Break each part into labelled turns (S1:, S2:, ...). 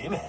S1: baby.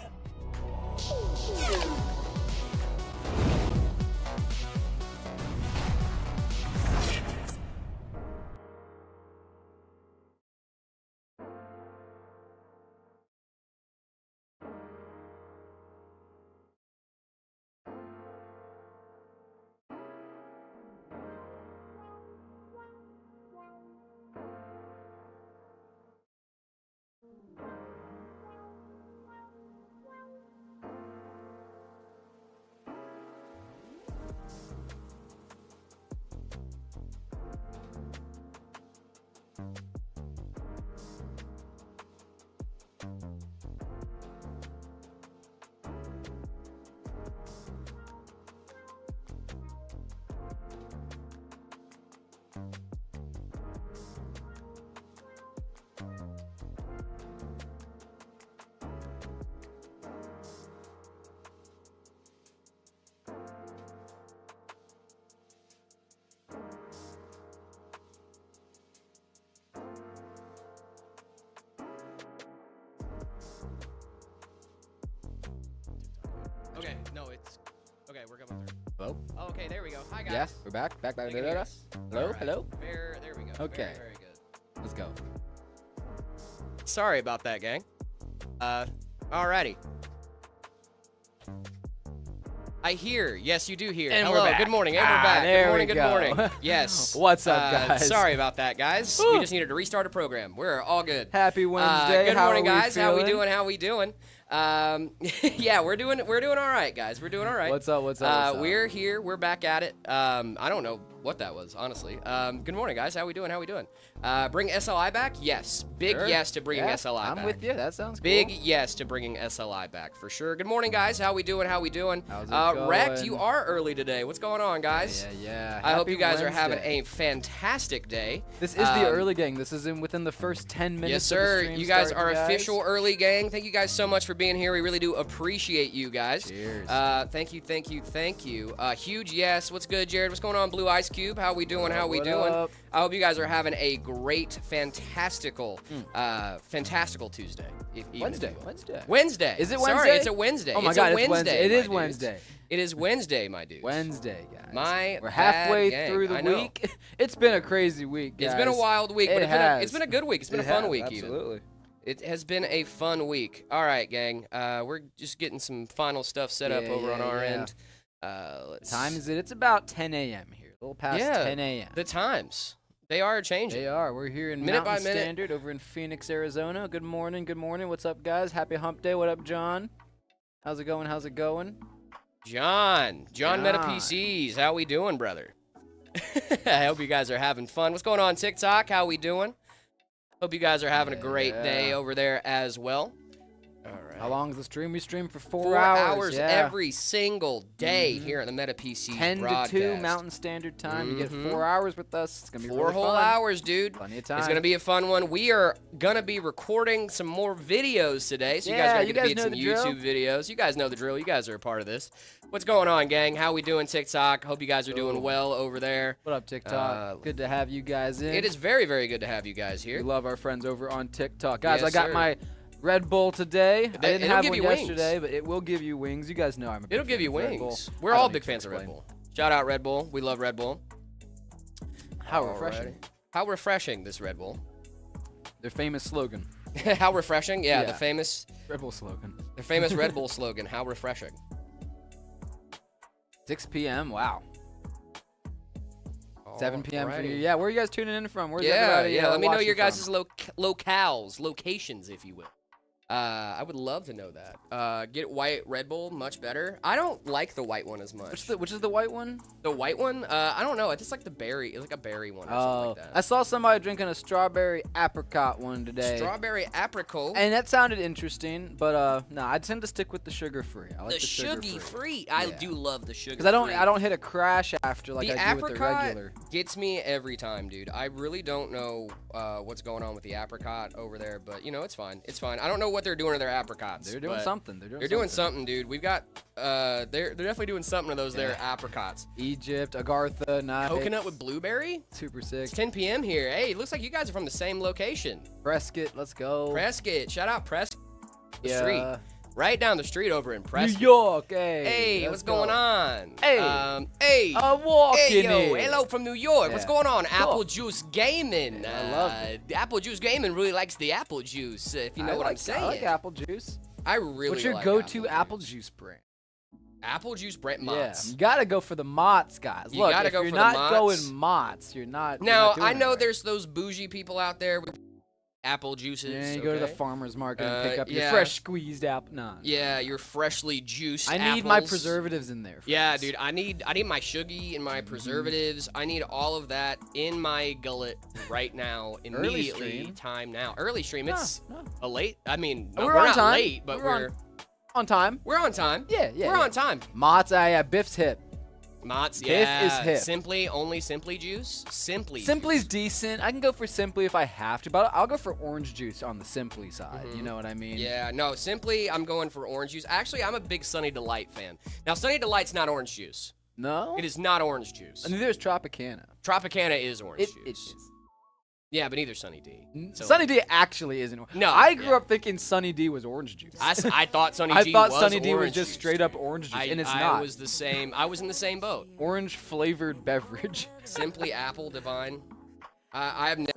S2: Okay, no, it's okay. We're going through.
S3: Hello?
S2: Oh, okay, there we go. Hi guys.
S3: Yeah, we're back. Back.
S2: They can hear
S3: Us.
S2: us.
S3: Hello.
S2: All right.
S3: Hello.
S2: There we go.
S3: Okay.
S2: Very good.
S3: Let's go.
S2: Sorry about that, gang. Alrighty. I hear. Yes, you do hear.
S3: And
S2: Hello.
S3: we're back.
S2: Good morning. And we're back.
S3: There
S2: Good morning.
S3: we
S2: Good
S3: go.
S2: morning. Yes.
S3: What's up, guys?
S2: Sorry about that, guys.
S3: Woo.
S2: We just needed to restart a program. We're all good.
S3: Happy Wednesday.
S2: Good
S3: How
S2: morning,
S3: are we
S2: guys. How we
S3: feeling?
S2: doing? How we doing? Yeah, we're doing all right, guys. We're doing all right.
S3: What's up? What's up?
S2: We're here. We're back at it. I don't know what that was, honestly. Good morning, guys. How we doing? How we doing? Bring SLI back? Yes. Big
S3: Sure.
S2: yes to bringing
S3: Yeah,
S2: SLI back.
S3: I'm with you. That sounds
S2: Big
S3: cool.
S2: yes to bringing SLI back for sure. Good morning, guys. How we doing? How we doing?
S3: How's it
S2: Wrecked,
S3: going?
S2: you are early today. What's going on, guys?
S3: Yeah.
S2: I hope
S3: Happy
S2: you guys are having
S3: Wednesday.
S2: a fantastic day.
S3: This is the early gang. This is within the first 10 minutes.
S2: Yes,
S3: of the
S2: sir.
S3: stream
S2: You guys
S3: starting,
S2: are official early gang. Thank you guys so much for being here. We really do appreciate you guys.
S3: Cheers.
S2: Thank you. Huge yes. What's good, Jared? What's going on, Blue Ice Cube? How we doing? How we
S3: What
S2: doing?
S3: up?
S2: I hope you guys are having a great, fantastical Tuesday.
S3: Wednesday.
S2: Wednesday.
S3: Is it
S2: Sorry,
S3: Wednesday?
S2: it's a Wednesday.
S3: Oh my
S2: It's
S3: God,
S2: a
S3: it's Wednesday. It
S2: my
S3: is
S2: dudes.
S3: Wednesday.
S2: It is Wednesday, my dudes.
S3: Wednesday, guys.
S2: We're
S3: halfway through the week. It's been a crazy week, guys.
S2: It's been a wild week, but it's been a good week. It's been a fun week,
S3: absolutely.
S2: even. It has been a fun week. All right, gang. We're just getting some final stuff set up over on our end.
S3: Time is it? It's about 10 a.m. here. A little past 10 a.m.
S2: The times. They are changing.
S3: They are. We're here in
S2: Minute by
S3: Mountain
S2: minute.
S3: Standard over in Phoenix, Arizona. Good morning. Good morning. What's up, guys? Happy hump day. What up, John? How's it going? How's it going?
S2: John Meta PCs. How we doing, brother? I hope you guys are having fun. What's going on, TikTok? How we doing? Hope you guys are having a great day over there as well. All right.
S3: How long is the stream? We stream for 4
S2: 4
S3: hours.
S2: every single day here at the Meta PC
S3: 10
S2: broadcast.
S3: to 2 Mountain Standard Time. You get 4 hours with us. It's going to be
S2: 4
S3: really
S2: whole
S3: fun.
S2: hours, dude.
S3: Plenty of time.
S2: It's going to be a fun one. We are going to be recording some more videos today, so you guys are going to get some YouTube videos. You guys know the drill. You guys are a part of this. What's going on, gang? How we doing, TikTok? Hope you guys are doing well over there.
S3: What up, TikTok? Good to have you guys in.
S2: It is very, very good to have you guys here.
S3: We love our friends over on TikTok. Guys,
S2: Yes,
S3: I got
S2: sir.
S3: my Red Bull today. I didn't
S2: it'll
S3: have
S2: give
S3: one
S2: you wings.
S3: yesterday, but it will give you wings. You guys know I'm a big
S2: It'll give
S3: fan
S2: you
S3: of Red Bull.
S2: wings. We're
S3: I
S2: all
S3: don't
S2: big
S3: need to
S2: fans of Red
S3: explain.
S2: Bull. Shout out Red Bull. We love Red Bull.
S3: How refreshing.
S2: Alrighty. How refreshing, this Red Bull.
S3: Their famous slogan.
S2: How refreshing? Yeah,
S3: Yeah.
S2: the famous
S3: Red Bull slogan.
S2: Red Bull slogan. How refreshing.
S3: 6 p.m. Wow. 7 p.m. for you.
S2: Alrighty.
S3: Yeah, where are you guys tuning in from? Where's
S2: Yeah,
S3: everybody
S2: let me know
S3: watching
S2: your guys'
S3: from?
S2: locations, if you will. I would love to know that. Get white Red Bull, much better. I don't like the white one as much.
S3: Which is the white one?
S2: The white one? I don't know. It's just like the berry. It's like a berry one or something like that.
S3: I saw somebody drinking a strawberry apricot one today.
S2: Strawberry apricot.
S3: And that sounded interesting, but no, I tend to stick with the sugar-free. I like the
S2: sugary free. I do love the sugar.
S3: Because I don't hit a crash after like
S2: the
S3: I do with the
S2: apricot
S3: regular.
S2: gets me every time, dude. I really don't know what's going on with the apricot over there, but you know it's fine. It's fine. I don't know what they're doing to their apricots.
S3: They're doing
S2: but
S3: something.
S2: They're doing something, dude. We've got they're definitely doing something to those there apricots.
S3: Egypt, Agartha, nice.
S2: Coconut with blueberry.
S3: Super sick.
S2: It's 10 p.m. here. Hey, it looks like you guys are from the same location.
S3: Prescott, let's go.
S2: Prescott. Shout out Prescott. The street. right down the street over in Preston.
S3: New York, hey.
S2: Hey, what's going on?
S3: Hey.
S2: Hey.
S3: Walking
S2: Hey, yo,
S3: it.
S2: hello from New York. What's
S3: Yeah.
S2: going on?
S3: Cool.
S2: Apple Juice Gaming.
S3: I love it.
S2: Apple Juice Gaming really likes the apple juice, if you know what I'm saying.
S3: I like apple juice.
S2: I really
S3: What's your
S2: like
S3: go-to
S2: apple
S3: apple juice brand?
S2: Apple juice brand
S3: Yeah,
S2: Mott's.
S3: you gotta go for the Mott's, guys.
S2: You
S3: Look,
S2: gotta
S3: if
S2: go
S3: you're
S2: for the
S3: not
S2: Mott's.
S3: going Mott's, you're not.
S2: Now,
S3: you're not
S2: I
S3: doing
S2: know
S3: it right.
S2: there's those bougie people out there with apple juices.
S3: Yeah, you go to the
S2: okay?
S3: farmer's market and pick up your
S2: yeah.
S3: fresh squeezed apple. Nah.
S2: Yeah, your freshly juiced
S3: I need my
S2: apples.
S3: preservatives in there.
S2: Yeah,
S3: friends.
S2: dude, I need my sugary and my
S3: Mm-hmm.
S2: preservatives. I need all of that in my gullet right now, immediately.
S3: stream.
S2: Time now. Early stream. It's
S3: No.
S2: a late. I mean, no,
S3: We're
S2: we're
S3: on
S2: not
S3: time.
S2: late, but
S3: We're on time.
S2: we're on time.
S3: Yeah.
S2: We're on time.
S3: Mott's, yeah, Biff's hip.
S2: Mott's,
S3: Biff
S2: yeah.
S3: is hip.
S2: Simply, only Simply juice. Simply.
S3: Simply's decent. I can go for Simply if I have to, but I'll go for orange juice on the Simply side. You know what I mean?
S2: Yeah, no, Simply, I'm going for orange juice. Actually, I'm a big Sunny Delight fan. Now, Sunny Delight's not orange juice.
S3: No?
S2: It is not orange juice.
S3: And neither is Tropicana.
S2: Tropicana is orange
S3: It
S2: juice.
S3: is.
S2: Yeah, but neither Sunny D. So-
S3: Sunny D actually isn't.
S2: No,
S3: I grew
S2: yeah.
S3: up thinking Sunny D was orange juice.
S2: I thought Sunny
S3: I
S2: D
S3: thought
S2: was
S3: Sunny D was
S2: orange
S3: just
S2: juice,
S3: straight up
S2: dude.
S3: orange juice,
S2: I,
S3: and it's
S2: I
S3: not.
S2: was the same. I was in the same boat.
S3: Orange flavored beverage.
S2: Simply Apple Divine. I have never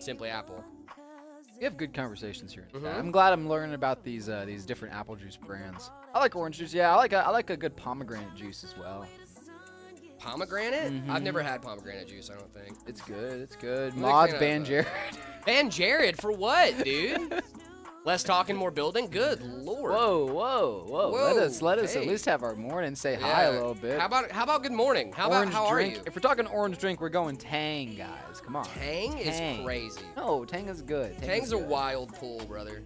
S2: Simply Apple.
S3: We have good conversations here.
S2: Mhm.
S3: I'm glad I'm learning about these different apple juice brands. I like orange juice. Yeah, I like a good pomegranate juice as well.
S2: Pomegranate?
S3: Mhm.
S2: I've never had pomegranate juice, I don't think.
S3: It's good. It's good.
S2: I'm a big
S3: Mods,
S2: fan of,
S3: Ban Jared.
S2: Ban Jared, for what, dude? Less talking, more building? Good lord.
S3: Whoa. Let us
S2: hey.
S3: at least have our morning. Say hi a
S2: Yeah.
S3: little bit.
S2: How about good morning? How
S3: orange
S2: about how
S3: drink?
S2: are you?
S3: If we're talking orange drink, we're going Tang, guys. Come on.
S2: Tang is
S3: Tang.
S2: crazy.
S3: No, Tang is good.
S2: Tang's
S3: is
S2: a
S3: good.
S2: wild pull, brother.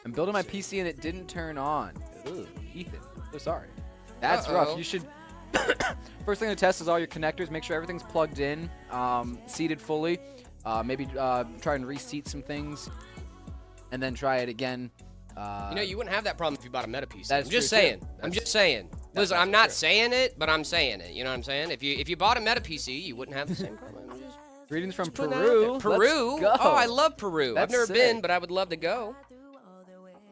S3: I'm building my PC and it didn't turn on. Ugh, Ethan, so sorry. That's rough.
S2: Uh-oh.
S3: You should. First thing to test is all your connectors. Make sure everything's plugged in, seated fully. Maybe try and reseat some things, and then try it again.
S2: You know, you wouldn't have that problem if you bought a Meta PC.
S3: That's
S2: I'm just
S3: true, too.
S2: saying. I'm just saying. Listen, I'm
S3: also
S2: not
S3: true.
S2: saying it, but I'm saying it. You know what I'm saying? If you bought a Meta PC, you wouldn't have the same problem. I'm just
S3: Greetings from
S2: putting that out
S3: Peru.
S2: there. Peru?
S3: Let's go.
S2: Oh, I love Peru.
S3: That's
S2: I've never
S3: sick.
S2: been, but I would love to go.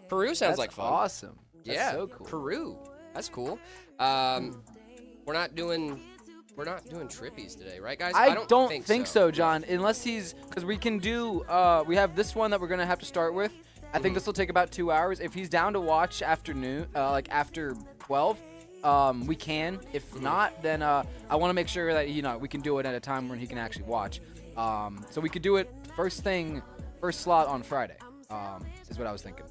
S2: Peru sounds
S3: That's
S2: like fun.
S3: awesome. That's
S2: Yeah,
S3: so cool.
S2: Peru. That's cool. We're not doing trippies today, right, guys?
S3: I don't think
S2: so.
S3: so, John. Unless he's, because we can do. We have this one that we're gonna have to start with. I think this will take about 2 hours. If he's down to watch afternoon, like after 12, we can. If not, then I want to make sure that we can do it at a time when he can actually watch. So we could do it first slot on Friday. Is what I was thinking.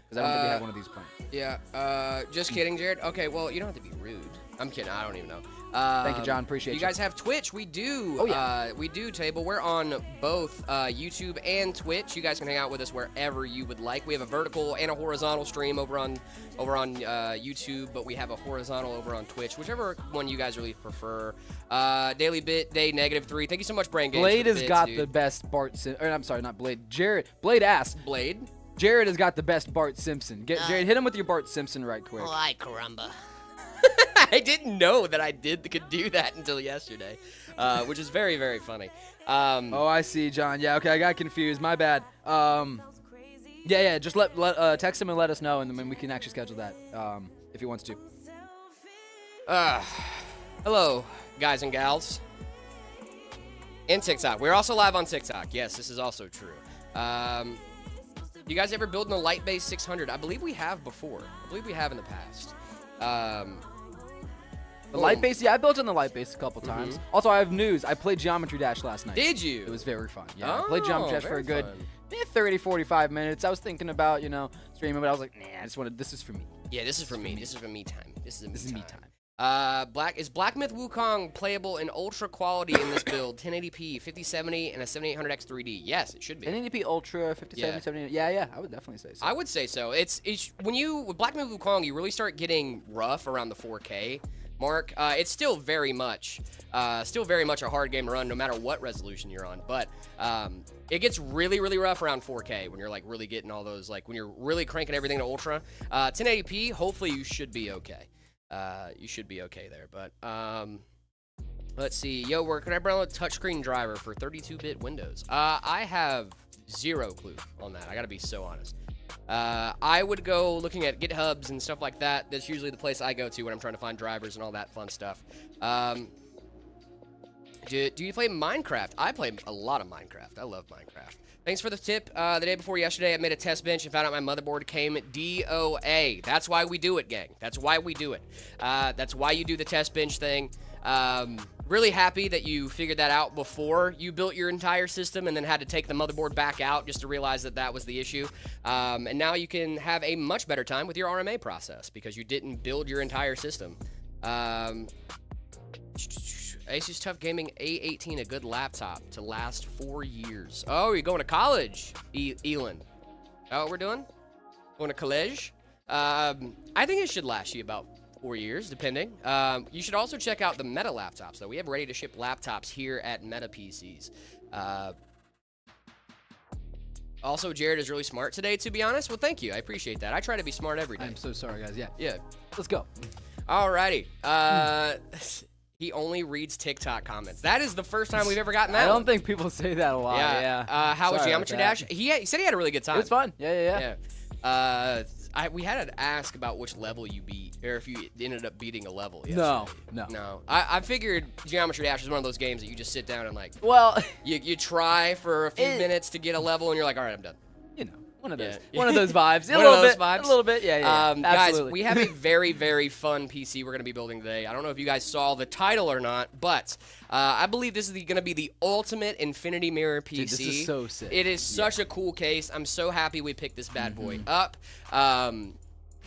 S3: Because I don't think we have one of these planned.
S2: Yeah. Just kidding, Jared. Okay. Well, you don't have to be rude. I'm kidding. I don't even know.
S3: Thank you, John. Appreciate you.
S2: You guys have Twitch? We do.
S3: Oh, yeah.
S2: We do, Table. We're on both YouTube and Twitch. You guys can hang out with us wherever you would like. We have a vertical and a horizontal stream over on YouTube, but we have a horizontal over on Twitch, whichever one you guys really prefer. Daily Bit, Day -3. Thank you so much, Brain Games.
S3: Blade
S2: for
S3: has
S2: bits,
S3: got
S2: dude.
S3: the best Bart Simpson. I'm sorry, not Blade. Jared. Blade ass.
S2: Blade.
S3: Jared has got the best Bart Simpson. Jared, hit him with your Bart Simpson right quick.
S2: Ay, caramba. I didn't know that I could do that until yesterday, which is very, very funny.
S3: Oh, I see, John. Yeah, okay, I got confused. My bad. Yeah. Just text him and let us know, and then we can actually schedule that if he wants to.
S2: Hello, guys and gals. And TikTok. We're also live on TikTok. Yes, this is also true. You guys ever build in a light base 600? I believe we have before. I believe we have in the past.
S3: The light base, yeah, I built in the light base a couple times. Also, I have news. I played Geometry Dash last night.
S2: Did you?
S3: It was very fun. Yeah, I played Geometry Dash for a
S2: very
S3: good
S2: fun.
S3: 30, 45 minutes. I was thinking about, streaming, but I was like, nah, I just wanted, this is for me.
S2: Yeah, this is for me. This is for me time. This is
S3: me time.
S2: Is Black Myth Wukong playable in ultra quality in this build? 1080p, 5070, and a 7800X 3D. Yes, it should be.
S3: 1080p Ultra, 57, 70. Yeah, I would definitely say so.
S2: I would say so. It's with Black Myth Wukong, you really start getting rough around the 4K mark. It's still very much a hard game to run, no matter what resolution you're on. But it gets really, really rough around 4K when you're like really getting all those, like when you're really cranking everything to ultra. 1080p, hopefully you should be okay. You should be okay there. But let's see. Yo, where can I run a touchscreen driver for 32-bit Windows? I have zero clue on that. I gotta be so honest. I would go looking at GitHubs and stuff like that. That's usually the place I go to when I'm trying to find drivers and all that fun stuff. Do you play Minecraft? I play a lot of Minecraft. I love Minecraft. Thanks for the tip. The day before yesterday, I made a test bench and found out my motherboard came DOA. That's why we do it, gang. That's why we do it. That's why you do the test bench thing. Really happy that you figured that out before you built your entire system and then had to take the motherboard back out just to realize that that was the issue. And now you can have a much better time with your RMA process because you didn't build your entire system. Asus Tough Gaming A18, a good laptop to last 4 years. Oh, you're going to college, Elon. Oh, what we're doing? Going to college? I think it should last you about 4 years, depending. You should also check out the Meta laptops, though. We have ready-to-ship laptops here at Meta PCs. Also, Jared is really smart today, to be honest. Well, thank you. I appreciate that. I try to be smart every day.
S3: I'm so sorry, guys. Yeah.
S2: Yeah.
S3: Let's go.
S2: Alrighty. He only reads TikTok comments. That is the first time we've ever gotten that.
S3: I don't think people say that a lot. Yeah.
S2: How was
S3: Sorry
S2: Geometry
S3: about
S2: Dash? He said he had a really good time.
S3: It was fun. Yeah.
S2: We had to ask about which level you beat, or if you ended up beating a level.
S3: No.
S2: I figured Geometry Dash is one of those games that you just sit down and like.
S3: Well,
S2: you try for a few minutes to get a level, and you're like, all right, I'm done.
S3: You know. One of those,
S2: Yeah.
S3: one of those vibes.
S2: One of those vibes?
S3: A little bit, yeah.
S2: Guys,
S3: Absolutely.
S2: we have a very, very fun PC we're going to be building today. I don't know if you guys saw the title or not, but I believe this is going to be the ultimate Infinity Mirror PC.
S3: Dude, this is so sick.
S2: It is such a cool case. I'm so happy we picked this bad boy up.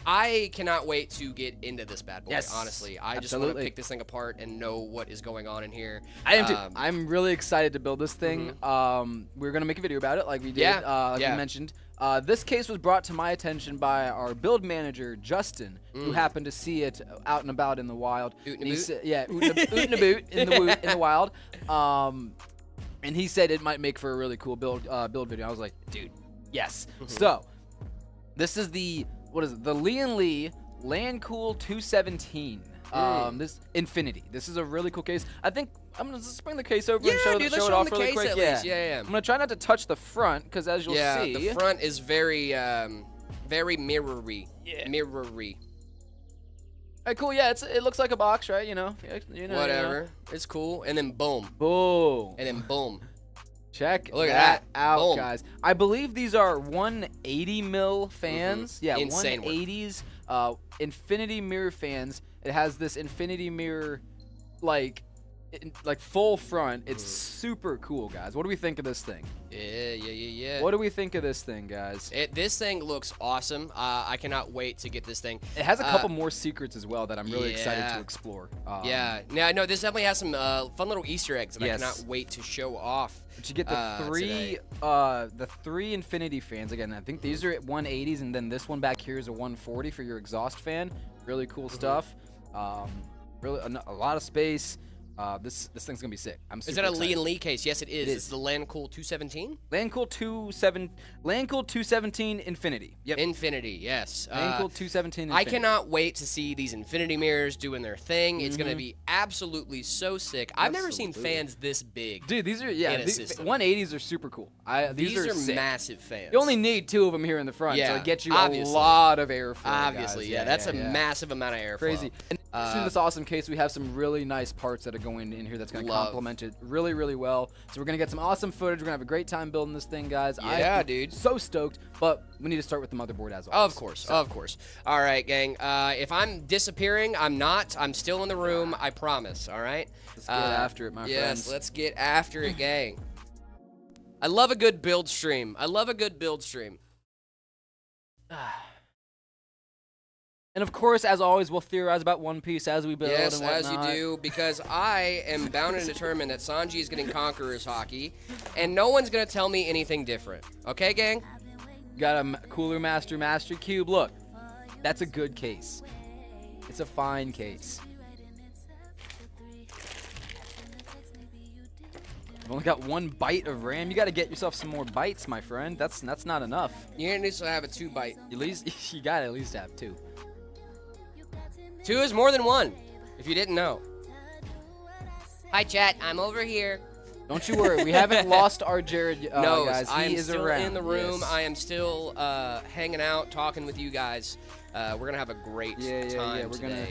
S2: I cannot wait to get into this bad boy,
S3: Yes,
S2: honestly. I just want to pick this thing apart and know what is going on in here.
S3: I am too. I'm really excited to build this thing. We're going to make a video about it like we did, like you mentioned. This case was brought to my attention by our build manager, Justin, who happened to see it out and about in the wild.
S2: Oot and a boot?
S3: Yeah, oot and a boot in the wild. And he said it might make for a really cool build video. I was like, dude, yes. So, this is the, the Lee Landcool 217. This Infinity. This is a really cool case. I think I'm gonna just bring the case over and show it off really quick.
S2: Yeah.
S3: I'm gonna try not to touch the front because, as you'll see,
S2: the front is very, very mirrory.
S3: Yeah.
S2: Mirrory.
S3: Alright, cool. Yeah, it looks like a box, right? You know.
S2: Whatever. It's cool. And then boom.
S3: Boom.
S2: And then boom.
S3: Check
S2: Look at
S3: that
S2: that.
S3: out,
S2: Boom.
S3: guys. I believe these are 180 mil fans. Yeah,
S2: Insane
S3: 180s. Infinity Mirror fans. It has this Infinity Mirror, like full front. It's super cool, guys. What do we think of this thing?
S2: Yeah.
S3: What do we think of this thing, guys?
S2: This thing looks awesome. I cannot wait to get this thing.
S3: It has a couple more secrets as well that I'm really excited to explore.
S2: No, this definitely has some fun little Easter eggs that I cannot wait to show off.
S3: But you get the three Infinity fans again. I think these are at 180s, and then this one back here is a 140 for your exhaust fan. Really cool stuff. Really a lot of space. This thing's gonna be sick. I'm super
S2: Is that a
S3: excited.
S2: Lee case? Yes, it is. It's the Landcool 217.
S3: Landcool 217 Infinity. Yep.
S2: Infinity, yes.
S3: Landcool 217 Infinity.
S2: I cannot wait to see these Infinity mirrors doing their thing. It's gonna be absolutely so sick. I've never seen fans this big.
S3: Dude, these are 180s are super cool. These are sick.
S2: Massive fans.
S3: You only need 2 of them here in the front, so it gets you
S2: obviously.
S3: a lot of airflow.
S2: Obviously,
S3: guys.
S2: that's a massive amount of airflow.
S3: Crazy. And in this awesome case, we have some really nice parts that are going in here that's going to complement it really, really well. So we're going to get some awesome footage. We're going to have a great time building this thing, guys.
S2: Yeah, dude.
S3: So stoked, but we need to start with the motherboard as always.
S2: Of course. All right, gang. If I'm disappearing, I'm not. I'm still in the room. I promise, all right?
S3: Let's get after it, my friends.
S2: Yes, let's get after it, gang. I love a good build stream.
S3: And of course, as always, we'll theorize about One Piece as we build
S2: Yes,
S3: and whatnot.
S2: as you do, because I am bound and determined that Sanji is getting Conqueror's Hockey, and no one's going to tell me anything different. Okay, gang?
S3: Got a Cooler Master Cube. Look, that's a good case. It's a fine case. I've only got 1 byte of RAM. You got to get yourself some more bytes, my friend. That's not enough.
S2: You're going to need to have a 2 byte.
S3: At least you got to at least have 2.
S2: 2 is more than 1, if you didn't know. Hi, chat. I'm over here.
S3: Don't you worry. We haven't lost our Jared,
S2: no,
S3: guys.
S2: I am
S3: He is
S2: still
S3: around.
S2: in the room.
S3: Yes.
S2: I am still hanging out, talking with you guys. We're going to have a great time
S3: We're
S2: today.
S3: gonna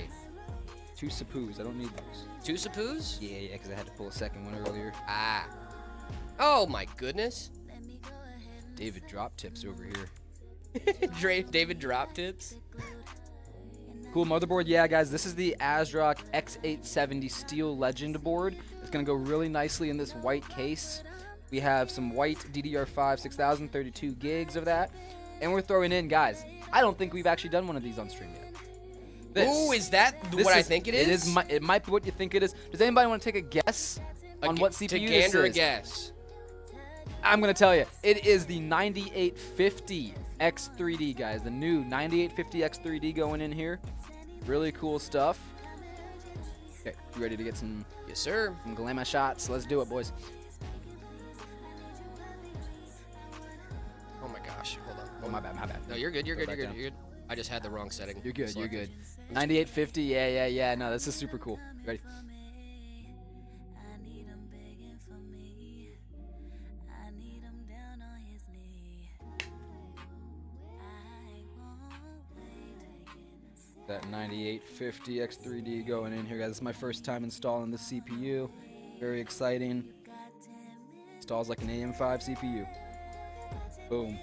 S3: 2 sapoos. I don't need those.
S2: 2 sapoos?
S3: Yeah, because I had to pull a second one earlier.
S2: Ah. Oh, my goodness.
S3: David drop tips over here.
S2: David drop tips.
S3: Cool motherboard. Yeah, guys, this is the ASRock X870 Steel Legend board. It's going to go really nicely in this white case. We have some white DDR5 6000, 32 gigs of that. And we're throwing in, guys, I don't think we've actually done one of these on stream yet.
S2: Ooh, is that what I think it is?
S3: It might be what you think it is. Does anybody want to take a guess on what CPU
S2: to
S3: this
S2: gander a
S3: is?
S2: guess.
S3: I'm going to tell you. It is the 9850 X3D, guys. The new 9850 X3D going in here. Really cool stuff. Okay, you ready to get some
S2: Yes, sir.
S3: glamour shots? Let's do it, boys.
S2: Oh my gosh, hold on.
S3: Oh, my bad.
S2: No, you're good. You're
S3: Go
S2: good. You're
S3: back
S2: good.
S3: down.
S2: You're good. I just had the wrong setting.
S3: You're good. You're
S2: selected.
S3: good. 9850. Yeah. No, this is super cool. Ready? That 9850 X3D going in here, guys. This is my first time installing the CPU. Very exciting. Installs like an AM5 CPU. Boom.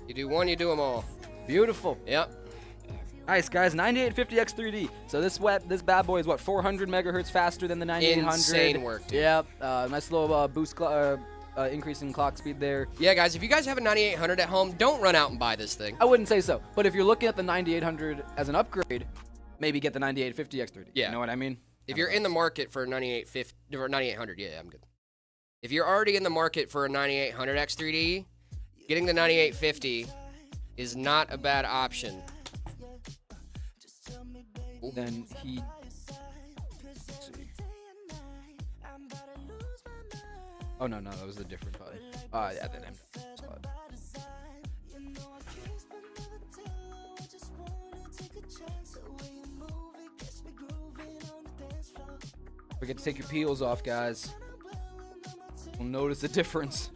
S2: You do one, you do them all.
S3: Beautiful.
S2: Yep.
S3: Nice, guys. 9850 X3D. So this bad boy is what, 400 megahertz faster than the 9800.
S2: Insane work, dude.
S3: Yep. Nice little boost, increase in clock speed there.
S2: Yeah, guys, if you guys have a 9800 at home, don't run out and buy this thing.
S3: I wouldn't say so, but if you're looking at the 9800 as an upgrade, maybe get the 9850 X3D.
S2: Yeah.
S3: You know what I mean?
S2: If you're in the market for a 9850 or 9800, yeah, I'm good. If you're already in the market for a 9800 X3D, getting the 9850 is not a bad option.
S3: Then he. Let's see. Oh no, that was a different button. Yeah, then Forget to take your peels off, guys. We'll notice the difference.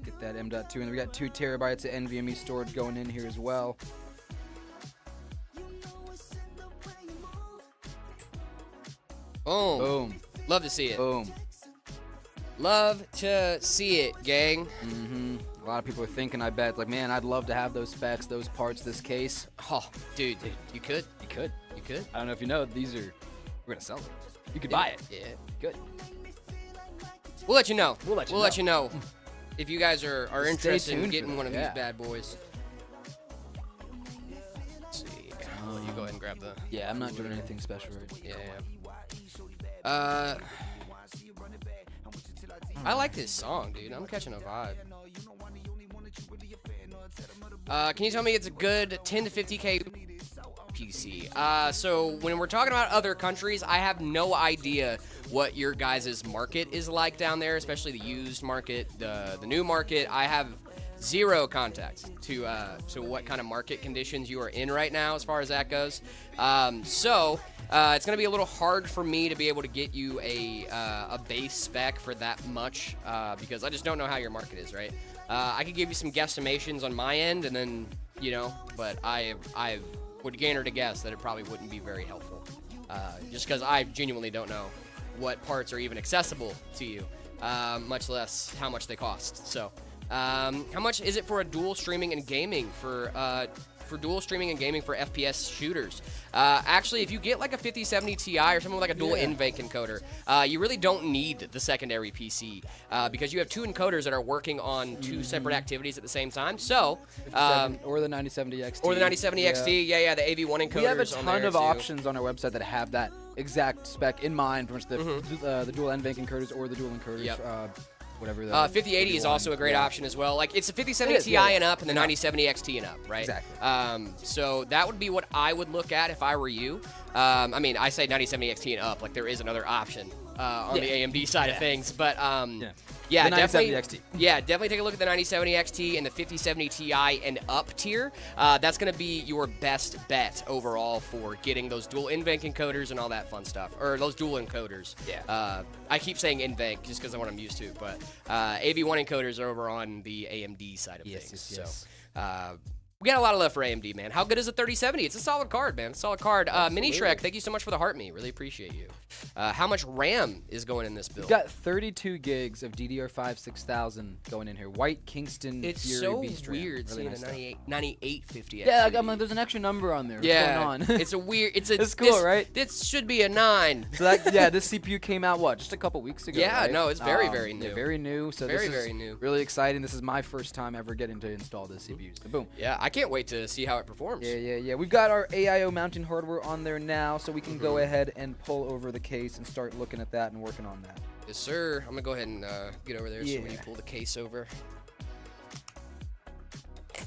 S3: Get that M.2, and we got 2 terabytes of NVMe storage going in here as well.
S2: Boom.
S3: Boom.
S2: Love to see it.
S3: Boom.
S2: Love to see it, gang.
S3: A lot of people are thinking, I bet, like, man, I'd love to have those specs, those parts, this case.
S2: Oh, dude, you could.
S3: You could.
S2: You could.
S3: I don't know if you know, we're gonna sell them. You could buy it.
S2: Yeah.
S3: Good.
S2: We'll let you know.
S3: We'll let you
S2: know if you guys are
S3: Stay
S2: interested in
S3: tuned
S2: getting
S3: for
S2: one of
S3: that,
S2: these
S3: yeah.
S2: bad boys. Let's see. I'll let you go ahead and grab the.
S3: Yeah, I'm not doing anything special right
S2: Yeah. I like this song, dude. I'm catching a vibe. Can you tell me it's a good 10 to 50K PC? So when we're talking about other countries, I have no idea what your guys' market is like down there, especially the used market, the new market. I have zero context to what kind of market conditions you are in right now as far as that goes. It's going to be a little hard for me to be able to get you a base spec for that much because I just don't know how your market is, right? I could give you some guesstimations on my end, and then, but I would gainer to guess that it probably wouldn't be very helpful just because I genuinely don't know what parts are even accessible to you, much less how much they cost. So how much is it for a dual streaming and gaming for dual streaming and gaming for FPS shooters? Actually, if you get like a 5070 Ti or something like a dual NVENC encoder, you really don't need the secondary PC because you have 2 encoders that are working on 2 separate activities at the same time. So,
S3: or the 9070 XT.
S2: or the 9070 XT, yeah, the AV1 encoders.
S3: We have a
S2: on
S3: ton
S2: there
S3: of
S2: too.
S3: options on our website that have that exact spec in mind, for the dual NVENC encoders or the dual encoders.
S2: Yep.
S3: Whatever. The
S2: 5080 is also a great option as well. Like, it's a 5070 Ti and up and the 9070 XT and up, right?
S3: Exactly.
S2: So that would be what I would look at if I were you. I mean, I say 9070 XT and up, like there is another option on the AMD side of things. But
S3: The
S2: definitely.
S3: 9070 XT.
S2: Yeah, definitely take a look at the 9070 XT and the 5070 Ti and up tier. That's going to be your best bet overall for getting those dual NVENC encoders and all that fun stuff, or those dual encoders.
S3: Yeah.
S2: I keep saying NVENC just because I what I'm used to, but AV1 encoders are over on the AMD side of things.
S3: Yes.
S2: So we got a lot of love for AMD, man. How good is a 3070? It's a solid card, man. It's a solid card. Mini Shrek, thank you so much for the heart me. Really appreciate you. How much RAM is going in this build?
S3: We've got 32 gigs of DDR5 6000 going in here. White Kingston
S2: It's
S3: Fury
S2: so
S3: Beast RAM.
S2: weird
S3: Really
S2: seeing
S3: nice
S2: a
S3: stuff.
S2: 9850
S3: Yeah,
S2: XT.
S3: I'm like, there's an extra number on there.
S2: Yeah,
S3: What's going on?
S2: it's a weird. It's
S3: cool, right?
S2: This should be a 9.
S3: So this CPU came out just a couple weeks ago.
S2: Yeah,
S3: right?
S2: no, it's very, very new.
S3: Yeah, very new. So
S2: Very,
S3: this
S2: very
S3: is
S2: new.
S3: really exciting. This is my first time ever getting to install this CPU. So boom.
S2: Yeah, I can't wait to see how it performs.
S3: Yeah. We've got our AIO mounting hardware on there now, so we can go ahead and pull over the case and start looking at that and working on that.
S2: Yes, sir. I'm gonna go ahead and get over there so when you
S3: Yeah.
S2: pull the case over.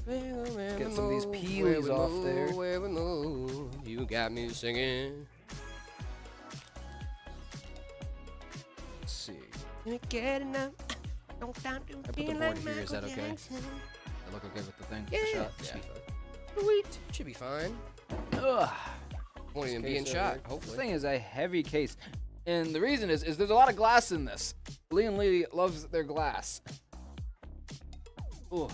S3: Get some of these peelies off there.
S2: Where we move, you got me singing.
S3: Let's see.
S2: Get enough. Don't stop
S3: I put the board here. Is that okay? I look okay with the thing?
S2: Yeah,
S3: The shot?
S2: should
S3: Yeah.
S2: be fine. Sweet. Should be fine.
S3: Ugh.
S2: Won't even be
S3: Case
S2: in
S3: over
S2: shot,
S3: here. This
S2: hopefully.
S3: thing is a heavy case. And the reason is there's a lot of glass in this. Lee and Lee loves their glass. Ooh.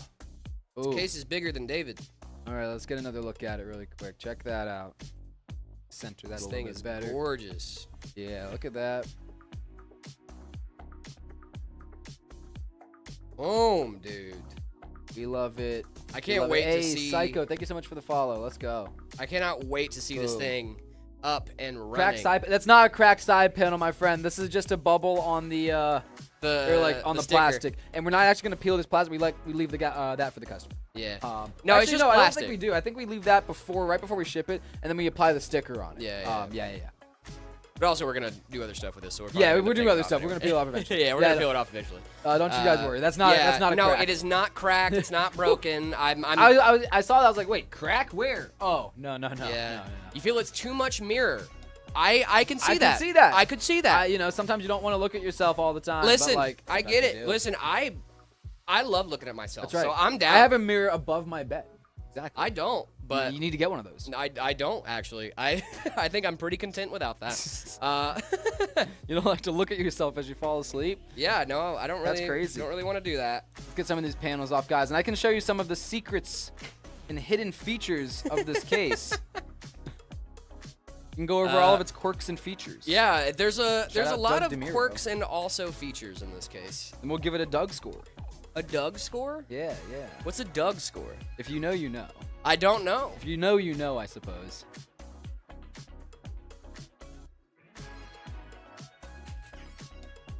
S2: This case is bigger than David.
S3: All right, let's get another look at it really quick. Check that out. Center that
S2: This
S3: a
S2: thing
S3: little
S2: is
S3: bit better.
S2: gorgeous.
S3: Yeah, look at that.
S2: Boom, dude.
S3: We love it.
S2: I
S3: We
S2: can't
S3: love
S2: wait
S3: it.
S2: to
S3: Hey,
S2: see.
S3: Psycho, thank you so much for the follow. Let's go.
S2: I cannot wait to see this
S3: Boom.
S2: thing up and running.
S3: Cracked side. That's not a cracked side panel, my friend. This is just a bubble on the or on the
S2: sticker.
S3: plastic, and we're not actually gonna peel this plastic. We leave the that for the customer.
S2: Yeah.
S3: No,
S2: it's just
S3: I don't
S2: plastic.
S3: think we do. I think we leave that right before we ship it, and then we apply the sticker on it.
S2: Yeah.
S3: Yeah.
S2: But also, we're gonna do other stuff with this. So we're
S3: Yeah,
S2: probably
S3: we're
S2: gonna
S3: doing
S2: take
S3: other
S2: it off
S3: stuff. We're gonna peel it off eventually.
S2: yeah, we're
S3: Yeah,
S2: gonna
S3: no.
S2: peel it off eventually.
S3: Don't you guys worry. That's not a
S2: no,
S3: crack.
S2: it is not cracked. It's not broken.
S3: I saw that. I was like, wait, crack where? Oh, no.
S2: Yeah.
S3: No.
S2: You feel it's too much mirror. I can see
S3: I
S2: that.
S3: can see that.
S2: I could see that.
S3: Sometimes you don't want to look at yourself all the time.
S2: Listen,
S3: but like,
S2: I
S3: that's
S2: get
S3: the
S2: it.
S3: deal.
S2: Listen, I love looking at myself.
S3: That's right.
S2: So I'm down.
S3: I have a mirror above my bed. Exactly.
S2: I don't, but
S3: you need to get one of those.
S2: I don't actually. I think I'm pretty content without that.
S3: You don't like to look at yourself as you fall asleep.
S2: Yeah, no, I don't really.
S3: That's crazy.
S2: Don't really want to do that.
S3: Let's get some of these panels off, guys, and I can show you some of the secrets and hidden features of this case. You can go over all of its quirks and features.
S2: Yeah, there's a
S3: out
S2: lot
S3: Doug
S2: of
S3: DeMuro.
S2: quirks and also features in this case.
S3: And we'll give it a Doug score.
S2: A Doug score?
S3: Yeah.
S2: What's a Doug score?
S3: If you know, you know.
S2: I don't know.
S3: If you know, you know, I suppose.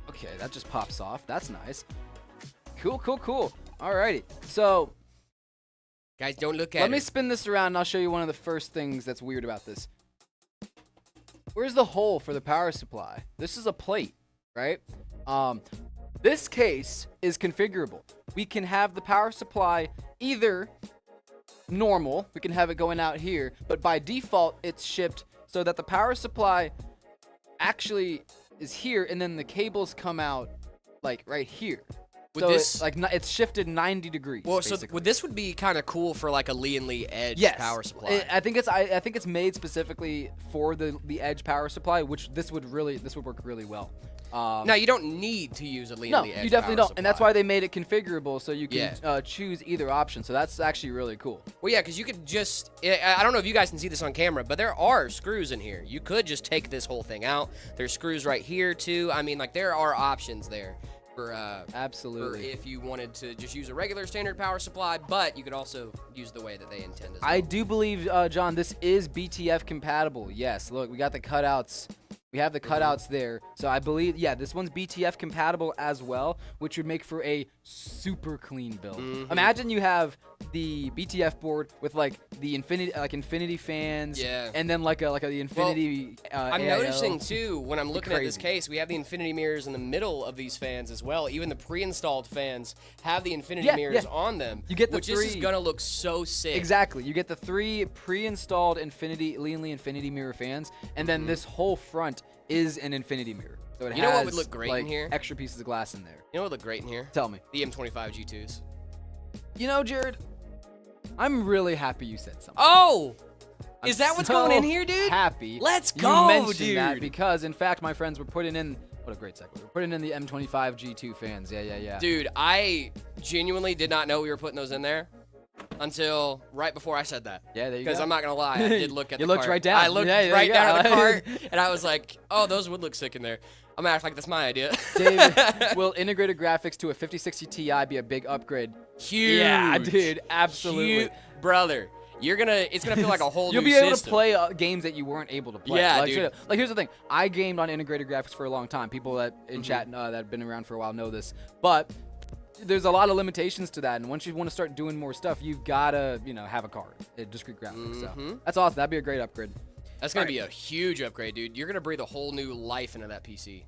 S3: Okay, that just pops off. That's nice. Cool. Alrighty. So,
S2: Guys, don't look at
S3: let me
S2: it.
S3: spin this around and I'll show you one of the first things that's weird about this. Where's the hole for the power supply? This is a plate, right? This case is configurable. We can have the power supply either normal, we can have it going out here, but by default it's shipped so that the power supply actually is here and then the cables come out like right here.
S2: Would
S3: So
S2: this-
S3: it's shifted 90 degrees.
S2: Well,
S3: basically.
S2: this would be kind of cool for like a Lee and Lee Edge
S3: Yes.
S2: power supply.
S3: I think it's made specifically for the Edge power supply, which this would work really well.
S2: Now you don't need to use a Lee
S3: No,
S2: and Lee Edge
S3: you definitely
S2: power
S3: don't, and that's
S2: supply.
S3: why they made it configurable so you can
S2: Yeah.
S3: choose either option. So that's actually really cool.
S2: Well, yeah, because you could just, I don't know if you guys can see this on camera, but there are screws in here. You could just take this whole thing out. There's screws right here, too. I mean, like, there are options there for
S3: Absolutely.
S2: if you wanted to just use a regular standard power supply, but you could also use the way that they intend as well.
S3: I do believe, John, this is BTF compatible. Yes, look, we got the cutouts. We have the cutouts there. So I believe, yeah, this one's BTF compatible as well, which would make for a super clean build. Imagine you have the BTF board with like the infinity fans,
S2: Yeah.
S3: and then like the infinity.
S2: I'm
S3: AIO.
S2: noticing too when I'm looking at this
S3: crazy.
S2: case, we have the infinity mirrors in the middle of these fans as well. Even the pre-installed fans have the infinity
S3: Yeah,
S2: mirrors
S3: yeah.
S2: on them.
S3: You get the
S2: which this is
S3: three-
S2: gonna look so sick.
S3: Exactly. You get the 3 pre-installed Lee and Lee infinity mirror fans, and then this whole front is an infinity mirror. So it
S2: You know
S3: has
S2: what would look great in
S3: like
S2: here?
S3: extra pieces of glass in there.
S2: You know what would look great in here?
S3: Tell me.
S2: The M25 G2s.
S3: You know, Jared, I'm really happy you said something.
S2: Oh!
S3: I'm
S2: Is that what's
S3: so
S2: going in here, dude?
S3: Happy.
S2: Let's
S3: you
S2: go,
S3: mentioned that
S2: dude.
S3: because, in fact, my friends were putting in. What a great segue. We're putting in the M25 G2 fans. Yeah.
S2: Dude, I genuinely did not know we were putting those in there until right before I said that.
S3: Yeah, there you go.
S2: Because I'm not going to lie, I did look at
S3: You
S2: the
S3: looked
S2: cart.
S3: right down.
S2: I looked
S3: Yeah, there
S2: right
S3: you
S2: down at the
S3: go.
S2: cart, and I was like, oh, those would look sick in there. I'm going to act like that's my idea.
S3: David, will integrated graphics to a 5060 Ti be a big upgrade?
S2: Huge.
S3: Yeah, dude, absolutely.
S2: Huge. Brother, it's gonna feel like a whole
S3: You'll
S2: new
S3: be able
S2: system.
S3: to play games that you weren't able to play.
S2: Yeah,
S3: like,
S2: dude.
S3: straight up. Like, here's the thing. I gamed on integrated graphics for a long time. People that in chat that have been around for a while know this. But there's a lot of limitations to that. And once you want to start doing more stuff, you've got to, have a card, discrete graphics. So that's awesome. That'd be a great upgrade.
S2: That's gonna be a huge upgrade, dude. You're gonna breathe a whole new life into that PC.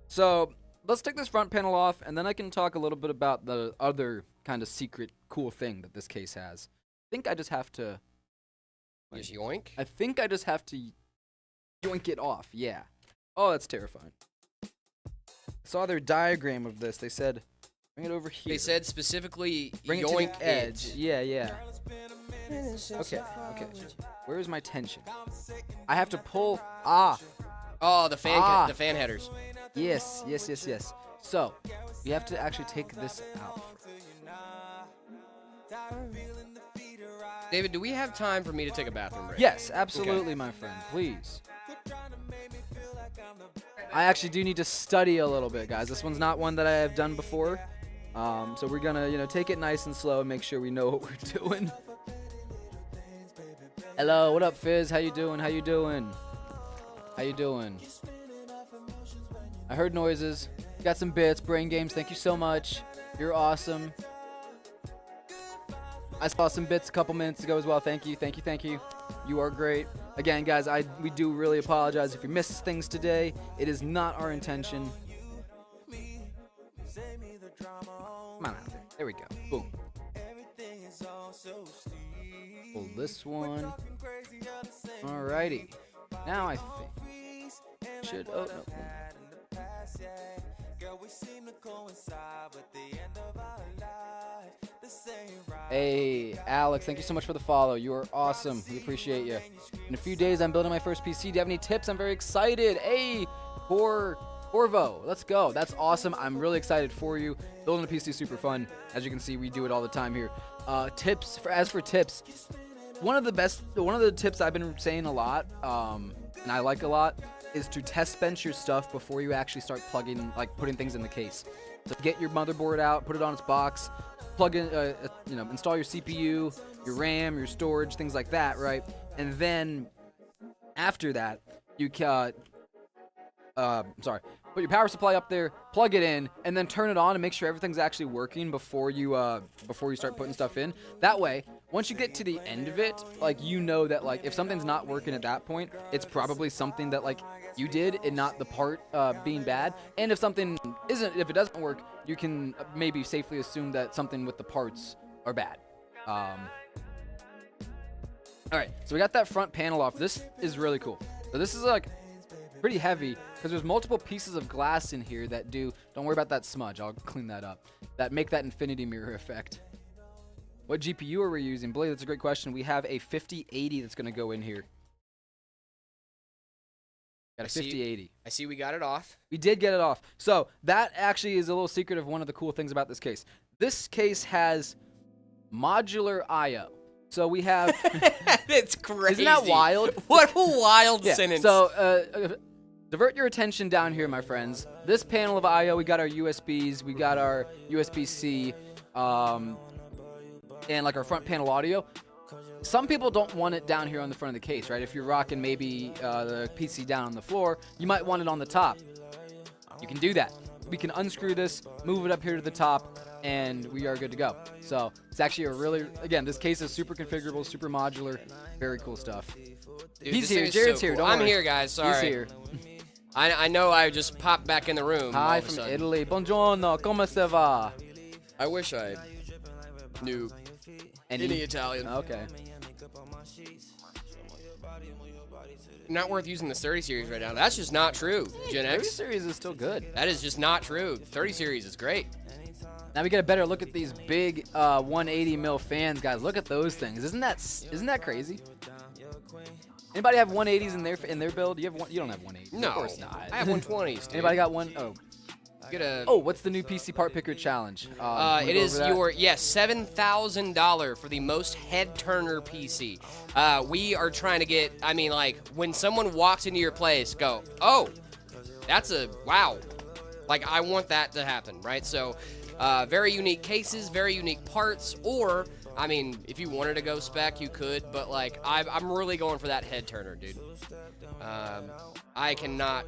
S3: So let's take this front panel off, and then I can talk a little bit about the other kind of secret cool thing that this case has. I think I just have to...
S2: Just yoink.
S3: I think I just have to yoink it off. Yeah. Oh, that's terrifying. Saw their diagram of this. They said, bring it over here.
S2: They said specifically
S3: bring it
S2: yoink
S3: to the edge.
S2: it.
S3: Yeah. Okay. Where's my tension? I have to pull.
S2: Oh, the fan headers.
S3: Yes. So, we have to actually take this out.
S2: David, do we have time for me to take a bathroom break?
S3: Yes, absolutely, my friend. Please. I actually do need to study a little bit, guys. This one's not one that I have done before. So we're gonna, take it nice and slow and make sure we know what we're doing. Hello, what up, Fizz? How you doing? I heard noises. Got some bits. Brain Games, thank you so much. You're awesome. I saw some bits a couple minutes ago as well. Thank you. You are great. Again, guys, we do really apologize if you missed things today. It is not our intention. Come on out there. There we go. Boom. Pull this one. Alrighty. Now I think should. Oh no. Hey, Alex, thank you so much for the follow. You are awesome. We appreciate you. In a few days, I'm building my first PC. Do you have any tips? I'm very excited. Hey, Corvo, let's go. That's awesome. I'm really excited for you. Building a PC is super fun. As you can see, we do it all the time here. Tips, as for tips, one of the tips I've been saying a lot, and I like a lot, is to test bench your stuff before you actually start putting things in the case. So get your motherboard out, put it on its box, plug in, install your CPU, your RAM, your storage, things like that, right? And then after that, you put your power supply up there, plug it in, and then turn it on and make sure everything's actually working before you start putting stuff in. That way, once you get to the end of it, that if something's not working at that point, it's probably something that you did and not the part being bad. And if it doesn't work, you can maybe safely assume that something with the parts are bad. All right, so we got that front panel off. This is really cool. So this is pretty heavy because there's multiple pieces of glass in here that don't worry about that smudge, I'll clean that up, that make that infinity mirror effect. What GPU are we using? Blade, that's a great question. We have a 5080 that's going to go in here. Got a 5080.
S2: I see we got it off.
S3: We did get it off. So that actually is a little secret of one of the cool things about this case. This case has modular I/O. So we have...
S2: It's crazy.
S3: Isn't that wild?
S2: What a wild sentence.
S3: So, divert your attention down here, my friends. This panel of I/O, we got our USBs, we got our USB-C, and our front panel audio. Some people don't want it down here on the front of the case, right? If you're rocking maybe the PC down on the floor, you might want it on the top. You can do that. We can unscrew this, move it up here to the top, and we are good to go. So it's actually again, this case is super configurable, super modular, very cool stuff.
S2: Dude,
S3: He's here. Jared's here. Don't
S2: I'm
S3: worry.
S2: here, guys. Sorry.
S3: He's here.
S2: I know I just popped back in the room.
S3: Hi from Italy. Buongiorno. Come se va?
S2: I wish I knew any Italian.
S3: Okay.
S2: not worth using this 30 series right now. That's just not true, Gen
S3: 30
S2: X.
S3: series is still good.
S2: That is just not true. 30 series is great.
S3: Now we get a better look at these big 180 mil fans, guys. Look at those things. Isn't that crazy? Anybody have 180s in their build? You don't have 180s.
S2: No,
S3: of course not.
S2: I have 120s. Dude.
S3: Anybody got one? Oh.
S2: Get a.
S3: Oh, what's the new PC part picker challenge?
S2: It is $7,000 for the most head turner PC. We are trying to get. I mean, like when someone walks into your place, go, oh, that's a wow. Like I want that to happen, right? So, very unique cases, very unique parts, or I mean, if you wanted to go spec, you could, but like I'm really going for that head turner, dude. I cannot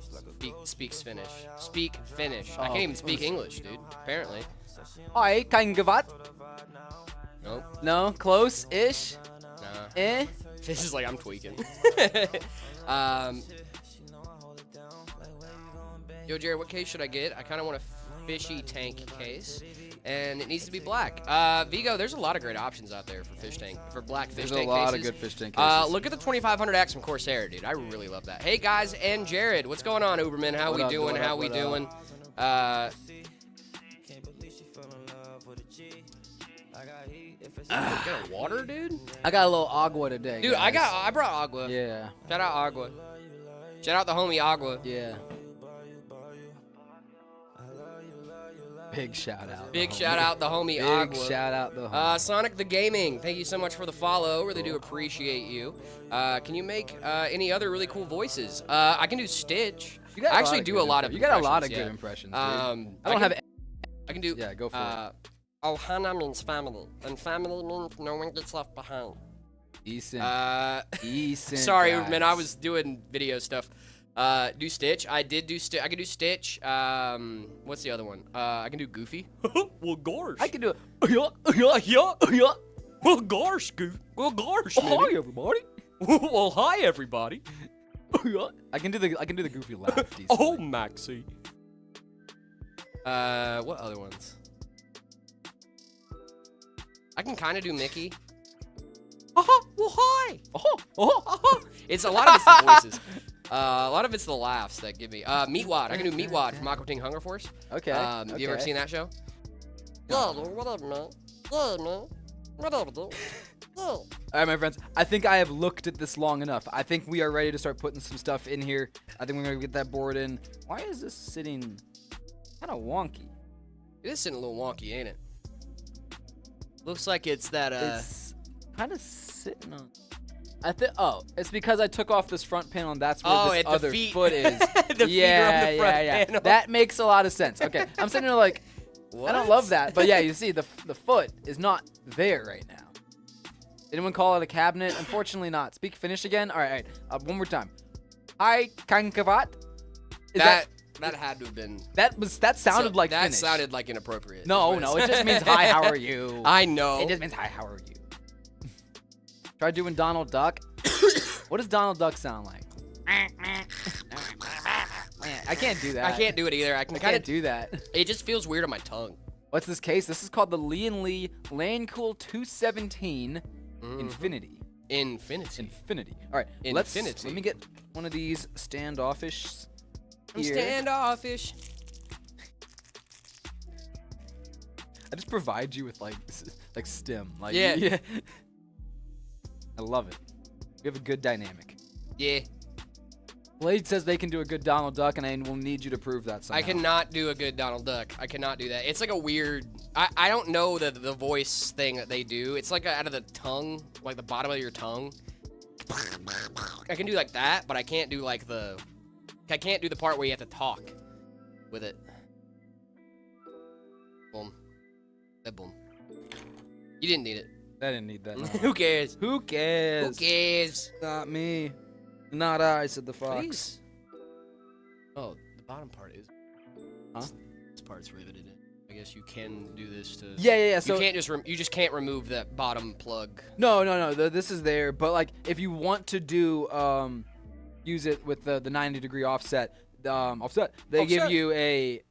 S2: speak Finnish. Speak Finnish. I can't even speak English, dude. Apparently.
S3: I can give what?
S2: Nope.
S3: No, close-ish.
S2: Nah.
S3: Eh.
S2: This is like I'm tweaking. Yo, Jared, what case should I get? I kind of want a fishy tank case, and it needs to be black. Vigo, there's a lot of great options out there for black fish tank cases.
S3: There's a lot of good fish tank cases.
S2: Look at the 2500X from Corsair, dude. I really love that. Hey guys, and Jared, what's going on, Uberman? How we doing? How we doing?
S3: Got
S2: a water, dude?
S3: I got a little agua today,
S2: dude.
S3: guys.
S2: I brought agua.
S3: Yeah.
S2: Shout out agua. Shout out the homie agua.
S3: Yeah. Big shout out.
S2: Big shout out the homie
S3: Big
S2: Agua.
S3: shout out the homie.
S2: Sonic the Gaming, thank you so much for the follow. Really do appreciate you. Can you make any other really cool voices? I can do Stitch. I actually do a lot of.
S3: You got a lot of good impressions. Dude. I don't have.
S2: I can do.
S3: Yeah, go for it.
S2: Ohana means family, and family means no one gets left behind.
S3: Decent. Decent.
S2: Sorry,
S3: guys.
S2: man. I was doing video stuff. Do Stitch. I did do Stitch. I can do Stitch. What's the other one? I can do Goofy. Well, gosh.
S3: I can do it.
S2: Well, gosh, Goofy. Well, gosh.
S3: Oh, hi, everybody.
S2: Well, hi, everybody.
S3: I can do the Goofy laugh. Decently.
S2: Oh, Maxie. What other ones? I can kind of do Mickey. Well, hi. It's a lot of it's the voices. A lot of it's the laughs that give me. Meatwad. I can do Meatwad from Aqua Teen Hunger Force.
S3: Okay.
S2: Have you ever seen that show? Yeah, whatever, man. Yeah, man. Whatever, dude. Yeah.
S3: All right, my friends. I think I have looked at this long enough. I think we are ready to start putting some stuff in here. I think we're going to get that board in. Why is this sitting kind of wonky?
S2: It is sitting a little wonky, ain't it? Looks like it's that,
S3: It's kind of sitting on... it's because I took off this front panel and that's where this other foot is.
S2: The feet are on the front panel.
S3: That makes a lot of sense. Okay, I'm sitting there like,
S2: what?
S3: I don't love that. But yeah, you see, the foot is not there right now. Anyone call it a cabinet? Unfortunately not. Speak Finnish again? All right. One more time. I kankavat.
S2: That had to have been...
S3: That sounded like Finnish.
S2: That sounded like inappropriate.
S3: No, it just means hi, how are you?
S2: I know.
S3: It just means hi, how are you? Try doing Donald Duck. What does Donald Duck sound like? I can't do that.
S2: I can't do it either. I
S3: can't do that.
S2: It just feels weird on my tongue.
S3: What's this case? This is called the Lee & Lane Cool 217 Infinity.
S2: Infinity.
S3: All right, let me get one of these standoffish.
S2: Standoffish.
S3: I just provide you with like stim. Like
S2: yeah.
S3: I love it. We have a good dynamic.
S2: Yeah.
S3: Blade says they can do a good Donald Duck, and I will need you to prove that somehow.
S2: I cannot do a good Donald Duck. I cannot do that. It's like a weird... I don't know the voice thing that they do. It's like out of the tongue, like the bottom of your tongue. I can do like that, but I can't do like the... I can't do the part where you have to talk with it. Boom. Boom. You didn't need it.
S3: I didn't need that. No.
S2: Who cares?
S3: Who cares?
S2: Who cares?
S3: Not me. Not I, said the fox.
S2: Please. Oh, the bottom part is.
S3: Huh?
S2: This part's riveted in. I guess you can do this to.
S3: Yeah. So
S2: you can't you just can't remove that bottom plug.
S3: No. This is there, but like if you want to do use it with the 90-degree offset, they give you a.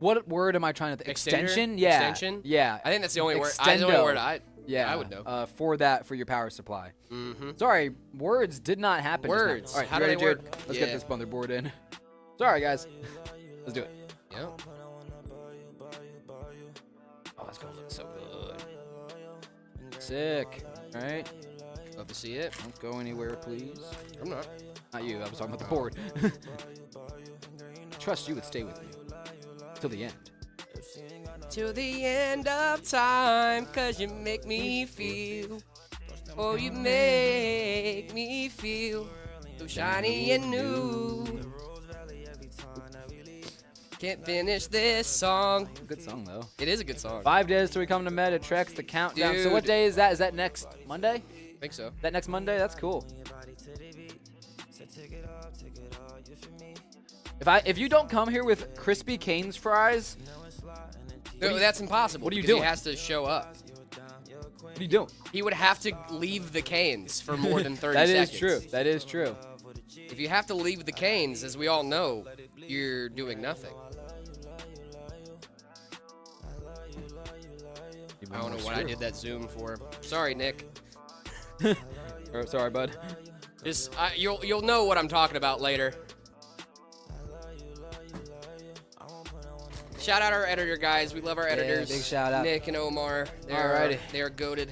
S3: What word am I trying to think?
S2: Extender?
S3: Extension? Yeah.
S2: Extension?
S3: Yeah.
S2: I think that's the only word.
S3: Extendo.
S2: That's the only word
S3: Yeah,
S2: I would know.
S3: For your power supply.
S2: Mm-hmm.
S3: Sorry, words did not happen. just now.
S2: Words.
S3: All right,
S2: How
S3: you
S2: do
S3: ready,
S2: they
S3: Jared?
S2: work?
S3: Let's
S2: Yeah.
S3: get this motherboard in. Sorry, guys. Let's do it.
S2: Yep. Oh, that's gonna look so good.
S3: Sick. All right.
S2: Love to see it.
S3: Don't go anywhere, please.
S2: I'm not.
S3: Not you. I was talking about the board. Trust you would stay with me till the end.
S2: Till the end of time, 'cause you make me feel. Oh, you make me feel so shiny and new. Can't finish this song.
S3: Good song though.
S2: It is a good song.
S3: 5 days till we come to Meta. Trex the countdown. So what
S2: Dude.
S3: day is that? Is that next Monday?
S2: I think so.
S3: That next Monday? That's cool. If you don't come here with crispy Cane's fries,
S2: No, that's impossible.
S3: what are you
S2: because
S3: doing?
S2: He has to show up.
S3: what are you doing?
S2: He would have to leave the Canes for more than 30
S3: That
S2: seconds.
S3: is true. That is true.
S2: If you have to leave the Canes, as we all know, you're doing nothing. I don't know what I did that zoom for. Sorry, Nick.
S3: Oh, sorry, bud.
S2: Just you'll know what I'm talking about later. Shout out our editor, guys. We love our editors.
S3: big shout out.
S2: Nick and Omar.
S3: Alrighty.
S2: They are goated.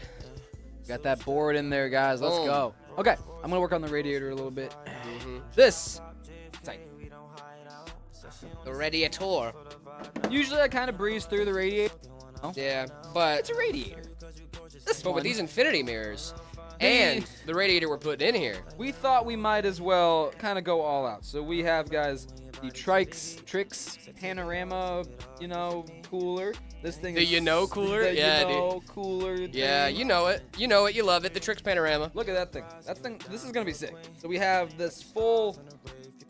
S3: Got that board in there, guys. Let's
S2: Boom.
S3: go. Okay, I'm gonna work on the radiator a little bit.
S2: Mm-hmm.
S3: This.
S2: The radiator.
S3: Usually I kind of breeze through the radiator.
S2: Yeah, but
S3: It's a radiator. This
S2: but
S3: one,
S2: with these infinity mirrors and the radiator we're putting in here.
S3: we thought we might as well kind of go all out. So we have, guys, the Trix Panorama, cooler. This thing
S2: The
S3: is
S2: cooler?
S3: the
S2: Yeah,
S3: cooler.
S2: Yeah,
S3: thing.
S2: you know it. You know it. You love it. The Trix Panorama.
S3: Look at that thing. This is gonna be sick. So we have this full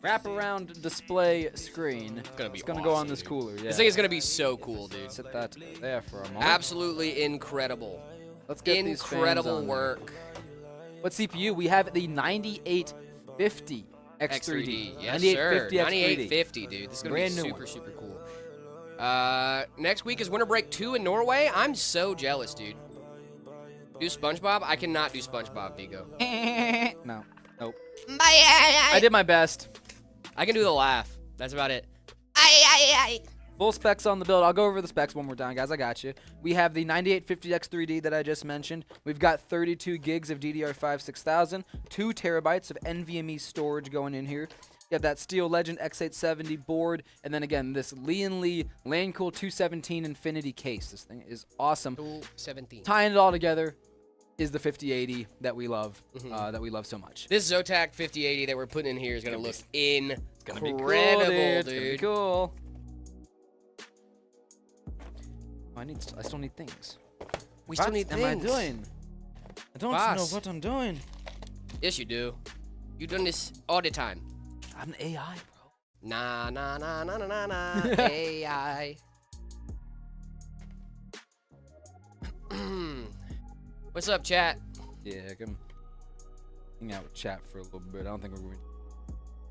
S3: wraparound display screen.
S2: Gonna be
S3: It's gonna go on
S2: awesome,
S3: this
S2: dude.
S3: cooler. Yeah.
S2: This thing is gonna be so cool, dude.
S3: Set that there for a moment.
S2: Absolutely incredible.
S3: Let's get these fans
S2: Incredible
S3: on there.
S2: work.
S3: What CPU? We have the 9850 X3D.
S2: X3D. Yes,
S3: 9850
S2: sir.
S3: X3D.
S2: 9850, dude. This is gonna
S3: Brand
S2: be
S3: new
S2: super,
S3: one.
S2: super cool. Next week is Winter Break 2 in Norway. I'm so jealous, dude. Do SpongeBob? I cannot do SpongeBob, Vigo.
S3: No. Nope.
S2: I
S3: I did my best.
S2: I can do the laugh. That's about it.
S3: Full specs on the build. I'll go over the specs one more time, guys. I got you. We have the 9850 X3D that I just mentioned. We've got 32 gigs of DDR5 6000, 2 terabytes of NVMe storage going in here. You have that Steel Legend X870 board, and then again, this Lee LANcool 217 Infinity case. This thing is awesome.
S2: 17.
S3: Tying it all together is the 5080 that we love, so much.
S2: This Zotac 5080 that we're putting in here is gonna look incredible,
S3: Cool, dude.
S2: dude.
S3: It's gonna be cool. I still need things.
S2: We still
S3: What
S2: need
S3: am
S2: things.
S3: I doing? I don't
S2: Boss.
S3: know what I'm doing.
S2: Yes, you do. You done this all the time.
S3: I'm an AI, bro.
S2: Nah, nah, nah, nah, nah, nah, nah. AI. What's up, chat?
S3: Yeah, I can hang out with chat for a little bit. I don't think we're going to be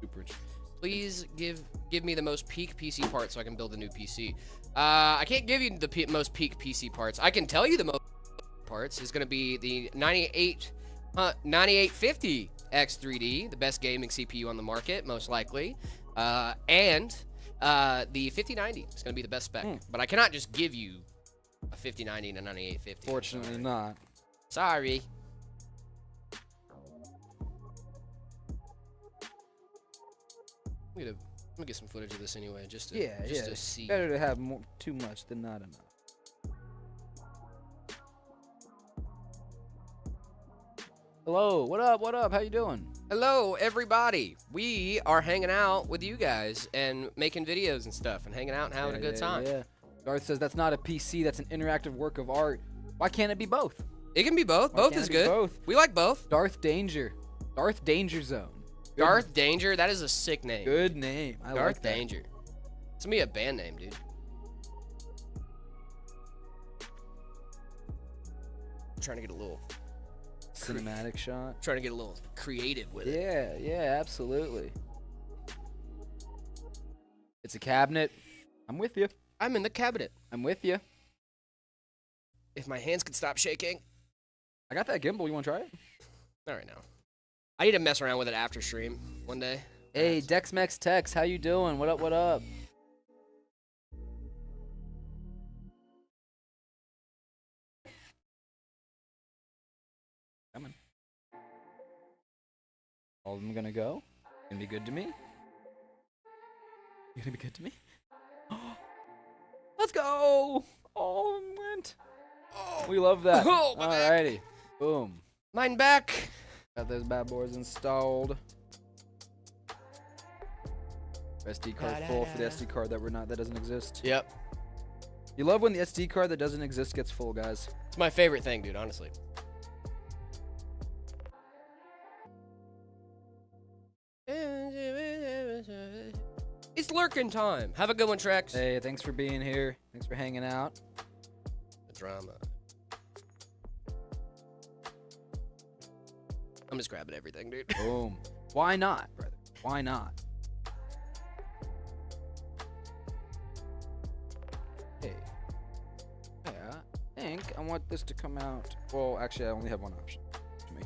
S3: super interested.
S2: Please give me the most peak PC parts so I can build a new PC. I can't give you the most peak PC parts. I can tell you the most parts is going to be the 9850 X3D, the best gaming CPU on the market, most likely, and the 5090 is going to be the best spec. But I cannot just give you a 5090 and a 9850.
S3: Fortunately not.
S2: Sorry. I'm gonna get some footage of this anyway, just to see.
S3: Better to have too much than not enough. Hello, what up? What up? How you doing?
S2: Hello, everybody. We are hanging out with you guys and making videos and stuff and hanging out and having a good time.
S3: Yeah. Garth says that's not a PC. That's an interactive work of art. Why can't it be both?
S2: It can be both.
S3: Why
S2: Both
S3: can't
S2: is
S3: it be
S2: good.
S3: both?
S2: We like both.
S3: Darth Danger Zone. Good-
S2: Darth Danger. That is a sick name.
S3: Good name. I
S2: Darth
S3: like that.
S2: Danger. It's gonna be a band name, dude. I'm trying to get a little
S3: Cinematic shot.
S2: trying to get a little creative with it.
S3: Yeah, yeah, absolutely. It's a cabinet. I'm with you.
S2: I'm in the cabinet.
S3: I'm with you.
S2: If my hands could stop shaking.
S3: I got that gimbal. You want to try it?
S2: Not right now. I need to mess around with it after stream one day.
S3: Hey, Dexmex Tex, how you doing? What up, what up? Coming. All of them gonna go? Gonna be good to me? You gonna be good to me? Let's go! All of them went.
S2: Oh.
S3: We love that.
S2: Oh, my back.
S3: Alrighty. Boom.
S2: Mine back.
S3: Got those bad boys installed. SD card full for the SD card that doesn't exist.
S2: Yep.
S3: You love when the SD card that doesn't exist gets full, guys.
S2: It's my favorite thing, dude, honestly. It's lurking time. Have a good one, Trex.
S3: Hey, thanks for being here. Thanks for hanging out.
S2: The drama. I'm just grabbing everything, dude.
S3: Boom. Why not, brother? Why not? Hey. Yeah, I think I want this to come out. Well, actually, I only have one option to me.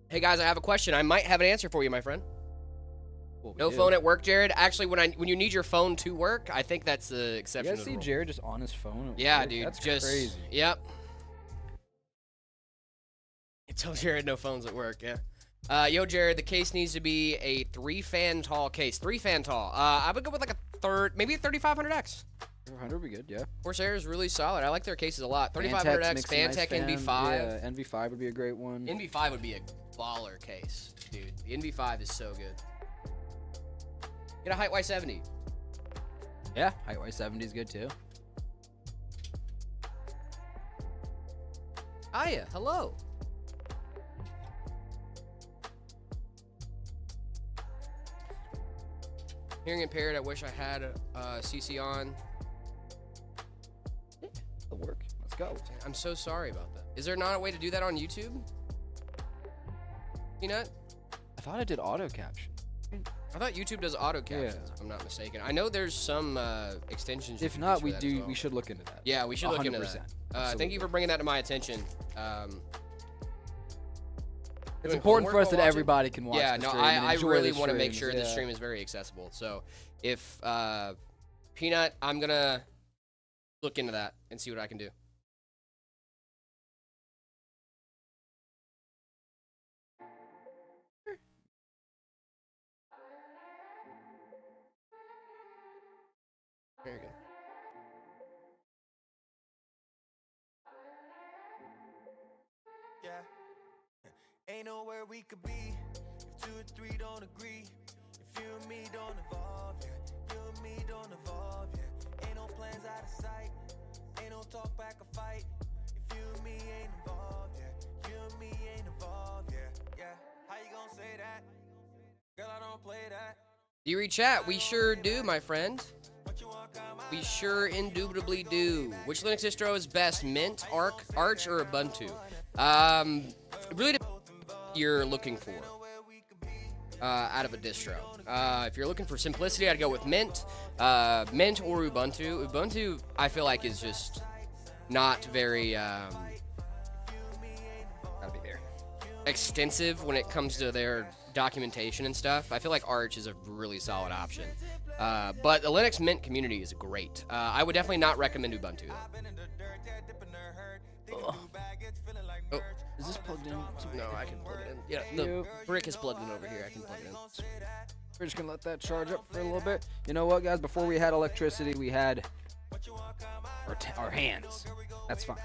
S2: Hey guys, I have a question. I might have an answer for you, my friend.
S3: Well,
S2: No phone at work, Jared. Actually, when you need your phone to work, I think that's the exception.
S3: You guys see Jared just on his phone?
S2: Yeah,
S3: work?
S2: dude.
S3: That's
S2: just
S3: crazy.
S2: Yep. It tells Jared no phones at work. Yeah. Yo, Jared, the case needs to be a 3-fan tall case. 3-fan tall. I would go with like a maybe a 3500X.
S3: 500 would be good, yeah.
S2: Corsair is really solid. I like their cases a lot. 3500X, Fantech NV5.
S3: Yeah, NV5 would be a great one.
S2: NV5 would be a baller case, dude. The NV5 is so good. Get a height Y70.
S3: Yeah, height Y70 is good too.
S2: Hiya, hello. Hearing impaired, I wish I had CC on.
S3: It'll work. Let's go.
S2: I'm so sorry about that. Is there not a way to do that on YouTube? Peanut?
S3: I thought I did auto caption.
S2: I thought YouTube does auto captions, if I'm not mistaken. I know there's some extensions.
S3: If
S2: you can
S3: not,
S2: use
S3: we
S2: for that
S3: do.
S2: as well.
S3: We should look into that.
S2: Yeah, we should look into
S3: 100%.
S2: that. Thank you for bringing that to my attention.
S3: It's important for us that everybody can watch.
S2: Yeah,
S3: the
S2: no,
S3: stream and
S2: I
S3: enjoy
S2: really
S3: the
S2: want to make
S3: streams,
S2: sure the stream is very accessible. So, if Peanut, I'm gonna look into that and see what I can do. Very good.
S1: Yeah. Ain't nowhere we could be if 2 or 3 don't agree. If you and me don't evolve, yeah. You and me don't evolve, yeah. Ain't no plans out of sight. Ain't no talk back or fight. If you and me ain't involved, yeah. You and me ain't involved, yeah. Yeah. How you gonna say that? Girl, I don't play that.
S2: Theory chat, we sure do, my friend. We sure indubitably do. Which Linux distro is best, Mint, Arch, or Ubuntu? Really depends what you're looking for out of a distro. If you're looking for simplicity, I'd go with Mint, Mint or Ubuntu. Ubuntu, I feel like, is just not very gotta be there, extensive when it comes to their documentation and stuff. I feel like Arch is a really solid option. But the Linux Mint community is great. I would definitely not recommend Ubuntu, though. Oh,
S3: Is this plugged in?
S2: no, I can plug it in. Yeah, the brick is plugged in over here. I can plug it in.
S3: We're just gonna let that charge up for a little bit. You know what, guys? Before we had electricity, we had our hands. That's fine.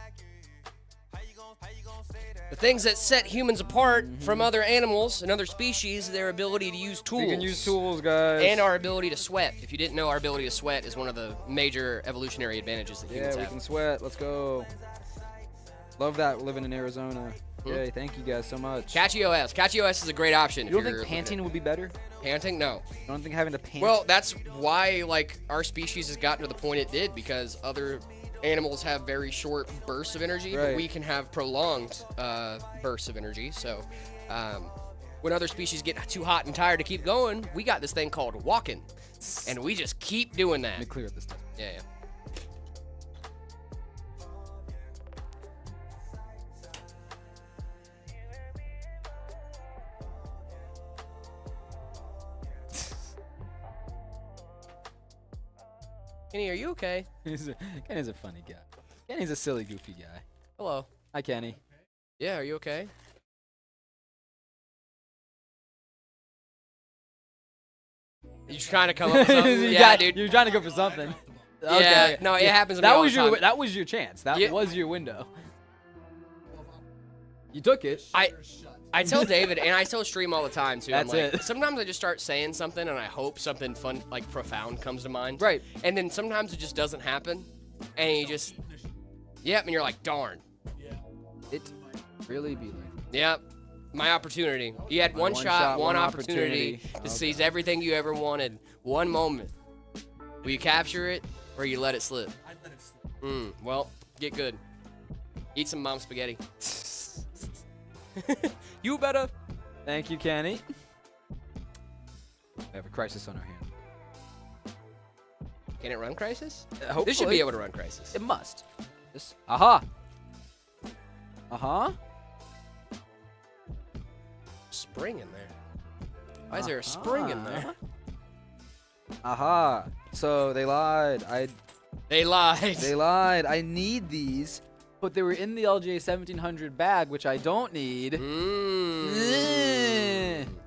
S2: The things that set humans apart from other animals and other species, their ability to use tools.
S3: We can use tools, guys.
S2: And our ability to sweat. If you didn't know, our ability to sweat is one of the major evolutionary advantages that humans
S3: Yeah, we
S2: have.
S3: can sweat. Let's go. Love that, living in Arizona. Yay, thank you guys so much.
S2: Catchy OS. Catchy OS is a great option.
S3: You don't think panting would be better?
S2: Panting? No.
S3: I don't think having to pant.
S2: Well, that's why, like, our species has gotten to the point it did, because other animals have very short bursts of energy, but
S3: Right.
S2: we can have prolonged bursts of energy. So when other species get too hot and tired to keep going, we got this thing called walking, and we just keep doing that.
S3: Let me clear this time.
S2: Yeah, yeah. Kenny, are you okay?
S3: Kenny's a funny guy. Kenny's a silly, goofy guy.
S2: Hello.
S3: Hi, Kenny.
S2: Yeah, are you okay? You trying to come up with something? Yeah, dude.
S3: You're trying to go for something.
S2: Yeah,
S3: Okay.
S2: no, it happens to me
S3: That
S2: all
S3: was
S2: the
S3: your
S2: time.
S3: that was your chance. That
S2: Yeah.
S3: was your window. You took it.
S2: I tell David, and I tell Stream all the time, too.
S3: That's
S2: I'm like,
S3: it.
S2: Sometimes I just start saying something, and I hope something fun, like profound, comes to mind.
S3: Right.
S2: And then sometimes it just doesn't happen, and you just, yep, and you're like, darn.
S3: It really be like.
S2: Yep, my opportunity. You had one shot, one opportunity to seize everything you ever wanted. One moment. Will you capture it, or you let it slip?
S1: I let it slip.
S2: Well, get good. Eat some mom spaghetti. You better.
S3: Thank you, Kenny. We have a crisis on our hands.
S2: Can it run Crisis?
S3: Hopefully.
S2: This should be able to run Crisis.
S3: It must. This. Aha. Uh-huh.
S2: Spring in there. Why is there a spring in there?
S3: Aha. So they lied.
S2: They lied.
S3: They lied. I need these, but they were in the LJ 1700 bag, which I don't need.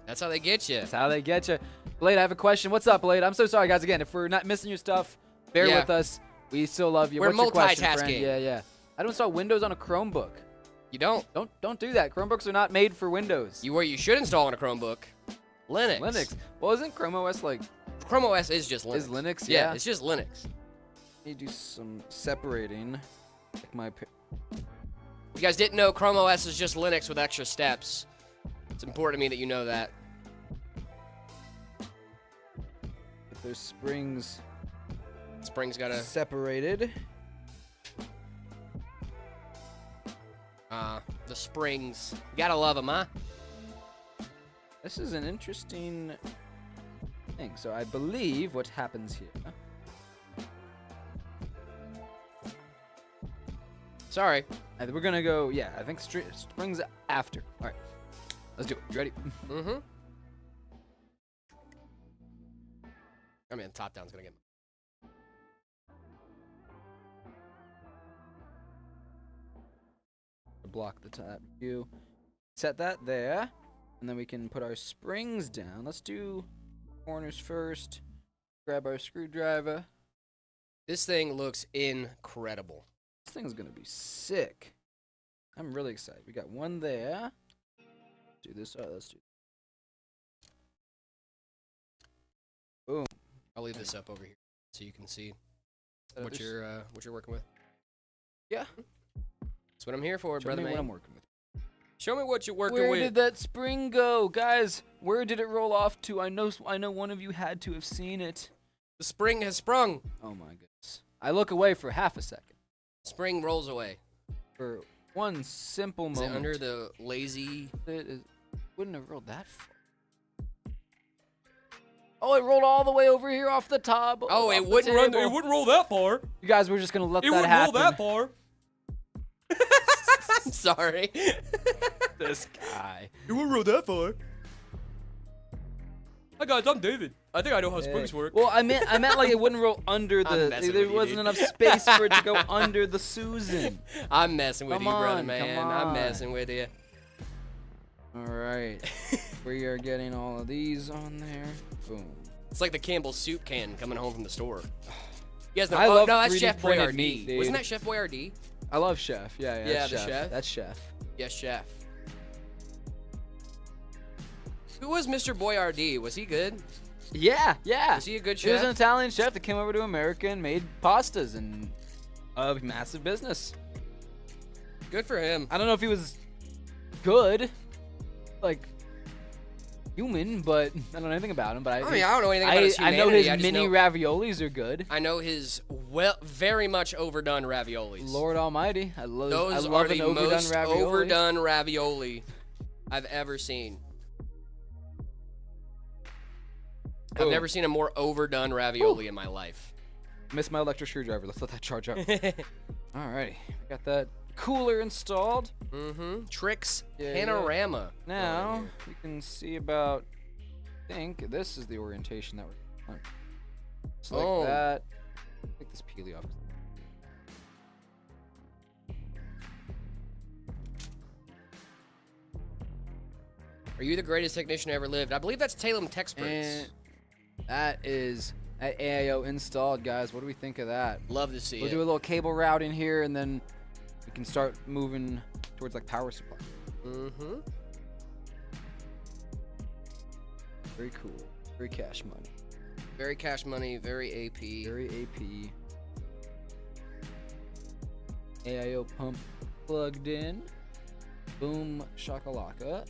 S2: That's how they get you.
S3: That's how they get you. Blade, I have a question. What's up, Blade? I'm so sorry, guys. Again, if we're not missing your stuff, bear
S2: Yeah.
S3: with us. We still love you.
S2: We're
S3: What's your question, friend?
S2: multitasking.
S3: Yeah. I don't install Windows on a Chromebook.
S2: You don't.
S3: Don't do that. Chromebooks are not made for Windows.
S2: Where you should install on a Chromebook. Linux.
S3: Well, isn't Chrome OS like?
S2: Chrome OS is just Linux.
S3: Is Linux?
S2: Yeah,
S3: Yeah.
S2: it's just Linux.
S3: Need to do some separating. Like my.
S2: You guys didn't know Chrome OS is just Linux with extra steps. It's important to me that you know that.
S3: If there's springs
S2: Spring's got a
S3: separated.
S2: the springs. You gotta love them, huh?
S3: This is an interesting thing. So I believe what happens here.
S2: Sorry.
S3: We're gonna go. Yeah, I think springs after. All right, let's do it. You ready?
S2: Mm-hmm. I mean, top down's gonna get.
S3: Block the top view. Set that there, and then we can put our springs down. Let's do corners first. Grab our screwdriver.
S2: This thing looks incredible.
S3: This thing's gonna be sick. I'm really excited. We got one there. Do this. All right, let's do. Boom.
S2: I'll leave this up over here so you can see what
S3: There's-
S2: you're working with.
S3: Yeah.
S2: That's what I'm here for,
S3: Show
S2: brother
S3: me
S2: man.
S3: what I'm working with.
S2: Show me what you're working
S3: Where
S2: with.
S3: did that spring go, guys? Where did it roll off to? I know one of you had to have seen it.
S2: The spring has sprung.
S3: Oh my goodness! I look away for half a second.
S2: Spring rolls away.
S3: For one simple
S2: Is
S3: moment.
S2: it under the lazy?
S3: It wouldn't have rolled that far. Oh, it rolled all the way over here off the top.
S2: Oh,
S3: off
S2: it
S3: the
S2: wouldn't run.
S3: table.
S2: It wouldn't roll that far.
S3: You guys were just gonna let
S2: It
S3: that
S2: wouldn't
S3: happen.
S2: roll that far. I'm sorry.
S3: This guy.
S2: It wouldn't roll that far. Hi guys, I'm David. I think I know how springs work.
S3: Well, I meant like it wouldn't roll under
S2: I'm
S3: the.
S2: messing
S3: There
S2: with you,
S3: wasn't
S2: dude.
S3: enough space for it to go under the Susan.
S2: I'm messing with
S3: Come
S2: you, brother
S3: on,
S2: man.
S3: come
S2: I'm
S3: on.
S2: messing with you.
S3: All right, we are getting all of these on there. Boom.
S2: It's like the Campbell soup can coming home from the store. You guys know?
S3: I
S2: Oh,
S3: love
S2: no, that's
S3: 3D
S2: Chef
S3: printed
S2: Boyardee.
S3: meat, dude.
S2: Wasn't that Chef Boyardee?
S3: I love Chef. Yeah,
S2: Yeah,
S3: that's
S2: the
S3: Chef.
S2: chef.
S3: That's Chef.
S2: Yes, Chef. Who was Mr. Boyardee? Was he good?
S3: Yeah.
S2: Was he a good
S3: He was an
S2: chef?
S3: Italian chef that came over to America and made pastas and a massive business.
S2: Good for him.
S3: I don't know if he was good, like human, but I don't know anything about him. But
S2: I mean, I don't know anything about his
S3: I
S2: humanity.
S3: know his
S2: I just
S3: mini
S2: know,
S3: raviolis are good.
S2: I know his very much overdone raviolis.
S3: Lord Almighty, I love
S2: Those
S3: I
S2: are
S3: love
S2: the
S3: an overdone
S2: most
S3: ravioli.
S2: overdone ravioli I've ever seen. I've
S3: Boom.
S2: never seen a more overdone ravioli in my life.
S3: Missed my electric screwdriver. Let's let that charge up. Alrighty, we got that cooler installed.
S2: Mm-hmm. Tricks
S3: Yeah,
S2: Panorama.
S3: Now we can see about. I think this is the orientation that we're. Just like
S2: Oh.
S3: that. Like this peely off.
S2: Are you the greatest technician ever lived? I believe that's Talem Texperts.
S3: And that is that AIO installed, guys. What do we think of that?
S2: Love to see
S3: We'll
S2: it.
S3: do a little cable routing here, and then we can start moving towards like power supply.
S2: Mm-hmm.
S3: Very cool. Very cash money.
S2: Very cash money, very AP.
S3: Very AP. AIO pump plugged in. Boom shakalaka.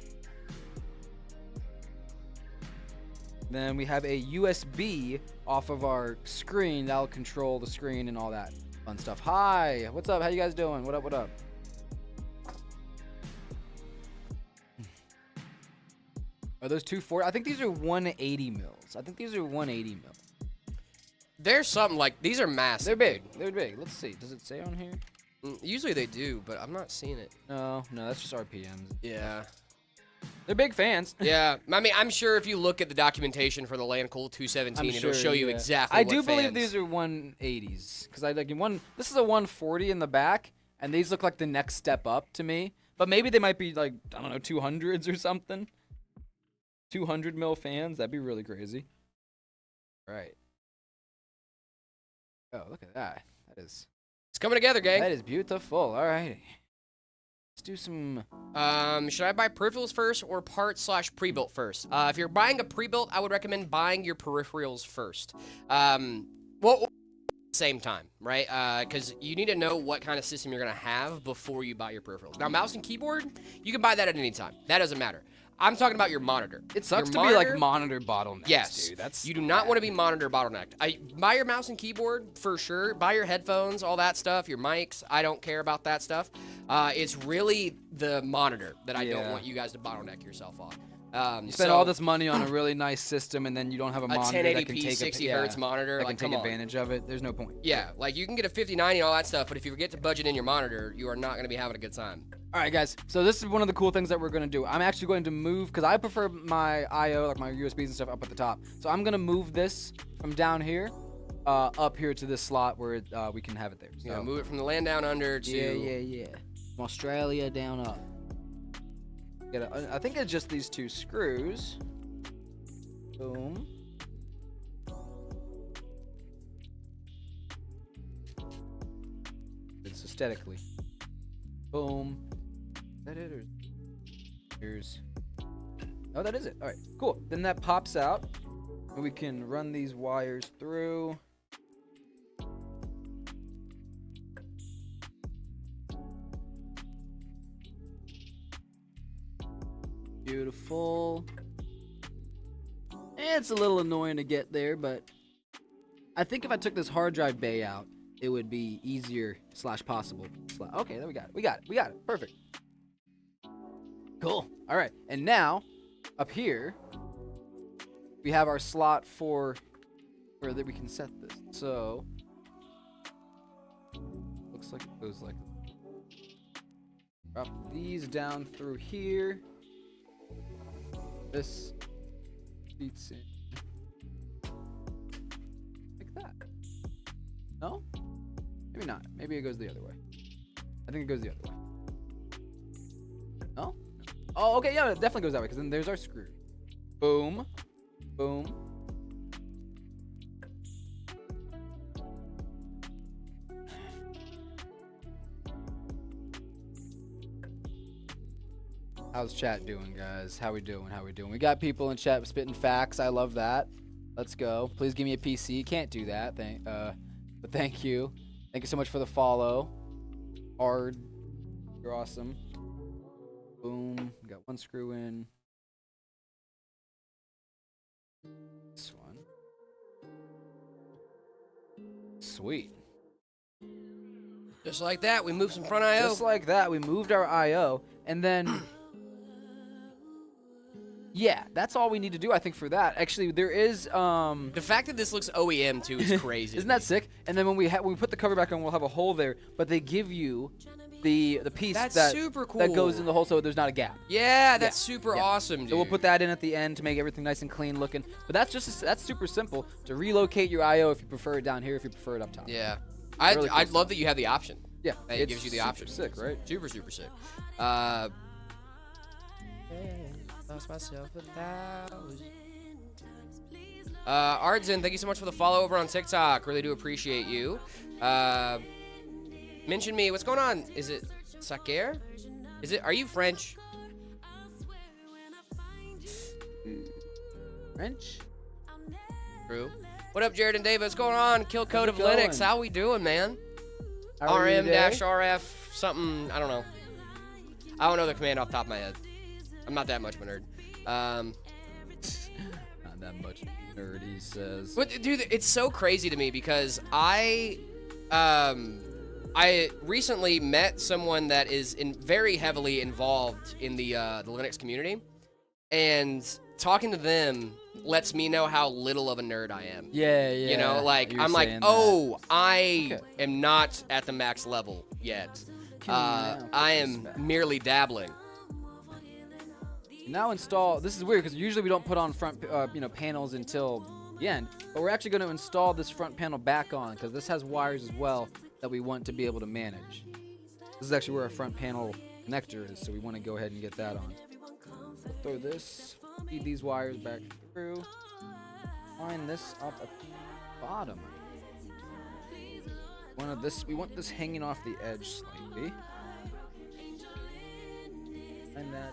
S3: Then we have a USB off of our screen that'll control the screen and all that fun stuff. Hi, what's up? How you guys doing? What up? What up? Are those 240? I think these are 180 mils. I think these are 180 mils.
S2: There's something like these are massive.
S3: They're big. They're big. Let's see. Does it say on here?
S2: Usually they do, but I'm not seeing it.
S3: No, that's just RPMs.
S2: Yeah.
S3: They're big fans.
S2: Yeah. I mean, I'm sure if you look at the documentation for the Landcool 217, it'll show you exactly
S3: I
S2: what
S3: do believe
S2: fans.
S3: these are 180s because I like one. This is a 140 in the back, and these look like the next step up to me. But maybe they might be like, I don't know, 200s or something. 200 mil fans. That'd be really crazy. Right. Oh, look at that. That is.
S2: It's coming together, gang.
S3: That is beautiful. All right. Let's do some.
S2: Should I buy peripherals first or parts / pre-built first? If you're buying a pre-built, I would recommend buying your peripherals first. Well, same time, right? Because you need to know what kind of system you're gonna have before you buy your peripherals. Now, mouse and keyboard, you can buy that at any time. That doesn't matter. I'm talking about your monitor.
S3: It sucks
S2: Your
S3: to be like monitor bottlenecked.
S2: Yes,
S3: dude. That's
S2: you do not want to be monitor bottlenecked. Buy your mouse and keyboard for sure. Buy your headphones, all that stuff. Your mics. I don't care about that stuff. It's really the monitor that I don't want you guys to bottleneck yourself on.
S3: You spend all this money on a really nice system, and then you don't have a monitor that can
S2: 1080p
S3: take
S2: 60 hertz monitor.
S3: that
S2: Like,
S3: can
S2: come
S3: take
S2: on.
S3: advantage of it. There's no point.
S2: Yeah, like you can get a 5090 and all that stuff, but if you forget to budget in your monitor, you are not going to be having a good time.
S3: All right, guys. So this is one of the cool things that we're going to do. I'm actually going to move, because I prefer my I/O, like my USBs and stuff, up at the top. So I'm going to move this from down here up here to this slot where we can have it there. So,
S2: You know, move it from the land down under to...
S3: yeah. From Australia down up. I think it's just these two screws. Boom. It's aesthetically. Boom. Is that it? Or here's. Oh, that is it. All right, cool. Then that pops out, and we can run these wires through. Beautiful. It's a little annoying to get there, but I think if I took this hard drive bay out, it would be easier / possible. Okay, there we got it. We got it. Perfect. Cool. All right, and now up here we have our slot for where that we can set this. So looks like it goes like drop these down through here. This feeds in like that. No? Maybe not. Maybe it goes the other way. I think it goes the other way. No? Oh, okay. Yeah, it definitely goes that way because then there's our screw. Boom. Boom. How's chat doing, guys? How we doing? We got people in chat spitting facts. I love that. Let's go. Please give me a PC. Can't do that. But thank you. Thank you so much for the follow. Hard. You're awesome. Boom. Got one screw in. This one. Sweet.
S2: Just like that, we moved some front I/O.
S3: Just like that, we moved our I/O, and then yeah, that's all we need to do, I think, for that. Actually, there is
S2: The fact that this looks OEM too is crazy.
S3: isn't that sick? And then when we put the cover back on, we'll have a hole there. But they give you the piece
S2: That's
S3: that
S2: super cool.
S3: that goes in the hole so there's not a gap.
S2: Yeah, that's super
S3: Yeah.
S2: awesome, dude.
S3: So we'll put that in at the end to make everything nice and clean looking. But that's super simple to relocate your IO if you prefer it down here, if you prefer it up top.
S2: Yeah.
S3: Really cool
S2: I'd love
S3: stuff.
S2: that you have the option.
S3: Yeah,
S2: It
S3: it's
S2: gives you the
S3: super
S2: option.
S3: Sick, right?
S2: Super, super sick. Lost myself 1,000. Ardzin, thank you so much for the follow over on TikTok. Really do appreciate you. Mention me. What's going on? Is it Saker? Are you French?
S3: French?
S2: True. What up, Jared and David? What's going on? Kill Code of
S3: How's it
S2: Linux.
S3: going?
S2: How we doing, man?
S3: How are you today?
S2: RM-RF something. I don't know. I don't know the command off the top of my head. I'm not that much of a nerd.
S3: Not that much nerd, he says.
S2: But dude, it's so crazy to me because I recently met someone that is very heavily involved in the Linux community, and talking to them lets me know how little of a nerd I am.
S3: Yeah, yeah.
S2: You know, like
S3: you were
S2: I'm like,
S3: saying
S2: oh, I
S3: Okay.
S2: am not at the max level yet.
S3: Now
S2: I
S3: put
S2: am
S3: this back.
S2: merely dabbling.
S3: Now install. This is weird because usually we don't put on front, panels until the end. But we're actually going to install this front panel back on because this has wires as well that we want to be able to manage. This is actually where our front panel connector is, so we want to go ahead and get that on. Throw this, feed these wires back through. Line this up at the bottom. We want this hanging off the edge slightly. And that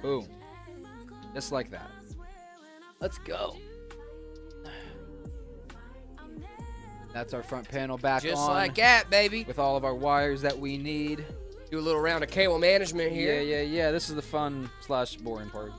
S3: boom. Just like that. Let's go. That's our front panel back
S2: Just
S3: on.
S2: like that, baby.
S3: With all of our wires that we need.
S2: Do a little round of cable management here.
S3: Yeah. This is the fun / boring part.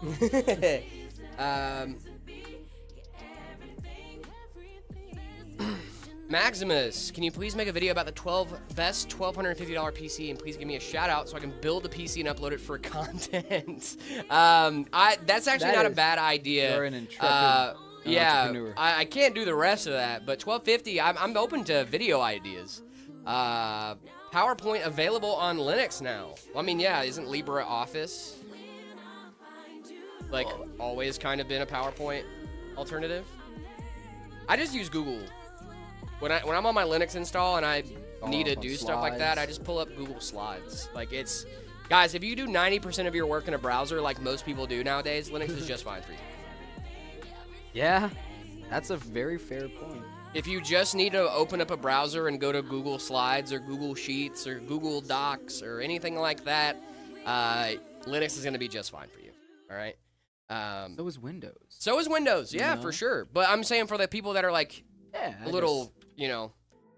S2: Maximus, can you please make a video about the 12 best $1,250 PC and please give me a shout out so I can build the PC and upload it for content? That's actually not a bad idea.
S3: You're an intrepid entrepreneur.
S2: I can't do the rest of that, but 1250, I'm open to video ideas. PowerPoint available on Linux now. Well, I mean, yeah, isn't LibreOffice like always kind of been a PowerPoint alternative? I just use Google. When I'm on my Linux install and I need to
S3: on
S2: do stuff like that, I just pull up Google Slides. Like guys, if you do 90% of your work in a browser like most people do nowadays, Linux is just fine for you.
S3: Yeah, that's a very fair point.
S2: If you just need to open up a browser and go to Google Slides or Google Sheets or Google Docs or anything like that, Linux is going to be just fine for you. All right.
S3: So is Windows.
S2: So is Windows, yeah,
S3: know?
S2: for sure. But I'm saying for the people that are like
S3: Yeah,
S2: a little,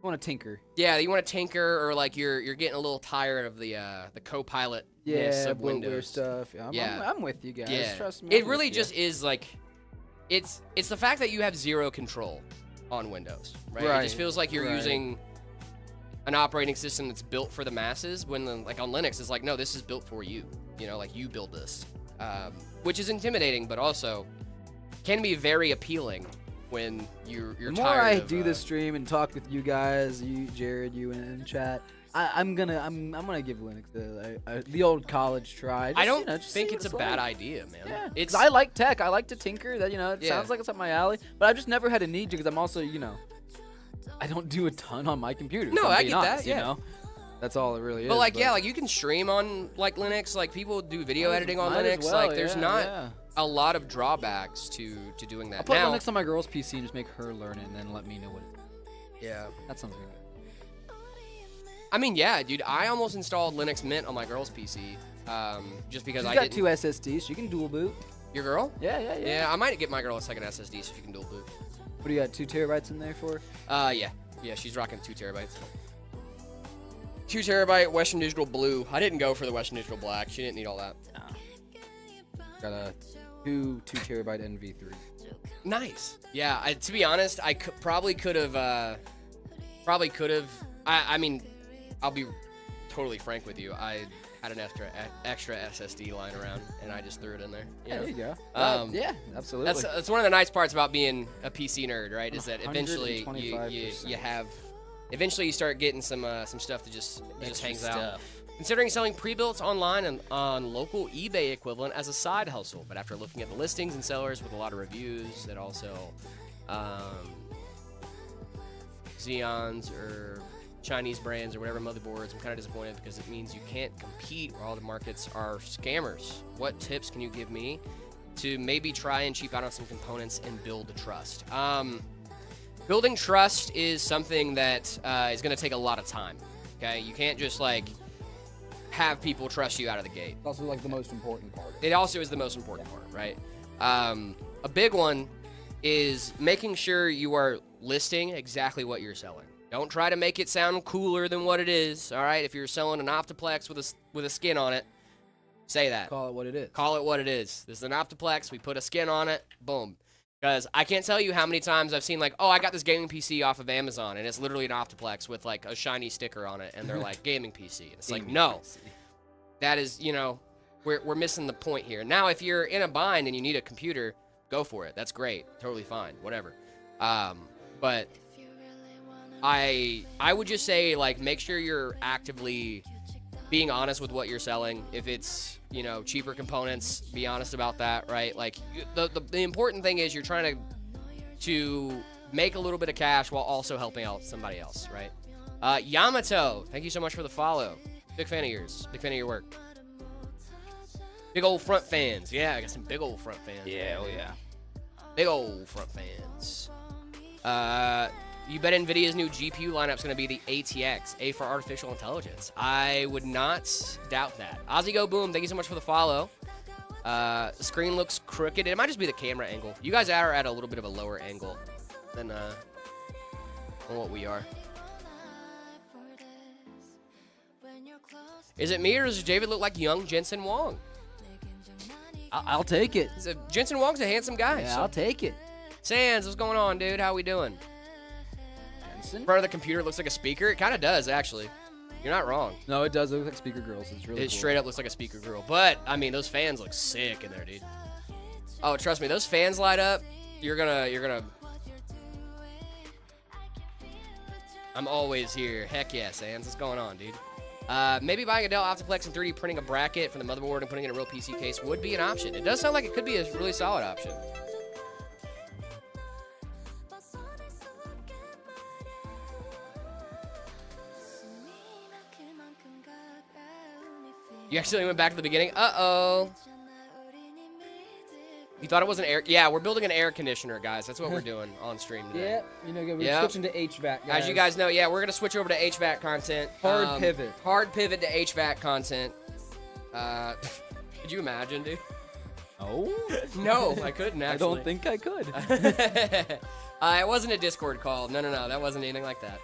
S3: want to tinker.
S2: yeah, you want to tinker or like you're getting a little tired of the Copilot of
S3: bloatware
S2: Windows
S3: stuff. I'm with you guys.
S2: Yeah,
S3: Trust me.
S2: it
S3: I'm
S2: really
S3: with
S2: just is like, it's the fact that you have zero control on Windows, right? It
S3: Right,
S2: just feels like you're
S3: right.
S2: using an operating system that's built for the masses. When like on Linux, it's like, no, this is built for you. Like you build this, which is intimidating, but also can be very appealing when you're
S3: The more
S2: tired
S3: I
S2: of,
S3: do this stream and talk with you guys, you, Jared, you in chat, I'm gonna give Linux the old college try.
S2: I don't
S3: just
S2: think
S3: see
S2: it's a
S3: what
S2: bad
S3: like.
S2: idea, man.
S3: Yeah,
S2: It's
S3: 'cause I like tech. I like to tinker. That it
S2: Yeah.
S3: sounds like it's up my alley. But I've just never had a need to because I'm also I don't do a ton on my computer.
S2: No,
S3: if I'm
S2: I
S3: being
S2: get
S3: honest,
S2: that, yeah.
S3: You know? That's all it really is.
S2: But like, yeah, like you can stream on like Linux. Like people do video editing on
S3: Might as
S2: Linux.
S3: well,
S2: Like there's
S3: yeah,
S2: not
S3: yeah.
S2: a lot of drawbacks to doing that.
S3: I'll put
S2: Now,
S3: Linux on my girl's PC and just make her learn it and then let me know what it is.
S2: yeah.
S3: That sounds good.
S2: I mean, yeah, dude. I almost installed Linux Mint on my girl's PC, just because
S3: She's
S2: I
S3: got
S2: didn't.
S3: 2 SSDs. She can dual boot.
S2: Your girl?
S3: Yeah.
S2: Yeah, I might get my girl a second SSD so she can dual boot.
S3: What do you got? 2 terabytes in there for?
S2: Yeah, she's rocking 2 terabytes. 2 terabyte Western Digital Blue. I didn't go for the Western Digital Black. She didn't need all that.
S3: Got a 2 terabyte NV3.
S2: Nice. Yeah, to be honest, I probably could have. I mean, I'll be totally frank with you. I had an extra SSD lying around, and I just threw it in there.
S3: Yeah, there you go.
S2: Yeah,
S3: absolutely.
S2: That's one of the nice parts about being a PC nerd, right? Is that eventually
S3: 125%.
S2: you have eventually you start getting some stuff that just hangs out. Considering selling pre-builts online and on local eBay equivalent as a side hustle, but after looking at the listings and sellers with a lot of reviews that also Xeons or Chinese brands or whatever motherboards, I'm kind of disappointed because it means you can't compete where all the markets are scammers. What tips can you give me to maybe try and cheap out on some components and build the trust? Building trust is something that is going to take a lot of time. Okay, you can't just like have people trust you out of the gate.
S3: It's also like the most important part.
S2: It also is the most important part, right? A big one is making sure you are listing exactly what you're selling. Don't try to make it sound cooler than what it is. All right, if you're selling an Optiplex with a skin on it, say that.
S3: Call it what it is.
S2: Call it what it is. This is an Optiplex. We put a skin on it. Boom. Because I can't tell you how many times I've seen like, oh, I got this gaming PC off of Amazon, and it's literally an Optiplex with like a shiny sticker on it, and they're like gaming PC. And it's like, no, that is, you know, we're missing the point here. Now, if you're in a bind and you need a computer, go for it. That's great, totally fine, whatever. But I would just say like make sure you're actively being honest with what you're selling. If it's, you know, cheaper components, be honest about that, right? Like the important thing is you're trying to make a little bit of cash while also helping out somebody else, right? Yamato, thank you so much for the follow. Big fan of yours. Big fan of your work. Big old front fans. Yeah, I got some big old front fans.
S3: Yeah, oh yeah.
S2: Big old front fans. You bet NVIDIA's new GPU lineup's going to be the ATX, A for Artificial Intelligence. I would not doubt that. Ozzy Go Boom, thank you so much for the follow. The screen looks crooked. It might just be the camera angle. You guys are at a little bit of a lower angle than what we are. Is it me or does David look like young Jensen Wong?
S3: I'll take it.
S2: Jensen Wong's a handsome guy.
S3: Yeah,
S2: so.
S3: I'll take it.
S2: Sans, what's going on, dude? How we doing?
S3: Jensen?
S2: In front of the computer, it looks like a speaker. It kind of does, actually. You're not wrong.
S3: No, it does look like Speaker Girls. It's really
S2: It
S3: cool.
S2: straight up looks like a speaker grill. But, I mean, those fans look sick in there, dude. Oh, trust me, those fans light up. You're gonna... I'm always here. Heck yeah, Sans. What's going on, dude? Maybe buying a Dell Optiplex and 3D printing a bracket for the motherboard and putting it in a real PC case would be an option. It does sound like it could be a really solid option. You actually went back to the beginning? Uh-oh. You thought it was an air... Yeah, we're building an air conditioner, guys. That's what we're doing on stream today.
S3: Yeah, you know, we're switching to HVAC, guys.
S2: As you guys know, yeah, we're going to switch over to HVAC content.
S3: Hard pivot.
S2: Hard pivot to HVAC content. Could you imagine, dude?
S3: Oh?
S2: No, I couldn't, actually.
S3: I don't think I could.
S2: It wasn't a Discord call. No, that wasn't anything like that.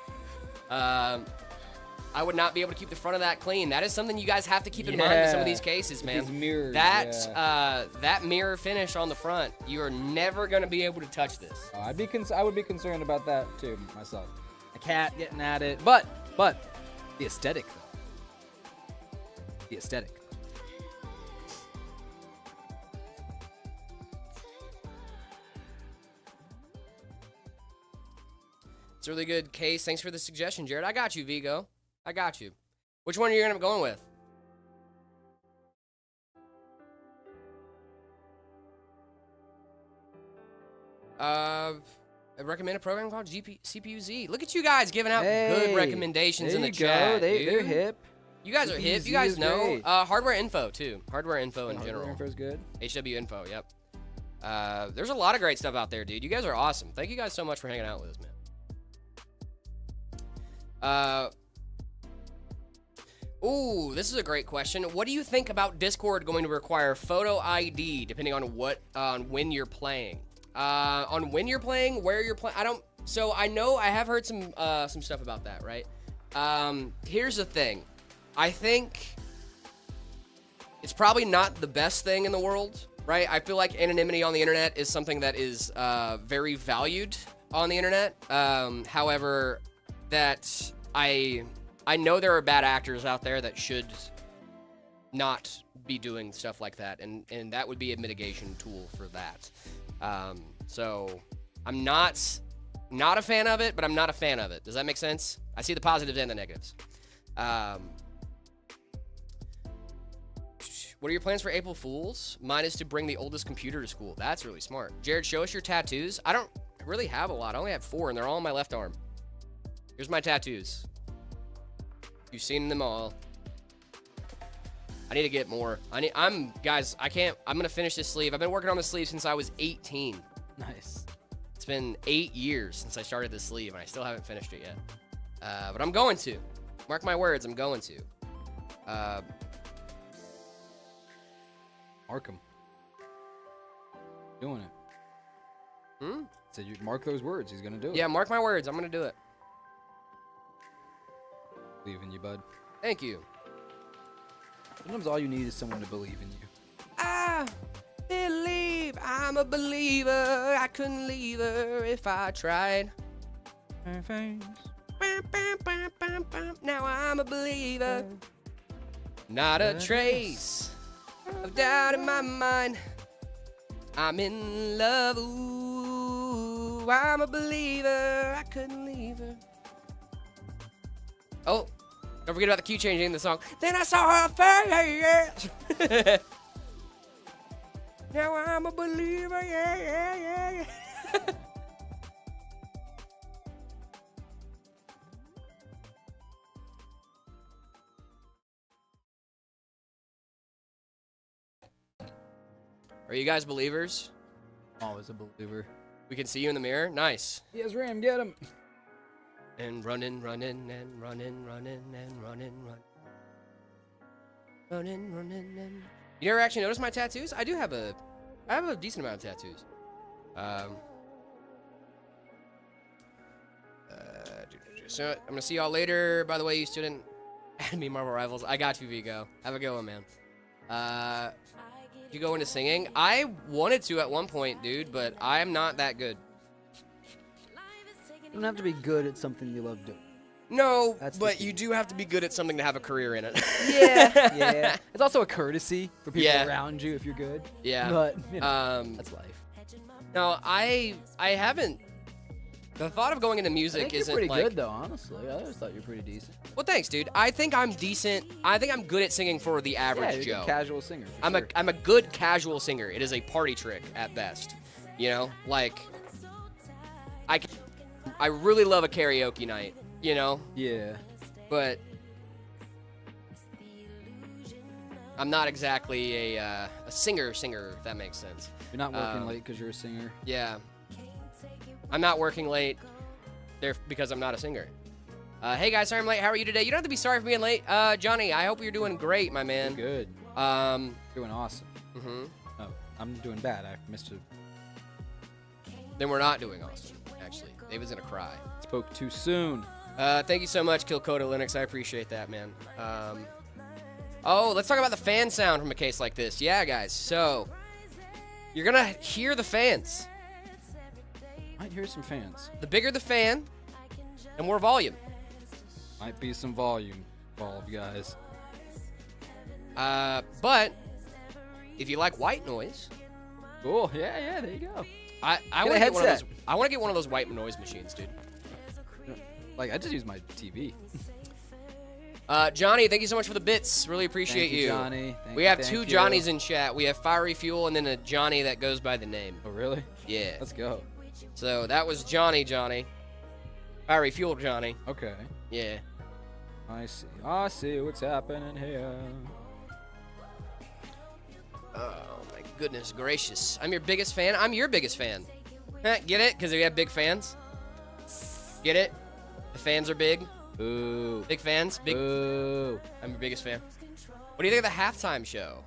S2: I would not be able to keep the front of that clean. That is something you guys have to keep in mind in some of these cases, man.
S3: These mirrors,
S2: that mirror finish on the front, you are never going to be able to touch this.
S3: Oh, I would be concerned about that too myself. A cat getting at it, but the aesthetic though. The aesthetic.
S2: It's a really good case. Thanks for the suggestion, Jared. I got you, Vigo. I got you. Which one are you going to be going with? I recommend a program called CPU-Z. Look at you guys giving out good recommendations in the chat.
S3: They're hip.
S2: You guys are hip. You guys know. Hardware info, too. Hardware info in general.
S3: Hardware info is good.
S2: HW info, yep. There's a lot of great stuff out there, dude. You guys are awesome. Thank you guys so much for hanging out with us, man. Ooh, this is a great question. What do you think about Discord going to require photo ID depending on when you're playing? On when you're playing, where you're playing. So I know I have heard some stuff about that, right? Here's the thing. I think it's probably not the best thing in the world, right? I feel like anonymity on the internet is something that is very valued on the internet. However, that I know there are bad actors out there that should not be doing stuff like that, and that would be a mitigation tool for that. So I'm not not a fan of it, but I'm not a fan of it. Does that make sense? I see the positives and the negatives. What are your plans for April Fools? Mine is to bring the oldest computer to school. That's really smart. Jared, show us your tattoos. I don't really have a lot. I only have 4, and they're all on my left arm. Here's my tattoos. You've seen them all. I need to get more. Guys, I can't. I'm gonna finish this sleeve. I've been working on this sleeve since I was 18.
S3: Nice.
S2: It's been 8 years since I started this sleeve, and I still haven't finished it yet. But I'm going to. Mark my words, I'm going to.
S3: Mark him. Doing it.
S2: Hmm?
S3: So you mark those words. He's gonna do it.
S2: Yeah, mark my words. I'm gonna do it.
S3: Believe in you, bud.
S2: Thank you.
S3: Sometimes all you need is someone to believe in you.
S2: I believe I'm a believer. I couldn't leave her if I tried. Now I'm a believer. Not a trace of doubt in my mind. I'm in love. Ooh, I'm a believer. I couldn't leave her. Oh, don't forget about the key changing in the song. Then I saw her face. Now I'm a believer. Yeah, yeah, yeah, yeah. Are you guys believers?
S3: Always a believer.
S2: We can see you in the mirror. Nice.
S3: Yes, Ram, get him.
S2: And running, running, and running, running, and running, running. Running, running, and... You never actually noticed my tattoos? I have a decent amount of tattoos. So I'm gonna see y'all later. By the way, you student, enemy Marvel Rivals. I got you, Vigo. Have a good one, man. You go into singing? I wanted to at one point, dude, but I'm not that good.
S3: You don't have to be good at something you love doing.
S2: No,
S3: That's
S2: but you do have to be good at something to have a career in it.
S3: Yeah. It's also a courtesy for people
S2: Yeah.
S3: around you if you're good.
S2: Yeah.
S3: But you know, that's life.
S2: No, I haven't. The thought of going into
S3: I
S2: music
S3: think you're
S2: isn't
S3: pretty
S2: like.
S3: good though, honestly. I always thought you were pretty decent.
S2: Well, thanks, dude. I think I'm decent. I think I'm good at singing for the average
S3: Yeah, you're
S2: Joe.
S3: a casual singer. for
S2: I'm
S3: sure.
S2: a good casual singer. It is a party trick at best. You know, like I really love a karaoke night. You know,
S3: Yeah.
S2: but I'm not exactly a singer. If that makes sense.
S3: You're not working late because you're a singer.
S2: Yeah. I'm not working late there because I'm not a singer. Hey guys, sorry I'm late. How are you today? You don't have to be sorry for being late. Johnny, I hope you're doing great, my man.
S3: Good. Doing awesome.
S2: Mhm.
S3: Oh, I'm doing bad. I missed it.
S2: Then we're not doing awesome, actually. David's gonna cry.
S3: Spoke too soon.
S2: Thank you so much, Kilcoda Linux. I appreciate that, man. Oh, let's talk about the fan sound from a case like this. Yeah, guys. So, you're gonna hear the fans.
S3: Might hear some fans.
S2: The bigger the fan, the more volume.
S3: Might be some volume involved, guys.
S2: But if you like white noise,
S3: Cool. Yeah, there you go.
S2: I
S3: Get a
S2: want to get one of those.
S3: headset.
S2: I want to get one of those white noise machines, dude.
S3: Like, I just use my TV.
S2: Johnny, thank you so much for the bits. Really appreciate
S3: Thank you, Johnny.
S2: We have two Johnnies in chat. We have Fiery Fuel and then a Johnny that goes by the name.
S3: Oh, really?
S2: Yeah.
S3: Let's go.
S2: So that was Johnny. Fiery Fuel Johnny.
S3: Okay.
S2: Yeah.
S3: I see what's happening here.
S2: Oh my goodness gracious. I'm your biggest fan. I'm your biggest fan. Get it? Because we have big fans. Get it? The fans are big.
S3: Boo.
S2: Big fans. Big.
S3: Boo.
S2: I'm your biggest fan. What do you think of the halftime show?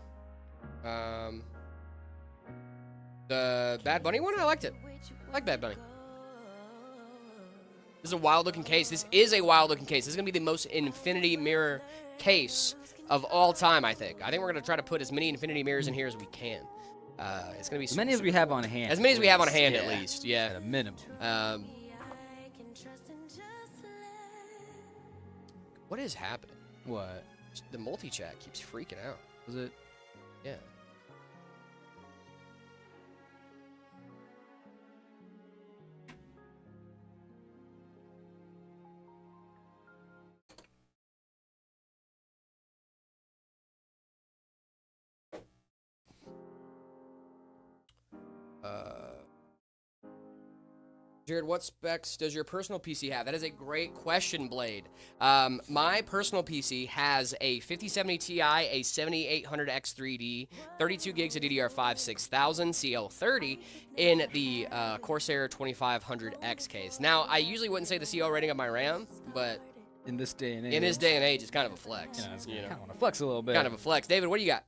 S2: The Bad Bunny one? I liked it. I like Bad Bunny. This is a wild looking case. This is a wild looking case. This is going to be the most infinity mirror case of all time, I think. I think we're going to try to put as many infinity mirrors in here as we can. It's going to be
S3: As many as we have on hand.
S2: As many as we have on
S3: at
S2: hand,
S3: least.
S2: at least. Yeah.
S3: At a minimum.
S2: What is happening?
S3: What?
S2: The multi-chat keeps freaking out.
S3: Was it?
S2: Yeah. Jared, what specs does your personal PC have? That is a great question, Blade. My personal PC has a 5070 Ti, a 7800X3D, 32 gigs of DDR5 6000 CL30 in the Corsair 2500X case. Now, I usually wouldn't say the CL rating of my RAM, but
S3: In this day and age.
S2: in this day and age, it's kind of a flex.
S3: It's kind of want to flex a little bit.
S2: Kind of a flex. David, what do you got?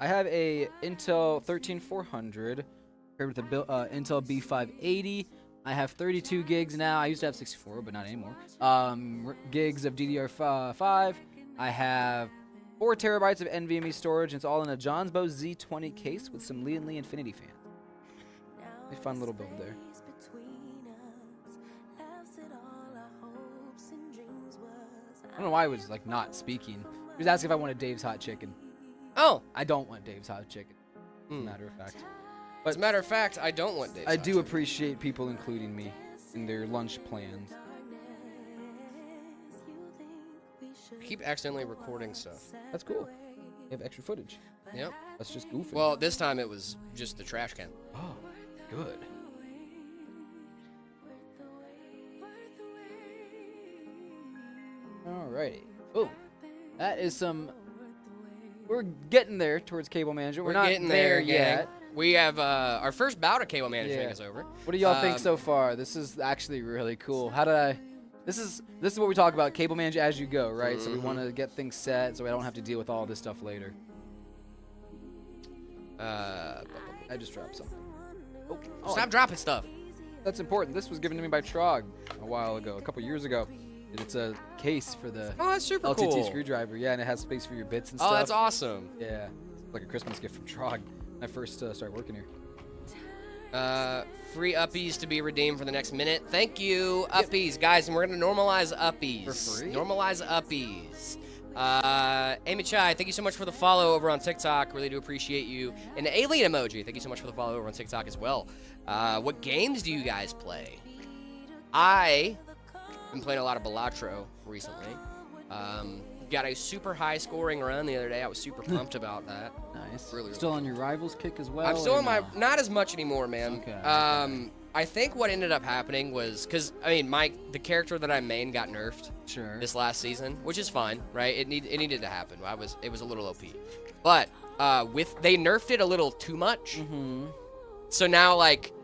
S3: I have a Intel 13400 paired with a Intel B580. I have 32 gigs now. I used to have 64, but not anymore. Gigs of DDR5. I have 4 terabytes of NVMe storage. And it's all in a John's Bow Z20 case with some Lee & Lee Infinity fans. A fun little build there. I don't know why I was like not speaking. He was asking if I wanted Dave's hot chicken.
S2: Oh,
S3: I don't want Dave's hot chicken. As a matter of fact.
S2: as a matter of fact, I don't want Dave's
S3: I
S2: hot
S3: do
S2: chicken.
S3: appreciate people including me in their lunch plans.
S2: Keep accidentally recording stuff.
S3: That's cool. You have extra footage.
S2: Yep.
S3: That's just goofy.
S2: Well, this time it was just the trash can.
S3: Oh, good. Alrighty. Oh, that is some. We're getting there towards cable management. We're not
S2: getting
S3: there
S2: gang.
S3: yet.
S2: We have our first bout of cable management
S3: Yeah.
S2: is over.
S3: What do y'all think so far? This is actually really cool. How did I? This is what we talk about. Cable manage as you go, right? So we want to get things set so I don't have to deal with all this stuff later. I just dropped something. Oh,
S2: Stop dropping stuff.
S3: that's important. This was given to me by Trog a while ago, a couple years ago. And it's a case for the
S2: Oh, that's super
S3: LTT
S2: cool.
S3: screwdriver. Yeah, and it has space for your bits and
S2: Oh,
S3: stuff.
S2: that's awesome.
S3: Yeah, it's like a Christmas gift from Trog when I first started working here.
S2: Free uppies to be redeemed for the next minute. Thank you, uppies, guys, and we're gonna normalize uppies.
S3: For free?
S2: Normalize uppies. Amy Chai, thank you so much for the follow over on TikTok. Really do appreciate you. And the alien emoji, thank you so much for the follow over on TikTok as well. What games do you guys play? I've been playing a lot of Balatro recently. Got a super high scoring run the other day. I was super pumped about that.
S3: Nice.
S2: Really,
S3: Still on your rivals kick as well?
S2: I'm still
S3: or
S2: on my,
S3: no?
S2: not as much anymore, man.
S3: Okay.
S2: I think what ended up happening was, because, I mean, the character that I main got nerfed
S3: Sure.
S2: this last season, which is fine, right? It needed to happen. It was a little OP. But, they nerfed it a little too much.
S3: Mm-hmm.
S2: So now, like,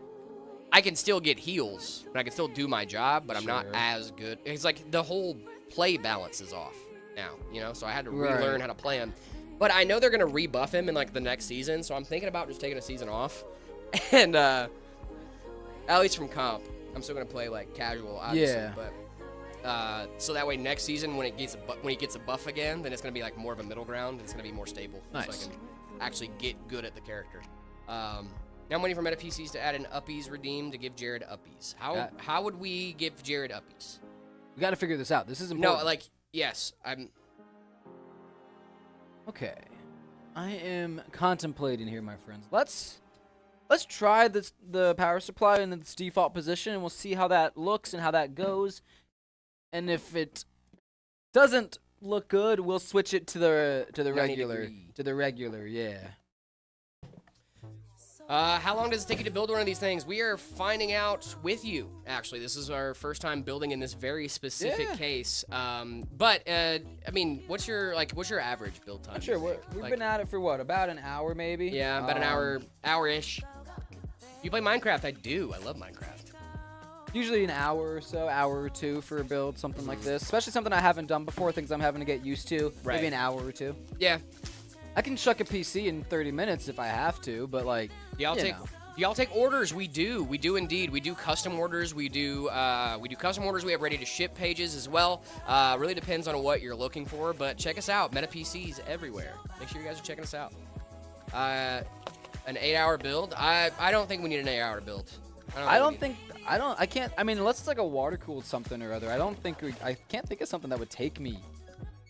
S2: I can still get heals, and I can still do my job, but I'm not
S3: Sure.
S2: as good. It's like the whole play balance is off now, you know? So I had to
S3: Right.
S2: relearn how to play him. But I know they're going to rebuff him in, like, the next season, so I'm thinking about just taking a season off. And, at least from comp, I'm still going to play, like, casual, obviously.
S3: Yeah.
S2: But, so that way next season, when he gets a buff again, then it's going to be, like, more of a middle ground. It's going to be more stable.
S3: Nice.
S2: So I can actually get good at the character. Now I'm waiting for Meta PCs to add an uppies redeem to give Jared uppies. How would we give Jared uppies?
S3: We got to figure this out. This is important.
S2: No, like, yes, I'm...
S3: Okay. I am contemplating here, my friends. Let's try the power supply in its default position, and we'll see how that looks and how that goes. And if it doesn't look good, we'll switch it to the
S2: 90
S3: regular.
S2: degree.
S3: To the regular, yeah.
S2: How long does it take you to build one of these things? We are finding out with you, actually. This is our first time building in this very specific
S3: Yeah.
S2: case. But I mean, what's your average build time?
S3: I'm sure
S2: you think?
S3: we've
S2: Like,
S3: been at it for what, about an hour maybe?
S2: Yeah, about an hour-ish. You play Minecraft? I do. I love Minecraft.
S3: Usually an hour or so, hour or two for a build, something like this. Especially something I haven't done before, things I'm having to get used to.
S2: Right.
S3: Maybe an hour or two.
S2: Yeah.
S3: I can chuck a PC in 30 minutes if I have to, but like,
S2: Y'all
S3: you
S2: take
S3: know.
S2: y'all take orders. We do indeed. We do custom orders. We do custom orders. We have ready to ship pages as well. Really depends on what you're looking for, but check us out. Meta PCs everywhere. Make sure you guys are checking us out. An 8-hour build. I don't think we need an 8-hour build.
S3: I can't. I mean, unless it's like a water cooled something or other. I can't think of something that would take me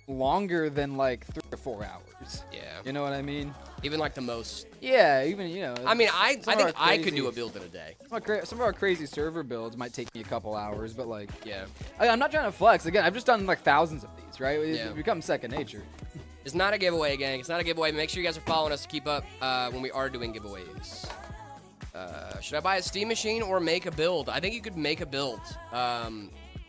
S3: longer than like 3 or 4 hours.
S2: Yeah.
S3: You know what I mean?
S2: Even like the most.
S3: Yeah, even
S2: I mean, I
S3: some of
S2: think
S3: our
S2: I could
S3: crazy-
S2: do a build in a day.
S3: Some of our crazy server builds might take me a couple hours, but like,
S2: Yeah.
S3: I'm not trying to flex. Again, I've just done like thousands of these, right?
S2: Yeah.
S3: It becomes second nature.
S2: It's not a giveaway, gang. It's not a giveaway. Make sure you guys are following us to keep up when we are doing giveaways. Should I buy a Steam machine or make a build? I think you could make a build.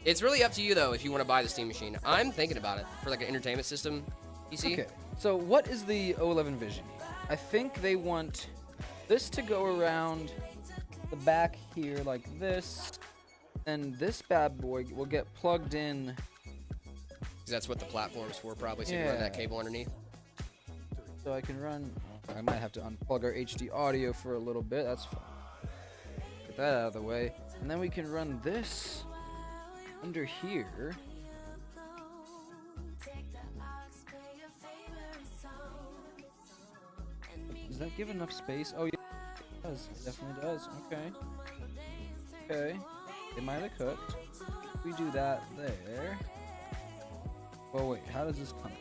S2: It's really up to you, though, if you want to buy the Steam machine. I'm thinking about it for like an entertainment system PC.
S3: Okay, so what is the O11 vision? I think they want this to go around the back here like this, and this bad boy will get plugged in.
S2: 'Cause that's what the platform's for, probably, so you can run that cable underneath.
S3: So I can run. I might have to unplug our HD audio for a little bit. That's fine. Get that out of the way, and then we can run this under here. Does that give enough space? Oh, yeah, it does. It definitely does. Okay. Okay. It might have cooked. We do that there. Oh, wait. How does this come?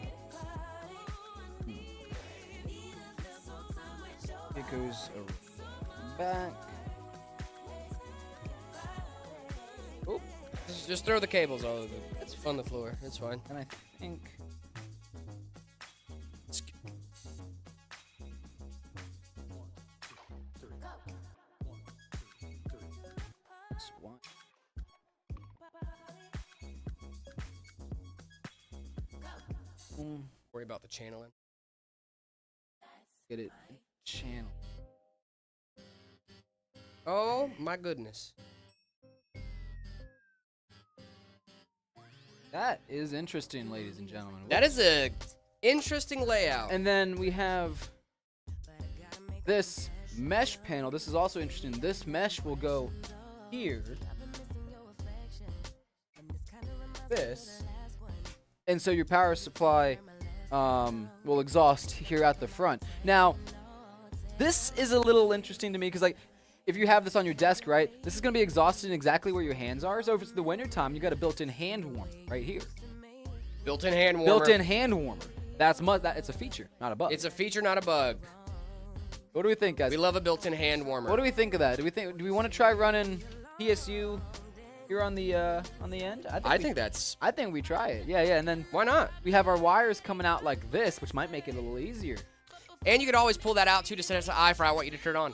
S3: It goes back. Oh.
S2: Just throw the cables all over. It's on the floor. It's fine.
S3: And I think.
S2: Worry about the channeling.
S3: Get it channel.
S2: Oh my goodness.
S3: That is interesting, ladies and gentlemen.
S2: That is a interesting layout.
S3: And then we have this mesh panel. This is also interesting. This mesh will go here. This. And so your power supply will exhaust here at the front. Now, this is a little interesting to me because, like, if you have this on your desk, right, this is going to be exhausted exactly where your hands are. So if it's the winter time, you got a built-in hand warmer right here.
S2: Built-in hand warmer.
S3: Built-in hand warmer. It's a feature, not a bug.
S2: It's a feature, not a bug.
S3: What do we think, guys?
S2: We love a built-in hand warmer.
S3: What do we think of that? Do we want to try running PSU here on the end? I think we try it. Yeah, and then
S2: why not?
S3: We have our wires coming out like this, which might make it a little easier.
S2: And you could always pull that out too to set us an eye for I want you to turn on.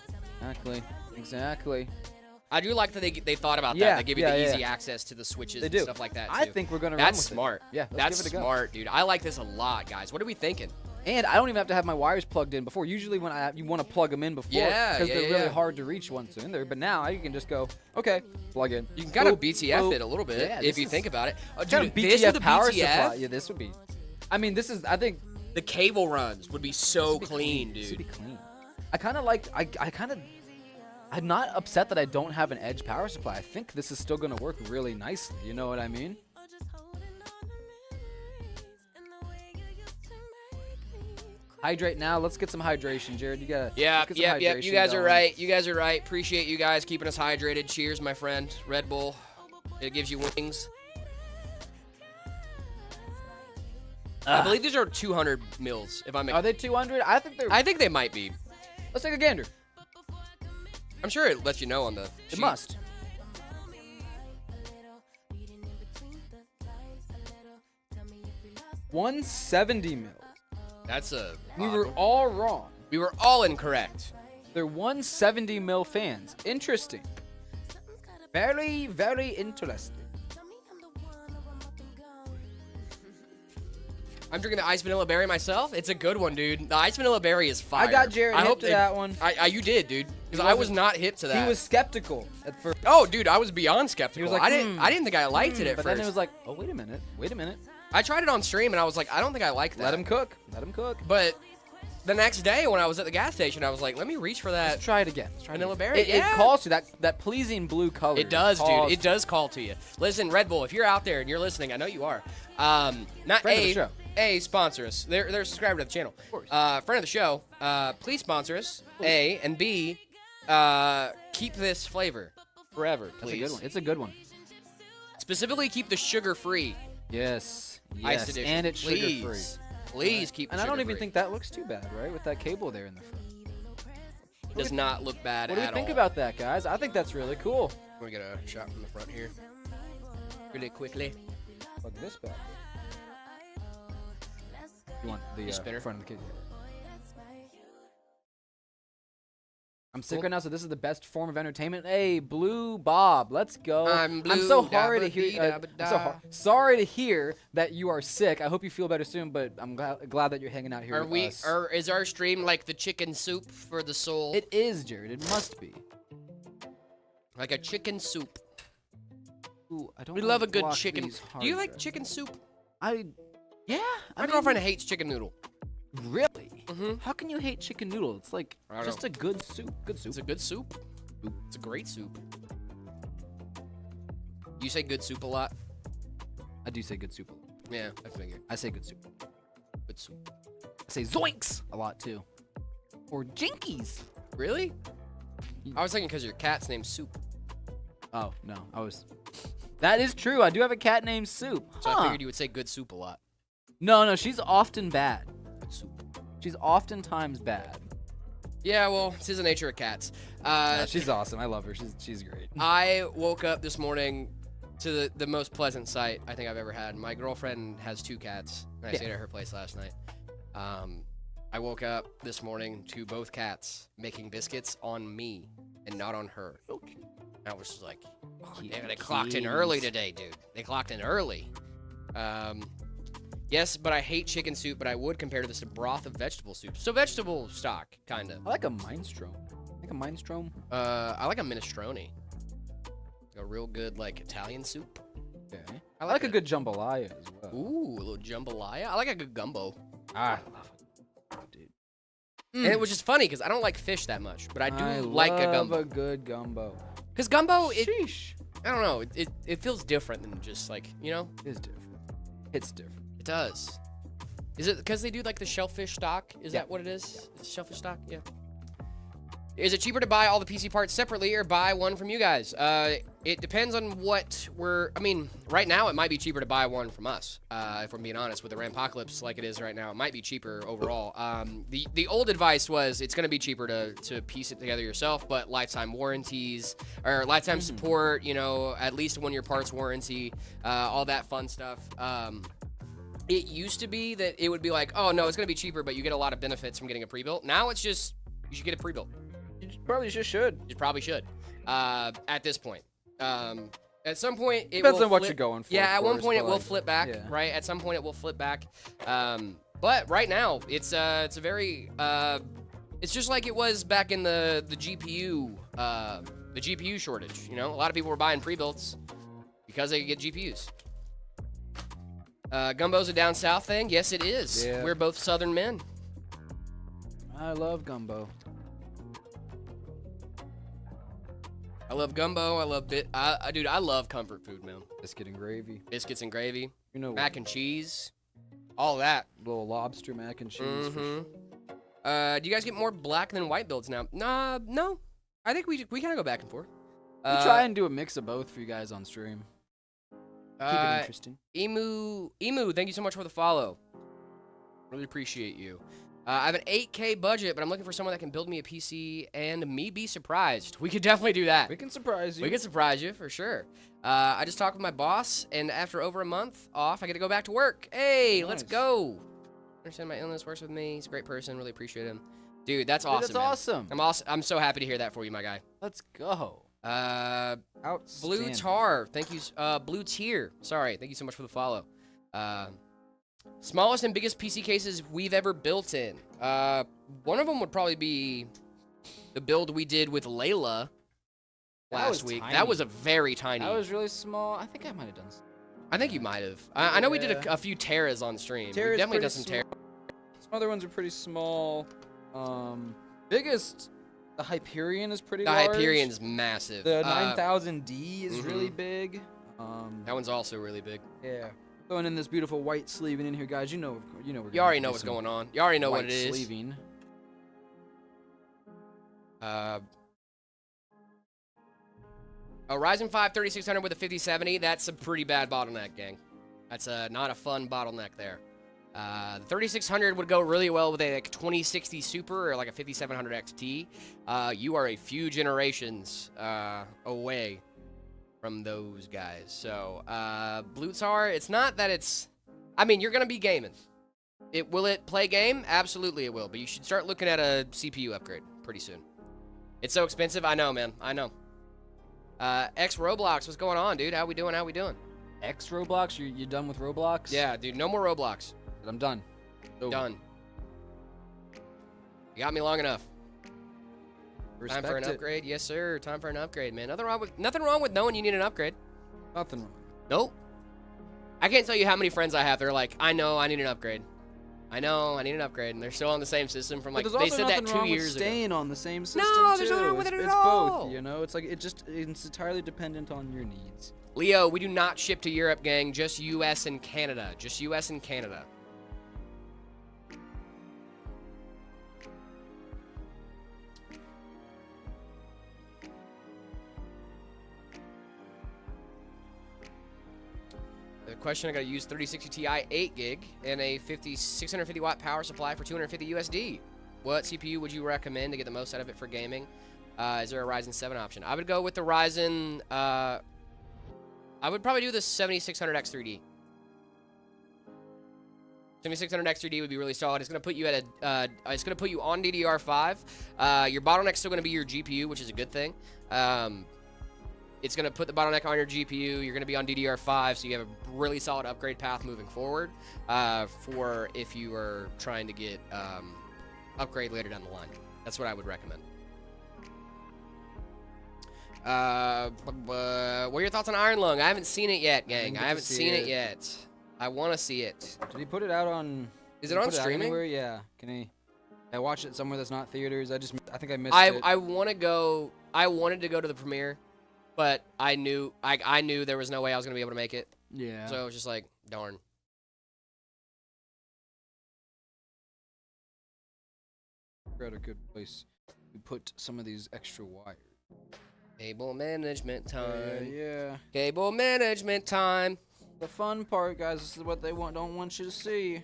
S3: Exactly.
S2: I do like that they thought about that. They give you the easy
S3: yeah.
S2: access to the switches
S3: They
S2: and
S3: do.
S2: stuff like that too.
S3: I think we're gonna run with
S2: smart.
S3: It. Yeah,
S2: that's
S3: give it a go.
S2: smart, dude. I like this a lot, guys. What are we thinking?
S3: And I don't even have to have my wires plugged in before. Usually when you want to plug them in before because they're really hard to reach once they're in there. But now you can just go, okay, plug in.
S2: You can kind of BTF it a little bit if you think about it. Oh, dude,
S3: BTF
S2: this with
S3: power
S2: BTF?
S3: supply. Yeah, this would be. I mean, this is. I think
S2: the cable runs would be so clean, dude.
S3: This would be clean. I kind of like. I'm not upset that I don't have an edge power supply. I think this is still gonna work really nicely. You know what I mean? Hydrate now. Let's get some hydration, Jared. You gotta.
S2: Yeah. You guys are
S3: going.
S2: right. You guys are right. Appreciate you guys keeping us hydrated. Cheers, my friend. Red Bull. It gives you wings. I believe these are 200 mils. If I'm.
S3: Are they 200? I think
S2: they might be.
S3: Let's take a gander.
S2: I'm sure it lets you know on the.
S3: It
S2: sheet.
S3: must. $170 mil.
S2: That's a.
S3: We were all wrong.
S2: We were all incorrect.
S3: They're 170 mil fans. Interesting. Very, very interesting.
S2: I'm drinking the Ice Vanilla Berry myself. It's a good one, dude. The Ice Vanilla Berry is fire.
S3: I got Jared hip to that one.
S2: You did, dude. Because I was not hip to that.
S3: He was skeptical at first.
S2: Oh, dude, I was beyond skeptical.
S3: He was like,
S2: I didn't think I liked it at
S3: but
S2: first.
S3: then it was like, oh, wait a minute.
S2: I tried it on stream, and I was like, I don't think I like that.
S3: Let him cook.
S2: But the next day when I was at the gas station, I was like, let me reach for that.
S3: Let's try it again.
S2: Vanilla Berry.
S3: It calls to that pleasing blue color.
S2: It does, dude. It does call to you. Listen, Red Bull, if you're out there and you're listening, I know you are. Not
S3: Friend of the show.
S2: Sponsor us. They're a subscriber to the channel.
S3: Of course.
S2: Friend of the show. Please sponsor us.
S3: Please.
S2: A, and B, keep this flavor forever, please.
S3: It's a good one.
S2: Specifically, keep the sugar-free.
S3: Yes.
S2: Iced edition.
S3: And it's
S2: please.
S3: sugar-free.
S2: Please keep the
S3: And I don't even
S2: sugar-free.
S3: think that looks too bad, right? With that cable there in the front.
S2: It does not look bad at all.
S3: What do we think about that, guys? I think that's really cool.
S2: Let me get a shot from the front here. Really quickly.
S3: Plug this back. You want the
S2: spinner?
S3: front of the kit? I'm sick
S2: Cool.
S3: right now, so this is the best form of entertainment. Hey, Blue Bob, let's go.
S2: I'm blue,
S3: so sorry to hear.
S2: dabba-dee-dabba-da.
S3: Sorry to hear that you are sick. I hope you feel better soon. But I'm glad that you're hanging out here with us.
S2: Is our stream like the chicken soup for the soul?
S3: It is, Jared. It must be.
S2: Like a chicken soup.
S3: Ooh, I don't.
S2: We
S3: wanna
S2: love a good
S3: block
S2: chicken.
S3: these
S2: Do you
S3: hard
S2: like
S3: drives.
S2: chicken soup?
S3: Yeah.
S2: My girlfriend hates chicken noodle.
S3: Really?
S2: Mm-hmm.
S3: How can you hate chicken noodle? It's like
S2: I don't
S3: just
S2: know.
S3: a good soup. Good soup.
S2: It's a good soup. It's a great soup. You say good soup a lot?
S3: I do say good soup.
S2: Yeah, I figured.
S3: I say good soup.
S2: Good soup.
S3: I say zoinks a lot too. Or jinkies.
S2: Really? I was thinking because your cat's named Soup.
S3: Oh no, That is true. I do have a cat named Soup.
S2: So I
S3: Huh.
S2: figured you would say good soup a lot.
S3: No, she's often bad.
S2: Good soup.
S3: She's oftentimes bad.
S2: Yeah, well, it's the nature of cats.
S3: She's awesome. I love her. She's great.
S2: I woke up this morning to the most pleasant sight I think I've ever had. My girlfriend has 2 cats, and I
S3: Yeah.
S2: stayed at her place last night. I woke up this morning to both cats making biscuits on me and not on her. I was just like, oh, damn, they clocked in early today, dude. They clocked in early. Yes, but I hate chicken soup, but I would compare this to broth of vegetable soup. So vegetable stock, kind of.
S3: I like a minestrone.
S2: I like a minestrone. A real good, like, Italian soup.
S3: Okay.
S2: I
S3: I like a
S2: it.
S3: good jambalaya as well.
S2: Ooh, a little jambalaya. I like a good gumbo.
S3: I love it, dude.
S2: And it was just funny because I don't like fish that much, but I do like a
S3: love
S2: gumbo.
S3: a good gumbo.
S2: Because gumbo,
S3: Sheesh.
S2: I don't know, it feels different than just like, you know?
S3: It's different. It's different.
S2: It does. Is it because they do like the shellfish stock? Is
S3: Yeah.
S2: that what it is? It's shellfish stock? Yeah. Is it cheaper to buy all the PC parts separately or buy one from you guys? It depends on what I mean, right now it might be cheaper to buy one from us. If I'm being honest, with the Rampapocalypse like it is right now, it might be cheaper overall. The old advice was it's going to be cheaper to piece it together yourself, but lifetime warranties or lifetime support, you know, at least 1-year parts warranty, all that fun stuff. It used to be that it would be like, oh no, it's going to be cheaper, but you get a lot of benefits from getting a pre-built. Now it's just, you should get a pre-built.
S3: You probably just should.
S2: You probably should. At this point. At some point, it
S3: Depends
S2: will
S3: on what
S2: flip-
S3: you're going for.
S2: Yeah,
S3: of
S2: at one
S3: course,
S2: point
S3: but
S2: it will
S3: like,
S2: flip back,
S3: yeah.
S2: right? At some point it will flip back. But right now, it's a very, it's just like it was back in the GPU shortage. You know, a lot of people were buying pre-builts because they could get GPUs. Gumbo's a down south thing. Yes, it is.
S3: Yeah.
S2: We're both Southern men.
S3: I love gumbo.
S2: I love gumbo. I love dude, I love comfort food, man.
S3: Biscuit and gravy.
S2: Biscuits and gravy,
S3: You know,
S2: mac and cheese, all that.
S3: little lobster mac and cheese. For sure.
S2: Do you guys get more black than white builds now? Nah, no. I think we kind of go back and forth.
S3: We try and do a mix of both for you guys on stream. Keep it interesting.
S2: Emu, thank you so much for the follow. Really appreciate you. I have an 8K budget, but I'm looking for someone that can build me a PC and me be surprised. We could definitely do that.
S3: We can surprise you.
S2: We could surprise you for sure. I just talked with my boss, and after over a month off, I get to go back to work. Hey, let's
S3: Nice.
S2: go. Understand my illness, works with me. He's a great person. Really appreciate him. Dude, that's
S3: Dude,
S2: awesome.
S3: that's
S2: man.
S3: awesome.
S2: I'm so happy to hear that for you, my guy.
S3: Let's go.
S2: Blue
S3: Outstanding.
S2: Tar, thank you. Blue Tier, sorry, thank you so much for the follow. Smallest and biggest PC cases we've ever built in. One of them would probably be the build we did with Layla
S3: That
S2: last
S3: was
S2: week.
S3: tiny.
S2: That was a very tiny.
S3: That was really small. I think I might have done some.
S2: I think you might have. I know we did
S3: Yeah.
S2: a few Terras on stream. We
S3: Terra's
S2: definitely
S3: pretty
S2: done some Terras.
S3: Some other ones are pretty small. Biggest, the Hyperion is pretty
S2: The
S3: large.
S2: Hyperion's massive.
S3: The 9000D is really big.
S2: That one's also really big.
S3: Yeah. Throwing in this beautiful white sleeving in here, guys. You know.
S2: You already know what's going on. You already know what it is.
S3: Sleeving.
S2: A Ryzen 5 3600 with a 5070, that's a pretty bad bottleneck, gang. That's not a fun bottleneck there. The 3600 would go really well with a like 2060 Super or like a 5700 XT. You are a few generations away from those guys. So, Blue Tar, it's not that it's... I mean, you're going to be gaming. Will it play game? Absolutely it will, but you should start looking at a CPU upgrade pretty soon. It's so expensive. I know, man. I know. X Roblox, what's going on, dude? How we doing? How we doing?
S3: X Roblox? You done with Roblox?
S2: Yeah, dude. No more Roblox.
S3: I'm done. Over.
S2: Done. You got me long enough.
S3: Respect
S2: Time for an
S3: it.
S2: upgrade? Yes, sir. Time for an upgrade, man. Nothing wrong with knowing you need an upgrade.
S3: Nothing wrong.
S2: Nope. I can't tell you how many friends I have. They're like, I know I need an upgrade. I know I need an upgrade, and they're still on the same system from like
S3: But there's
S2: they
S3: also
S2: said that
S3: nothing
S2: 2
S3: wrong
S2: years
S3: with
S2: ago.
S3: staying on the same system
S2: No, there's
S3: too.
S2: nothing wrong with it
S3: it's
S2: at all.
S3: both, you know. It's like it's entirely dependent on your needs.
S2: Leo, we do not ship to Europe, gang. Just U.S. and Canada. Just U.S. and Canada. The question, I gotta use 3060 Ti 8 gig and a 650 watt power supply for 250 USD. What CPU would you recommend to get the most out of it for gaming? Is there a Ryzen 7 option? I would go with the Ryzen, I would probably do the 7600X3D. 7600X3D would be really solid. It's gonna put you at a, it's gonna put you on DDR5. Your bottleneck's still gonna be your GPU, which is a good thing. It's going to put the bottleneck on your GPU. You're going to be on DDR5, so you have a really solid upgrade path moving forward for if you are trying to get upgrade later down the line. That's what I would recommend. What are your thoughts on Iron Lung? I haven't seen it yet, gang. I haven't seen it yet. I want to see it.
S3: Did he put it out on?
S2: Is it on
S3: put
S2: streaming?
S3: Anywhere? Yeah. Can he? I watched it somewhere that's not theaters. I think I missed it.
S2: I want to go. I wanted to go to the premiere, but I knew there was no way I was gonna be able to make it.
S3: Yeah.
S2: So it was just like, darn.
S3: We're at a good place. We put some of these extra wires.
S2: Cable management time.
S3: Yeah.
S2: Cable management time.
S3: The fun part, guys. This is what they don't want you to see.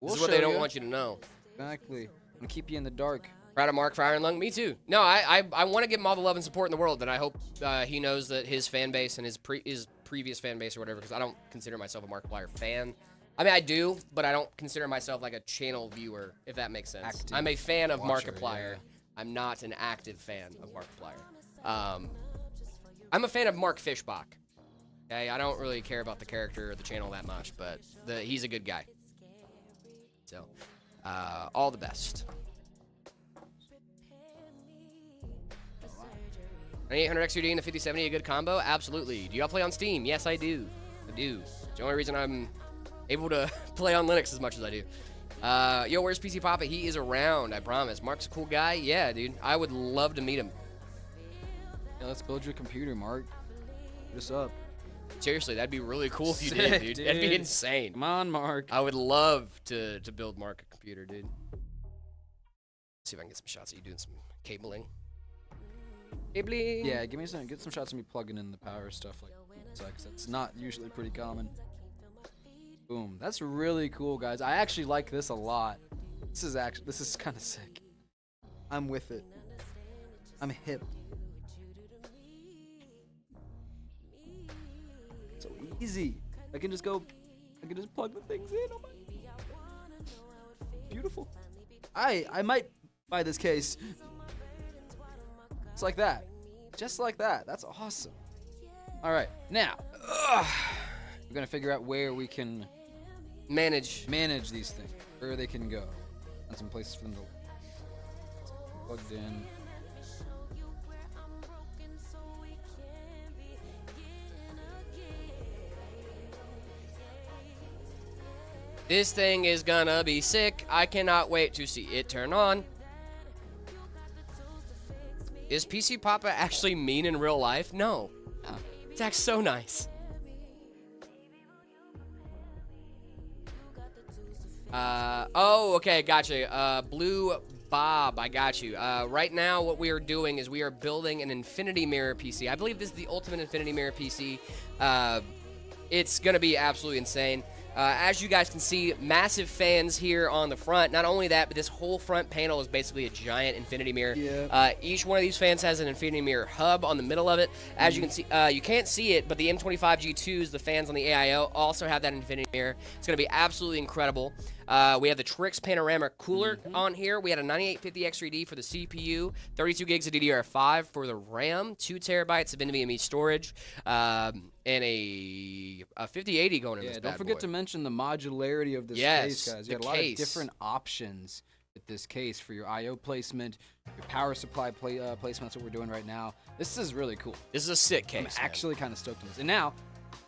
S2: This is what they don't want you to know.
S3: Exactly. I'm gonna keep you in the dark.
S2: Proud of Mark for Iron Lung. Me too. No, I want to give him all the love and support in the world, and I hope he knows that his fan base and his previous fan base or whatever, because I don't consider myself a Markiplier fan. I mean, I do, but I don't consider myself like a channel viewer, if that makes sense.
S3: Active
S2: I'm a fan of
S3: watcher,
S2: Markiplier.
S3: yeah.
S2: I'm not an active fan of Markiplier. I'm a fan of Mark Fishbach. Okay, I don't really care about the character or the channel that much, but he's a good guy. So, all the best. 9800 XUD and the 5070 a good combo? Absolutely. Do y'all play on Steam? Yes, I do. I do. It's the only reason I'm able to play on Linux as much as I do. Yo, where's PC Papa? He is around, I promise. Mark's a cool guy. Yeah, dude. I would love to meet him.
S3: Yeah, let's build your computer, Mark. Hit us up.
S2: Seriously, that'd be really cool if you
S3: Sick,
S2: did, dude. That'd be
S3: dude.
S2: insane.
S3: Come on, Mark.
S2: I would love to build Mark a computer, dude. See if I can get some shots of you doing some cabling. Cabling.
S3: Yeah, get some shots of me plugging in the power stuff like that, 'cause that's not usually pretty common. Boom. That's really cool, guys. I actually like this a lot. This is kind of sick. I'm with it. I'm hip. So easy. I can just plug the things in. Oh my. Beautiful. I might buy this case. It's like that. Just like that. That's awesome. All right. Now, we're going to figure out where we can
S2: Manage.
S3: manage these things. Where they can go. And some places for them to plugged in.
S2: This thing is gonna be sick. I cannot wait to see it turn on. Is PC Papa actually mean in real life? No. It's actually so nice. Oh, okay, gotcha. Blue Bob, I got you. Right now, what we are doing is we are building an Infinity Mirror PC. I believe this is the ultimate Infinity Mirror PC. It's gonna be absolutely insane. As you guys can see, massive fans here on the front. Not only that, but this whole front panel is basically a giant infinity mirror.
S3: Yeah.
S2: Each one of these fans has an infinity mirror hub on the middle of it. As you can see, you can't see it, but the M25G2s, the fans on the AIO, also have that infinity mirror. It's going to be absolutely incredible. We have the Trix panoramic cooler on here. We had a 9850 X3D for the CPU, 32 gigs of DDR5 for the RAM, 2 terabytes of NVMe storage, and a 5080 going in this bad
S3: don't forget
S2: boy.
S3: to mention the modularity of this case, guys. You got a lot of different options with this case for your I/O placement, your power supply placement. That's what we're doing right now. This is really cool.
S2: This is a sick case.
S3: I'm actually kind of stoked on this. And now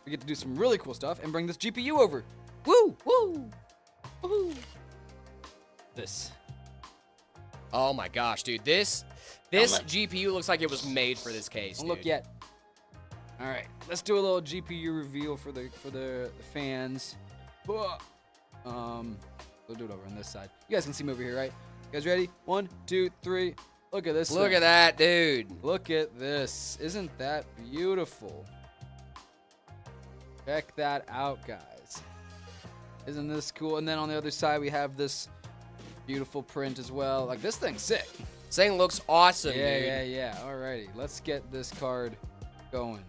S3: we get to do some really cool stuff and bring this GPU over. Woo! Woo! Woo! This.
S2: Oh my gosh, dude. This GPU looks like it was made for this case.
S3: Don't look yet. All right, let's do a little GPU reveal for the fans. We'll do it over on this side. You guys can see me over here, right? You guys ready? 1, 2, 3. Look at this.
S2: Look
S3: thing.
S2: at that, dude.
S3: Look at this. Isn't that beautiful? Check that out, guys. Isn't this cool? And then on the other side, we have this beautiful print as well. Like, this thing's sick.
S2: This thing looks awesome, dude.
S3: Yeah. Alrighty, let's get this card going.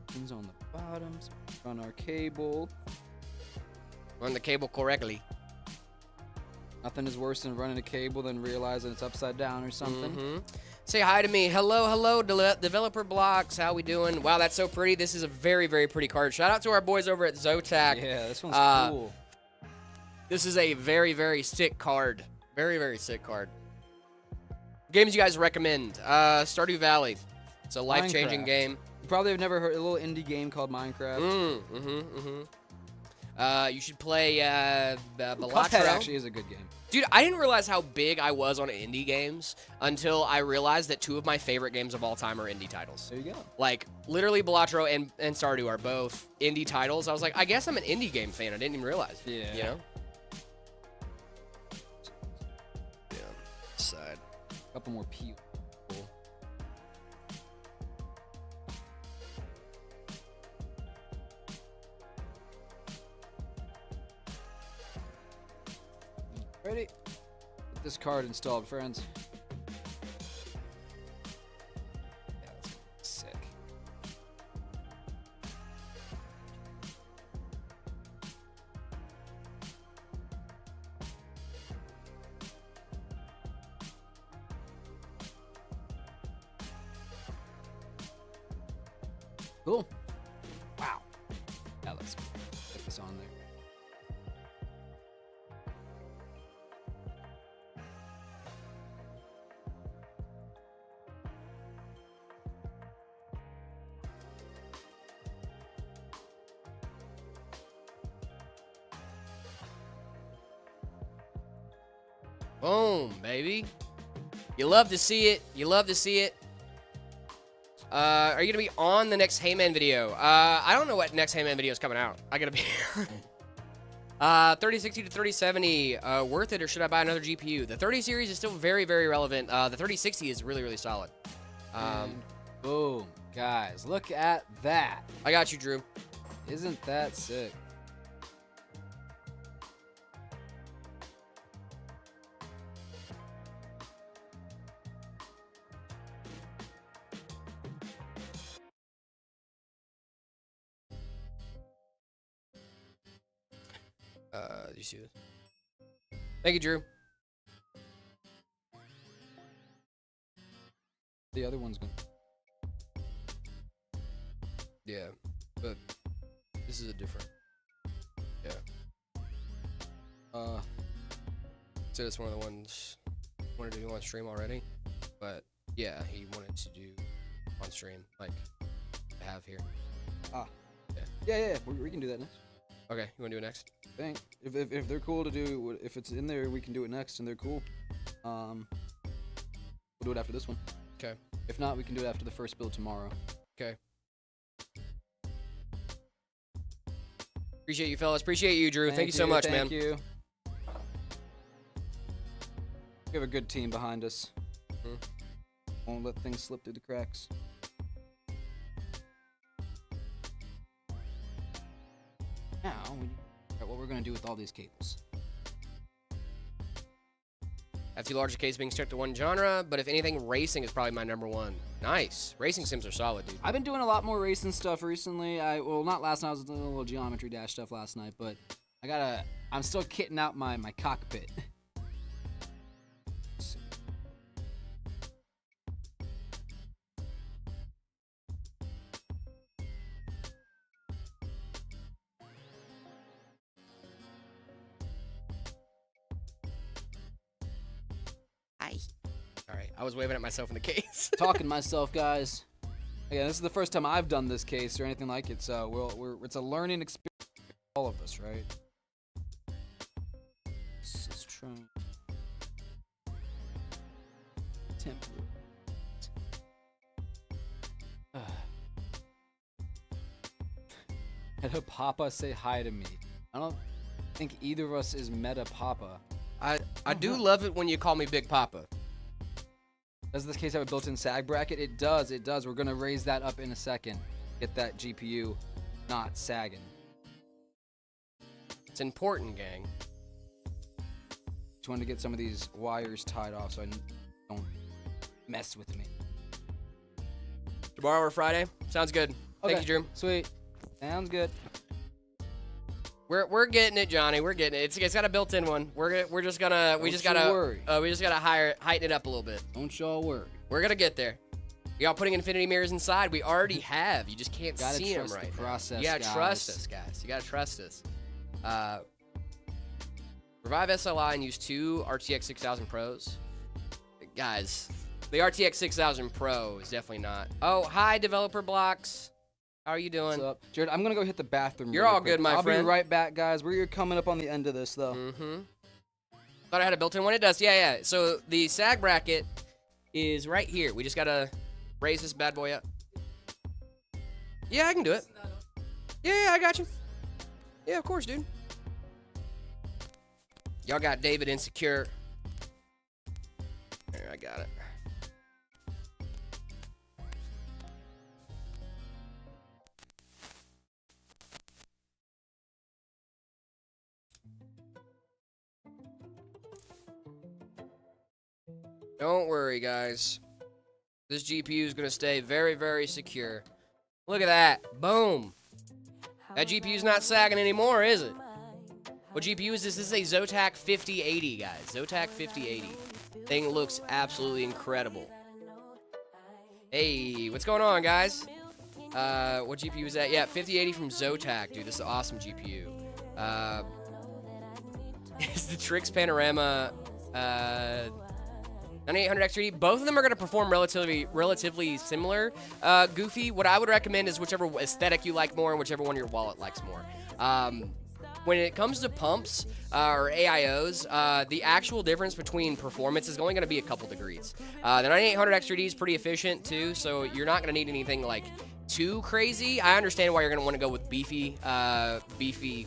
S3: Pins on the bottom. So run our cable.
S2: Run the cable correctly.
S3: Nothing is worse than running a cable than realizing it's upside down or something.
S2: Say hi to me. Hello, Developer Blocks. How we doing? Wow, that's so pretty. This is a very, very pretty card. Shout out to our boys over at Zotac.
S3: Yeah, this one's cool.
S2: This is a very, very sick card. Very, very sick card. Games you guys recommend? Stardew Valley. It's a life-changing
S3: Minecraft.
S2: game.
S3: You probably have never heard a little indie game called Minecraft.
S2: You should play
S3: Cuphead
S2: Balatro.
S3: actually is a good game.
S2: Dude, I didn't realize how big I was on indie games until I realized that 2 of my favorite games of all time are indie titles.
S3: There you go.
S2: Like, literally, Balatro and Stardew are both indie titles. I was like, I guess I'm an indie game fan. I didn't even realize.
S3: Yeah.
S2: You know? Yeah. Side.
S3: A couple more people. Ready? Get this card installed, friends. Yeah, that's sick. Cool. Wow. That looks cool. Get this on there.
S2: Boom, baby. You love to see it. You love to see it. Are you going to be on the next Heyman video? I don't know what next Heyman video is coming out. I got to be 3060 to 3070, worth it, or should I buy another GPU? The 30 series is still very, very relevant. The 3060 is really, really solid.
S3: Boom. Guys, look at that.
S2: I got you, Drew.
S3: Isn't that sick?
S2: Do you see this? Thank you, Drew.
S3: The other one's going.
S2: Yeah, but this is a different. Yeah. So it's one of the ones wanted to do on stream already, but yeah, he wanted to do on stream like I have here.
S3: Yeah. We can do that next.
S2: Okay, you want to do it next?
S3: I think if they're cool to do, if it's in there, we can do it next, and they're cool. We'll do it after this one.
S2: Okay.
S3: If not, we can do it after the first build tomorrow.
S2: Okay. Appreciate you, fellas. Appreciate you, Drew. Thank you so much, man.
S3: Thank you. We have a good team behind us. Won't let things slip through the cracks. Now, we need to figure out what we're going to do with all these cables.
S2: Have too large a case being stuck to one genre, but if anything, racing is probably my number one. Nice. Racing sims are solid, dude.
S3: I've been doing a lot more racing stuff recently. Well, not last night. I was doing a little Geometry Dash stuff last night, but I'm still kitting out my cockpit.
S2: All right, I was waving at myself in the case.
S3: Talking to myself, guys. Again, this is the first time I've done this case or anything like it, so it's a learning experience for all of us, right? Let's try template. Meta Papa, say hi to me. I don't think either of us is Meta Papa.
S2: I do love it when you call me Big Papa.
S3: Does this case have a built-in sag bracket? It does, it does. We're gonna raise that up in a second. Get that GPU not sagging.
S2: It's important, gang.
S3: Just wanted to get some of these wires tied off so I don't mess with me.
S2: Tomorrow or Friday? Sounds good.
S3: Okay.
S2: Thank you, Drew.
S3: Sweet. Sounds good.
S2: We're getting it, Johnny. We're getting it. It's got a built-in one. We just gotta heighten it up a little bit.
S3: Don't y'all worry.
S2: We're gonna get there. Y'all putting infinity mirrors inside? We already have. You just can't
S3: Gotta
S2: see them
S3: trust
S2: right
S3: the
S2: now.
S3: process,
S2: You gotta
S3: guys.
S2: trust us, guys. You gotta trust us. Revive SLI and use 2 RTX 6000 Pros. Guys, the RTX 6000 Pro is definitely not. Oh, hi, Developer Blocks. How are you doing?
S3: What's up? Jared, I'm gonna go hit the bathroom.
S2: You're
S3: really
S2: all
S3: quick.
S2: good, my
S3: I'll
S2: friend.
S3: be right back, guys. We're coming up on the end of this, though.
S2: Thought I had a built-in one. It does. Yeah. So the sag bracket is right here. We just gotta raise this bad boy up. Yeah, I can do it. Yeah, I got you. Yeah, of course, dude. Y'all got David insecure. There, I got it. Don't worry, guys. This GPU is going to stay very, very secure. Look at that. Boom. That GPU's not sagging anymore, is it? What GPU is this? This is a Zotac 5080, guys. Zotac 5080. Thing looks absolutely incredible. Hey, what's going on, guys? What GPU is that? Yeah, 5080 from Zotac, dude. This is an awesome GPU. It's the Trix Panorama 9800X3D. Both of them are going to perform relatively similar. Goofy, what I would recommend is whichever aesthetic you like more and whichever one your wallet likes more. When it comes to pumps or AIOs, the actual difference between performance is only going to be a couple degrees. The 9800X3D is pretty efficient too, so you're not going to need anything like too crazy. I understand why you're going to want to go with beefy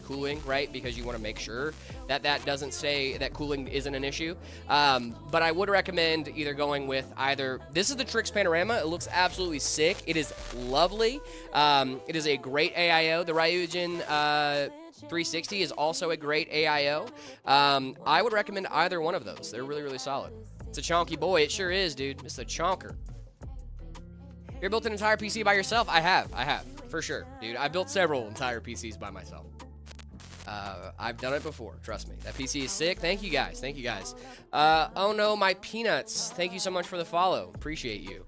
S2: cooling, right? Because you want to make sure that doesn't say that cooling isn't an issue. But I would recommend either going with this is the Trix Panorama. It looks absolutely sick. It is lovely. It is a great AIO. The Ryujin 360 is also a great AIO. I would recommend either one of those. They're really, really solid. It's a chonky boy. It sure is, dude. It's a chonker. You built an entire PC by yourself? I have, for sure, dude. I built several entire PCs by myself. I've done it before, trust me. That PC is sick. Thank you guys. Oh no, my peanuts. Thank you so much for the follow. Appreciate you.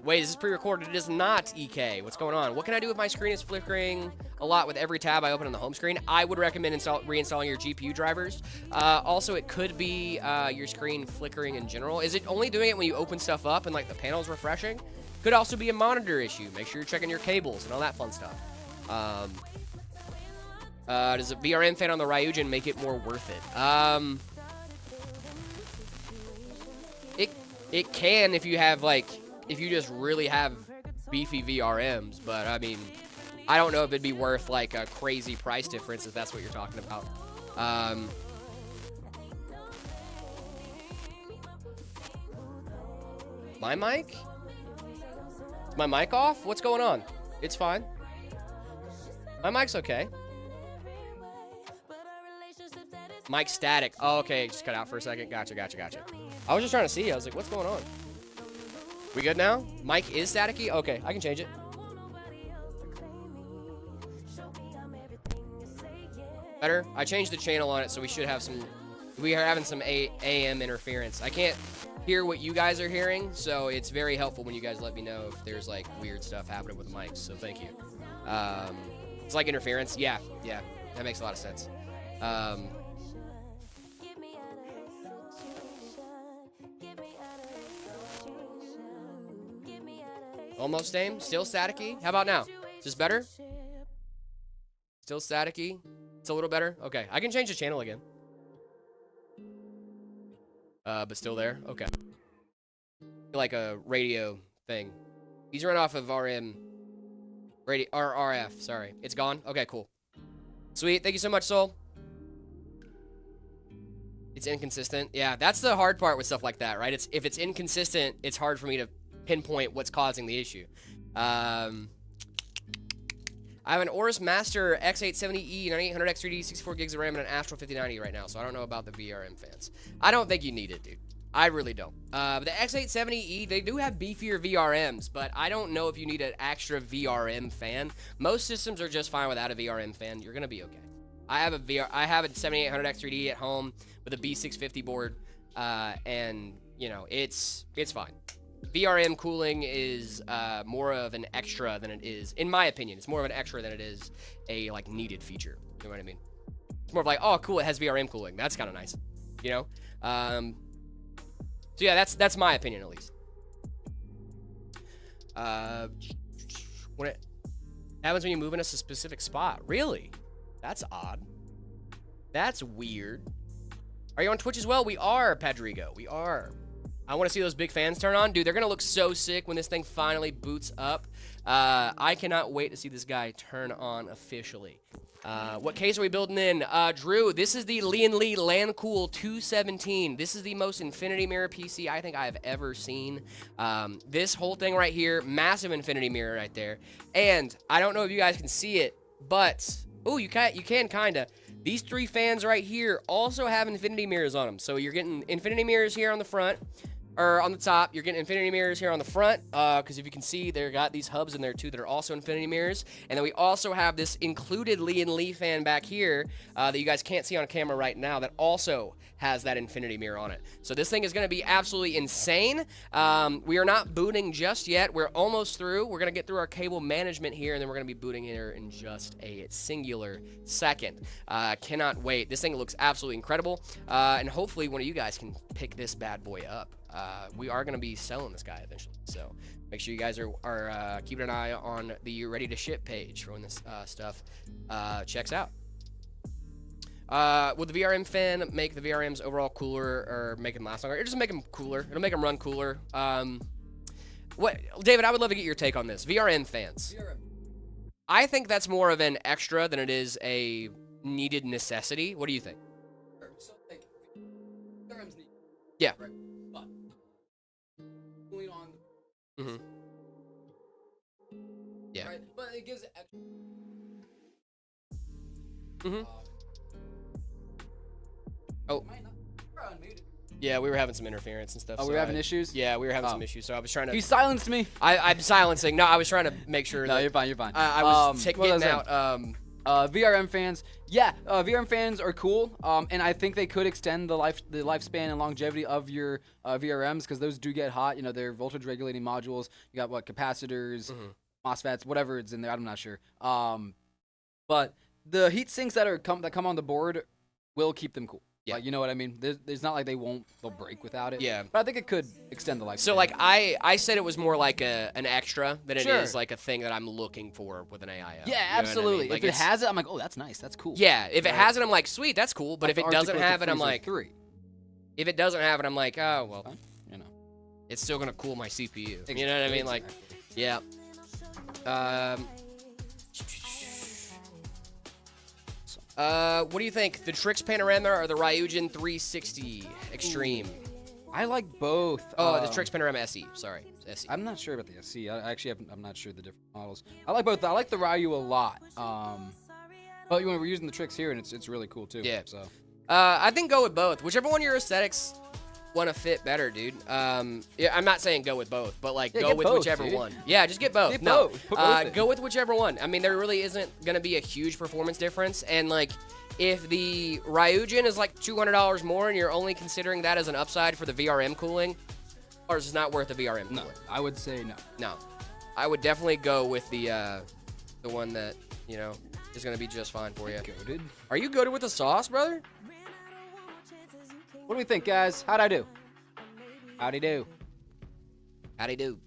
S2: Wait, is this pre-recorded? It is not, EK. What's going on? What can I do if my screen is flickering a lot with every tab I open on the home screen? I would recommend reinstalling your GPU drivers. Also, it could be your screen flickering in general. Is it only doing it when you open stuff up and like the panel's refreshing? Could also be a monitor issue. Make sure you're checking your cables and all that fun stuff. Does a VRM fan on the Ryujin make it more worth it? It can if you have if you just really have beefy VRMs, but I mean, I don't know if it'd be worth like a crazy price difference if that's what you're talking about. My mic? Is my mic off? What's going on? It's fine. My mic's okay. Mic static. Oh, okay, just cut out for a second. Gotcha. I was just trying to see. I was like, what's going on? We good now? Mic is staticky? Okay, I can change it. Better? I changed the channel on it, so we should have some... We are having some AM interference. I can't hear what you guys are hearing, so it's very helpful when you guys let me know if there's, like, weird stuff happening with the mics, so thank you. It's like interference. Yeah, that makes a lot of sense. Almost same. Still staticky. How about now? Is this better? Still staticky. It's a little better. Okay, I can change the channel again. But still there. Okay. Like a radio thing. These run off of RF. Sorry, it's gone. Okay, cool. Sweet. Thank you so much, Soul. It's inconsistent. Yeah, that's the hard part with stuff like that, right? If it's inconsistent, it's hard for me to pinpoint what's causing the issue. I have an Aorus Master X870E 9800X3D 64 gigs of RAM and an Astral 5090 right now, so I don't know about the VRM fans. I don't think you need it, dude. I really don't. But the X870E, they do have beefier VRMs, but I don't know if you need an extra VRM fan. Most systems are just fine without a VRM fan. You're gonna be okay. I have a 7800X3D at home with a B650 board, and you know it's fine. VRM cooling is more of an extra than it is, in my opinion. It's more of an extra than it is a like needed feature. You know what I mean? It's more of like, oh, cool, it has VRM cooling. That's kind of nice, you know. So yeah, that's my opinion at least. When it happens when you move in a specific spot, really? That's odd. That's weird. Are you on Twitch as well? We are, Padrigo. We are. I want to see those big fans turn on. Dude, they're going to look so sick when this thing finally boots up. I cannot wait to see this guy turn on officially. What case are we building in? Drew, this is the Lian Li Landcool 217. This is the most infinity mirror PC I think I have ever seen. This whole thing right here, massive infinity mirror right there. And I don't know if you guys can see it, but... Oh, you can kind of. These three fans right here also have infinity mirrors on them. So you're getting infinity mirrors here on the front, or on the top. You're getting infinity mirrors here on the front, because if you can see, they've got these hubs in there too that are also infinity mirrors. And then we also have this included Lian Li fan back here that you guys can't see on camera right now that also has that infinity mirror on it. So this thing is going to be absolutely insane. We are not booting just yet. We're almost through. We're going to get through our cable management here, and then we're going to be booting here in just a singular second. Cannot wait. This thing looks absolutely incredible, and hopefully one of you guys can pick this bad boy up. We are going to be selling this guy eventually, so make sure you guys are keeping an eye on the ready to ship page for when this stuff checks out. Will the VRM fan make the VRMs overall cooler or make them last longer? It'll just make them cooler. It'll make them run cooler. David, I would love to get your take on this. VRM fans. I think that's more of an extra than it is a needed necessity. What do you think?
S3: So, like, VRMs need.
S2: Yeah.
S3: Right. But cooling on.
S2: Mm-hmm. Yeah.
S3: Right. But it gives extra.
S2: Mm-hmm. Oh.
S3: Yeah,
S2: we were having some interference and stuff.
S3: Oh, we were having issues?
S2: Yeah, we were having some issues, so I was trying to...
S3: You silenced me.
S2: I'm silencing. No, I was trying to make sure
S3: No,
S2: that...
S3: you're fine, you're fine.
S2: I was getting
S3: what was I
S2: out...
S3: VRM fans, yeah, VRM fans are cool, and I think they could extend the lifespan and longevity of your VRMs, because those do get hot. You know, they're voltage regulating modules. You got what, capacitors, MOSFETs, whatever it's in there. I'm not sure. But the heat sinks that come on the board will keep them cool. Yeah, like, you know what I mean. There's not like they'll break without it.
S2: Yeah,
S3: but I think it could extend the lifespan.
S2: So like I said it was more like an extra than it is like a thing that I'm looking for with an AIO.
S3: Yeah, absolutely. I mean? Like, if it has it, I'm like, oh, that's nice, that's cool.
S2: Yeah, if it has it, I'm like, sweet, that's cool. But
S3: like
S2: if it doesn't have it, I'm like,
S3: 3.
S2: If it doesn't have it, I'm like, oh well,
S3: fine. You know,
S2: it's still gonna cool my CPU.
S3: Exactly.
S2: You know what I mean? Like, yeah. What do you think? The Trix Panorama or the Ryujin 360 Extreme?
S3: I like both.
S2: Oh, the Trix Panorama SE. Sorry, SE.
S3: I'm not sure about the SC. I'm not sure the different models. I like both. I like the Ryu a lot. But we're using the tricks here, and it's really cool too.
S2: Yeah.
S3: So.
S2: I think go with both. Whichever one your aesthetics want to fit better, dude. Yeah, I'm not saying go with both, but like go with
S3: both,
S2: whichever
S3: dude.
S2: one. Yeah, just get both.
S3: Get
S2: No,
S3: both. Put both in.
S2: go with whichever one. I mean, there really isn't gonna be a huge performance difference, and like if the Ryujin is like $200 more, and you're only considering that as an upside for the VRM cooling, or is it not worth the VRM cooling?
S3: No, I would say no.
S2: No, I would definitely go with the one that is gonna be just fine for you.
S3: Goated.
S2: Are you goated with the sauce, brother?
S3: What do we think, guys? How'd I do? Howdy do.
S2: Howdy do.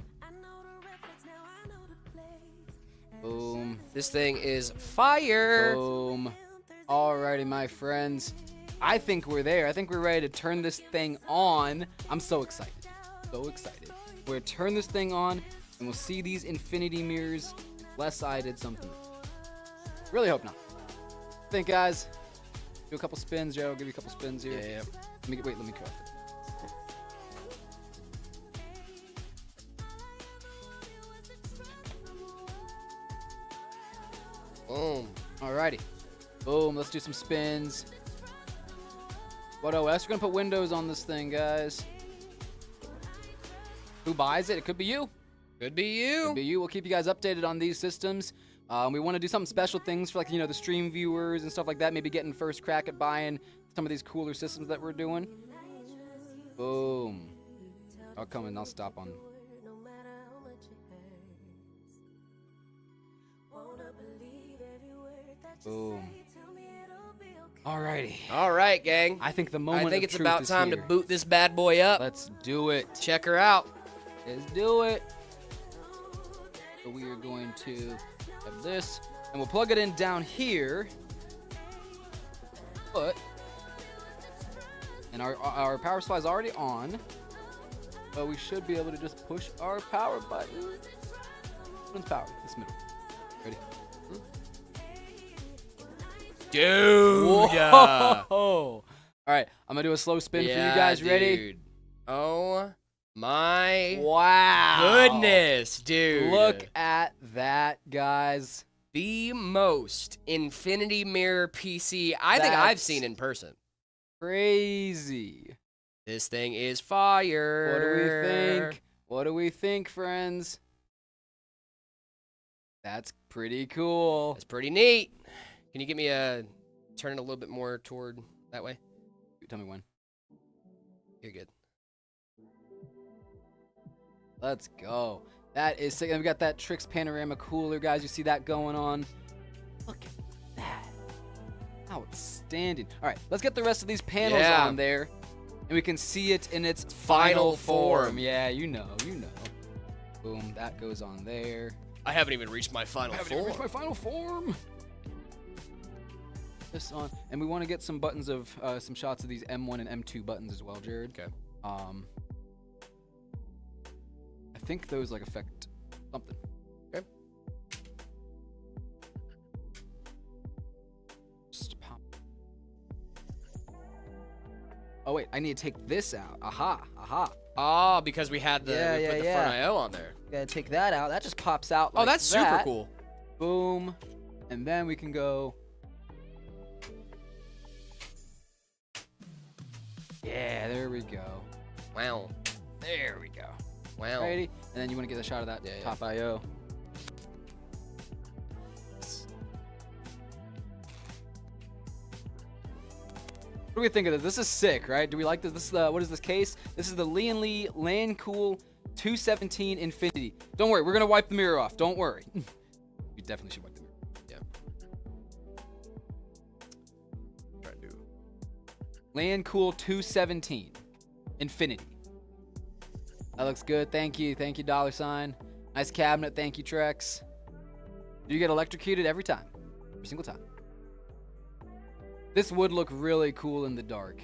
S3: Boom.
S2: This thing is fire.
S3: Boom. Alrighty, my friends. I think we're there. I think we're ready to turn this thing on. I'm so excited. So excited. We're going to turn this thing on, and we'll see these infinity mirrors unless I did something. Really hope not. Think, guys. Do a couple spins, Joe. I'll give you a couple spins here.
S2: Yeah.
S3: Let me cut.
S2: Boom.
S3: Alrighty. Boom. Let's do some spins. What OS? We're going to put Windows on this thing, guys. Who buys it? It could be you.
S2: Could be you.
S3: Could be you. We'll keep you guys updated on these systems. We want to do some special things for, like, the stream viewers and stuff like that. Maybe getting first crack at buying some of these cooler systems that we're doing. Boom. I'll come and I'll stop on. Boom. Alrighty.
S2: All right, gang.
S3: I think the moment
S2: I think
S3: of
S2: it's
S3: truth
S2: about
S3: is
S2: time
S3: here.
S2: to boot this bad boy up.
S3: Let's do it.
S2: Check her out.
S3: Let's do it. So we are going to have this, and we'll plug it in down here. And our power supply is already on, but we should be able to just push our power button. Which one's power? This middle. Ready?
S2: Dude.
S3: Whoa! All right, I'm gonna do a slow spin for you guys. Ready?
S2: Dude. Oh my
S3: Wow!
S2: goodness, dude.
S3: Look at that, guys.
S2: The most infinity mirror PC I think I've seen in person.
S3: Crazy.
S2: This thing is fire.
S3: What do we think? What do we think, friends? That's pretty cool.
S2: That's pretty neat. Can you get me turn it a little bit more toward that way?
S3: Tell me when.
S2: You're good.
S3: Let's go. That is sick. And we got that Trix Panorama cooler, guys. You see that going on? Look at that. Outstanding. All right, let's get the rest of these panels on there, and we can see it in its final form. Yeah, you know. Boom, that goes on there.
S2: I haven't even reached my final form.
S3: My final form. This on, and we want to get some buttons of some shots of these M1 and M2 buttons as well, Jared.
S2: Okay.
S3: I think those affect something.
S2: Okay.
S3: Just pop. Oh wait, I need to take this out. Aha.
S2: Ah, because we had the put the front IO on there.
S3: Gotta take that out. That just pops out.
S2: Oh, that's super cool.
S3: Boom, and then we can go. Yeah, there we go.
S2: Wow.
S3: There we go.
S2: Wow.
S3: Alrighty, and then you want to get a shot of that top IO. What do we think of this? This is sick, right? Do we like this? This is what is this case? This is the Lee Landcool 217 Infinity. Don't worry, we're gonna wipe the mirror off. Don't worry. We definitely should wipe the mirror.
S2: Yeah. Try to do.
S3: Landcool 217 Infinity. That looks good. Thank you, $. Nice cabinet. Thank you, Trex. You get electrocuted every time, every single time. This would look really cool in the dark.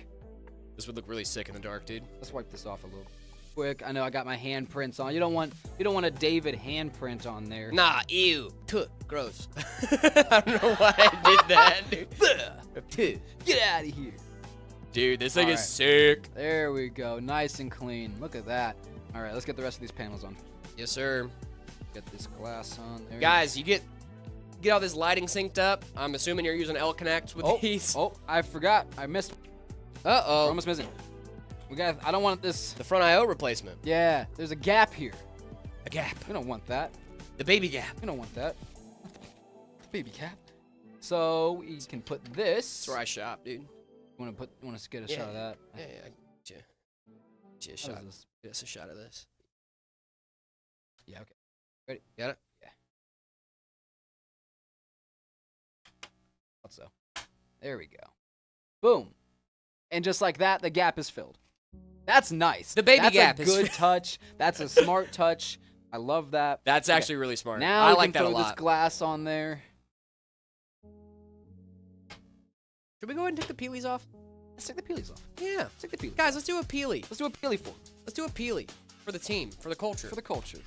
S2: This would look really sick in the dark, dude.
S3: Let's wipe this off a little quick. I know I got my handprints on. You don't want a David handprint on there.
S2: Nah, ew. Gross. I don't know why I did that, dude.
S3: Get out of here.
S2: Dude, this thing
S3: All
S2: is
S3: right.
S2: sick.
S3: There we go. Nice and clean. Look at that. All right, let's get the rest of these panels on.
S2: Yes, sir.
S3: Get this glass on there.
S2: Guys, you get all this lighting synced up. I'm assuming you're using L-Connect with these.
S3: Oh, I forgot. I missed.
S2: Uh-oh.
S3: We're almost missing. I don't want this.
S2: The front I/O replacement.
S3: Yeah, there's a gap here.
S2: A gap.
S3: We don't want that.
S2: The baby gap.
S3: We don't want that. Baby gap. So we can put this.
S2: That's where I shop, dude.
S3: Want to get a shot of that?
S2: Yeah, get you a shot.
S3: What is this?
S2: Get us a shot of this.
S3: Yeah, okay. Ready?
S2: Got it?
S3: Yeah. Thought so. There we go. Boom. And just like that, the gap is filled. That's nice.
S2: The baby gap
S3: That's a
S2: is
S3: good touch. That's a smart touch. I love that.
S2: That's actually really smart.
S3: Now
S2: I
S3: we
S2: like
S3: can
S2: that a
S3: throw this
S2: lot.
S3: glass on there.
S2: Should we go ahead and take the peelies off?
S3: Let's take the peelies off.
S2: Yeah.
S3: Let's take the peelies.
S2: Guys, let's do a peely.
S3: Let's do a peely for
S2: Let's do a peely for the team, for the culture.
S3: the culture.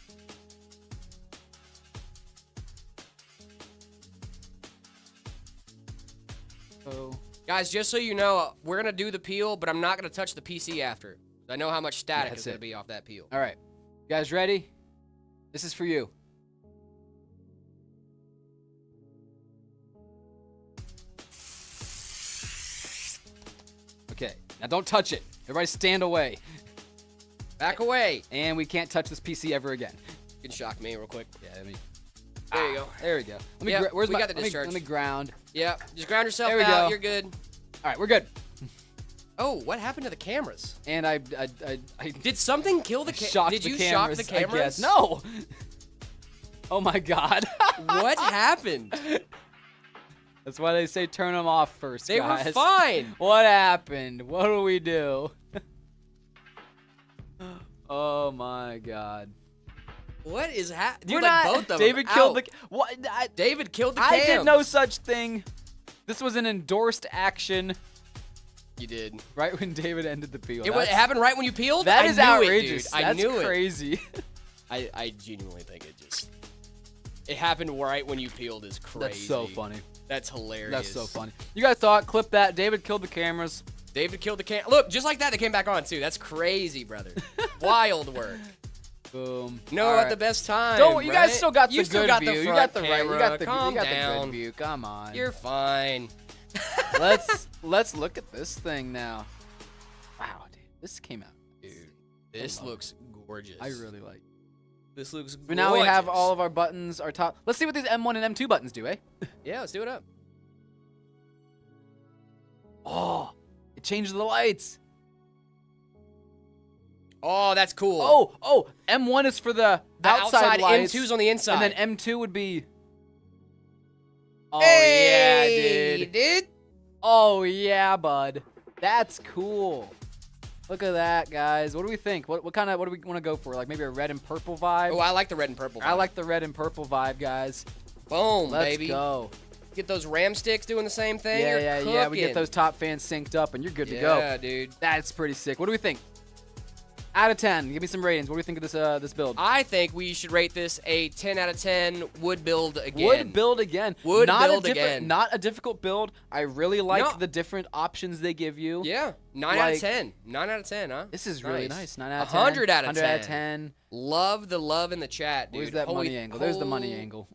S3: So,
S2: Guys, just so you know, we're going to do the peel, but I'm not going to touch the PC after. I know how much static
S3: that's
S2: is going
S3: it.
S2: to be off that peel.
S3: all right. You guys ready? This is for you. Okay. Now don't touch it. Everybody stand away.
S2: Back away.
S3: And we can't touch this PC ever again.
S2: You can shock me real quick.
S3: Yeah, let me.
S2: There you go.
S3: There we go. Let me.
S2: Yeah,
S3: where's
S2: we
S3: my?
S2: got the
S3: let me-
S2: discharge.
S3: Let me ground.
S2: Yeah, just ground yourself
S3: There we
S2: out.
S3: go.
S2: You're good.
S3: All right, we're good.
S2: Oh, what happened to the cameras?
S3: And I
S2: Did something kill the cameras?
S3: shocked
S2: Did
S3: the
S2: you
S3: cameras,
S2: shock the
S3: I
S2: cameras?
S3: guess. No. Oh my God.
S2: What happened?
S3: That's why they say turn them off first,
S2: They
S3: guys.
S2: were fine.
S3: What happened? What do we do? Oh my God.
S2: What is happening?
S3: We're
S2: Dude, like
S3: not-
S2: both of them.
S3: David killed
S2: Out.
S3: the. What?
S2: David killed the
S3: I
S2: cams.
S3: did no such thing. This was an endorsed action.
S2: You did.
S3: Right when David ended the peel.
S2: It happened right when you peeled?
S3: That
S2: I
S3: is
S2: knew
S3: outrageous.
S2: It, dude. I
S3: That's
S2: knew it.
S3: crazy.
S2: I genuinely think it happened right when you peeled is crazy.
S3: That's so funny.
S2: That's hilarious.
S3: That's so funny. You guys saw it. Clip that. David killed the cameras.
S2: David killed the cam. Look, just like that, they came back on too. That's crazy, brother. Wild work.
S3: Boom.
S2: No,
S3: All
S2: at
S3: right.
S2: the best time.
S3: Don't. You guys
S2: right?
S3: still got the
S2: You still
S3: good
S2: got
S3: view.
S2: the
S3: You
S2: front
S3: got the right. You
S2: camera.
S3: got the.
S2: Calm
S3: You got the
S2: down.
S3: good view. Come on.
S2: You're fine.
S3: Let's look at this thing now. Wow, dude, this came out.
S2: Dude, this looks gorgeous.
S3: I really like.
S2: This looks gorgeous.
S3: But now we have all of our buttons. Our top. Let's see what these M1 and M2 buttons do, eh?
S2: Yeah, let's do it up.
S3: Oh, it changed the lights.
S2: Oh, that's cool.
S3: Oh, M1 is for the outside lights.
S2: M2's on the inside.
S3: And then M2 would be. Oh
S2: Hey,
S3: yeah, dude.
S2: dude.
S3: Oh yeah, bud. That's cool. Look at that, guys. What do we think? What do we want to go for? Like maybe a red and purple vibe?
S2: Oh, I like the red and purple.
S3: I like the red and purple vibe, guys.
S2: Boom,
S3: Let's
S2: baby.
S3: go.
S2: Get those RAM sticks doing the same thing.
S3: Yeah,
S2: You're
S3: yeah. We get
S2: cooking.
S3: those top fans synced up, and you're good to go.
S2: Yeah, dude.
S3: That's pretty sick. What do we think? Out of 10, give me some ratings. What do we think of this build?
S2: I think we should rate this a 10 out of 10. Would build again.
S3: Would build again.
S2: Would
S3: not
S2: build
S3: a different,
S2: again.
S3: Not a difficult build. I really like
S2: No.
S3: the different options they give you.
S2: Yeah, 9 out of
S3: Like-
S2: 10. 9 out of 10, huh?
S3: This is really nice. 9 out of 10.
S2: 100 out of
S3: 100 out of
S2: 10.
S3: 10.
S2: Love the love in the chat, dude.
S3: Where's that money angle? There's the money angle.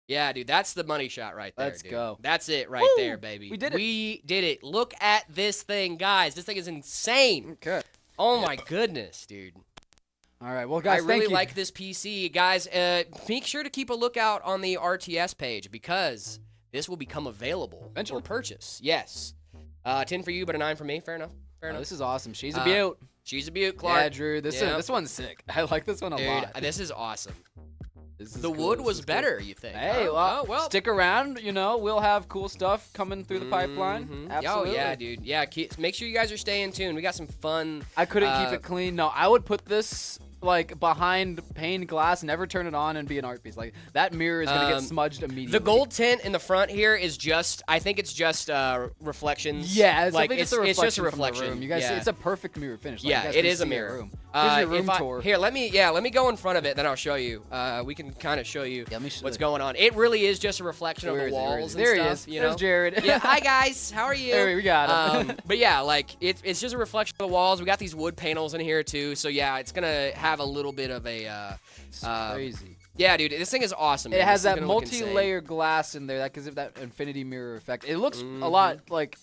S2: Yeah, dude, that's the money shot right there.
S3: Let's
S2: dude.
S3: go.
S2: That's it right
S3: Woo!
S2: there, baby.
S3: We did it.
S2: We did it. Look at this thing, guys. This thing is insane.
S3: Okay.
S2: Oh my goodness, dude.
S3: All right. Well, guys,
S2: I really
S3: thank you.
S2: like this PC. Guys, make sure to keep a lookout on the RTS page because this will become available
S3: Eventually.
S2: for purchase. Yes. 10 for you, but a 9 for me. Fair enough. Fair
S3: Oh,
S2: enough.
S3: this is awesome. She's a beaut.
S2: She's a beaut, Clark.
S3: Yeah, Drew. This one's sick. I like this one a
S2: Dude,
S3: lot.
S2: this is awesome.
S3: This is
S2: The
S3: cool.
S2: wood
S3: This
S2: was
S3: is cool.
S2: better, you think?
S3: Hey,
S2: huh?
S3: well, stick around. You know, we'll have cool stuff coming through the pipeline.
S2: Mhm.
S3: Absolutely.
S2: Oh, yeah, dude. Yeah, make sure you guys are staying tuned. We got some fun.
S3: I couldn't keep it clean. No, I would put this like behind pane glass, never turn it on, and be an art piece. Like that mirror is gonna get smudged immediately.
S2: The gold tint in the front here is just, I think it's just reflections.
S3: Yeah, it's
S2: like
S3: like
S2: it's
S3: just a reflection.
S2: just a
S3: From the
S2: reflection.
S3: room. You guys,
S2: yeah.
S3: it's a perfect mirror finish. Like,
S2: Yeah,
S3: you guys
S2: it
S3: can
S2: is a
S3: see
S2: mirror.
S3: Room. Here's your room tour.
S2: Here, let me go in front of it, then I'll show you. We can kind of show you
S3: Yeah, let me show
S2: what's
S3: you.
S2: going on. It really is just a reflection
S3: Where
S2: of
S3: is
S2: the
S3: he? Where
S2: walls
S3: is
S2: and
S3: he? There
S2: stuff.
S3: he is.
S2: You
S3: There's
S2: know?
S3: Jared.
S2: Yeah, hi guys, how are you?
S3: There we got him.
S2: But yeah, like it's just a reflection of the walls. We got these wood panels in here too, so yeah, it's gonna have have a little bit of a.
S3: It's crazy.
S2: Yeah, dude, this thing is awesome.
S3: It
S2: man.
S3: has
S2: This is
S3: that
S2: gonna look insane.
S3: multi-layer glass in there that gives it that infinity mirror effect. It looks a lot like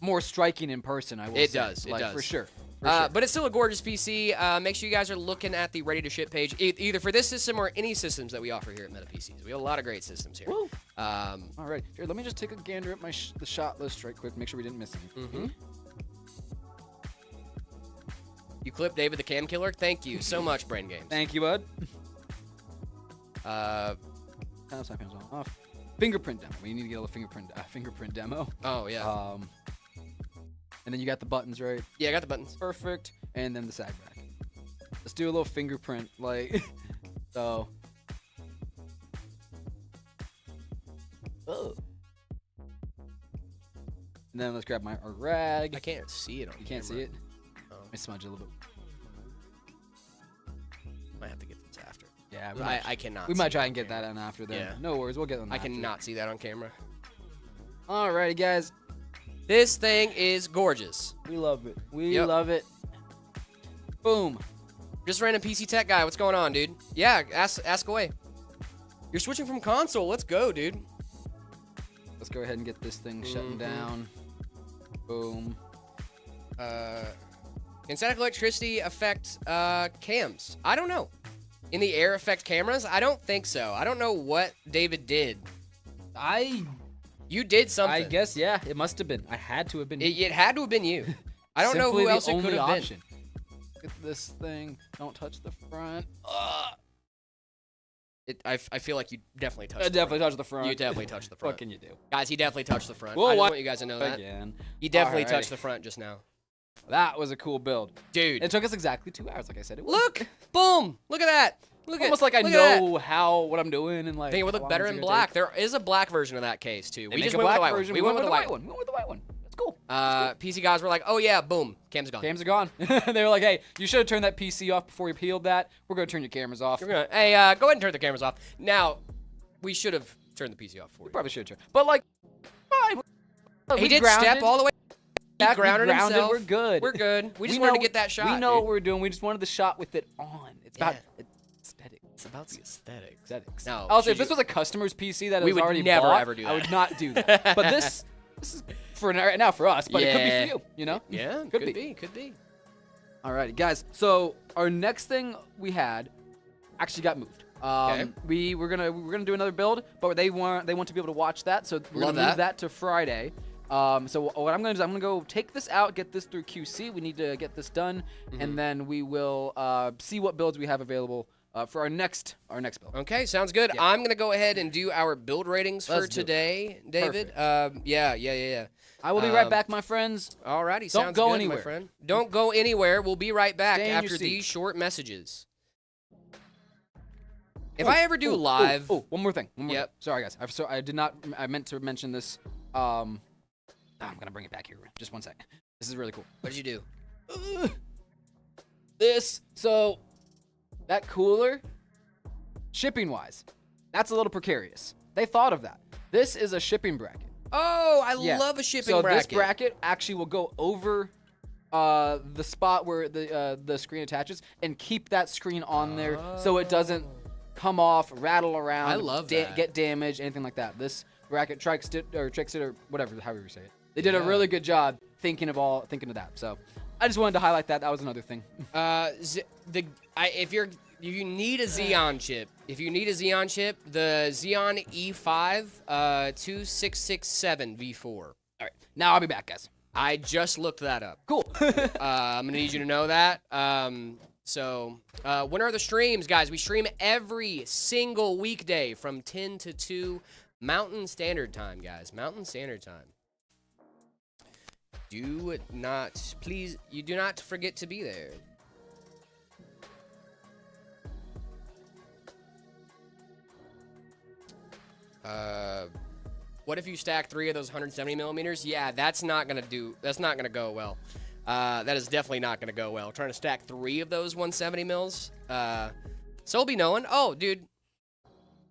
S3: more striking in person. I will say.
S2: It does. It
S3: like,
S2: does
S3: for sure.
S2: But it's still a gorgeous PC. Make sure you guys are looking at the ready to ship page, either for this system or any systems that we offer here at Meta PCs. We have a lot of great systems here.
S3: Woo. All right, here, let me just take a gander at the shot list right quick. Make sure we didn't miss anything.
S2: You clipped David the Cam Killer. Thank you so much, Brain Games.
S3: Thank you, bud.
S2: Uh,
S3: Side panels on off. Fingerprint demo. We need to get a fingerprint demo.
S2: oh yeah.
S3: And then you got the buttons, right?
S2: Yeah, I got the buttons.
S3: Perfect. And then the sag rack. Let's do a little fingerprint, like, so. Oh. And then let's grab our rag.
S2: I can't see it on
S3: You can't see
S2: camera.
S3: it?
S2: Oh.
S3: Let me smudge it a little bit.
S2: Might have to get this after.
S3: Yeah,
S2: I cannot.
S3: we
S2: see
S3: might
S2: it
S3: try
S2: on
S3: and get
S2: camera.
S3: that in after then.
S2: Yeah.
S3: No worries, we'll get on that
S2: I
S3: after.
S2: cannot see that on camera.
S3: Alrighty, guys.
S2: This thing is gorgeous.
S3: We love it. We
S2: Yep.
S3: love it. Boom.
S2: Just random PC tech guy. What's going on, dude? Yeah, ask away. You're switching from console. Let's go, dude.
S3: Let's go ahead and get this thing shutting down. Boom.
S2: Can static electricity affect cams? I don't know. In the air affect cameras? I don't think so. I don't know what David did. You did something.
S3: I guess, yeah, it must have been. I had to have been.
S2: It had to have been you. I don't know who else it could have been.
S3: Get this thing. Don't touch the front.
S2: I feel like you definitely touched
S3: I
S2: the
S3: definitely
S2: front.
S3: touched the front.
S2: You definitely touched the front.
S3: What can you do?
S2: Guys, he definitely touched the front.
S3: Whoa,
S2: I just
S3: what?
S2: want you guys to know that.
S3: Again.
S2: He definitely
S3: Alrighty.
S2: touched the front just now.
S3: That was a cool build.
S2: Dude.
S3: It took us exactly 2 hours, like I said. It was.
S2: Look! Boom! Look at that!
S3: Almost like I
S2: look at
S3: know what I'm doing and like.
S2: I think it would
S3: how
S2: look
S3: long
S2: better
S3: it's
S2: in
S3: gonna
S2: black.
S3: take.
S2: There is a black version of that case too.
S3: They
S2: We
S3: make
S2: just
S3: a
S2: went with the
S3: black
S2: white one.
S3: version.
S2: We went with the white one.
S3: We went with the white one. That's cool.
S2: PC guys were like, "Oh yeah, boom, cam's gone."
S3: Cams are gone. They were like, "Hey, you should have turned that PC off before you peeled that. We're gonna turn your cameras off."
S2: We're gonna, hey, go ahead and turn the cameras off. Now, we should have turned the PC off for you.
S3: Probably should have turned. But like, fine.
S2: He
S3: We
S2: did
S3: grounded.
S2: step all the way. He
S3: Back, we
S2: grounded himself.
S3: We're good.
S2: We're good. We just
S3: know-
S2: wanted to get that shot.
S3: We know what
S2: dude.
S3: we're doing. We just wanted the shot with it on. It's about
S2: Yeah.
S3: aesthetics.
S2: It's about the aesthetics.
S3: Aesthetics.
S2: No,
S3: Also, if
S2: should
S3: this
S2: you-
S3: was a customer's PC that
S2: We
S3: was
S2: would
S3: already
S2: never,
S3: bought,
S2: ever do
S3: I would
S2: that.
S3: not do that. But this is for right now for us, but it could be
S2: Yeah.
S3: for you. You know?
S2: Yeah,
S3: Could be.
S2: Could be.
S3: Alrighty, guys. So our next thing we had actually got moved.
S2: Okay.
S3: We're gonna do another build, but they want to be able to watch that, so we're
S2: Love
S3: gonna move
S2: that.
S3: that to Friday. So what I'm gonna do is I'm gonna go take this out, get this through QC. We need to get this done, and then we will see what builds we have available for our next build.
S2: Okay, sounds good.
S3: Yeah.
S2: I'm gonna go ahead and do our build ratings for
S3: Let's do it.
S2: today, David. Yeah.
S3: I will be right back, my friends.
S2: Alrighty,
S3: Don't
S2: sounds
S3: go
S2: good,
S3: anywhere.
S2: my friend. Don't go anywhere. We'll be right back
S3: Stay in your
S2: after
S3: seat.
S2: these short messages. If I ever do live,
S3: Oh, one more thing.
S2: Yep.
S3: Sorry, guys. I meant to mention this. I'm gonna bring it back here. Just one sec. This is really cool.
S2: what did you do?
S3: So that cooler, shipping wise, that's a little precarious. They thought of that. This is a shipping bracket.
S2: Oh, I
S3: Yeah.
S2: love a shipping
S3: So
S2: bracket.
S3: this bracket actually will go over the spot where the screen attaches and keep that screen on there so it doesn't come off, rattle around,
S2: I love that.
S3: get damaged, anything like that. This bracket tricks it or whatever, however you say it. They did a
S2: Yeah.
S3: really good job thinking of that. So I just wanted to highlight that. That was another thing.
S2: If you need a Xeon chip, the Xeon E5 2667 V4.
S3: All right, now I'll be back, guys.
S2: I just looked that up.
S3: Cool.
S2: I'm gonna need you to know that. So when are the streams, guys? We stream every single weekday from 10 to 2 Mountain Standard Time, guys. Mountain Standard Time. Do not forget to be there. What if you stack 3 of those 170 millimeters? Yeah, that's not gonna go well. That is definitely not gonna go well. Trying to stack 3 of those 170 mils. Soul be knowing. Oh, dude.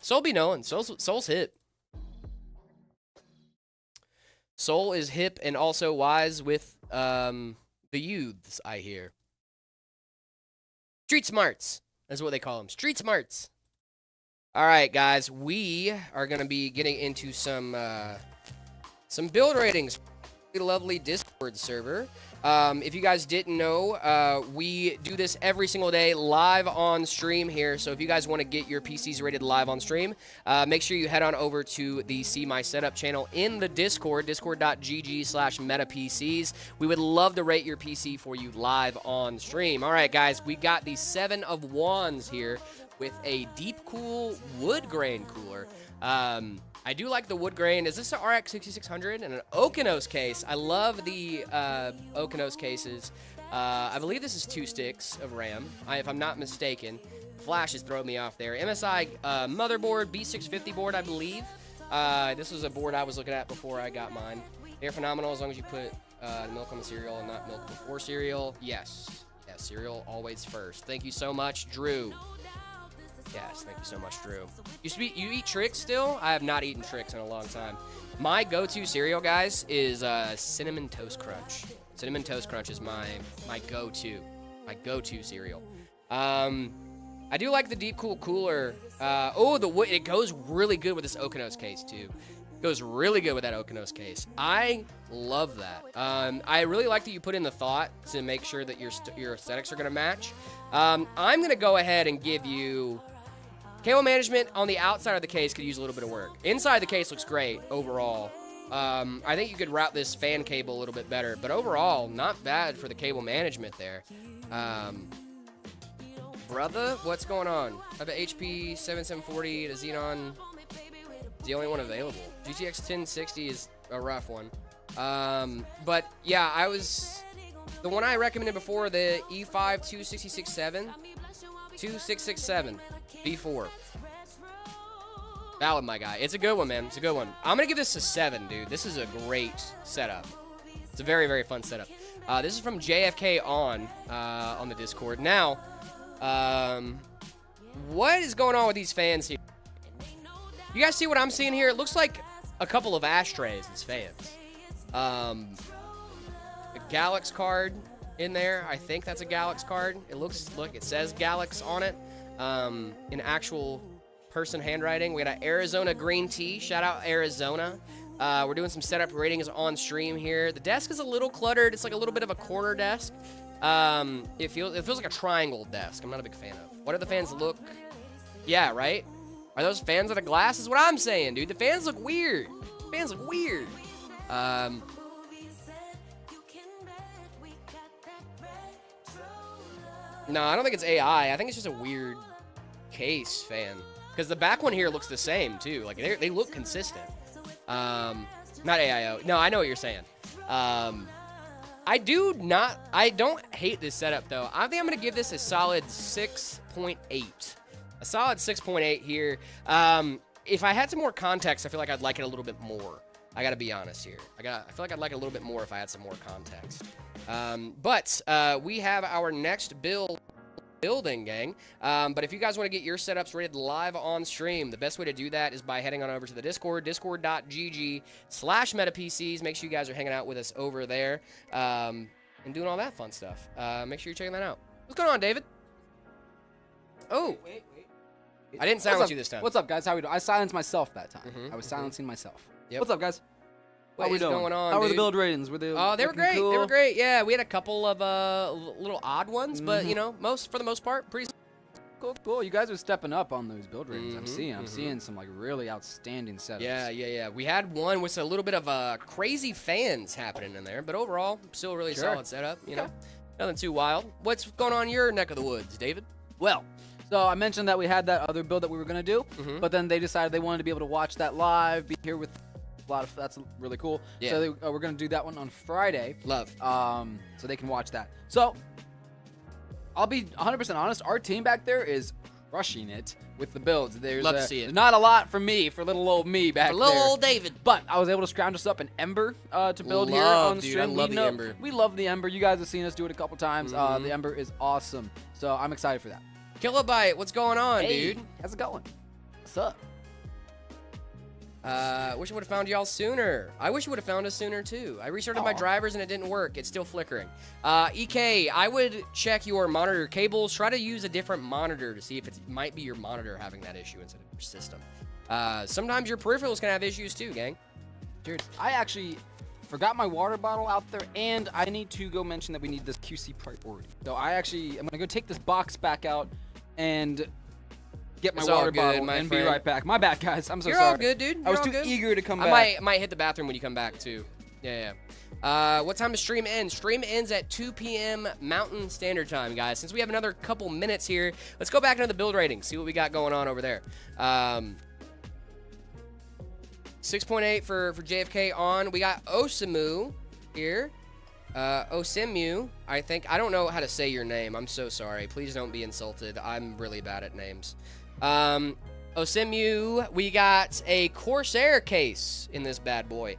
S2: Soul be knowing. Soul's hip. Soul is hip and also wise with the youths, I hear. Street smarts. That's what they call them. Street smarts. All right, guys. We are going to be getting into some build ratings. Lovely Discord server. If you guys didn't know, we do this every single day live on stream here. So if you guys want to get your PCs rated live on stream, make sure you head on over to the See My Setup channel in the Discord, discord.gg/metapcs. We would love to rate your PC for you live on stream. All right, guys, we got the 7 of Wands here with a deep cool wood grain cooler. I do like the wood grain. Is this an RX 6600 and an Okinos case? I love the Okinos cases. I believe this is 2 sticks of RAM, if I'm not mistaken. Flash is throwing me off there. MSI motherboard, B650 board, I believe. This was a board I was looking at before I got mine. They're phenomenal as long as you put milk on the cereal and not milk before cereal. Yes. Yes, cereal always first. Thank you so much, Drew. Yes, thank you so much, Drew. You eat Trix still? I have not eaten Trix in a long time. My go-to cereal, guys, is Cinnamon Toast Crunch. Cinnamon Toast Crunch is my go-to cereal. I do like the Deep Cool Cooler. The wood, it goes really good with this Okinos case, too. It goes really good with that Okinos case. I love that. I really like that you put in the thought to make sure that your aesthetics are going to match. I'm going to go ahead and give you... Cable management on the outside of the case could use a little bit of work. Inside the case looks great overall. I think you could route this fan cable a little bit better, but overall, not bad for the cable management there. Brother, what's going on? I have an HP 7740 to Xenon. It's the only one available. GTX 1060 is a rough one. But yeah, the one I recommended before, the E5 2667 V4. Valid, my guy. It's a good one, man. It's a good one. I'm going to give this a 7, dude. This is a great setup. It's a very, very fun setup. This is from JFK on the Discord. Now, what is going on with these fans here? You guys see what I'm seeing here? It looks like a couple of ashtrays as fans. A Galax card in there. I think that's a Galax card. Look, it says Galax on it. In actual person handwriting. We got an Arizona green tea. Shout out Arizona. We're doing some setup ratings on stream here. The desk is a little cluttered. It's like a little bit of a corner desk. It feels like a triangle desk. I'm not a big fan of. What do the fans look? Yeah, right? Are those fans out of glass? Is what I'm saying, dude. The fans look weird. No, I don't think it's AI. I think it's just a weird case fan. Because the back one here looks the same, too. Like, they look consistent. Not AIO. No, I know what you're saying. I don't hate this setup, though. I think I'm going to give this a solid 6.8. A solid 6.8 here. If I had some more context, I feel like I'd like it a little bit more. I got to be honest here. I feel like I'd like it a little bit more if I had some more context. But we have our next building, gang. But if you guys want to get your setups rated live on stream, the best way to do that is by heading on over to the Discord, discord.gg/metapcs. Make sure you guys are hanging out with us over there and doing all that fun stuff. Make sure you're checking that out. What's going on, David? Oh. Wait. I didn't silence you this time.
S3: What's up, guys? How we doing? I silenced myself that time. I was silencing myself.
S2: Yep.
S3: What's up, guys?
S2: What is going on,
S3: How were the
S2: dude?
S3: build ratings? Were they?
S2: Oh, they were great.
S3: Cool?
S2: They were great. Yeah, we had a couple of little odd ones, but you know, for the most part, pretty
S3: Cool. You guys are stepping up on those build ratings. I'm seeing some like really outstanding setups.
S2: Yeah. We had one with a little bit of crazy fans happening in there, but overall, still a really solid setup. You know, nothing too wild. What's going on in your neck of the woods, David?
S3: Well, so I mentioned that we had that other build that we were gonna do, but then they decided they wanted to be able to watch that live, be here with. That's really cool.
S2: Yeah.
S3: So we're gonna do that one on Friday.
S2: Love.
S3: So they can watch that. So I'll be 100% honest. Our team back there is crushing it with the builds.
S2: Love to see it.
S3: Not a lot for me, for little old me back there.
S2: Little old David.
S3: But I was able to scrounge us up an Ember to build here on the stream.
S2: I love the Ember.
S3: We love the Ember. You guys have seen us do it a couple times. The Ember is awesome. So I'm excited for that.
S2: Kilobyte, what's going on,
S3: Hey,
S2: dude?
S3: how's it going? What's up?
S2: Wish I would have found y'all sooner. I wish you would have found us sooner too. I restarted my drivers and it didn't work. It's still flickering. EK, I would check your monitor cables. Try to use a different monitor to see if it might be your monitor having that issue instead of your system. Sometimes your peripherals can have issues too, gang.
S3: Dude, I actually forgot my water bottle out there, and I need to go mention that we need this QC priority. So I'm gonna go take this box back out and get my
S2: It's all
S3: water
S2: good,
S3: bottle
S2: my
S3: and
S2: friend.
S3: be right back. My bad, guys. I'm so
S2: You're
S3: sorry.
S2: all good, dude.
S3: I was
S2: You're
S3: too
S2: all good.
S3: eager to come
S2: I
S3: back.
S2: might hit the bathroom when you come back too. Yeah. What time does stream end? Stream ends at 2 p.m. Mountain Standard Time, guys. Since we have another couple minutes here, let's go back into the build rating, see what we got going on over there. 6.8 for JFK on. We got Osimu here. Osimu, I think. I don't know how to say your name. I'm so sorry. Please don't be insulted. I'm really bad at names. Osimu, we got a Corsair case in this bad boy.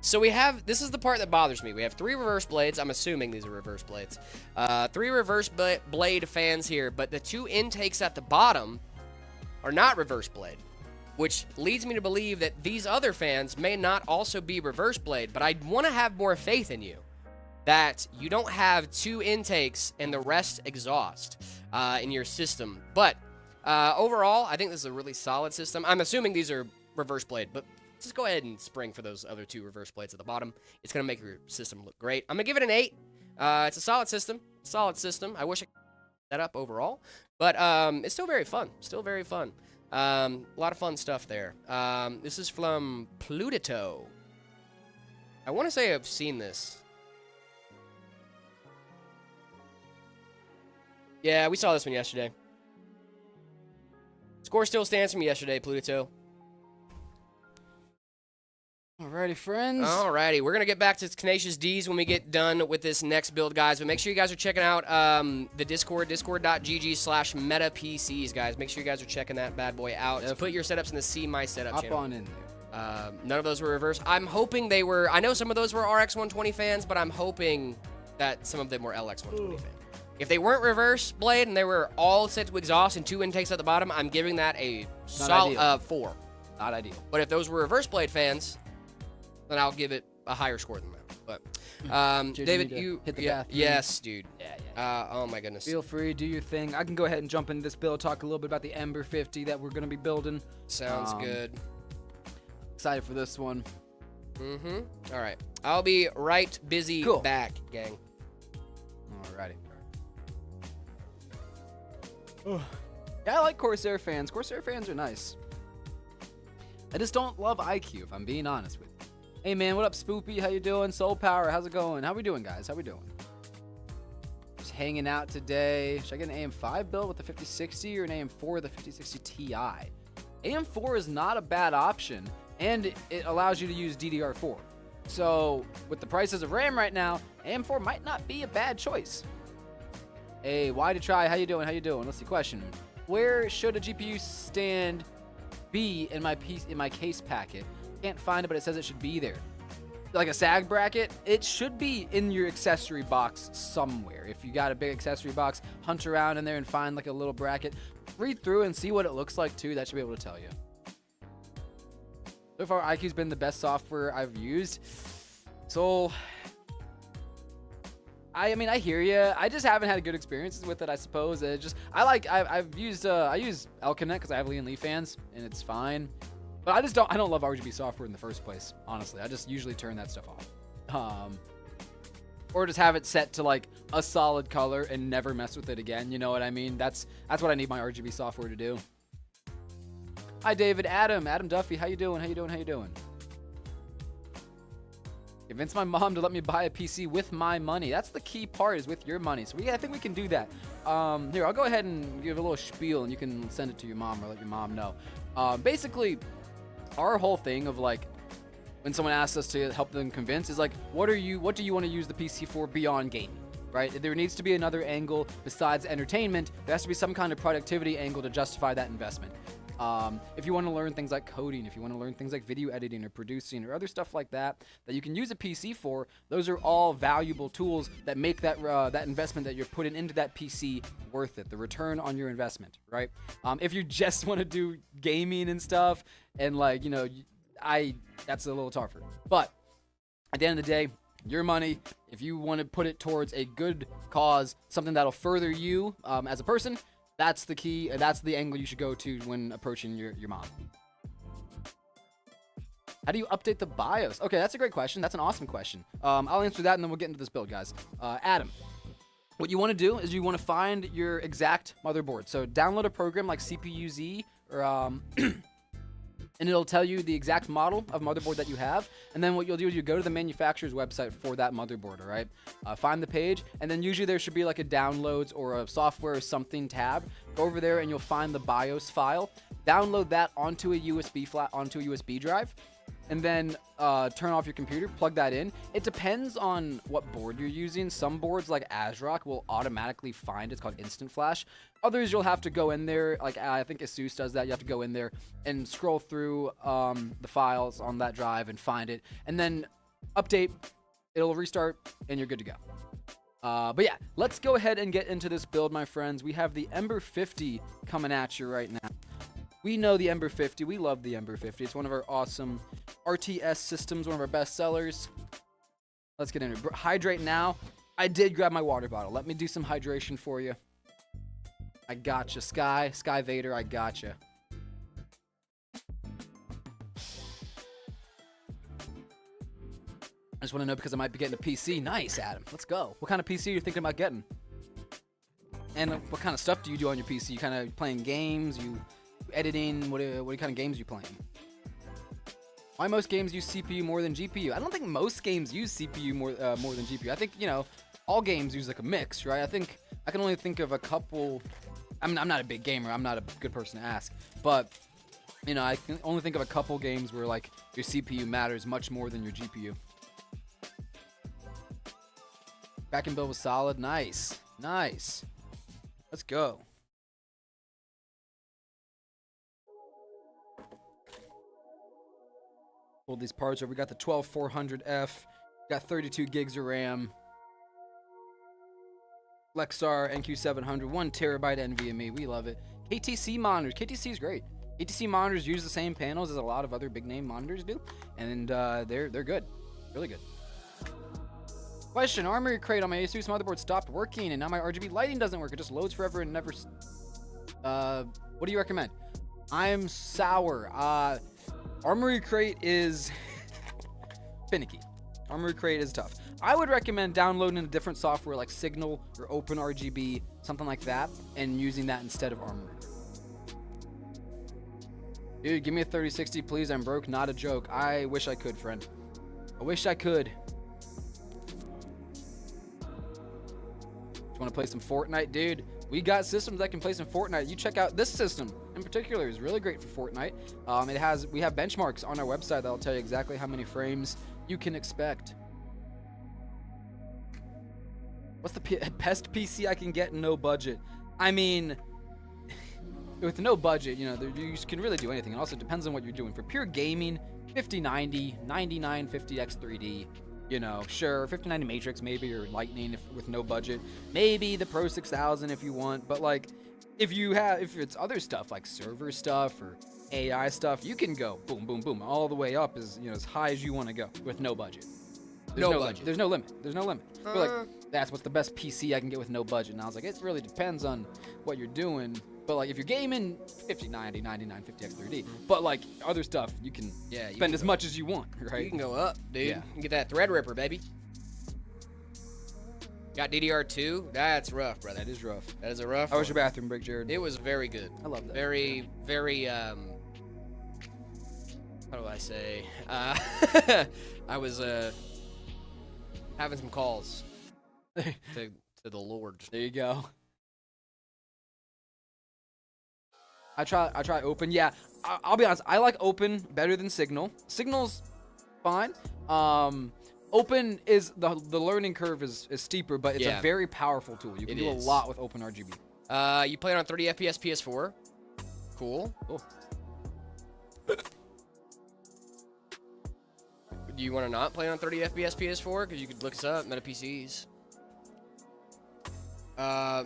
S2: So we have, this is the part that bothers me. We have 3 reverse blades. I'm assuming these are reverse blades. 3 reverse blade fans here, but the 2 intakes at the bottom are not reverse blade, which leads me to believe that these other fans may not also be reverse blade, but I want to have more faith in you that you don't have 2 intakes and the rest exhaust in your system. But overall, I think this is a really solid system. I'm assuming these are reverse blade, but just go ahead and spring for those other 2 reverse blades at the bottom. It's going to make your system look great. I'm going to give it an 8. It's a solid system. I wish I could that up overall, but it's still very fun. A lot of fun stuff there. This is from Plutito. I want to say I've seen this. Yeah, we saw this one yesterday. Score still stands from yesterday, Plutito.
S3: Alrighty, friends.
S2: Alrighty, we're going to get back to Tenacious D's when we get done with this next build, guys. But make sure you guys are checking out the Discord, discord.gg/metapcs, guys. Make sure you guys are checking that bad boy out. Yep. Put your setups in the See My Setup
S3: Hop
S2: channel.
S3: on in there.
S2: None of those were reverse. I'm hoping they were. I know some of those were RX 120 fans, but I'm hoping that some of them were LX 120 fans. If they weren't reverse blade and they were all set to exhaust and 2 intakes at the bottom, I'm giving that a solid 4.
S3: Not ideal.
S2: But if those were reverse blade fans, then I'll give it a higher score than that. But David, you
S3: hit the bathroom.
S2: Yes, dude.
S3: Yeah.
S2: Oh my goodness.
S3: Feel free, do your thing. I can go ahead and jump into this build, talk a little bit about the Ember 50 that we're gonna be building.
S2: Sounds good.
S3: Excited for this one.
S2: All right. I'll be right busy back, gang.
S3: Alrighty. Yeah, I like Corsair fans. Corsair fans are nice. I just don't love IQ, if I'm being honest with you. Hey man, what up, Spoopy? How you doing? Soul Power, how's it going? How we doing, guys? How we doing? Just hanging out today. Should I get an AM5 build with the 5060 or an AM4 with the 5060 Ti? AM4 is not a bad option, and it allows you to use DDR4. So, with the prices of RAM right now, AM4 might not be a bad choice. Hey, why to try? How you doing? How you doing? What's the question? Where should a GPU stand be in my case packet? Can't find it, but it says it should be there. Like a sag bracket, it should be in your accessory box somewhere. If you got a big accessory box, hunt around in there and find like a little bracket. Read through and see what it looks like too. That should be able to tell you. So far, IQ's been the best software I've used. So, I mean, I hear you. I just haven't had good experiences with it, I suppose. I use Elkinet because I have Lee and Lee fans, and it's fine. But I don't love RGB software in the first place, honestly. I just usually turn that stuff off. Or just have it set to like a solid color and never mess with it again. You know what I mean? That's what I need my RGB software to do. Hi, David. Adam Duffy. How you doing? How you doing? Convince my mom to let me buy a PC with my money. That's the key part, is with your money. So I think we can do that. Here, I'll go ahead and give a little spiel, and you can send it to your mom or let your mom know. Basically, our whole thing of like, when someone asks us to help them convince, is like, what do you want to use the PC for beyond gaming, right? There needs to be another angle besides entertainment. There has to be some kind of productivity angle to justify that investment. If you want to learn things like coding, if you want to learn things like video editing or producing or other stuff like that that you can use a PC for, those are all valuable tools that make that that investment that you're putting into that PC worth it. The return on your investment, right? If you just want to do gaming and stuff, and like, you know, that's a little tougher. But at the end of the day, your money, if you want to put it towards a good cause, something that'll further you as a person, that's the key, and that's the angle you should go to when approaching your mom. How do you update the BIOS? Okay, that's a great question. That's an awesome question. I'll answer that, and then we'll get into this build, guys. Adam, what you want to do is you want to find your exact motherboard. So download a program like CPU-Z or and it'll tell you the exact model of motherboard that you have. And then what you'll do is you go to the manufacturer's website for that motherboard, all right? Find the page, and then usually there should be like a downloads or a software or something tab. Go over there and you'll find the BIOS file. Download that onto a USB drive, and then turn off your computer, plug that in. It depends on what board you're using. Some boards like ASRock will automatically find, it's called Instant Flash. Others you'll have to go in there, like I think Asus does that. You have to go in there and scroll through the files on that drive and find it, and then update, it'll restart, and you're good to go. But yeah, let's go ahead and get into this build, my friends. We have the Ember 50 coming at you right now. We know the Ember 50. We love the Ember 50. It's one of our awesome RTS systems, one of our best sellers. Let's get into it. Hydrate now. I did grab my water bottle. Let me do some hydration for you. I gotcha, Sky Vader, I gotcha. I just want to know because I might be getting a PC. Nice, Adam. Let's go. What kind of PC are you thinking about getting? And what kind of stuff do you do on your PC? You kind of playing games? You editing? What kind of games are you playing? Why most games use CPU more than GPU? I don't think most games use CPU more than GPU. I think, you know, all games use like a mix, right? I think I can only think of a couple. I'm not a big gamer. I'm not a good person to ask. But, you know, I can only think of a couple games where, like, your CPU matters much more than your GPU. Back and build was solid. Nice. Nice. Let's go. Pull these parts over. We got the 12400F. Got 32 gigs of RAM. Lexar NQ700, 1 terabyte NVMe. We love it. KTC monitors. KTC is great. KTC monitors use the same panels as a lot of other big name monitors do, and they're good, really good. Question: Armory crate on my Asus motherboard stopped working, and now my RGB lighting doesn't work. It just loads forever and never. What do you recommend? I'm sour. Armory crate is finicky. Armory crate is tough. I would recommend downloading a different software like Signal or OpenRGB, something like that, and using that instead of Armory. Dude, give me a 3060, please. I'm broke, not a joke. I wish I could, friend. I wish I could. You want to play some Fortnite, dude? We got systems that can play some Fortnite. You check out this system in particular. Is really great for Fortnite. We have benchmarks on our website that'll tell you exactly how many frames you can expect. What's the best PC I can get in no budget? I mean, with no budget, you know, you can really do anything. It also depends on what you're doing. For pure gaming, 5090, 9950X3D, you know, sure, 5090 Matrix maybe, or Lightning with no budget. Maybe the Pro 6000 if you want, but like, if it's other stuff like server stuff or AI stuff, you can go boom, boom, boom, all the way up as, you know, as high as you want to go with no budget. There's no budget. There's no limit. There's no limit. We're like, that's what's the best PC I can get with no budget. And I was like, it really depends on what you're doing. But like, if you're gaming, 5090, 9950X3D. But like other stuff, you can spend as much as you want, right?
S2: You can go up, dude.
S3: Yeah.
S2: You can get that Threadripper, baby. Got DDR2. That's rough, brother.
S3: That is rough.
S2: That is a rough.
S3: How was your bathroom break, Jared?
S2: It was very good.
S3: I love that.
S2: Very, very. How do I say? I was having some calls to the Lord.
S3: There you go. I try Open. Yeah, I'll be honest. I like Open better than Signal. Signal's fine. Open is the learning curve is steeper, but it's a very powerful tool. You can do a lot with Open RGB.
S2: You play it on 30 FPS PS4. Cool.
S3: Cool.
S2: Do you want to not play on 30 FPS PS4? Because you could look us up, Meta PCs. How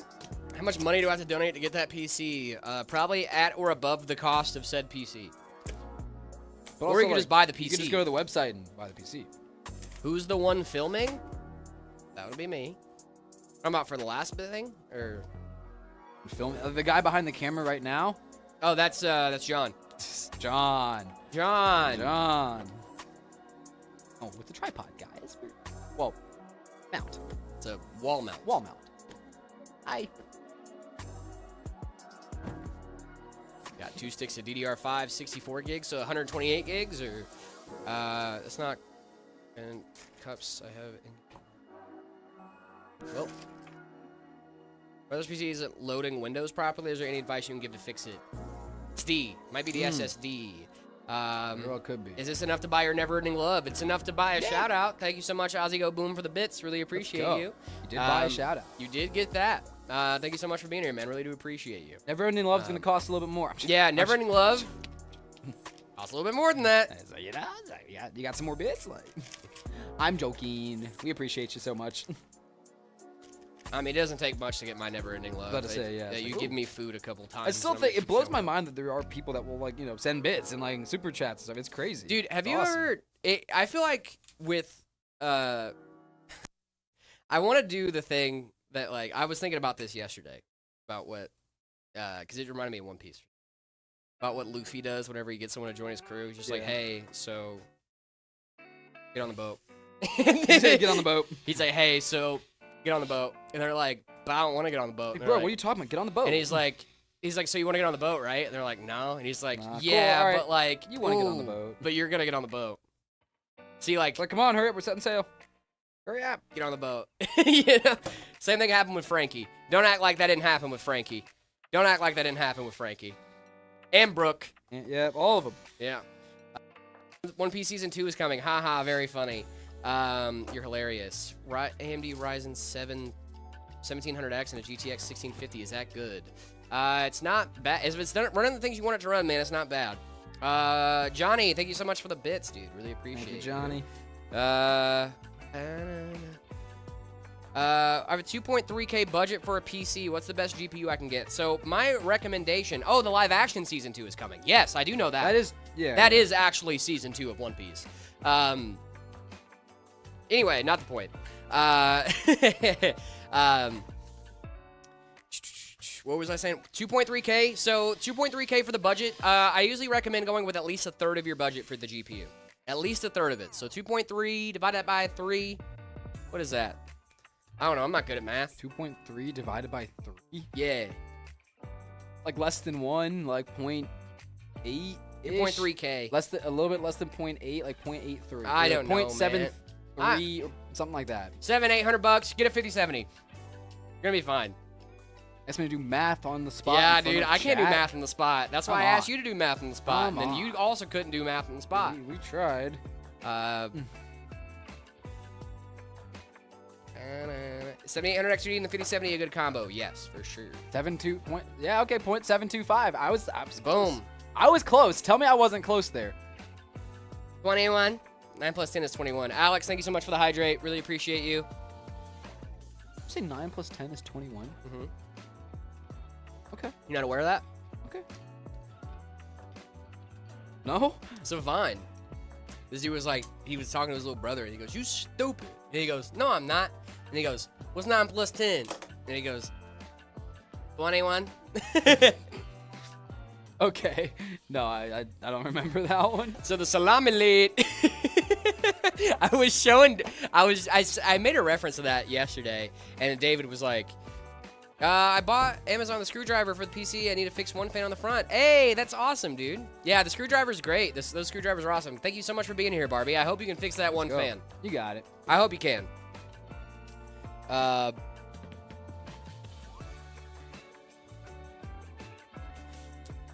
S2: much money do I have to donate to get that PC? Probably at or above the cost of said PC.
S3: But
S2: Or
S3: also,
S2: you can just buy the PC.
S3: You can just go to the website and buy the PC.
S2: Who's the one filming? That would be me. I'm out for the last bit thing, or
S3: Film the guy behind the camera right now.
S2: oh, that's John.
S3: John.
S2: John.
S3: Oh, with the tripod, guys. Well, mount.
S2: It's a wall mount.
S3: Wall mount. Hi.
S2: Got 2 sticks of DDR5, 64 gigs, so 128 gigs, or that's not. And cups I have. Well, Brothers PC isn't loading Windows properly. Is there any advice you can give to fix it? It's D. Might be the SSD.
S3: Very well could be.
S2: Is this enough to buy your never-ending love? It's enough to buy a shout-out. Thank you so much, Ozzy Go Boom, for the bits. Really appreciate you.
S3: You did buy a shout-out.
S2: You did get that. Thank you so much for being here, man. Really do appreciate you.
S3: Never-ending love's gonna cost a little bit more.
S2: Yeah, never-ending love costs a little bit more than that.
S3: So, you know, you got some more bits. Like, I'm joking. We appreciate you so much.
S2: I mean, it doesn't take much to get my never-ending love.
S3: About to say, yeah, it's
S2: You
S3: like,
S2: give me food a couple times.
S3: I still
S2: and I'm
S3: think it blows
S2: showing
S3: my
S2: up.
S3: mind that there are people that will, like, you know, send bits and like super chats and stuff. It's crazy.
S2: Dude, have
S3: It's
S2: you
S3: awesome.
S2: ever? I feel like with I want to do the thing that, like, I was thinking about this yesterday about what because it reminded me of One Piece about what Luffy does whenever he gets someone to join his crew. He's just like,
S3: Yeah.
S2: hey, so get on the boat.
S3: Get on the boat.
S2: He's like, hey, so get on the boat, and they're like, but I don't want to get on the boat.
S3: Like,
S2: And they're
S3: bro,
S2: like,
S3: what are you talking about? Get on the boat.
S2: And he's like, so you want to get on the boat, right? And they're like, no. And he's like,
S3: Nah, cool,
S2: yeah,
S3: all right.
S2: but like,
S3: You wanna get on the
S2: ooh,
S3: boat.
S2: but you're gonna get on the boat. See, like,
S3: It's like, come on, hurry up, we're setting sail. Hurry up.
S2: get on the boat. You know? Same thing happened with Frankie. Don't act like that didn't happen with Frankie. Don't act like that didn't happen with Frankie. And Brooke.
S3: Yeah, all of them.
S2: Yeah. One Piece Season 2 is coming. Haha, very funny. You're hilarious. AMD Ryzen 7 1700X and a GTX 1650. Is that good? It's not bad. If it's running the things you want it to run, man, it's not bad. Johnny, thank you so much for the bits, dude. Really appreciate
S3: Thank you,
S2: it.
S3: Johnny.
S2: I have a 2.3K budget for a PC. What's the best GPU I can get? So my recommendation. Oh, the live action season 2 is coming. Yes, I do know that.
S3: That is, yeah.
S2: That is actually season 2 of One Piece. Anyway, not the point. What was I saying? 2.3K. So 2.3K for the budget. I usually recommend going with at least a third of your budget for the GPU. At least a third of it. So 2.3 divided by 3. What is that? I don't know. I'm not good at math.
S3: 2.3 divided by 3?
S2: Yeah.
S3: Like less than 1, like 0.8?
S2: 2.3K.
S3: Less than, a little bit less than 0.8, like 0.83.
S2: I
S3: Or
S2: don't know,
S3: 0.73 or something like that.
S2: $700-800. Get a 5070. You're gonna be fine.
S3: Ask me to do math on the spot.
S2: Yeah,
S3: in front
S2: dude,
S3: of
S2: I can't do
S3: chat.
S2: math on the spot. That's why I
S3: Come
S2: asked
S3: on.
S2: you to do math on the spot.
S3: Come
S2: And then you
S3: on.
S2: also couldn't do math on the spot.
S3: We tried.
S2: 7800 XD and the 5070 a good combo. Yes, for sure.
S3: 72 point. Yeah, okay, 0.725. I was close.
S2: Boom.
S3: I was close. Tell me I wasn't close there.
S2: 21. 9 plus 10 is 21. Alex, thank you so much for the hydrate. Really appreciate you.
S3: Did you say 9 plus 10 is 21?
S2: Mm-hmm.
S3: Okay.
S2: You not aware of that?
S3: Okay. No?
S2: So Vine. This dude was like, he was talking to his little brother, and he goes, "You stupid." And he goes, "No, I'm not." And he goes, "What's 9 plus 10?" And he goes, 21.
S3: Okay. No, I don't remember that one.
S2: So the salami lid. I made a reference to that yesterday, and David was like, I bought Amazon the screwdriver for the PC. I need to fix one fan on the front. Hey, that's awesome, dude. Yeah, the screwdriver's great. Those screwdrivers are awesome. Thank you so much for being here, Barbie. I hope you can fix that one
S3: Go.
S2: fan.
S3: You got it.
S2: I hope you can.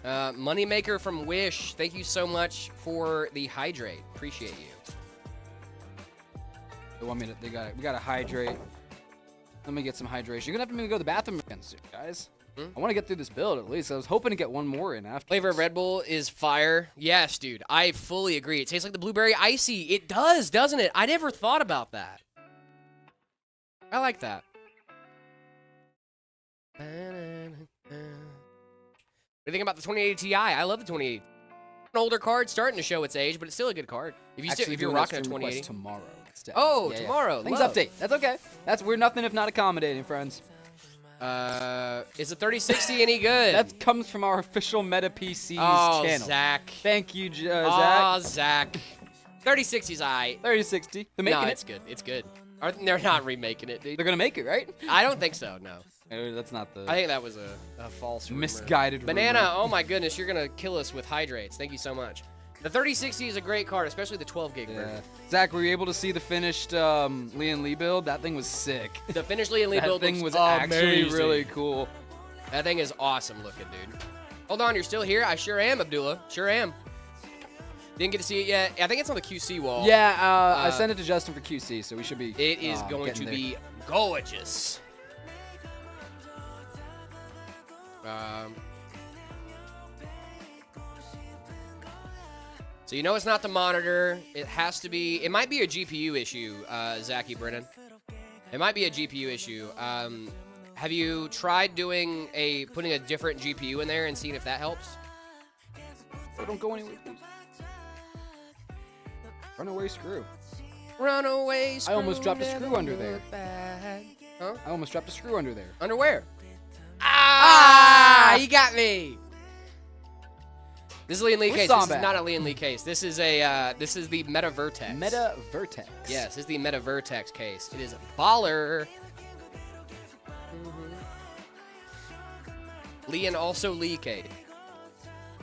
S2: Moneymaker from Wish. Thank you so much for the hydrate. Appreciate you.
S3: They want me to, we gotta hydrate. Let me get some hydration. You're gonna have to maybe go to the bathroom again soon, guys. I want to get through this build at least. I was hoping to get one more in after.
S2: Flavor of Red Bull is fire. Yes, dude. I fully agree. It tastes like the blueberry icy. It does, doesn't it? I never thought about that. I like that. What do you think about the 2080 Ti? I love the 2080. An older card starting to show its age, but it's still a good card. If you're rocking a 2080
S3: tomorrow.
S2: Oh, tomorrow.
S3: Things update. That's okay. We're nothing if not accommodating, friends.
S2: Is the 3060 any good?
S3: That comes from our official Meta PCs channel.
S2: Zach.
S3: Thank you, Zach.
S2: Oh, Zach. 3060's aight.
S3: 3060. They're making it.
S2: It's good. It's good. They're not remaking it, dude.
S3: They're gonna make it, right?
S2: I don't think so. No.
S3: That's not the.
S2: I think that was a false rumor.
S3: Misguided
S2: Banana.
S3: rumor.
S2: Oh my goodness, you're gonna kill us with hydrates. Thank you so much. The 3060 is a great card, especially the 12 gig version.
S3: Zach, were you able to see the finished Lee and Lee build? That thing was sick.
S2: The finished Lee and Lee build
S3: thing was
S2: amazing.
S3: actually really cool.
S2: That thing is awesome looking, dude. Hold on, you're still here? I sure am, Abdullah. Sure am. Didn't get to see it yet. I think it's on the QC wall.
S3: Yeah, I sent it to Justin for QC, so we should be.
S2: It is going to be gorgeous. So you know it's not the monitor. It has to be. It might be a GPU issue, Zachy Brennan. It might be a GPU issue. Have you tried putting a different GPU in there and seeing if that helps?
S3: Oh, don't go anywhere, please. Runaway screw.
S2: Runaway screw.
S3: I almost dropped a screw under there.
S2: Huh?
S3: I almost dropped a screw under there.
S2: Underwear. Ah! He got me. This is Lee and Lee case. This is not a Lee and Lee case. This is the Meta Vertex.
S3: Meta Vertex.
S2: Yes, this is the Meta Vertex case. It is a baller. Lee and also Lee case.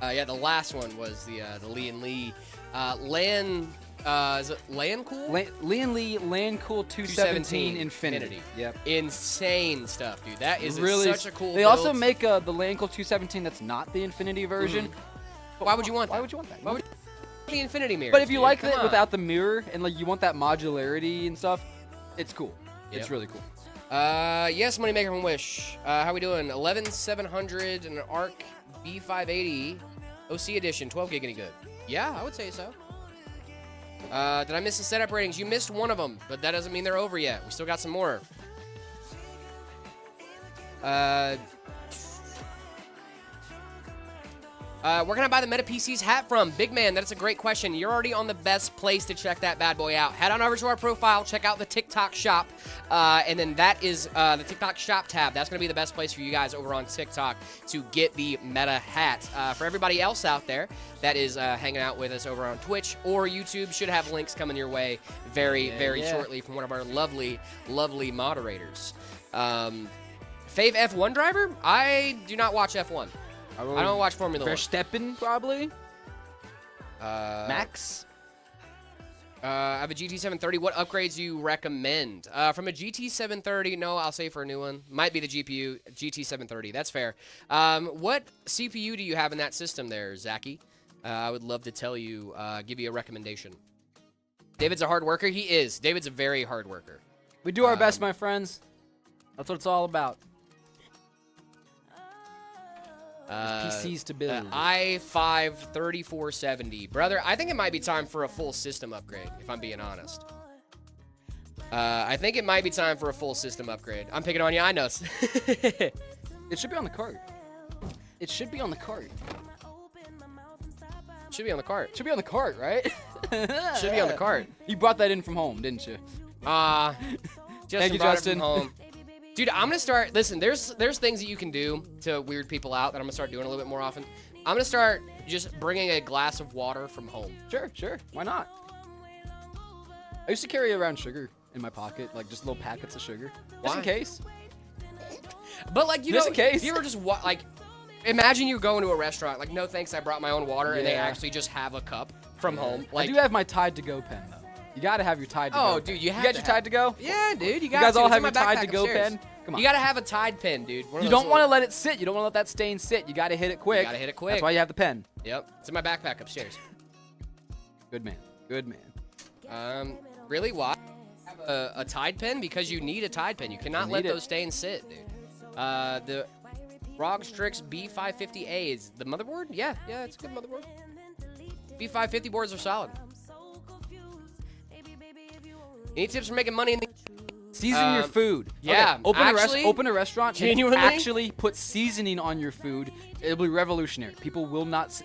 S2: Yeah, the last one was the Lee and Lee is it LAN Cool?
S3: Lee and Lee LAN Cool 217 Infinity. Yep.
S2: Insane stuff, dude. That is
S3: really
S2: such a cool
S3: They
S2: build.
S3: also make the LAN Cool 217 that's not the Infinity version.
S2: Why would you want that?
S3: Why would you want that?
S2: Why would the Infinity mirror?
S3: But if you like it without the mirror and like you want that modularity and stuff, it's cool.
S2: Yep.
S3: It's really cool.
S2: Yes, Moneymaker from Wish. How we doing? 11700 and an ARC B580 OC edition, 12 gig any good? Yeah, I would say so. Did I miss the setup ratings? You missed one of them, but that doesn't mean they're over yet. We still got some more. Where can I buy the Meta PCs hat from? Big man, that's a great question. You're already on the best place to check that bad boy out. Head on over to our profile, check out the TikTok shop, and then that is the TikTok shop tab. That's going to be the best place for you guys over on TikTok to get the Meta hat. For everybody else out there that is hanging out with us over on Twitch or YouTube, should have links coming your way very shortly from one of our lovely, lovely moderators. Fave F1 driver? I do not watch F1. I don't watch Formula 1.
S3: Verstappen, probably. Max.
S2: I have a GT 730. What upgrades do you recommend? From a GT 730, no, I'll say for a new one. Might be the GPU, GT 730. That's fair. What CPU do you have in that system there, Zachy? I would love to tell you, give you a recommendation. David's a hard worker. He is. David's a very hard worker.
S3: We do our best, my friends. That's what it's all about. PC stability.
S2: i5 3470. Brother, I think it might be time for a full system upgrade, if I'm being honest. I think it might be time for a full system upgrade. I'm picking on you, I know.
S3: It should be on the cart. It should be on the cart.
S2: Should be on the cart.
S3: Should be on the cart, right?
S2: Should be on the cart.
S3: You brought that in from home, didn't you?
S2: Thank
S3: you,
S2: brought
S3: Justin.
S2: It from home. Dude, I'm gonna start. Listen, there's things that you can do to weird people out that I'm gonna start doing a little bit more often. I'm gonna start just bringing a glass of water from home.
S3: Sure. Why not? I used to carry around sugar in my pocket, like just little packets of sugar, just in case.
S2: But like,
S3: just in case.
S2: you ever just like, imagine you go into a restaurant, like, no thanks, I brought my own water, and they actually just have a cup from home. Like,
S3: I do have my Tide to Go pen though. You gotta have your Tide to Go.
S2: Oh, dude, you
S3: got your Tide to Go?
S2: Yeah, dude, you got.
S3: You guys all
S2: It's
S3: have
S2: in
S3: your
S2: my
S3: Tide
S2: backpack
S3: to Go
S2: upstairs.
S3: pen. Come on.
S2: You gotta have a Tide pen, dude.
S3: You don't want to let it sit. You don't want to let that stain sit. You gotta hit it quick.
S2: You gotta hit it quick.
S3: That's why you have the pen.
S2: Yep, it's in my backpack upstairs.
S3: Good man. Good man.
S2: Really? Why? Have a Tide pen? Because you need a Tide pen. You cannot let those stains sit, dude. Rog's Tricks B550A is the motherboard? Yeah, it's a good motherboard. B550 boards are solid. Any tips for making money in the
S3: Season your food.
S2: Yeah,
S3: Okay,
S2: actually,
S3: open a restaurant.
S2: genuinely?
S3: And actually put seasoning on your food. It'll be revolutionary. People will not.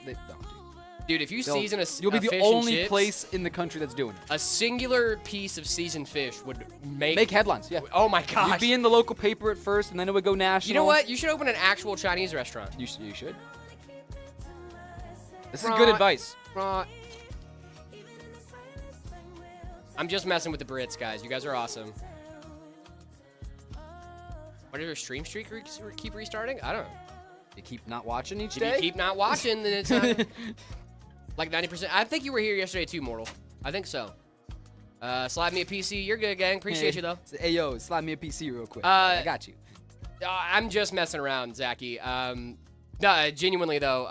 S2: Dude, if you season
S3: You'll be
S2: a
S3: the
S2: fish
S3: only
S2: and chips,
S3: place in the country that's doing it.
S2: a singular piece of seasoned fish would
S3: Make headlines. Yeah.
S2: Oh my gosh.
S3: You'd be in the local paper at first, and then it would go national.
S2: You know what? You should open an actual Chinese restaurant.
S3: You should. This is good advice.
S2: Right. I'm just messing with the Brits, guys. You guys are awesome. Why did your stream streak keep restarting? I don't know.
S3: You keep not watching each
S2: If
S3: day.
S2: you keep not watching, then it's not like 90%. I think you were here yesterday too, Mortal. I think so. Slide me a PC. You're good, gang. Appreciate you, though.
S3: Hey, yo, slide me a PC real quick.
S2: Uh,
S3: I got you.
S2: I'm just messing around, Zachy. No, genuinely, though,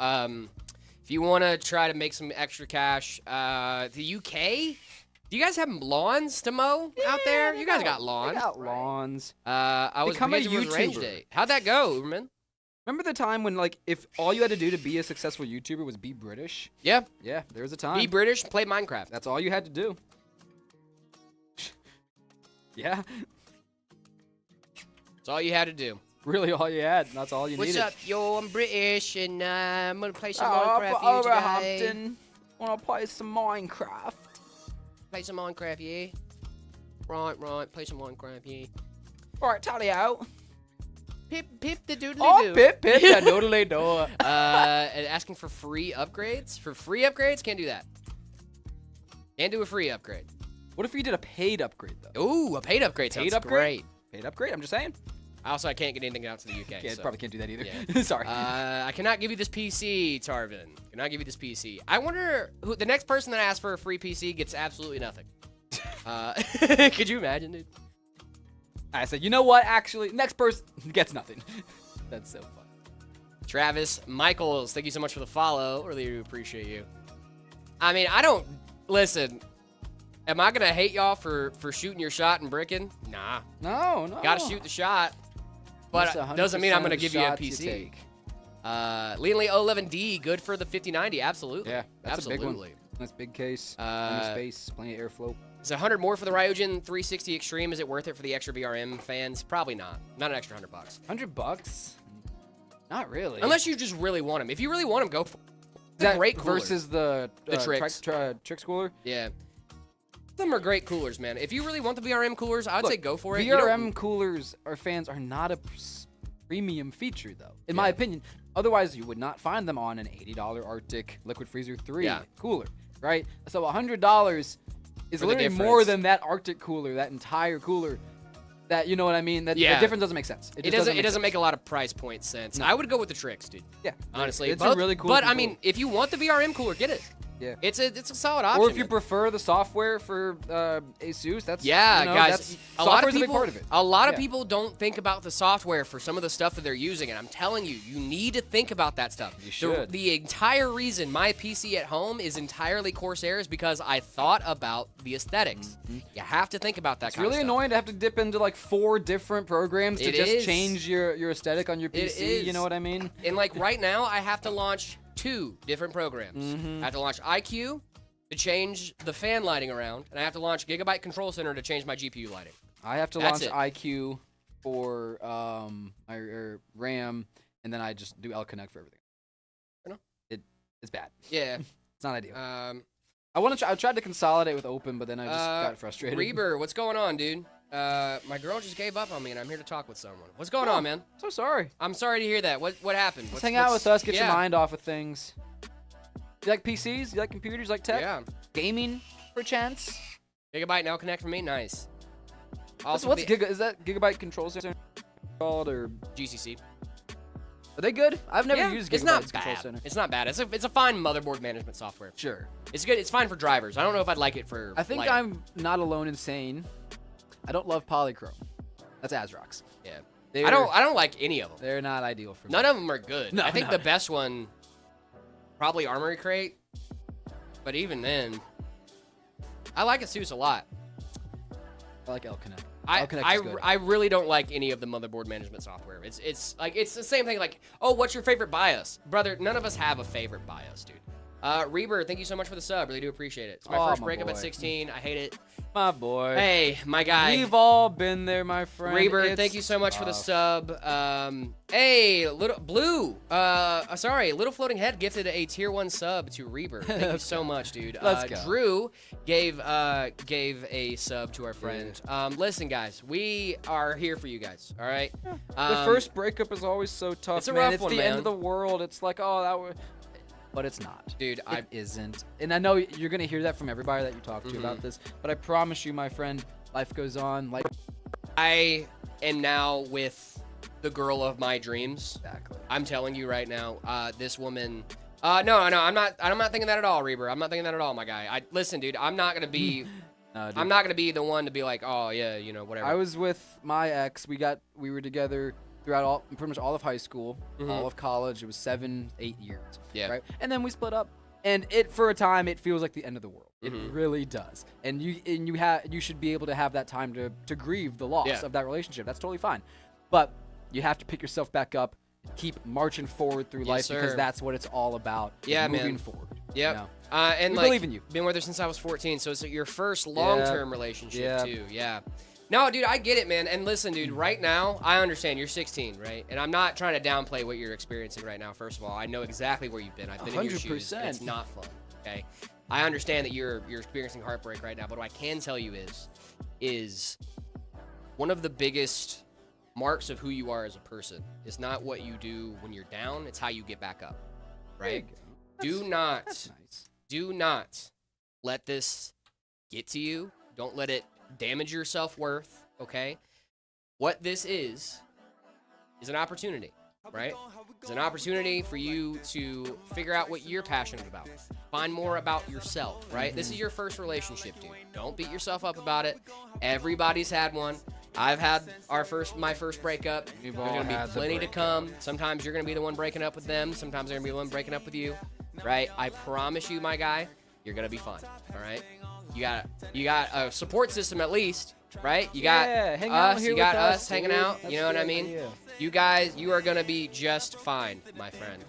S2: if you want to try to make some extra cash, the UK... Do you guys have lawns to mow out there? You guys got lawns.
S3: I got lawns.
S2: I was
S3: Become a
S2: because it was range
S3: YouTuber.
S2: day. How'd that go, Uberman?
S3: Remember the time when, like, if all you had to do to be a successful YouTuber was be British?
S2: Yeah.
S3: Yeah, there was a time.
S2: Be British, play Minecraft.
S3: That's all you had to do. Yeah,
S2: That's all you had to do.
S3: really all you had. That's all you
S2: What's
S3: needed.
S2: up, yo? I'm British, and I'm gonna play some
S3: Oh,
S2: Minecraft for you today.
S3: Overhampton. Wanna play some Minecraft?
S2: Play some Minecraft, yeah. Right. Play some Minecraft, yeah.
S3: Alright, tally out.
S2: Pip the doodly
S3: Oh,
S2: doo.
S3: pip, yeah, noodly do.
S2: And asking for free upgrades. For free upgrades, can't do that. Can't do a free upgrade.
S3: What if you did a paid upgrade, though?
S2: Ooh, a paid upgrade sounds great.
S3: Paid upgrade, I'm just saying.
S2: Also, I can't get anything out to the UK.
S3: Yeah,
S2: so.
S3: probably can't do that either.
S2: Yeah.
S3: Sorry.
S2: I cannot give you this PC, Tarvin. Cannot give you this PC. I wonder who the next person that asks for a free PC gets absolutely nothing. Could you imagine, dude?
S3: I said, you know what? Actually, next person gets nothing. That's so fun.
S2: Travis Michaels, thank you so much for the follow. Really do appreciate you. I mean, I don't listen. Am I gonna hate y'all for shooting your shot and bricking? Nah.
S3: No.
S2: Gotta shoot the shot. But
S3: That's
S2: doesn't mean I'm
S3: 100%
S2: gonna
S3: of the
S2: give you a
S3: shots you
S2: PC.
S3: take.
S2: Leanly 011D, good for the 5090. Absolutely.
S3: Yeah, that's
S2: absolutely.
S3: a big one. Nice big case. Plenty of space. Plenty of airflow.
S2: Is 100 more for the Ryujin 360 Extreme? Is it worth it for the extra VRM fans? Probably not. Not an extra $100.
S3: $100? Not really.
S2: Unless you just really want them. If you really want them, go for it.
S3: that
S2: Great cooler.
S3: versus the
S2: Trix.
S3: Trix cooler.
S2: Yeah. Them are great coolers, man. If you really want the VRM coolers, I'd say go for it. You
S3: VRM coolers or fans are not a premium feature, though, in my opinion. Otherwise, you would not find them on an $80 Arctic Liquid Freezer 3 cooler, right? So $100 is literally more than that Arctic cooler, that entire cooler. That, you know what I mean? That the difference doesn't make sense.
S2: It doesn't make a lot of price point sense.
S3: No.
S2: I would go with the Trix, dude.
S3: Yeah,
S2: Honestly,
S3: it's
S2: both,
S3: a really cool.
S2: But I mean, if you want the VRM cooler, get it.
S3: Yeah.
S2: It's a solid option.
S3: Or if you prefer the software for Asus, that's
S2: guys.
S3: That's,
S2: a lot of
S3: software's
S2: people,
S3: a big part of it.
S2: A lot of people don't think about the software for some of the stuff that they're using, and I'm telling you, you need to think about that stuff.
S3: You should.
S2: The entire reason my PC at home is entirely Corsair is because I thought about the aesthetics. You have to think about that.
S3: It's
S2: kind of
S3: really
S2: stuff.
S3: annoying to have to dip into like 4 different programs to
S2: It
S3: just
S2: is.
S3: change your aesthetic on your
S2: It
S3: PC.
S2: is.
S3: You know what I mean?
S2: And like right now, I have to launch 2 different programs. I have to launch IQ to change the fan lighting around, and I have to launch Gigabyte Control Center to change my GPU lighting.
S3: I have to
S2: That's
S3: launch
S2: it.
S3: IQ for my RAM, and then I just do L-Connect for everything.
S2: I know.
S3: It's bad.
S2: Yeah.
S3: It's not ideal.
S2: I
S3: I tried to consolidate with Open, but then I just got frustrated.
S2: Reber, what's going on, dude? My girl just gave up on me, and I'm here to talk with someone. What's going on, man?
S3: So sorry.
S2: I'm sorry to hear that. What happened?
S3: Let's hang out with us, get your
S2: yeah.
S3: mind off of things. You like PCs? You like computers? You like tech?
S2: Yeah.
S3: Gaming, perchance?
S2: Gigabyte now connect for me. Nice.
S3: What's
S2: Also,
S3: is that Gigabyte Control Center called, or
S2: GCC?
S3: are they good? I've never used
S2: it's
S3: Gigabyte's
S2: not
S3: Control
S2: bad.
S3: Center.
S2: It's not bad. It's a fine motherboard management software.
S3: Sure.
S2: It's good. It's fine for drivers. I don't know if I'd like it for.
S3: I think
S2: lighting.
S3: I'm not alone in saying I don't love polychrome. That's ASRock's.
S2: Yeah. I don't like any of them.
S3: They're not ideal for me.
S2: None of them are good.
S3: No,
S2: I think
S3: no.
S2: the best one, probably Armory Crate. But even then, I like Asus a lot.
S3: I like L-Connect.
S2: I
S3: L-Connect is good.
S2: I really don't like any of the motherboard management software. It's like it's the same thing. Like, oh, what's your favorite BIOS, brother? None of us have a favorite BIOS, dude. Reber, thank you so much for the sub. Really do appreciate it. It's my first
S3: my
S2: breakup
S3: boy.
S2: at 16. I hate it.
S3: My boy.
S2: Hey, my guy.
S3: We've all been there, my friend.
S2: Reber, thank you so much for the sub. Hey, little blue. Little floating head gifted a tier 1 sub to Reber. Thank you so much, dude.
S3: Let's go.
S2: Drew gave a sub to our friend. Listen, guys, we are here for you guys. All right.
S3: The first breakup is always so tough.
S2: It's a
S3: man.
S2: rough
S3: It's
S2: one,
S3: the
S2: man.
S3: end of the world. It's like, oh, that was. But it's not.
S2: Dude,
S3: It isn't. And I know you're going to hear that from everybody that you talk to about this, but I promise you, my friend, life goes on. Like,
S2: I am now with the girl of my dreams.
S3: exactly.
S2: I'm telling you right now, this woman. No, I'm not thinking that at all, Reber. I'm not thinking that at all, my guy. Listen, dude. I'm not gonna be.
S3: No, dude.
S2: I'm not gonna be the one to be like, oh yeah, whatever.
S3: I was with my ex. We were together throughout pretty much all of high school, all of college. It was 7-8 years.
S2: Yeah.
S3: Right. And then we split up. And for a time, it feels like the end of the world. It really does. And you should be able to have that time to grieve the loss of that relationship. That's totally fine. But you have to pick yourself back up, keep marching forward through life because that's what it's all about.
S2: Yeah,
S3: moving
S2: man.
S3: forward.
S2: Yep.
S3: You know?
S2: And
S3: we
S2: like,
S3: believe in you.
S2: Been with her since I was 14, so it's your first long-term relationship
S3: Yeah.
S2: too. Yeah. No, dude, I get it, man. And listen, dude, right now, I understand you're 16, right? And I'm not trying to downplay what you're experiencing right now. First of all, I know exactly where you've been. I've been in your shoes. And it's not fun. Okay. I understand that you're experiencing heartbreak right now, but what I can tell you is one of the biggest marks of who you are as a person is not what you do when you're down, it's how you get back up. Right?
S3: That's nice.
S2: Do not let this get to you. Don't let it damage your self-worth, okay? What this is an opportunity, right? It's an opportunity for you to figure out what you're passionate about. Find more about yourself, right? This is your first relationship, dude. Don't beat yourself up about it. Everybody's had one. I've had my first breakup. There's gonna be plenty to come. Sometimes you're gonna be the one breaking up with them. Sometimes they're gonna be the one breaking up with you, right? I promise you, my guy, you're gonna be fine, all right? You got a support system at least, right? You got
S3: hang out
S2: us.
S3: here
S2: You got
S3: with
S2: us hanging out.
S3: That's
S2: You know what I
S3: the
S2: mean?
S3: idea.
S2: You guys, you are gonna be just fine, my friend.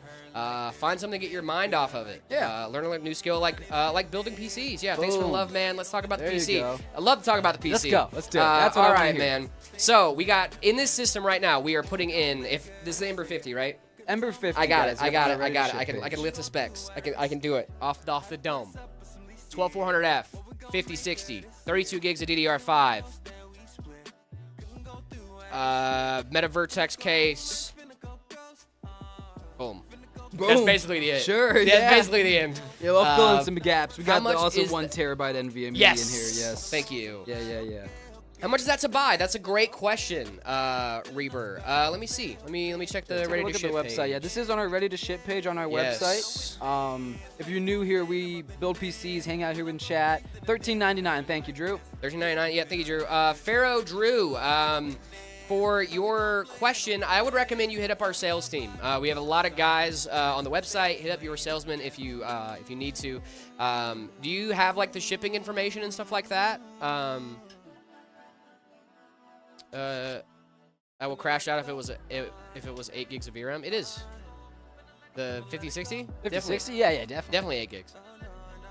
S2: Find something to get your mind off of it.
S3: Yeah.
S2: Learn a new skill like building PCs. Yeah. Thanks for the
S3: Boom.
S2: love, man. Let's talk about the
S3: There you
S2: PC.
S3: go.
S2: I love to talk about the PC.
S3: Let's go. Let's do it. That's what
S2: all
S3: I wanna
S2: right,
S3: hear.
S2: man. So we got in this system right now. We are putting in if this is Ember 50, right?
S3: Ember 50.
S2: I got
S3: guys.
S2: it. I
S3: Yep,
S2: got
S3: on
S2: it.
S3: the
S2: I got it.
S3: ready
S2: I
S3: to
S2: can
S3: ship page.
S2: lift the specs. I can do it off the dome. 12400F, 5060, 32 gigs of DDR5. Meta Vertex case. Boom. That's basically the end.
S3: Sure,
S2: That's
S3: yeah.
S2: basically the end.
S3: Yeah, we'll fill in some gaps. We got
S2: much
S3: also
S2: is
S3: 1
S2: the-
S3: terabyte NVMe
S2: Yes.
S3: in here. Yes.
S2: Thank you.
S3: Yeah.
S2: How much is that to buy? That's a great question, Reber. Let me see. Let me check the
S3: Take a
S2: ready
S3: look
S2: to
S3: at the
S2: ship
S3: website.
S2: page.
S3: Yeah, this is on our ready to ship page on our
S2: Yes.
S3: website. If you're new here, we build PCs, hang out here in chat. $13.99. Thank you, Drew.
S2: $13.99. Yeah, thank you, Drew. Pharaoh Drew. For your question, I would recommend you hit up our sales team. We have a lot of guys on the website. Hit up your salesman if you need to. Do you have like the shipping information and stuff like that? I will crash out if it was 8 gigs of VRAM. It is. The 5060?
S3: 5060? Yeah, definitely.
S2: Definitely 8 gigs.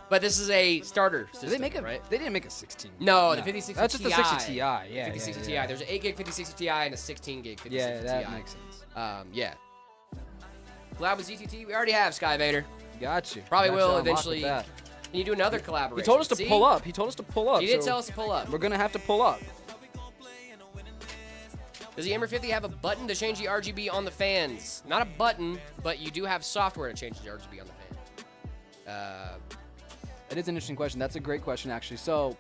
S2: But this is a starter system,
S3: Did they make a?
S2: right?
S3: They didn't make a 16.
S2: No, the 5060
S3: That's just
S2: Ti.
S3: the 60 Ti. Yeah,
S2: 5060
S3: yeah.
S2: Ti. There's an 8 gig 5060 Ti and a 16 gig 5060
S3: Yeah, that
S2: Ti.
S3: makes sense.
S2: Yeah. Collab with ZTT. We already have Sky Vader.
S3: Got you.
S2: Probably
S3: Got you
S2: will
S3: on lock with
S2: eventually.
S3: that.
S2: Can you do another collaboration?
S3: He told us to
S2: See?
S3: pull up. He told us to pull up.
S2: He did
S3: so
S2: tell us to pull up.
S3: We're gonna have to pull up.
S2: Does the Ember 50 have a button to change the RGB on the fans? Not a button, but you do have software to change the RGB on the fan.
S3: It is an interesting question. That's a great question, actually. So,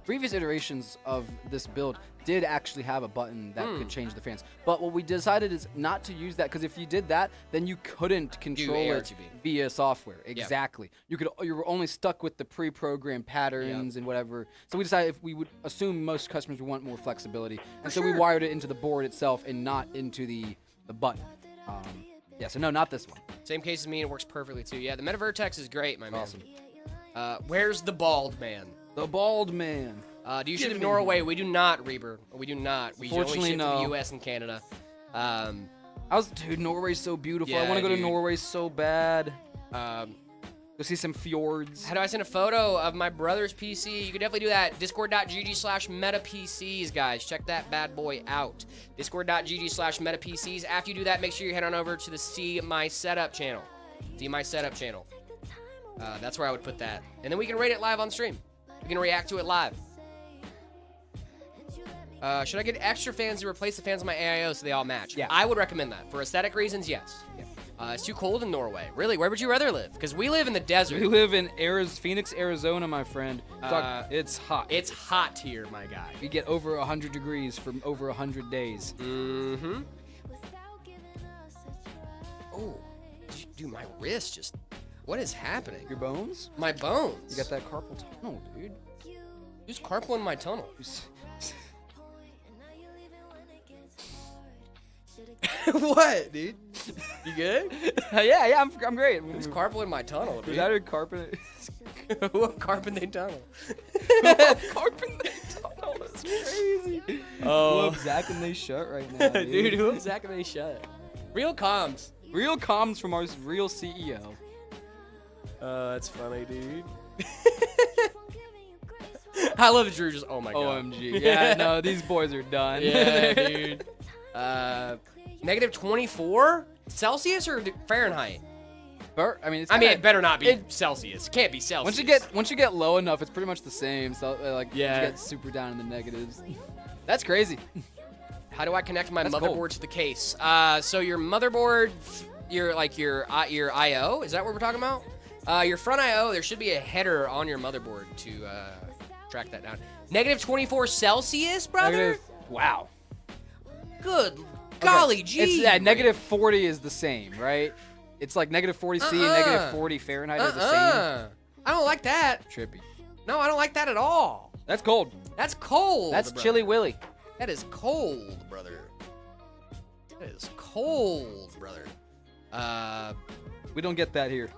S3: previous iterations of this build did actually have a button that could change the fans. But what we decided is not to use that, because if you did that, then you couldn't control it
S2: ARGB.
S3: via software. Exactly. You were only stuck with the pre-programmed patterns and whatever. So we decided if we would assume most customers would want more flexibility, and so we wired it into the board itself and not into the button. Yeah. So no, not this one.
S2: Same case as me, and it works perfectly too. Yeah, the Meta Vertex is great, my man.
S3: Awesome.
S2: Where's the bald man?
S3: The bald man.
S2: Do you
S3: Get
S2: ship
S3: him
S2: to
S3: in
S2: Norway? We do not, Reaper. We do not. We only
S3: Fortunately,
S2: ship to
S3: no.
S2: the U.S. and Canada.
S3: Dude, Norway's so beautiful. I
S2: Yeah,
S3: want to go to
S2: dude.
S3: Norway so bad.
S2: Um,
S3: Go see some fjords.
S2: How do I send a photo of my brother's PC? You can definitely do that. Discord.gg/metapcs, guys. Check that bad boy out. Discord.gg/metapcs. After you do that, make sure you head on over to the See My Setup channel. See My Setup channel. That's where I would put that. And then we can rate it live on stream. We can react to it live. Should I get extra fans to replace the fans on my AIO so they all match?
S3: Yeah.
S2: I would recommend that. For aesthetic reasons, yes.
S3: Yeah.
S2: It's too cold in Norway. Really, where would you rather live? Because we live in the desert.
S3: We live in Phoenix, Arizona, my friend. It's hot.
S2: It's hot here, my guy.
S3: We get over 100 degrees for over 100 days.
S2: Mm-hmm. Oh, dude, my wrist just... What is happening?
S3: Your bones?
S2: My bones.
S3: You got that carpal tunnel, dude.
S2: Who's carpal in my tunnel? What, dude? You good?
S3: yeah, I'm great.
S2: Who's carpal in my tunnel,
S3: Is
S2: dude?
S3: that a carpet?
S2: What carpal tunnel?
S3: Carpet tunnel. That's crazy.
S2: Oh.
S3: Whoop, Zach and they shut right now, dude.
S2: Dude, who is Zach and they shut? Real comms.
S3: Real comms from our real CEO.
S2: That's funny, dude. I love that Drew just, oh my god.
S3: OMG. Yeah, no, these boys are done.
S2: Yeah, dude. Negative 24 Celsius or Fahrenheit?
S3: I mean,
S2: It better not be Celsius. Can't be Celsius.
S3: once you get low enough, it's pretty much the same. So like,
S2: Yeah.
S3: once you get super down in the negatives. That's crazy.
S2: How do I connect my
S3: That's
S2: motherboard
S3: cold.
S2: to the case? So your motherboard, your I/O. Is that what we're talking about? Your front I/O. There should be a header on your motherboard to track that down. Negative 24 Celsius, brother.
S3: Wow.
S2: Good golly, gee.
S3: It's negative 40 is the same, right? It's like negative 40 C and negative 40 Fahrenheit are the same.
S2: I don't like that.
S3: Trippy.
S2: No, I don't like that at all.
S3: That's cold.
S2: That's cold.
S3: That's
S2: brother.
S3: Chilly Willy.
S2: That is cold, brother. That is cold, brother.
S3: We don't get that here.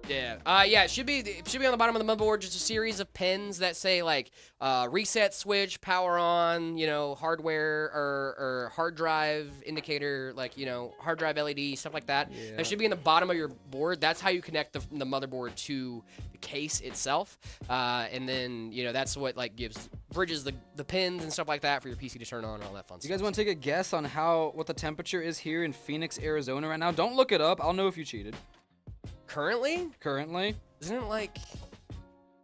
S2: Yeah. Yeah, it should be on the bottom of the motherboard just a series of pins that say like reset switch, power on, hardware or hard drive indicator, like, hard drive LED, stuff like that.
S3: Yeah.
S2: That should be in the bottom of your board. That's how you connect the motherboard to the case itself. And then, that's what like bridges the pins and stuff like that for your PC to turn on and all that fun
S3: You
S2: stuff.
S3: guys want to take a guess on what the temperature is here in Phoenix, Arizona right now? Don't look it up. I'll know if you cheated.
S2: Currently?
S3: Currently?
S2: Isn't it like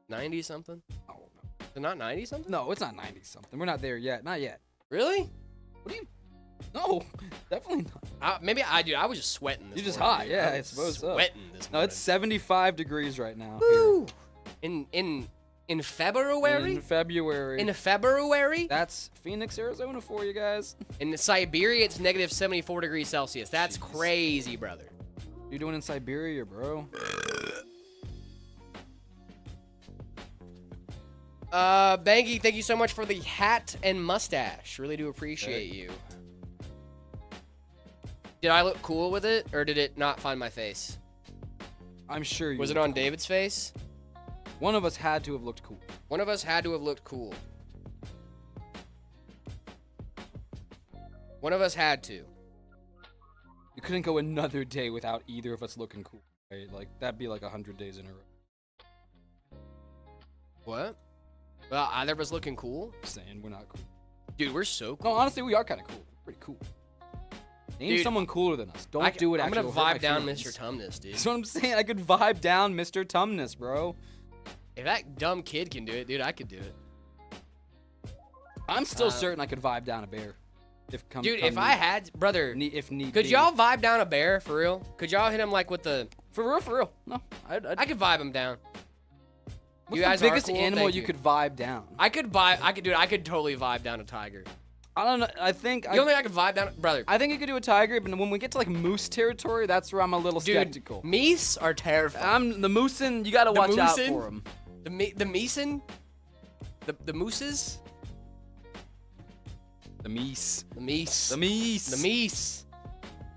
S2: 90 something?
S3: Oh,
S2: Is it not 90 something?
S3: no, it's not 90 something. We're not there yet. Not yet.
S2: Really?
S3: What do you? No, definitely not.
S2: Maybe I was just sweating this
S3: You're just
S2: morning,
S3: hot,
S2: dude.
S3: yeah,
S2: I
S3: I
S2: was
S3: suppose so.
S2: sweating this
S3: No,
S2: morning.
S3: it's 75 degrees right now.
S2: Woo! In February?
S3: In February.
S2: In February?
S3: That's Phoenix, Arizona for you guys.
S2: In Siberia, it's negative 74 degrees Celsius. That's
S3: Jeez.
S2: crazy, brother.
S3: You doing in Siberia, bro?
S2: Bangy, thank you so much for the hat and mustache. Really do appreciate you. Did I look cool with it, or did it not find my face?
S3: I'm sure you.
S2: Was it
S3: look
S2: on
S3: cool.
S2: David's face?
S3: One of us had to have looked cool.
S2: One of us had to have looked cool. One of us had to.
S3: You couldn't go another day without either of us looking cool, right? Like, that'd be like 100 days in a row.
S2: What? Well, either of us looking cool?
S3: Just saying, we're not cool.
S2: Dude, we're so cool.
S3: No, honestly, we are kind of cool. Pretty cool. Name
S2: Dude,
S3: someone cooler than us. Don't do it.
S2: I'm
S3: actually.
S2: gonna
S3: It'll hurt my
S2: vibe down
S3: feelings.
S2: Mr. Tumnus, dude.
S3: That's what I'm saying. I could vibe down Mr. Tumnus, bro.
S2: If that dumb kid can do it, dude, I could do it.
S3: I'm still certain I could vibe down a bear.
S2: Dude, if I had, brother,
S3: if need
S2: could
S3: be.
S2: y'all vibe down a bear for real? Could y'all hit him like with the?
S3: For real. No,
S2: I could vibe him down.
S3: What's
S2: You guys
S3: the
S2: are
S3: biggest
S2: cool,
S3: animal
S2: thank
S3: you
S2: you.
S3: could vibe down?
S2: I could totally vibe down a tiger.
S3: I don't know. I think
S2: You don't think I could vibe down, brother?
S3: I think you could do a tiger, but when we get to like moose territory, that's where I'm a little
S2: Dude,
S3: skeptical.
S2: meese are terrifying.
S3: I'm the moosin. You gotta
S2: The
S3: watch out
S2: moosin?
S3: for them.
S2: The meeson, the mooses,
S3: The meese.
S2: the meese,
S3: The meese.
S2: the meese.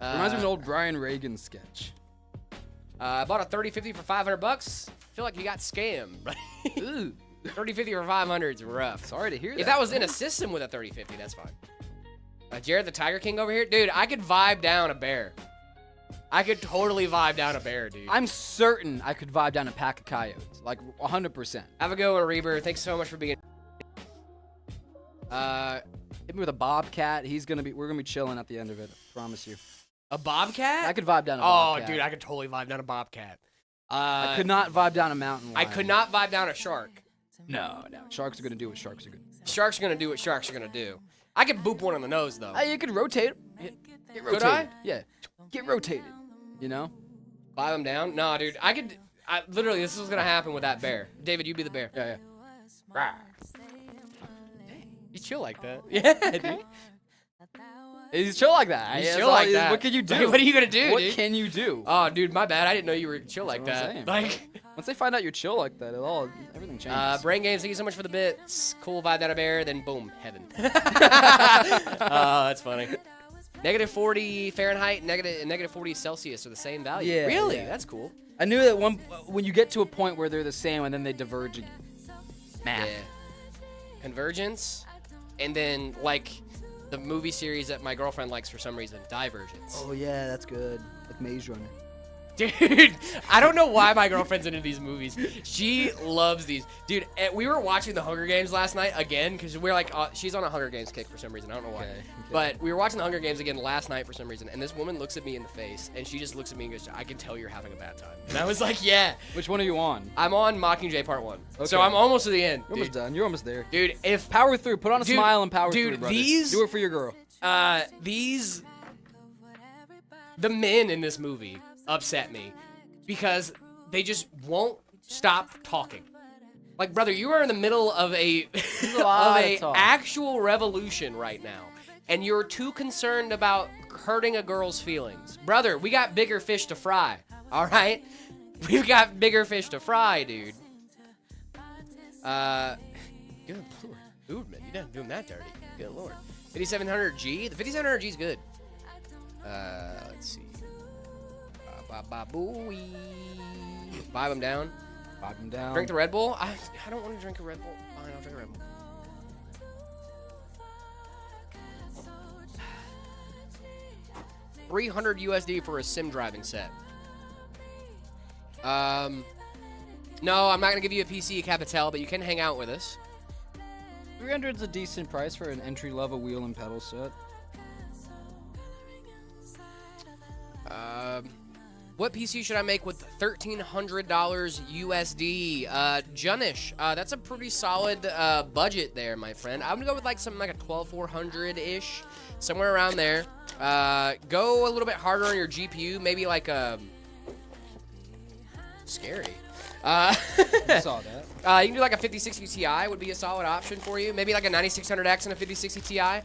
S3: Reminds me of an old Brian Reagan sketch.
S2: I bought a 3050 for $500. Feel like you got scammed.
S3: Ooh.
S2: 3050 or 500 is rough.
S3: Sorry to hear that.
S2: If that was in a system with a 3050, that's fine. Jared the Tiger King over here. Dude, I could vibe down a bear. I could totally vibe down a bear, dude.
S3: I'm certain I could vibe down a pack of coyotes. Like, 100%.
S2: Have a good one, Reber. Thanks so much for being...
S3: Hit me with a bobcat. We're gonna be chilling at the end of it. I promise you.
S2: A bobcat?
S3: I could vibe down a bobcat.
S2: Oh, dude, I could totally vibe down a bobcat.
S3: I could not vibe down a mountain lion.
S2: I could not vibe down a shark.
S3: No. Sharks are gonna do what sharks are gonna do.
S2: Sharks are gonna do what sharks are gonna do. I could boop one on the nose, though.
S3: You could rotate. Get rotated.
S2: Could I?
S3: Yeah. Get rotated. You know?
S2: Vibe them down? No, dude. Literally, this is gonna happen with that bear. David, you be the bear.
S3: Yeah.
S2: You chill like that. Yeah, dude.
S3: He's chill like that.
S2: He's chill like that.
S3: What can you do?
S2: Like, what are you gonna do,
S3: What
S2: dude?
S3: can you do?
S2: Oh, dude, my bad. I didn't know you were chill like
S3: That's what
S2: that.
S3: I'm
S2: Like,
S3: Once they find out you're chill like that, everything changes.
S2: Brain Games, thank you so much for the bits. Cool vibe down a bear, then boom, heaven. Oh, that's funny. Negative 40 Fahrenheit, negative 40 Celsius are the same value.
S3: Yeah,
S2: Really?
S3: yeah.
S2: That's cool.
S3: I knew that when you get to a point where they're the same and then they diverge again. Math.
S2: Yeah. Convergence, and then, like, the movie series that my girlfriend likes for some reason, Divergence.
S3: Oh yeah, that's good. Like Maze Runner.
S2: Dude, I don't know why my girlfriend's into these movies. She loves these. Dude, we were watching The Hunger Games last night again because we're like, she's on a Hunger Games kick for some reason. I don't know why.
S3: Okay.
S2: But we were watching The Hunger Games again last night for some reason, and this woman looks at me in the face, and she just looks at me and goes, I can tell you're having a bad time. And I was like, yeah.
S3: Which one are you on?
S2: I'm on Mockingjay Part 1.
S3: Okay.
S2: So I'm almost to the end.
S3: You're almost done. You're almost there.
S2: Dude, if...
S3: Power through. Put on a
S2: Dude,
S3: smile and power
S2: dude,
S3: through, brother.
S2: these-
S3: Do it for your girl.
S2: The men in this movie upset me because they just won't stop talking. Like, brother, you are in the middle of a
S3: lot of talk.
S2: actual revolution right now, and you're too concerned about hurting a girl's feelings. Brother, we got bigger fish to fry, all right? We've got bigger fish to fry, dude. Good lord. Dude, man, you're not doing that dirty. Good lord. 5700G? The 5700G is good. Let's see. Booey. Vibe them down.
S3: Vibe them down.
S2: Drink the Red Bull? I don't want to drink a Red Bull. Fine, I'll drink a Red Bull. $300 USD for a sim driving set. No, I'm not gonna give you a PC Capital, but you can hang out with us.
S3: 300 is a decent price for an entry-level wheel and pedal set.
S2: What PC should I make with $1,300 USD? Junish. That's a pretty solid budget there, my friend. I'm gonna go with like something like a 12400-ish, somewhere around there. Go a little bit harder on your GPU, maybe like a scary.
S3: I saw that.
S2: You can do like a 5060 Ti would be a solid option for you. Maybe like a 9600X and a 5060 Ti.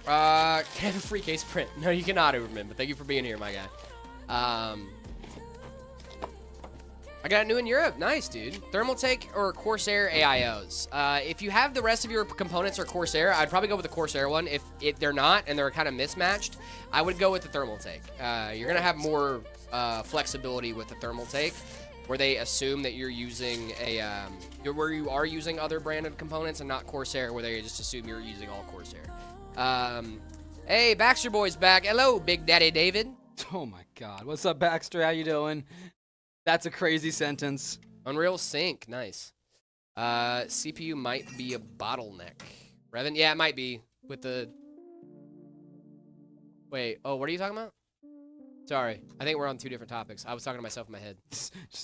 S2: Can I have a free case print? No, you cannot, Uberman, but thank you for being here, my guy. I got a new in Europe. Nice, dude. Thermaltake or Corsair AIOs. If you have the rest of your components or Corsair, I'd probably go with the Corsair one. If they're not and they're kind of mismatched, I would go with the Thermaltake. You're going to have more flexibility with the Thermaltake, where they assume that you're using where you are using other branded components and not Corsair, where they just assume you're using all Corsair. Hey, Baxter Boy's back. Hello, Big Daddy David.
S3: Oh my God. What's up, Baxter? How you doing? That's a crazy sentence.
S2: Unreal Sync, nice. CPU might be a bottleneck. Revan, yeah, it might be with the. Wait, oh, what are you talking about? Sorry, I think we're on two different topics. I was talking to myself in my head.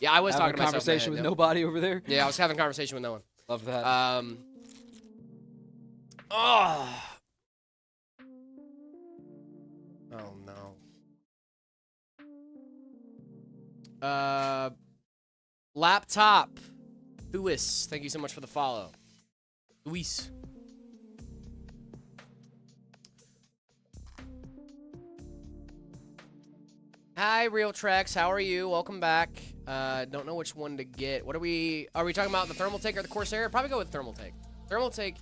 S2: Yeah, I was talking to myself in my head.
S3: Conversation with nobody over there.
S2: Yeah, I was having a conversation with no one.
S3: Love that.
S2: Oh no. Laptop. Luis, thank you so much for the follow. Luis. Hi, Real Trex. How are you? Welcome back. Don't know which one to get. What are we talking about? The Thermaltake or the Corsair? Probably go with Thermaltake. Thermaltake.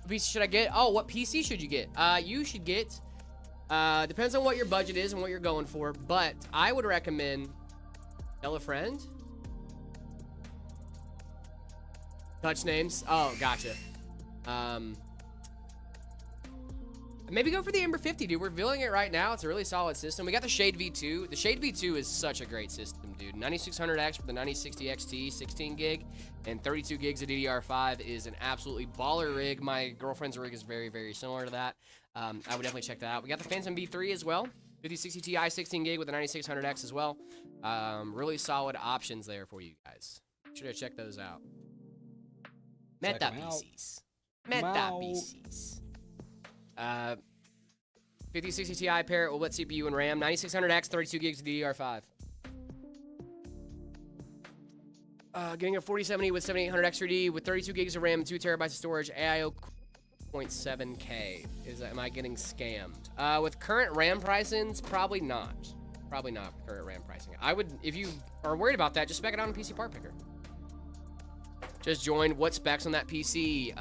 S2: What PC should I get? Oh, what PC should you get? You should get. Depends on what your budget is and what you're going for, but I would recommend Tell a Friend Touch names? Oh, gotcha. Maybe go for the Ember 50, dude. We're revealing it right now. It's a really solid system. We got the Shade V2. The Shade V2 is such a great system, dude. 9600X with the 9060 XT, 16 gig, and 32 gigs of DDR5 is an absolutely baller rig. My girlfriend's rig is very, very similar to that. I would definitely check that out. We got the Phantom V3 as well. 5060 Ti, 16 gig with the 9600X as well. Really solid options there for you guys. Should have checked those out.
S3: Check
S2: Meta
S3: 'em out.
S2: PCs. Meta PCs. 5060 Ti pair it with CPU and RAM. 9600X, 32 gigs of DDR5. Getting a 4070 with 7800X 3D with 32 gigs of RAM and 2 terabytes of storage. AIO 0.7K. Am I getting scammed? With current RAM pricings, probably not. Probably not with current RAM pricing. I would, if you are worried about that, just spec it out on PC Part Picker. Just joined. What specs on that PC?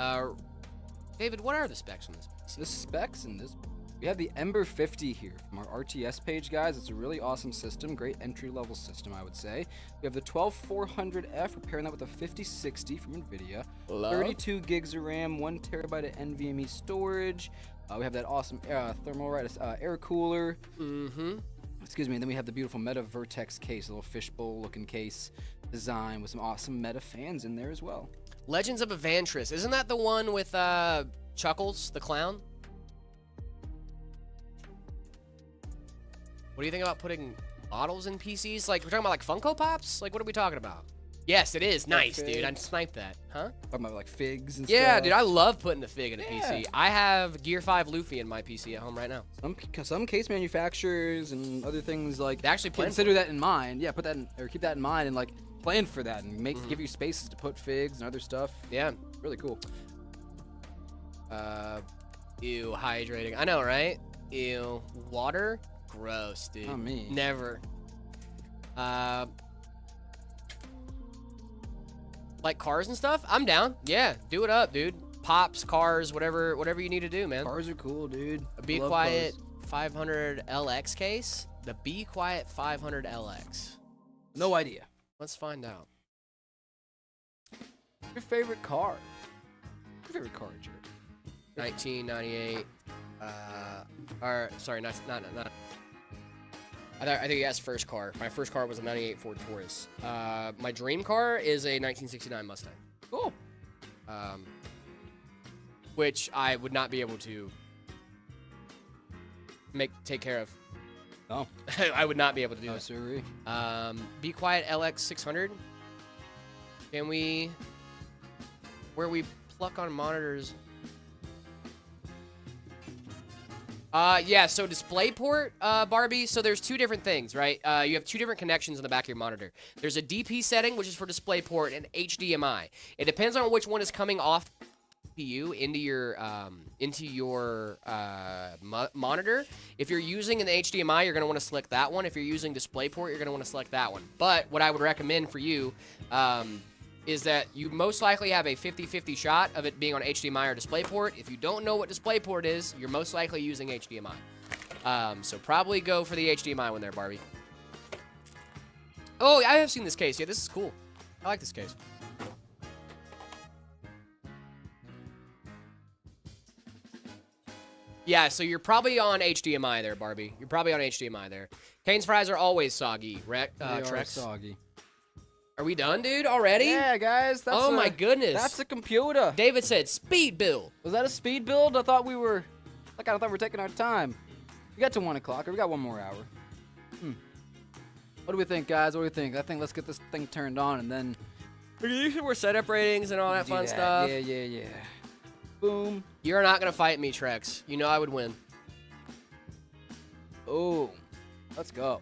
S2: David, what are the specs on this PC?
S3: The specs in this, we have the Ember 50 here from our RTS page, guys. It's a really awesome system, great entry-level system, I would say. We have the 12400F, we're pairing that with a 5060 from NVIDIA.
S2: Love.
S3: 32 gigs of RAM, 1 terabyte of NVMe storage. We have that awesome air cooler. Excuse me, and then we have the beautiful Meta Vertex case, a little fishbowl-looking case design with some awesome Meta fans in there as well.
S2: Legends of Evantris. Isn't that the one with Chuckles, the clown? What do you think about putting models in PCs? Like, we're talking about like Funko Pops? Like, what are we talking about? Yes, it is. Nice, dude. I sniped that. Huh?
S3: Talking about like figs and
S2: Yeah,
S3: stuff.
S2: dude. I love putting the fig in a
S3: Yeah.
S2: PC. I have Gear 5 Luffy in my PC at home right now.
S3: Some case manufacturers and other things like
S2: They actually plan
S3: consider that in mind. Yeah, put that in, or keep that in mind and like plan for that and give you spaces to put figs and other stuff.
S2: Yeah.
S3: Really cool.
S2: Ew, hydrating. I know, right? Ew. Water? Gross, dude.
S3: Not me.
S2: Never. Like cars and stuff? I'm down. Yeah, do it up, dude. Pops, cars, whatever you need to do, man.
S3: Cars are cool, dude.
S2: A Be
S3: I love
S2: Quiet
S3: cars.
S2: 500 LX case? The Be Quiet 500 LX.
S3: No idea.
S2: Let's find out.
S3: Your favorite car? Your favorite car, Jared?
S2: 1998. Or sorry, not. I think he asked first car. My first car was a 98 Ford Taurus. My dream car is a 1969 Mustang.
S3: Cool.
S2: Which I would not be able to take care of.
S3: Oh.
S2: I would not be able to do
S3: No,
S2: that.
S3: sirree.
S2: Be Quiet LX 600. Can we, where we pluck on monitors? Yeah, so DisplayPort, Barbie, so there's two different things, right? You have two different connections in the back of your monitor. There's a DP setting, which is for DisplayPort, and HDMI. It depends on which one is coming off you into your monitor. If you're using an HDMI, you're going to want to select that one. If you're using DisplayPort, you're going to want to select that one. But what I would recommend for you is that you most likely have a 50-50 shot of it being on HDMI or DisplayPort. If you don't know what DisplayPort is, you're most likely using HDMI. So probably go for the HDMI one there, Barbie. Oh, I have seen this case. Yeah, this is cool. I like this case. Yeah, so you're probably on HDMI there, Barbie. You're probably on HDMI there. Cane's fries are always soggy,
S3: They are
S2: Trex.
S3: soggy.
S2: Are we done, dude? Already?
S3: Yeah, guys. That's
S2: Oh my goodness.
S3: That's a computer.
S2: David said speed build.
S3: Was that a speed build? I thought we were taking our time. We got to 1 o'clock, or we got one more hour. What do we think, guys? What do we think? I think let's get this thing turned on and then
S2: You should wear setup ratings and all that
S3: do
S2: fun
S3: that.
S2: stuff.
S3: Yeah. Boom.
S2: You're not gonna fight me, Trex. You know I would win.
S3: Oh, let's go.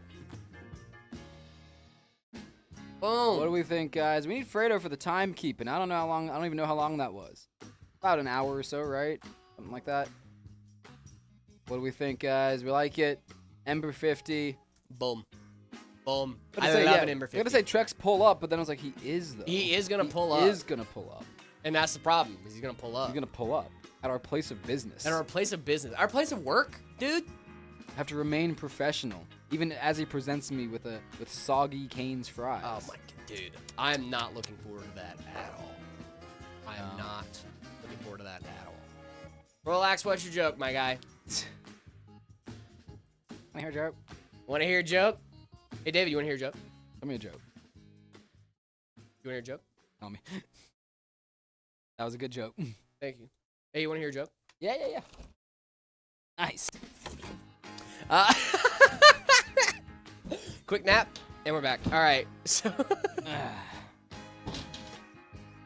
S2: Boom.
S3: What do we think, guys? We need Fredo for the timekeeping. I don't know how long. I don't even know how long that was. About an hour or so, right? Something like that. What do we think, guys? We like it. Ember 50.
S2: Boom. Boom.
S3: I
S2: I
S3: say,
S2: love
S3: yeah,
S2: an Ember
S3: I'm
S2: 50.
S3: gonna say Trex pull up, but then I was like, he is though.
S2: He is gonna pull
S3: He
S2: up.
S3: is gonna pull up.
S2: And that's the problem. Is he's gonna pull up.
S3: He's gonna pull up at our place of business.
S2: At our place of business. Our place of work, dude.
S3: Have to remain professional, even as he presents me with soggy Cane's fries.
S2: Oh my dude. I'm not looking forward to that at all. I am not looking forward to that at all. Relax, what's your joke, my guy?
S3: Want to hear a joke?
S2: Want to hear a joke? Hey, David, you want to hear a joke?
S3: Tell me a joke.
S2: You want to hear a joke?
S3: Tell me. That was a good joke.
S2: Thank you. Hey, you want to hear a joke?
S3: Yeah. Nice.
S2: Quick nap, and we're back. All right. So,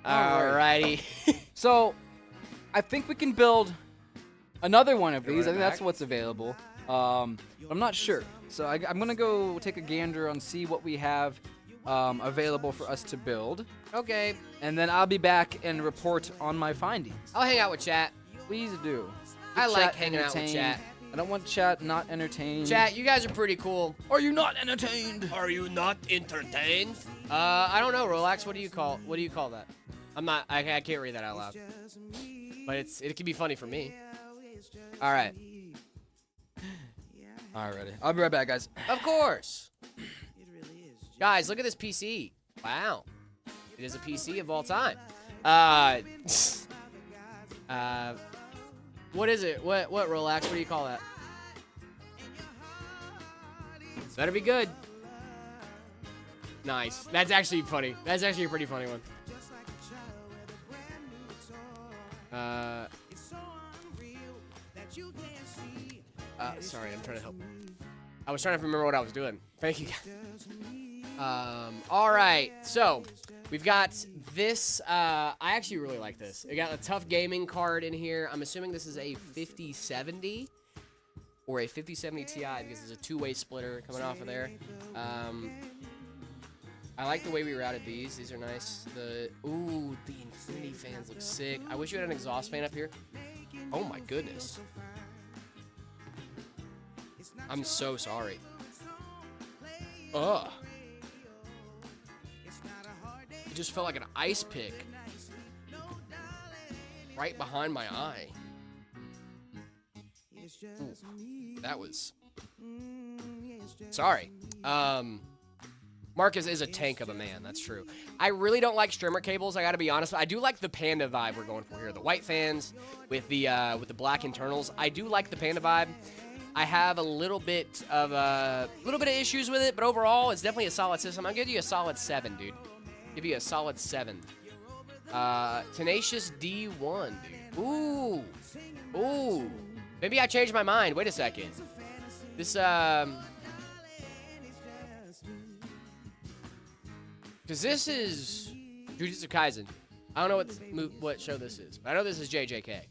S2: alrighty.
S3: So, I think we can build another one of these. I think
S2: back?
S3: that's what's available. I'm not sure. So I'm gonna go take a gander on see what we have available for us to build,
S2: Okay.
S3: and then I'll be back and report on my findings.
S2: I'll hang out with chat.
S3: Please do.
S2: I
S3: Get
S2: like
S3: chat
S2: hanging out with
S3: entertained.
S2: chat.
S3: I don't want chat not entertained.
S2: Chat, you guys are pretty cool.
S3: Are you not entertained?
S2: Are you not entertained? I don't know, Relax. What do you call that? I'm not. I can't read that out loud. But it can be funny for me. All right.
S3: Alrighty. I'll be right back, guys.
S2: Of course. Guys, look at this PC. Wow. It is a PC of all time. What is it? What Relax? What do you call that? This better be good. Nice. That's actually funny. That's actually a pretty funny one. Sorry, I'm trying to help. I was trying to remember what I was doing. Thank you, guys. All right, so we've got this. I actually really like this. We got a tough gaming card in here. I'm assuming this is a 5070 or a 5070 Ti because there's a two-way splitter coming off of there. I like the way we routed these. These are nice. The Infinity fans look sick. I wish you had an exhaust fan up here. Oh my goodness. I'm so sorry. Ugh. It just felt like an ice pick right behind my eye. Ooh, that was... Sorry. Marcus is a tank of a man, that's true. I really don't like strimmer cables, I gotta be honest. I do like the Panda vibe we're going for here. The white fans with the black internals. I do like the Panda vibe. I have a little bit of issues with it, but overall, it's definitely a solid system. I'll give you a solid 7, dude. Give you a solid 7. Tenacious D1, dude. Ooh. Maybe I changed my mind. Wait a second. This, because this is Jujutsu Kaisen. I don't know what show this is, but I know this is JJK.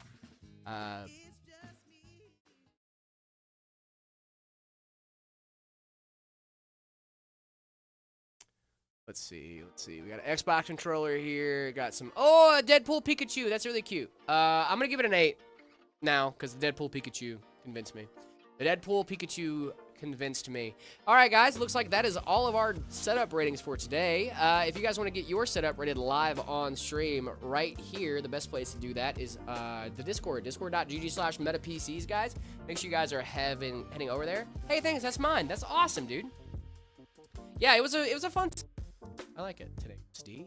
S2: Let's see. We got an Xbox controller here. Got some. Oh, a Deadpool Pikachu. That's really cute. I'm gonna give it an 8 now because the Deadpool Pikachu convinced me. The Deadpool Pikachu convinced me. All right, guys. Looks like that is all of our setup ratings for today. If you guys want to get your setup rated live on stream right here, the best place to do that is the Discord. Discord.gg/metapcs, guys. Make sure you guys are heading over there. Hey, thanks. That's mine. That's awesome, dude. Yeah, it was a fun. I like it today. Steve,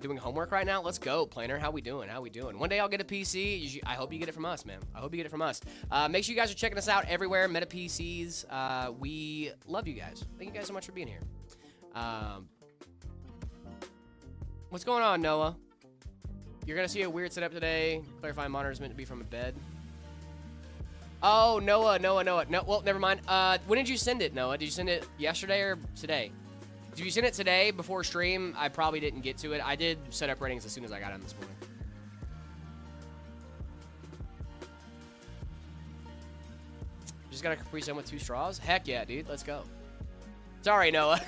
S2: doing homework right now. Let's go, Planner. How we doing? One day I'll get a PC. I hope you get it from us, man. I hope you get it from us. Make sure you guys are checking us out everywhere. Meta PCs. We love you guys. Thank you guys so much for being here. What's going on, Noah? You're gonna see a weird setup today. Clarifying monitor is meant to be from a bed. Oh, Noah. No, well, never mind. When did you send it, Noah? Did you send it yesterday or today? If you sent it today before stream, I probably didn't get to it. I did set up ratings as soon as I got in this morning. Just got a Capri Sun with 2 straws? Heck yeah, dude. Let's go. Sorry, Noah.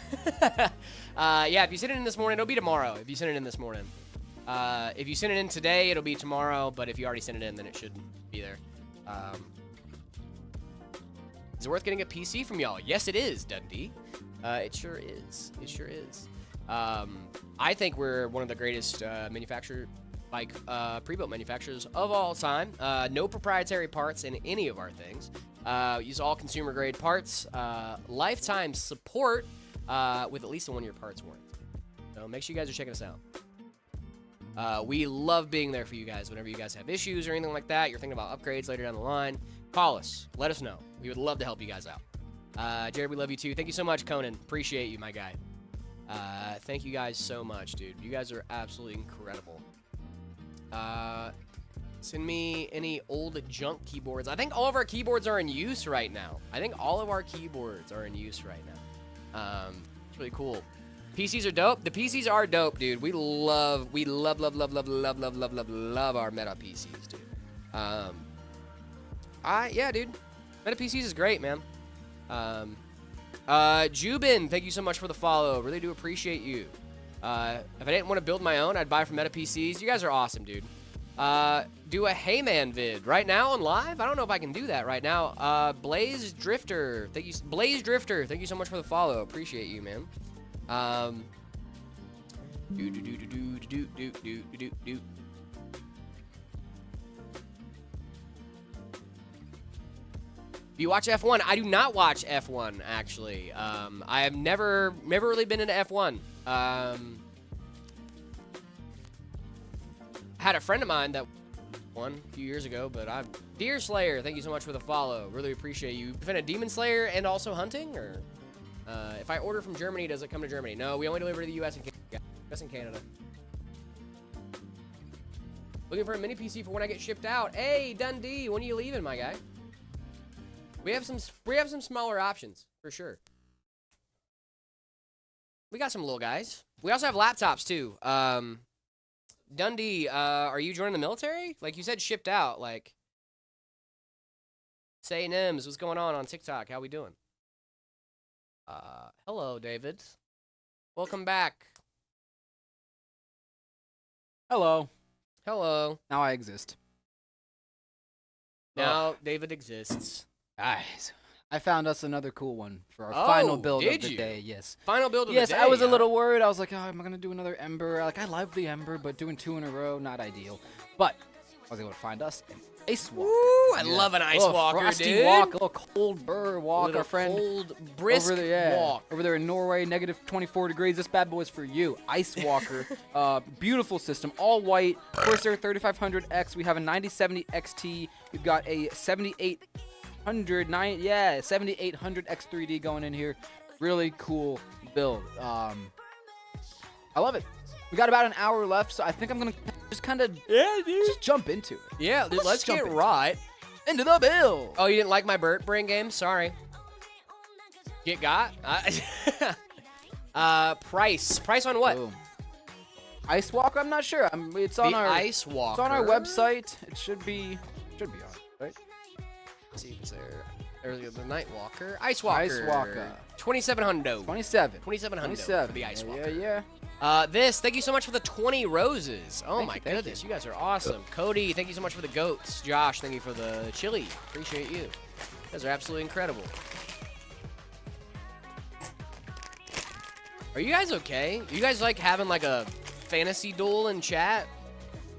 S2: Yeah, if you send it in this morning, it'll be tomorrow. If you send it in this morning. If you send it in today, it'll be tomorrow. But if you already sent it in, then it should be there. Is it worth getting a PC from y'all? Yes, it is, Dundee. It sure is. I think we're one of the greatest pre-built manufacturers of all time. No proprietary parts in any of our things. Use all consumer grade parts. Lifetime support with at least a 1-year parts warranty. So make sure you guys are checking us out. We love being there for you guys whenever you guys have issues or anything like that. You're thinking about upgrades later down the line. Call us. Let us know. We would love to help you guys out. Jared, we love you too. Thank you so much, Conan. Appreciate you, my guy. Thank you guys so much, dude. You guys are absolutely incredible. Send me any old junk keyboards. I think all of our keyboards are in use right now. It's really cool. PCs are dope. The PCs are dope, dude. We love our Meta PCs, dude. Yeah, dude. Meta PCs is great, man. Jubin, thank you so much for the follow. Really do appreciate you. If I didn't want to build my own, I'd buy from Meta PCs. You guys are awesome, dude. Do a Heyman vid right now on live. I don't know if I can do that right now. Blaze Drifter, thank you so much for the follow. Appreciate you, man. Do you watch F1? I do not watch F1 actually. I have never really been into F1. Had a friend of mine that won a few years ago, but Deer Slayer, thank you so much for the follow. Really appreciate you. Been a Demon Slayer and also hunting, or if I order from Germany, does it come to Germany? No, we only deliver to the US and Canada. US and Canada. Looking for a mini PC for when I get shipped out. Hey, Dundee, when are you leaving, my guy? We have some smaller options for sure. We got some little guys. We also have laptops too. Dundee, are you joining the military? Like you said, shipped out. Like, say Nims, what's going on TikTok? How we doing? Hello, David. Welcome back.
S3: Hello.
S2: Hello.
S3: Now I exist.
S2: Now David exists.
S3: Guys, I found us another cool one for our final build of the day. Yes.
S2: Final build of the day.
S3: Yes, I was a little worried. I was like, oh, am I going to do another Ember? Like, I love the Ember, but doing 2 in a row, not ideal. But I was able to find us an Ice Walker.
S2: Ooh, I love an Ice Walker,
S3: frosty
S2: dude.
S3: walk, a little cold burr walk. Our friend
S2: cold, brisk walk.
S3: Over there in Norway, negative 24 degrees. This bad boy is for you. Ice Walker. Beautiful system. All white. Corsair 3500X. We have a 9070 XT. We've got a 7800 X3D going in here. Really cool build. I love it. We got about an hour left, so I think I'm gonna just kind of just jump into it.
S2: Yeah, dude, let's get right
S3: into the build.
S2: Oh, you didn't like my brain game? Sorry. Get got? Price on what?
S3: Boom. Ice Walker? I'm not sure. It's on
S2: the
S3: our
S2: Ice Walker.
S3: It's on our website. It should be on, right?
S2: Let's see if it's there. Earlier the Night Walker. Ice Walker.
S3: Ice Walker.
S2: 2700.
S3: 2700
S2: for the Ice Walker.
S3: Yeah.
S2: Thank you so much for the 20 roses. Oh my goodness, you guys are awesome. Cody, thank you so much for the goats. Josh, thank you for the chili. Appreciate you. You guys are absolutely incredible. Are you guys okay? You guys like having like a fantasy duel in chat?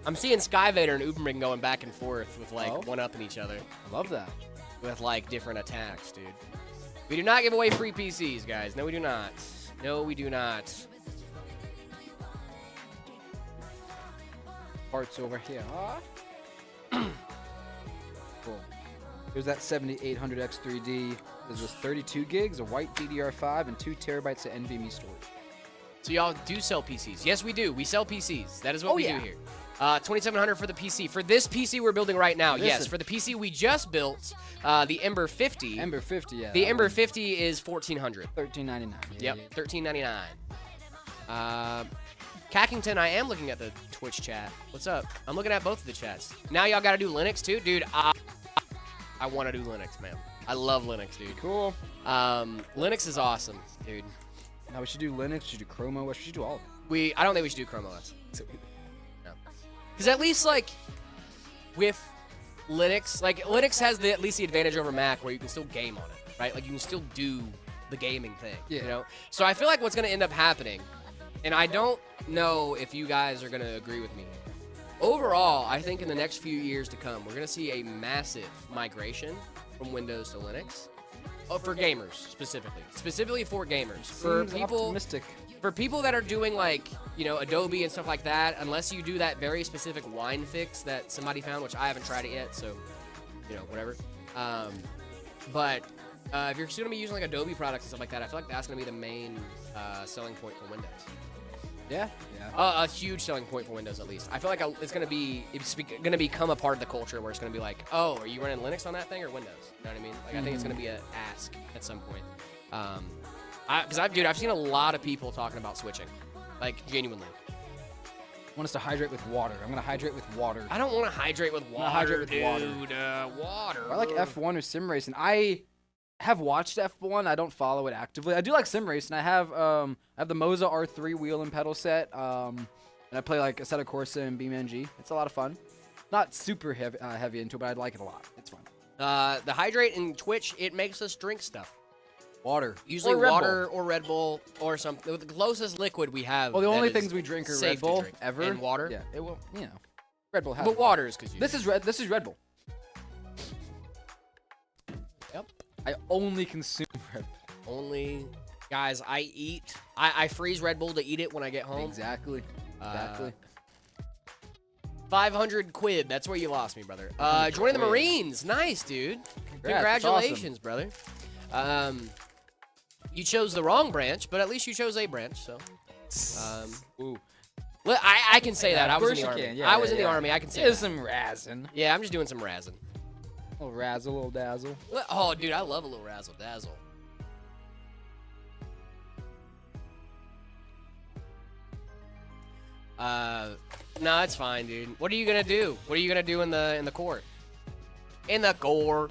S2: I'm seeing Skyvader and Uberman going back and forth with like one-upping each other.
S3: I love that.
S2: With like different attacks, dude. We do not give away free PCs, guys. No, we do not. No, we do not.
S3: Parts over here. Cool. Here's that 7800 X3D. This was 32 gigs, a white DDR5, and 2 terabytes of NVMe storage.
S2: So y'all do sell PCs? Yes, we do. We sell PCs. That is what we do here. 2700 for the PC. For this PC we're building right now, yes. For the PC we just built, the Ember 50.
S3: Ember 50, yeah.
S2: The Ember 50 is 1400.
S3: $13.99.
S2: Yep, $13.99. Cackington, I am looking at the Twitch chat. What's up? I'm looking at both of the chats. Now y'all got to do Linux too? Dude, I want to do Linux, man. I love Linux, dude.
S3: Cool.
S2: Linux is awesome, dude.
S3: Now we should do Linux, we should do Chrome OS, we should do all of them.
S2: I don't think we should do Chrome OS. No. Because at least, like, with Linux, like, Linux has at least the advantage over Mac where you can still game on it, right? Like, you can still do the gaming thing, you know? So I feel like what's going to end up happening, and I don't know if you guys are going to agree with me. Overall, I think in the next few years to come, we're going to see a massive migration from Windows to Linux. Oh, for gamers, specifically. Specifically for gamers. For people,
S3: optimistic.
S2: for people that are doing like, you know, Adobe and stuff like that, unless you do that very specific wine fix that somebody found, which I haven't tried it yet, so, you know, whatever. But if you're still gonna be using like Adobe products and stuff like that, I feel like that's gonna be the main selling point for Windows.
S3: Yeah.
S2: A huge selling point for Windows, at least. I feel like it's gonna become a part of the culture where it's gonna be like, oh, are you running Linux on that thing or Windows? You know what I mean? Like, I think it's gonna be an ask at some point. Because I've seen a lot of people talking about switching, like genuinely.
S3: I want us to hydrate with water. I'm gonna hydrate with water.
S2: I don't want to hydrate with water,
S3: hydrate with
S2: dude.
S3: Water. I like F1 or sim racing. I have watched F1. I don't follow it actively. I do like sim racing. I have the Moza R3 wheel and pedal set. And I play like Assetto Corsa and BeamNG. It's a lot of fun. Not super heavy into it, but I like it a lot. It's fun.
S2: The hydrate in Twitch, it makes us drink stuff.
S3: Water.
S2: Usually water or Red Bull or something. The closest liquid we have.
S3: Well, the only things we drink are Red Bull ever.
S2: And water.
S3: Yeah. It will. You know. Red Bull has.
S2: But water is because you.
S3: This is Red Bull.
S2: Yep.
S3: I only consume Red Bull.
S2: Only, guys. I freeze Red Bull to eat it when I get home.
S3: Exactly.
S2: 500 quid. That's where you lost me, brother. Joining the Marines. Nice, dude. Congratulations, brother. You chose the wrong branch, but at least you chose a branch, so.
S3: Ooh.
S2: I can say that. I was in the Army.
S3: Yeah,
S2: I was in the Army. I can say
S3: There's
S2: that.
S3: some razzing.
S2: Yeah, I'm just doing some razzing.
S3: A little razzle, a little dazzle.
S2: Oh, dude, I love a little razzle dazzle. No, it's fine, dude. What are you gonna do? What are you gonna do in the core? In the core.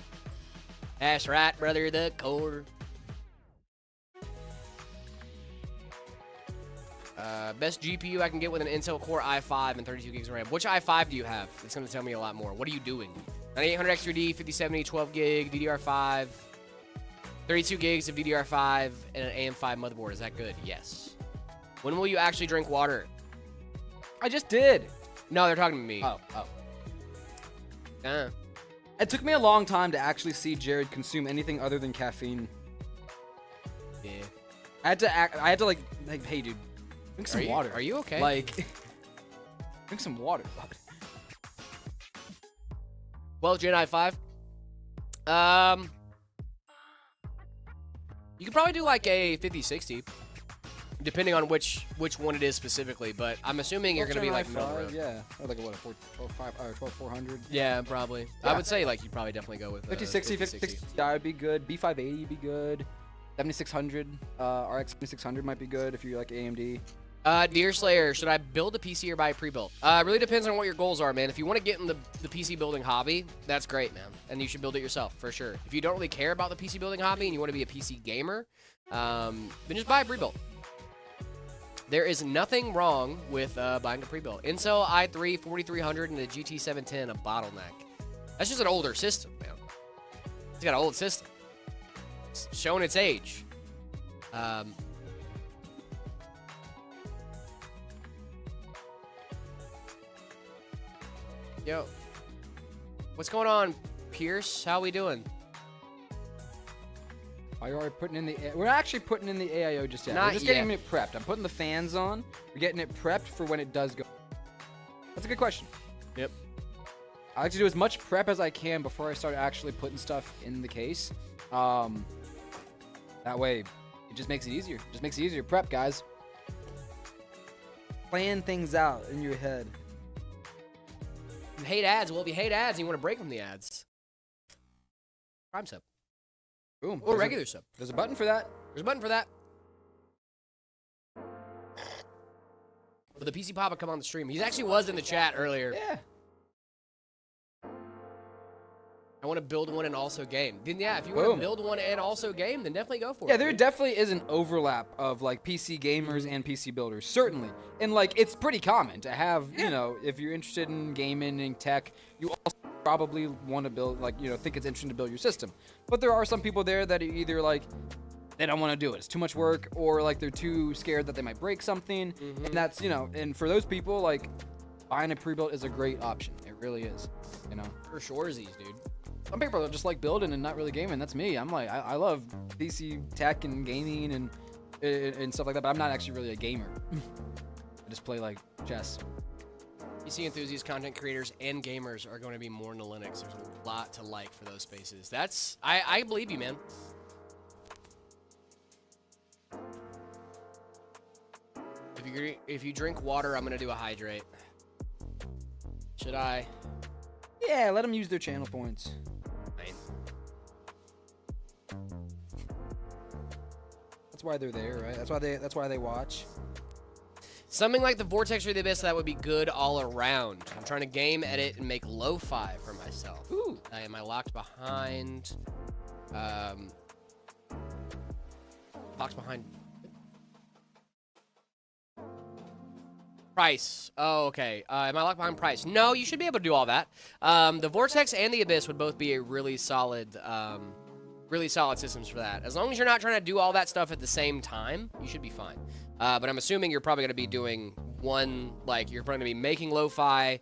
S2: That's right, brother, the core. Best GPU I can get with an Intel Core i5 and 32 gigs of RAM. Which i5 do you have? It's going to tell me a lot more. What are you doing? 9800 XDR, 5070, 12 gig, DDR5, 32 gigs of DDR5, and an AM5 motherboard. Is that good? Yes. When will you actually drink water?
S3: I just did.
S2: No, they're talking to me.
S3: Oh.
S2: Uh.
S3: It took me a long time to actually see Jared consume anything other than caffeine.
S2: Yeah.
S3: I had to like, hey, dude, drink some water.
S2: Are you okay?
S3: Like, drink some water, bud.
S2: Well, Gen i5. You could probably do like a 5060, depending on which one it is specifically. But I'm assuming you're gonna be like middle road.
S3: Yeah, or like what, a 12400.
S2: Yeah, probably. Yeah. I would say like you'd probably definitely go with
S3: 5060. 5060 would be good. B580 would be good. 7600, RX 7600 might be good if you like AMD.
S2: Deer Slayer, should I build a PC or buy a pre-built? Really depends on what your goals are, man. If you want to get in the PC building hobby, that's great, man. And you should build it yourself, for sure. If you don't really care about the PC building hobby and you want to be a PC gamer, then just buy a pre-built. There is nothing wrong with buying a pre-built. Intel i3 4300 and the GT 710, a bottleneck. That's just an older system, man. It's got an old system. It's showing its age. Yo, what's going on, Pierce? How we doing?
S3: Are you already putting in the? We're not actually putting in the AIO just yet. We're just getting it prepped. I'm putting the fans on. We're getting it prepped for when it does go. That's a good question.
S2: Yep.
S3: I like to do as much prep as I can before I start actually putting stuff in the case. That way, it just makes it easier. It just makes it easier. Prep, guys. Plan things out in your head.
S2: You hate ads. Well, if you hate ads and you want to break from the ads, Prime sub.
S3: Boom.
S2: Or regular sub.
S3: There's a button for that.
S2: There's a button for that. But the PC Papa come on the stream. He actually was in the chat earlier.
S3: Yeah.
S2: I want to build one and also game. Then yeah, if you want to build one and also game, then definitely go for it.
S3: Yeah, there definitely is an overlap of like PC gamers and PC builders, certainly. And like it's pretty common to have, you know, if you're interested in gaming and tech, you also probably want to build, like, you know, think it's interesting to build your system. But there are some people there that are either like they don't want to do it, it's too much work, or like they're too scared that they might break something. And that's, you know, and for those people, like buying a pre-built is a great option. It really is, you know.
S2: For sure, dude.
S3: Some people are just like building and not really gaming. That's me. I'm like, I love PC tech and gaming and and stuff like that. But I'm not actually really a gamer. I just play like chess.
S2: PC enthusiasts, content creators, and gamers are going to be more into Linux. There's a lot to like for those spaces. I believe you, man. If you drink water, I'm gonna do a hydrate. Should I?
S3: Yeah, let them use their channel points.
S2: Fine.
S3: That's why they're there, right? That's why they watch.
S2: Something like the Vortex or the Abyss that would be good all around. I'm trying to game edit and make lo-fi for myself.
S3: Ooh.
S2: Am I locked behind? Locked behind. Price. Oh, okay. Am I locked behind price? No, you should be able to do all that. The Vortex and the Abyss would both be a really solid systems for that. As long as you're not trying to do all that stuff at the same time, you should be fine. But I'm assuming you're probably going to be doing one, like, you're probably going to be making lo-fi,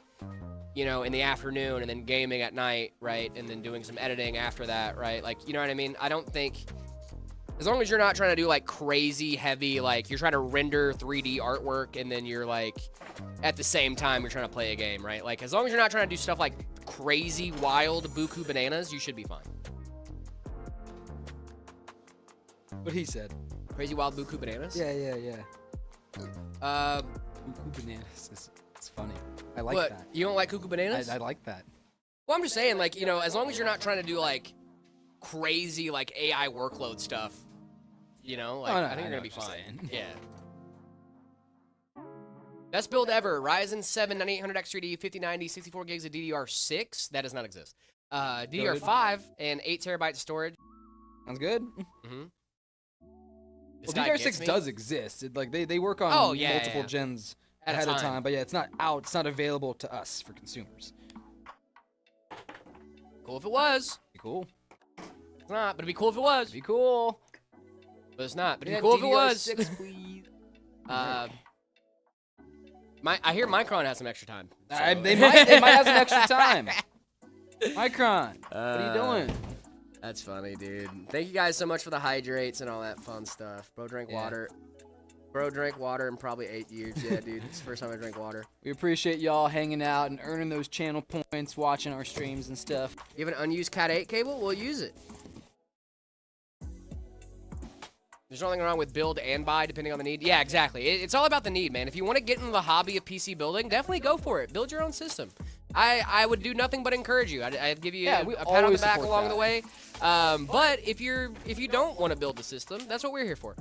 S2: in the afternoon and then gaming at night, right? And then doing some editing after that, right? Like, you know what I mean? I don't think... As long as you're not trying to do, like, crazy heavy, like, you're trying to render 3D artwork and then you're, like, at the same time you're trying to play a game, right? Like, as long as you're not trying to do stuff like crazy, wild, buku bananas, you should be fine.
S3: What he said.
S2: Crazy, wild, buku bananas?
S3: Yeah. Cuckoo bananas. It's funny. I like
S2: what?
S3: that.
S2: You don't like cuckoo bananas?
S3: I like that.
S2: Well, I'm just saying, like, as long as you're not trying to do, like, crazy, like, AI workload stuff, I think you're going to be fine. Yeah. Best build ever. Ryzen 7 9800X3D, 5090, 64 gigs of DDR6. That does not exist. DDR5 and 8 terabytes of storage.
S3: Sounds good.
S2: Mm-hmm.
S3: Well, DDR6 does exist. They work on multiple
S2: yeah.
S3: gens
S2: At
S3: ahead of time, but yeah, it's not out. It's not available to us for consumers.
S2: Cool if it was.
S3: Be cool.
S2: It's not, but it'd be cool if it was.
S3: Be cool.
S2: But it's not. But it'd be cool if it was.
S3: DDR6, please.
S2: I hear Micron has some extra time. So.
S3: They might have some extra time. Micron, what are you doing?
S2: That's funny, dude. Thank you guys so much for the hydrates and all that fun stuff. Bro drank water. Bro drank water in probably 8 years. Yeah, dude. It's the first time I drank water.
S3: We appreciate y'all hanging out and earning those channel points, watching our streams and stuff.
S2: You have an unused Cat 8 cable? We'll use it. There's nothing wrong with build and buy, depending on the need. Yeah, exactly. It's all about the need, man. If you want to get into the hobby of PC building, definitely go for it. Build your own system. I would do nothing but encourage you. I'd give you a pat on the back along the way. But if you don't want to build the system, that's what we're here for.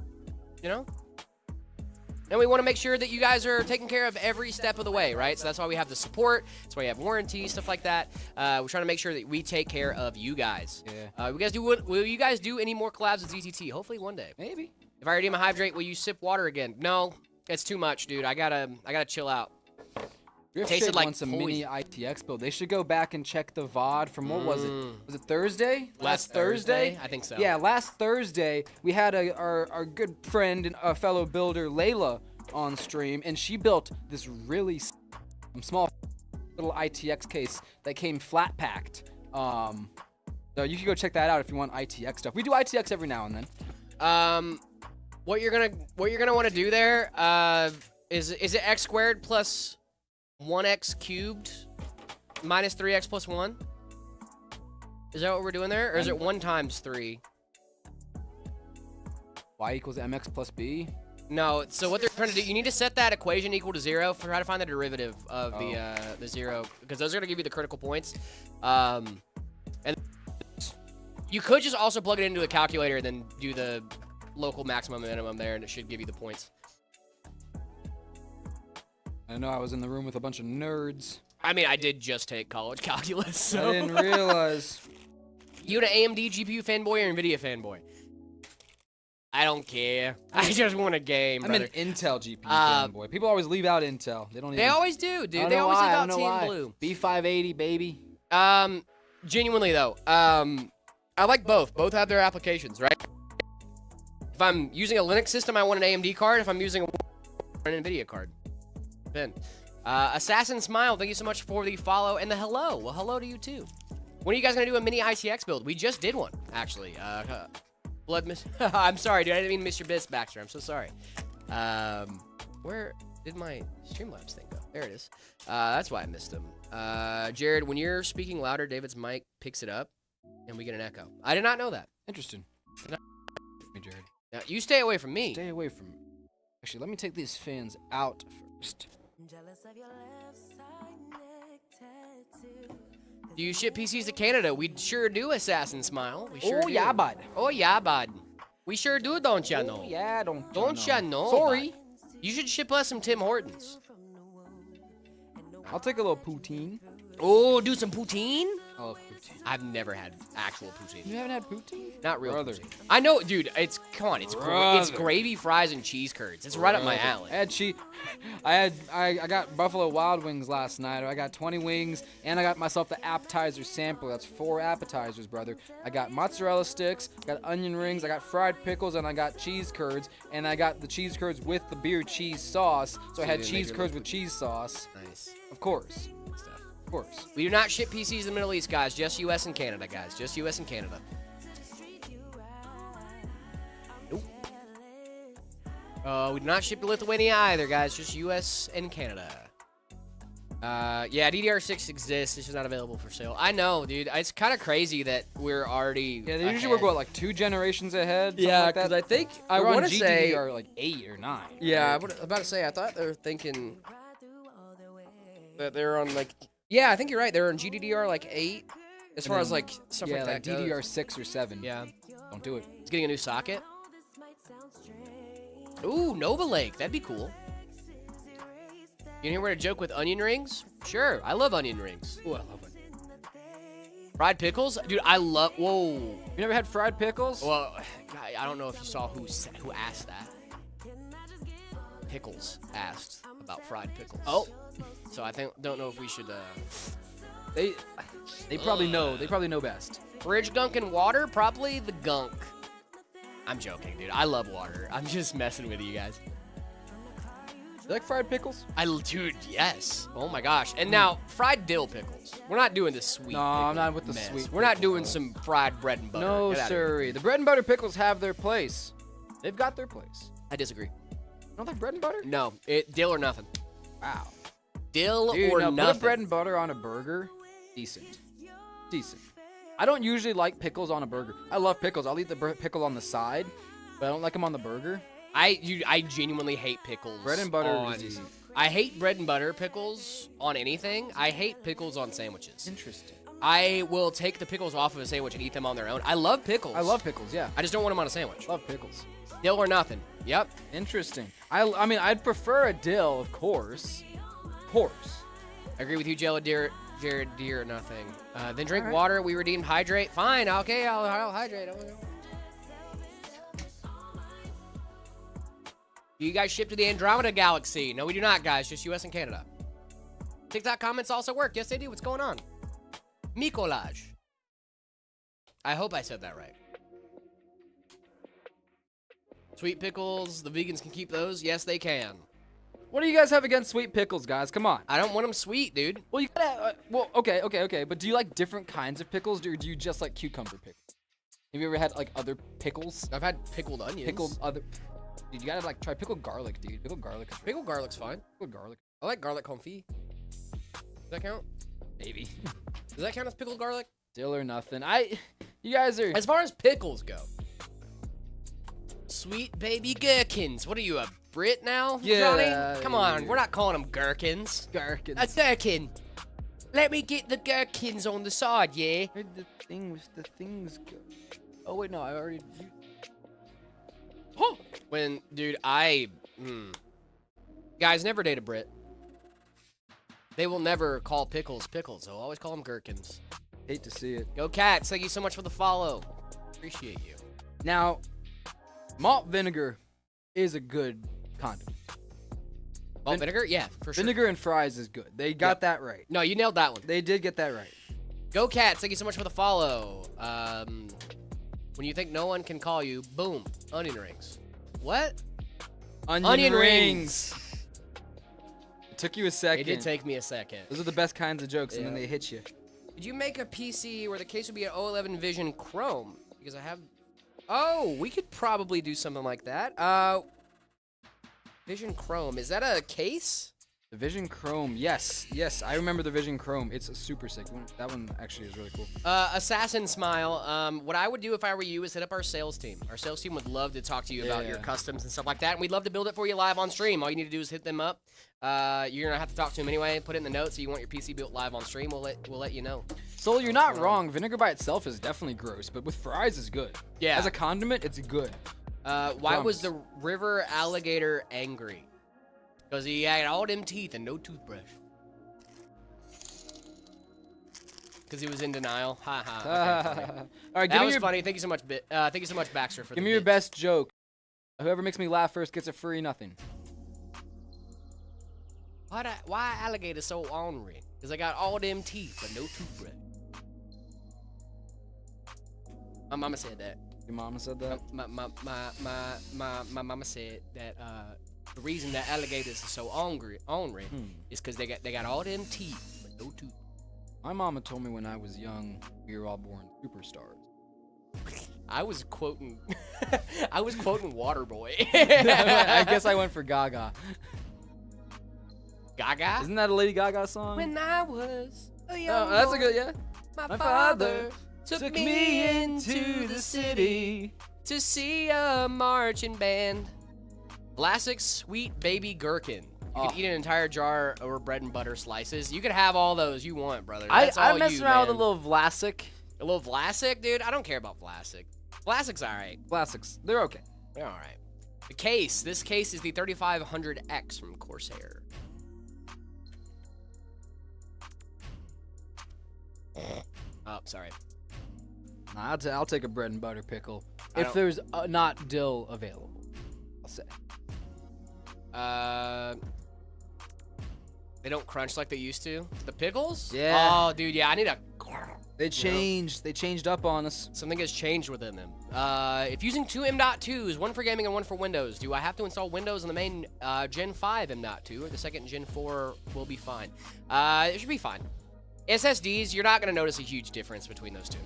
S2: And we want to make sure that you guys are taken care of every step of the way, right? So that's why we have the support. That's why we have warranty, stuff like that. We're trying to make sure that we take care of you guys.
S3: Yeah.
S2: Will you guys do any more collabs with ZTT? Hopefully one day.
S3: Maybe.
S2: If I already am a hydrate, will you sip water again? No, it's too much, dude. I gotta chill out.
S3: Riff
S2: Tasted like
S3: wants a mini ITX build. They should go back and check the VOD from what was it? Was it Thursday?
S2: Last Thursday? I think so.
S3: Yeah, last Thursday we had our good friend and a fellow builder Layla on stream, and she built this really small little ITX case that came flat packed. So you can go check that out if you want ITX stuff. We do ITX every now and then.
S2: What you're gonna want to do there is it x squared plus 1x cubed minus 3x plus 1? Is that what we're doing there? Or is it 1 times 3?
S3: Y equals mx plus b?
S2: No, so what they're trying to do, you need to set that equation equal to 0 for how to find the derivative of the 0, because those are going to give you the critical points. And you could just also plug it into a calculator and then do the local maximum and minimum there, and it should give you the points.
S3: I know I was in the room with a bunch of nerds.
S2: I mean, I did just take college calculus, so.
S3: I didn't realize.
S2: You an AMD GPU fanboy or NVIDIA fanboy? I don't care. I just want a game, brother.
S3: I'm an Intel GPU fanboy. People always leave out Intel. They don't even.
S2: They always do, dude. They always leave out T and Blue.
S3: B580, baby.
S2: Genuinely though, I like both. Both have their applications, right? If I'm using a Linux system, I want an AMD card. If I'm using an NVIDIA card. Ben. Assassin Smile, thank you so much for the follow and the hello. Well, hello to you too. When are you guys gonna do a mini ITX build? We just did one, actually. Blood miss. I'm sorry, dude. I didn't mean Mr. Biss Baxter. I'm so sorry. Where did my Streamlabs thing go? There it is. That's why I missed him. Jared, when you're speaking louder, David's mic picks it up, and we get an echo. I did not know that.
S3: Interesting. Me, Jared.
S2: Now, you stay away from me.
S3: Stay away from me. Actually, let me take these fans out first.
S2: Do you ship PCs to Canada? We sure do, Assassin Smile. We sure
S3: Oh,
S2: do.
S3: yeah, bud.
S2: Oh, yeah, bud. We sure do, don't ya know?
S3: Oh, yeah, don't
S2: ya know?
S3: Sorry.
S2: Bud. You should ship us some Tim Hortons.
S3: I'll take a little poutine.
S2: Oh, do some poutine?
S3: I love poutine.
S2: I've never had actual poutine.
S3: You haven't had poutine?
S2: Not real
S3: Brother.
S2: poutine. I know, dude. It's come on. It's
S3: Brother.
S2: gravy, fries, and cheese curds. It's right up my alley.
S3: I got Buffalo Wild Wings last night. I got 20 wings, and I got myself the appetizer sampler. That's 4 appetizers, brother. I got mozzarella sticks, got onion rings, I got fried pickles, and I got cheese curds. And I got the cheese curds with the beer cheese sauce. So I had
S2: you
S3: cheese
S2: make
S3: curds with cheese sauce.
S2: Nice.
S3: Of course.
S2: Good stuff.
S3: Of course.
S2: We do not ship PCs in the Middle East, guys. Just U.S. and Canada, guys. Just U.S. and Canada. Nope. We do not ship to Lithuania either, guys. Just U.S. and Canada. Yeah, DDR6 exists. It's just not available for sale. I know, dude. It's kind of crazy that we're already.
S3: Yeah, they usually work what, like 2 generations ahead. Something
S2: Yeah,
S3: like that?
S2: because I think I
S3: They're on
S2: want to say.
S3: GDDR like 8 or 9.
S2: Yeah, I was about to say. I thought they were thinking that they're on like. Yeah, I think you're right. They're on GDDR like 8, as far as like stuff
S3: yeah,
S2: like that.
S3: DDR
S2: goes.
S3: 6 or 7.
S2: Yeah,
S3: Don't do it.
S2: it's getting a new socket. Ooh, Nova Lake. That'd be cool. You hear where to joke with onion rings? Sure, I love onion rings.
S3: Ooh, I love it.
S2: Fried pickles, dude. I love. Whoa.
S3: You never had fried pickles?
S2: Well, I don't know if you saw who asked that. Pickles asked about fried pickles.
S3: Oh.
S2: So I don't know if we should.
S3: They probably know. They probably know best.
S2: Fridge gunk and water? Probably the gunk. I'm joking, dude. I love water. I'm just messing with you guys.
S3: You like fried pickles?
S2: Dude, yes. Oh my gosh. And now, fried dill pickles. We're not doing the sweet.
S3: No, I'm
S2: pickle
S3: not with the
S2: mess.
S3: sweet
S2: We're not
S3: pickle,
S2: doing
S3: though.
S2: some fried bread and butter.
S3: No,
S2: Get outta here.
S3: sirree. The bread and butter pickles have their place. They've got their place.
S2: I disagree.
S3: You don't like bread and butter?
S2: No, dill or nothing.
S3: Wow.
S2: Dill
S3: Dude,
S2: or
S3: no,
S2: nothing.
S3: put bread and butter on a burger. Decent. Decent. I don't usually like pickles on a burger. I love pickles. I'll eat the pickle on the side, but I don't like them on the burger.
S2: I genuinely hate pickles.
S3: Bread and butter
S2: on,
S3: is decent.
S2: I hate bread and butter pickles on anything. I hate pickles on sandwiches.
S3: Interesting.
S2: I will take the pickles off of a sandwich and eat them on their own. I love pickles.
S3: I love pickles, yeah.
S2: I just don't want them on a sandwich.
S3: Love pickles.
S2: Dill or nothing. Yep.
S3: Interesting. I mean, I'd prefer a dill, of course. Of course.
S2: I agree with you, Jared, dear or nothing. Then drink
S3: All right.
S2: water. We redeemed hydrate. Fine. Okay, I'll hydrate. Do you guys ship to the Andromeda Galaxy? No, we do not, guys. Just U.S. and Canada. TikTok comments also work. Yes, they do. What's going on? Mikolaj. I hope I said that right. Sweet pickles. The vegans can keep those. Yes, they can.
S3: What do you guys have against sweet pickles, guys? Come on.
S2: I don't want them sweet, dude.
S3: Well, you gotta. Well, okay. But do you like different kinds of pickles, or do you just like cucumber pickles? Have you ever had like other pickles?
S2: I've had pickled onions.
S3: Pickled other. Dude, you gotta like try pickled garlic, dude. Pickled garlic.
S2: Pickled garlic's fine.
S3: Pickled garlic.
S2: I like garlic confit. Does that count?
S3: Maybe.
S2: Does that count as pickled garlic?
S3: Still or nothing. You guys are.
S2: As far as pickles go. Sweet baby gherkins. What are you, a Brit now,
S3: Yeah,
S2: Johnny? Come on,
S3: yeah.
S2: we're not calling them gherkins.
S3: Gherkins.
S2: A gherkin. Let me get the gherkins on the side, yeah?
S3: Where'd the things go? Oh wait, no, I already.
S2: Huh. When, dude, guys, never date a Brit. They will never call pickles pickles. They'll always call them gherkins.
S3: Hate to see it.
S2: Go Cats. Thank you so much for the follow. Appreciate you.
S3: Now, malt vinegar is a good condiment.
S2: Malt vinegar? Yeah, for sure.
S3: Vinegar and fries is good. They got
S2: Yep.
S3: that right.
S2: No, you nailed that one.
S3: They did get that right.
S2: Go Cats. Thank you so much for the follow. When you think no one can call you, boom, onion rings. What?
S3: Onion rings. It took you a
S2: It
S3: second.
S2: did take me a second.
S3: Those are the best kinds of jokes, and then
S2: Yeah.
S3: they hit you.
S2: Did you make a PC where the case would be an 011 Vision Chrome? Because I have Oh, we could probably do something like that. Vision Chrome. Is that a case?
S3: The Vision Chrome, yes, I remember the Vision Chrome. It's a super sick one. That one actually is really cool.
S2: Assassin Smile. What I would do if I were you is hit up our sales team. Our sales team would love to talk to you about your customs and stuff like that, and we'd love to build it for you live on stream. All you need to do is hit them up. You're gonna have to talk to them anyway. Put it in the notes. So you want your PC built live on stream. We'll let you know.
S3: So you're not wrong. Vinegar by itself is definitely gross, but with fries is good.
S2: Yeah.
S3: As a condiment, it's good.
S2: Why was the river alligator angry? Because he had all them teeth and no toothbrush. Because he was in denial. Ha ha. Okay,
S3: All right,
S2: that was funny. Thank you so much, thank you so much, Baxter, for
S3: give
S2: the
S3: me your
S2: bits.
S3: best joke. Whoever makes me laugh first gets a free nothing.
S2: Why alligator so ornery? Because I got all them teeth but no toothbrush. My mama said that.
S3: Your mama said that?
S2: My mama said that the reason that alligators are so ornery is because they got all them teeth but no tooth.
S3: My mama told me when I was young, we were all born superstars.
S2: I was quoting Waterboy.
S3: I guess I went for Gaga.
S2: Gaga?
S3: Isn't that a Lady Gaga song?
S2: When I was a young
S3: that's
S2: boy,
S3: a good, yeah.
S2: my father took me into the city to see a marching band. Vlasic Sweet Baby Gherkin. You can eat an entire jar over bread and butter slices. You can have all those you want, brother. That's
S3: I
S2: all
S3: mess
S2: you,
S3: around
S2: man.
S3: with a little Vlasic.
S2: A little Vlasic, dude? I don't care about Vlasic. Vlasic's alright.
S3: Vlasics, they're okay.
S2: They're alright. The case. This case is the 3500X from Corsair. Oh, sorry.
S3: Nah, I'll take a bread and butter pickle. If there's not dill available, I'll say.
S2: They don't crunch like they used to. The pickles?
S3: Yeah.
S2: Oh, dude, yeah, I need a...
S3: They changed. They changed up on us.
S2: Something has changed within them. If using two M.2s, one for gaming and one for Windows, do I have to install Windows on the main Gen 5 M.2, or the second Gen 4 will be fine? It should be fine. SSDs, you're not going to notice a huge difference between those two.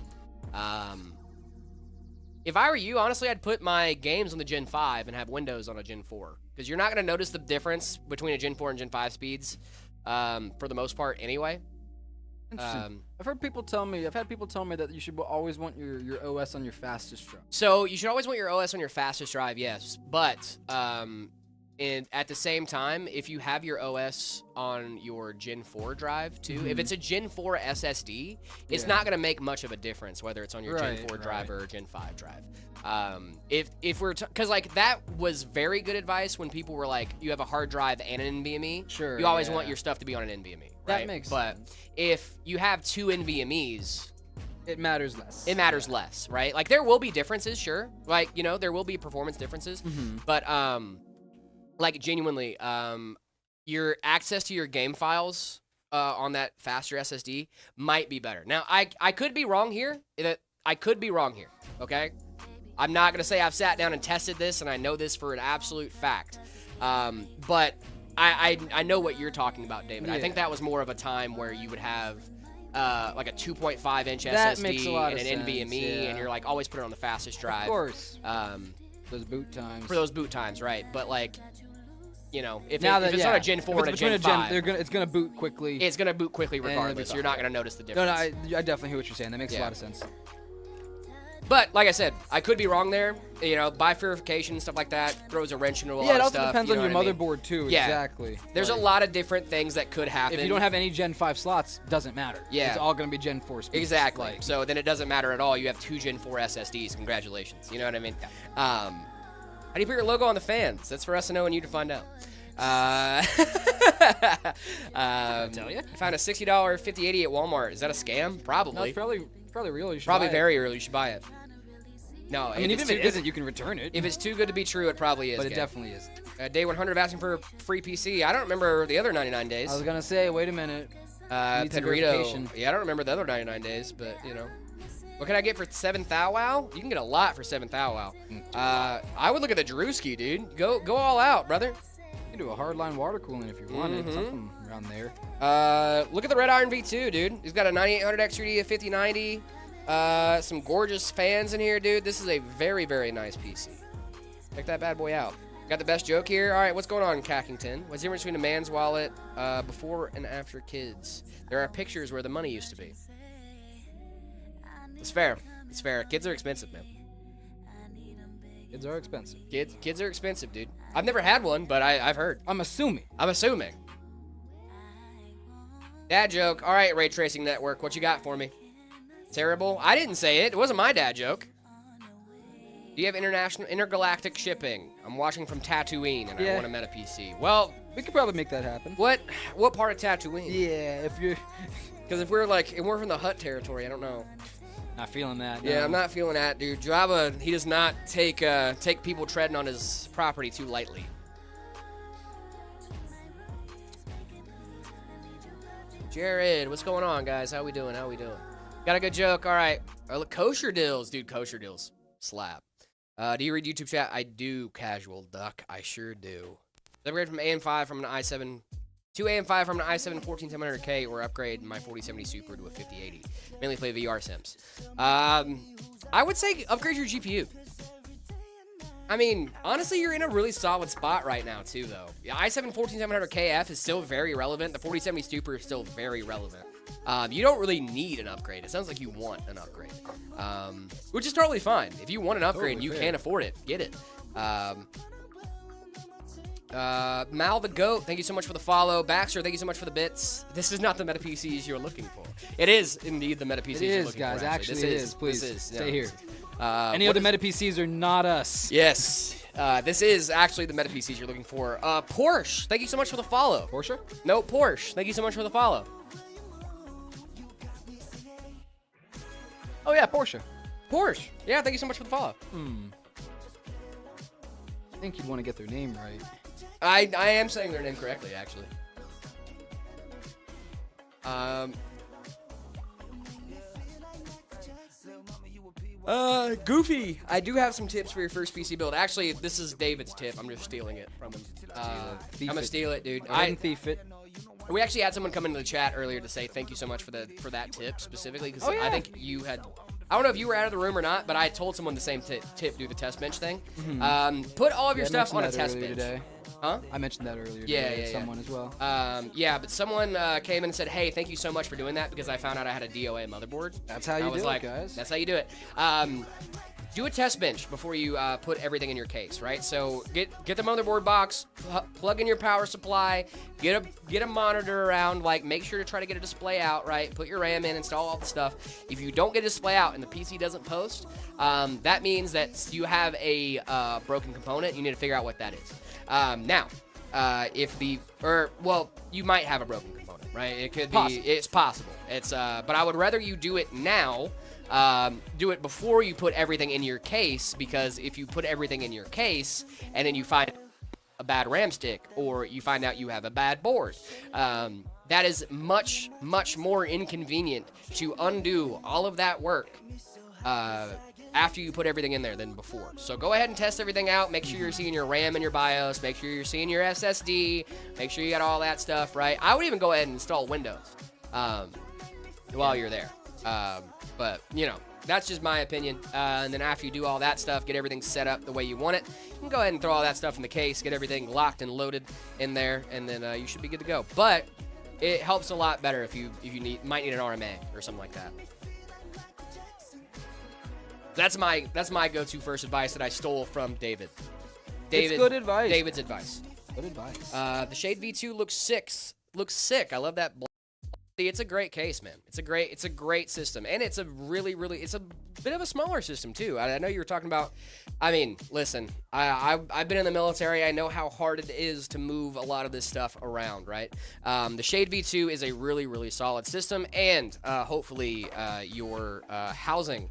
S2: If I were you, honestly, I'd put my games on the Gen 5 and have Windows on a Gen 4. Because you're not going to notice the difference between a Gen 4 and Gen 5 speeds for the most part anyway.
S3: Interesting. I've had people tell me that you should always want your OS on your fastest drive.
S2: So you should always want your OS on your fastest drive, yes. But and at the same time, if you have your OS on your Gen 4 drive too, if it's a Gen 4 SSD, it's not going to make much of a difference whether it's on your Gen 4 drive or Gen 5 drive. If we're because like that was very good advice when people were like, you have a hard drive and an NVMe.
S3: Sure.
S2: You always want your stuff to be on an NVMe. Right?
S3: That makes
S2: sense. But if you have two NVMe's,
S3: it matters less.
S2: It matters less, right? Like there will be differences, sure. Like, you know, there will be performance differences. But like genuinely, your access to your game files on that faster SSD might be better. Now, I could be wrong here. Okay? I'm not gonna say I've sat down and tested this and I know this for an absolute fact. But I know what you're talking about, David.
S3: Yeah.
S2: I think that was more of a time where you would have like a 2.5 inch
S3: that
S2: SSD
S3: makes a lot
S2: and
S3: of
S2: an
S3: sense,
S2: NVMe, and you're like always put it on the fastest drive.
S3: Of course. Those boot times.
S2: For those boot times, right? But like, you know, if
S3: Now
S2: it's on a Gen 4 and a Gen 5,
S3: it's gonna boot quickly.
S2: it's gonna boot quickly regardless.
S3: fine.
S2: You're not gonna notice the
S3: No,
S2: difference.
S3: I definitely hear what you're saying. That makes a
S2: Yeah.
S3: lot of sense.
S2: But like I said, I could be wrong there. You know, bifurcation stuff like that throws a wrench into a lot
S3: Yeah, it
S2: of
S3: also
S2: stuff.
S3: depends
S2: you
S3: on
S2: know
S3: your
S2: what I mean?
S3: motherboard too.
S2: Yeah.
S3: Exactly.
S2: There's a lot of different things that could happen.
S3: If you don't have any Gen 5 slots, doesn't matter.
S2: Yeah.
S3: It's all gonna be Gen 4 speeds.
S2: Exactly.
S3: Like,
S2: So then it doesn't matter at all. You have two Gen 4 SSDs. Congratulations. You know what I mean? How do you put your logo on the fans? That's for us to know and you to find out.
S3: I tell you.
S2: I found a $60 5080 at Walmart. Is that a scam?
S3: No,
S2: Probably.
S3: it's probably real. You should
S2: Probably
S3: buy it.
S2: very early. You should buy it. No,
S3: I mean, even if it isn't, you can return it.
S2: If it's too good to be true, it probably is.
S3: but it
S2: gang.
S3: definitely is.
S2: Day 100 of asking for a free PC. I don't remember the other 99 days.
S3: I was gonna say, wait a minute. Needs some verification.
S2: Pedrito. Yeah, I don't remember the other 99 days, but you know. What can I get for 7th Thou Wow? You can get a lot for 7th Thou Wow. I would look at the Drewski, dude. Go all out, brother.
S3: You can do a hardline water cooling if you wanted. Something around there.
S2: Look at the Red Iron V2, dude. He's got a 9800 X3D, a 5090. Some gorgeous fans in here, dude. This is a very, very nice PC. Check that bad boy out. Got the best joke here. All right, what's going on, Cackington? What's the difference between a man's wallet before and after kids? There are pictures where the money used to be. It's fair. It's fair. Kids are expensive, man.
S3: Kids are expensive.
S2: Kids are expensive, dude. I've never had one, but I've heard.
S3: I'm assuming.
S2: Dad joke. All right, Ray Tracing Network. What you got for me? Terrible. I didn't say it. It wasn't my dad joke. Do you have intergalactic shipping? I'm watching from Tatooine, and I want a Meta PC. Well,
S3: we could probably make that happen.
S2: What part of Tatooine?
S3: Yeah, if you're...
S2: Because if we're from the Hutt territory, I don't know.
S3: Not feeling that.
S2: Yeah,
S3: no.
S2: I'm not feeling that, dude. Jabba, he does not take people treading on his property too lightly. Jared, what's going on, guys? How we doing? Got a good joke. All right. Kosher deals, dude. Kosher deals. Slap. Do you read YouTube chat? I do, Casual Duck. I sure do. Upgrade from AM5 from an i7 to AM5 from an i7 14700K, or upgrade my 4070 Super to a 5080. Mainly play VR sims. I would say upgrade your GPU. I mean, honestly, you're in a really solid spot right now, too, though. The i7 14700KF is still very relevant. The 4070 Super is still very relevant. You don't really need an upgrade. It sounds like you want an upgrade, which is totally fine. If you want an upgrade and you can't afford it, get it. Mal the Goat, thank you so much for the follow. Baxter, thank you so much for the bits. This is not the Meta PCs you're looking for. It is indeed the Meta PCs you're looking
S3: guys,
S2: for.
S3: Actually, it is. Please, stay here. Any other Meta PCs are not us.
S2: Yes. This is actually the Meta PCs you're looking for. Porsche, thank you so much for the follow.
S3: Porsche?
S2: No, Porsche. Thank you so much for the follow.
S3: Oh, yeah, Porsche.
S2: Porsche. Yeah, thank you so much for the follow.
S3: I think you'd want to get their name right.
S2: I am saying their name correctly, actually. Goofy, I do have some tips for your first PC build. Actually, this is David's tip. I'm just stealing it from him. I'm gonna steal it, dude.
S3: I didn't thief it.
S2: We actually had someone come into the chat earlier to say thank you so much for that tip specifically, because I think you had. I don't know if you were out of the room or not, but I told someone the same tip, do the test bench thing. Put all of your stuff on a test bench.
S3: Today.
S2: Huh?
S3: I mentioned that earlier today to someone as well.
S2: But someone came in and said, hey, thank you so much for doing that, because I found out I had a DOA motherboard.
S3: That's how you do it, guys.
S2: That's how you do it. Do a test bench before you put everything in your case, right? So get the motherboard box, plug in your power supply, get a monitor around, like make sure to try to get a display out, right? Put your RAM in, install all the stuff. If you don't get a display out and the PC doesn't post, that means that you have a broken component. You need to figure out what that is. You might have a broken component, right? It could be, it's possible. But I would rather you do it now. Do it before you put everything in your case, because if you put everything in your case and then you find a bad RAM stick, or you find out you have a bad board, that is much, much more inconvenient to undo all of that work after you put everything in there than before. So go ahead and test everything out. Make sure you're seeing your RAM and your BIOS. Make sure you're seeing your SSD. Make sure you got all that stuff, right? I would even go ahead and install Windows while you're there. But, you know, that's just my opinion. And then after you do all that stuff, get everything set up the way you want it, you can go ahead and throw all that stuff in the case, get everything locked and loaded in there, and then you should be good to go. But it helps a lot better if you might need an RMA or something like that. That's my go-to first advice that I stole from David.
S3: It's good advice.
S2: David's advice.
S3: Good advice.
S2: The Shade V2 looks sick. I love that. It's a great case, man. It's a great system, and it's a it's a bit of a smaller system too. I know you were talking about. I mean, listen, I've been in the military. I know how hard it is to move a lot of this stuff around, right? The Shade V2 is a really solid system, and hopefully your housing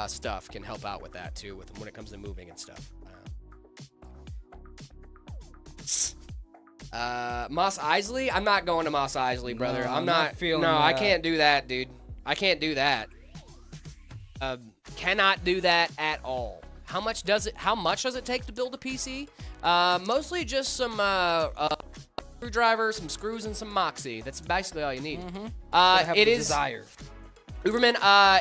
S2: stuff can help out with that too, when it comes to moving and stuff. Moss Isley? I'm not going to Moss Isley, brother.
S3: No,
S2: I'm not
S3: feeling
S2: No,
S3: that.
S2: I can't do that, dude. I can't do that. Cannot do that at all. How much does it take to build a PC? Mostly just some screwdriver, some screws, and some Moxie. That's basically all you need.
S3: Have
S2: It
S3: the
S2: is
S3: desire.
S2: Uberman,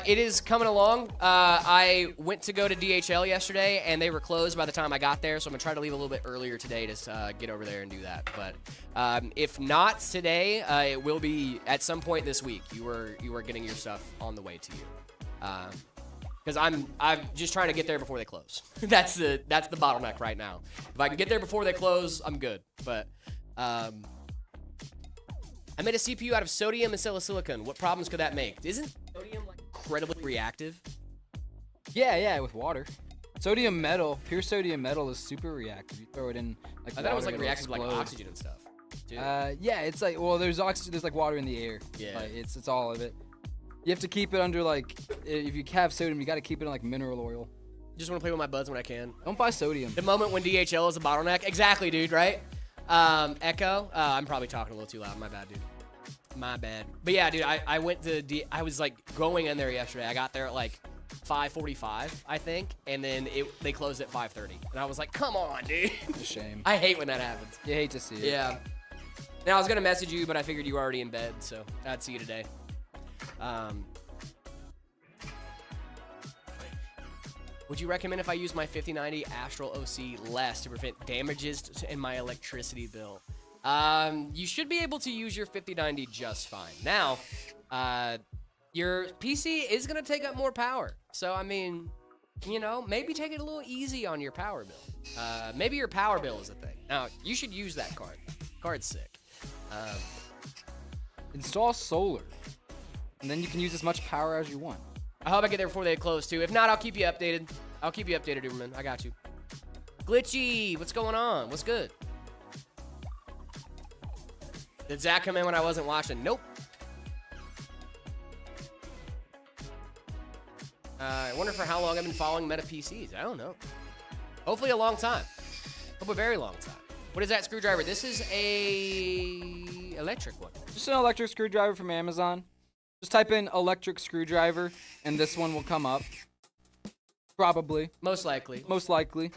S2: it is coming along. I went to go to DHL yesterday, and they were closed by the time I got there, so I'm going to try to leave a little bit earlier today to get over there and do that. But if not today, it will be at some point this week. You are getting your stuff on the way to you. Because I'm just trying to get there before they close. That's the bottleneck right now. If I can get there before they close, I'm good. But I made a CPU out of sodium and silicon. What problems could that make? Isn't sodium like incredibly reactive?
S3: Yeah, with water. Sodium metal, pure sodium metal is super reactive. You throw it in like
S2: I thought it was like reactive like oxygen and stuff. Too.
S3: Yeah, it's like, well, there's oxygen, there's like water in the air.
S2: Yeah.
S3: Like, it's all of it. You have to keep it under like, if you have sodium, you got to keep it in like mineral oil.
S2: Just want to play with my buds when I can.
S3: Don't buy sodium.
S2: The moment when DHL is a bottleneck. Exactly, dude, right? Echo. I'm probably talking a little too loud. My bad, dude. My bad. But yeah, dude, I went to I was like going in there yesterday. I got there at like 5:45, I think, and then they closed at 5:30. And I was like, come on, dude.
S3: It's a shame.
S2: I hate when that happens.
S3: You hate to see it.
S2: Yeah. Now I was gonna message you, but I figured you were already in bed, so I'd see you today. Would you recommend if I use my 5090 Astral OC less to prevent damages in my electricity bill? You should be able to use your 5090 just fine. Now, your PC is going to take up more power. So, I mean, you know, maybe take it a little easy on your power bill. Maybe your power bill is a thing. Now, you should use that card. Card's sick.
S3: Install solar, and then you can use as much power as you want.
S2: I hope I get there before they close, too. If not, I'll keep you updated. I'll keep you updated, Uberman. I got you. Glitchy, what's going on? What's good? Did Zach come in when I wasn't watching? Nope. I wonder for how long I've been following Meta PCs. I don't know. Hopefully a long time. Hope a very long time. What is that screwdriver? This is a electric one.
S3: Just an electric screwdriver from Amazon. Just type in electric screwdriver, and this one will come up. Probably.
S2: Most likely.
S3: Most likely.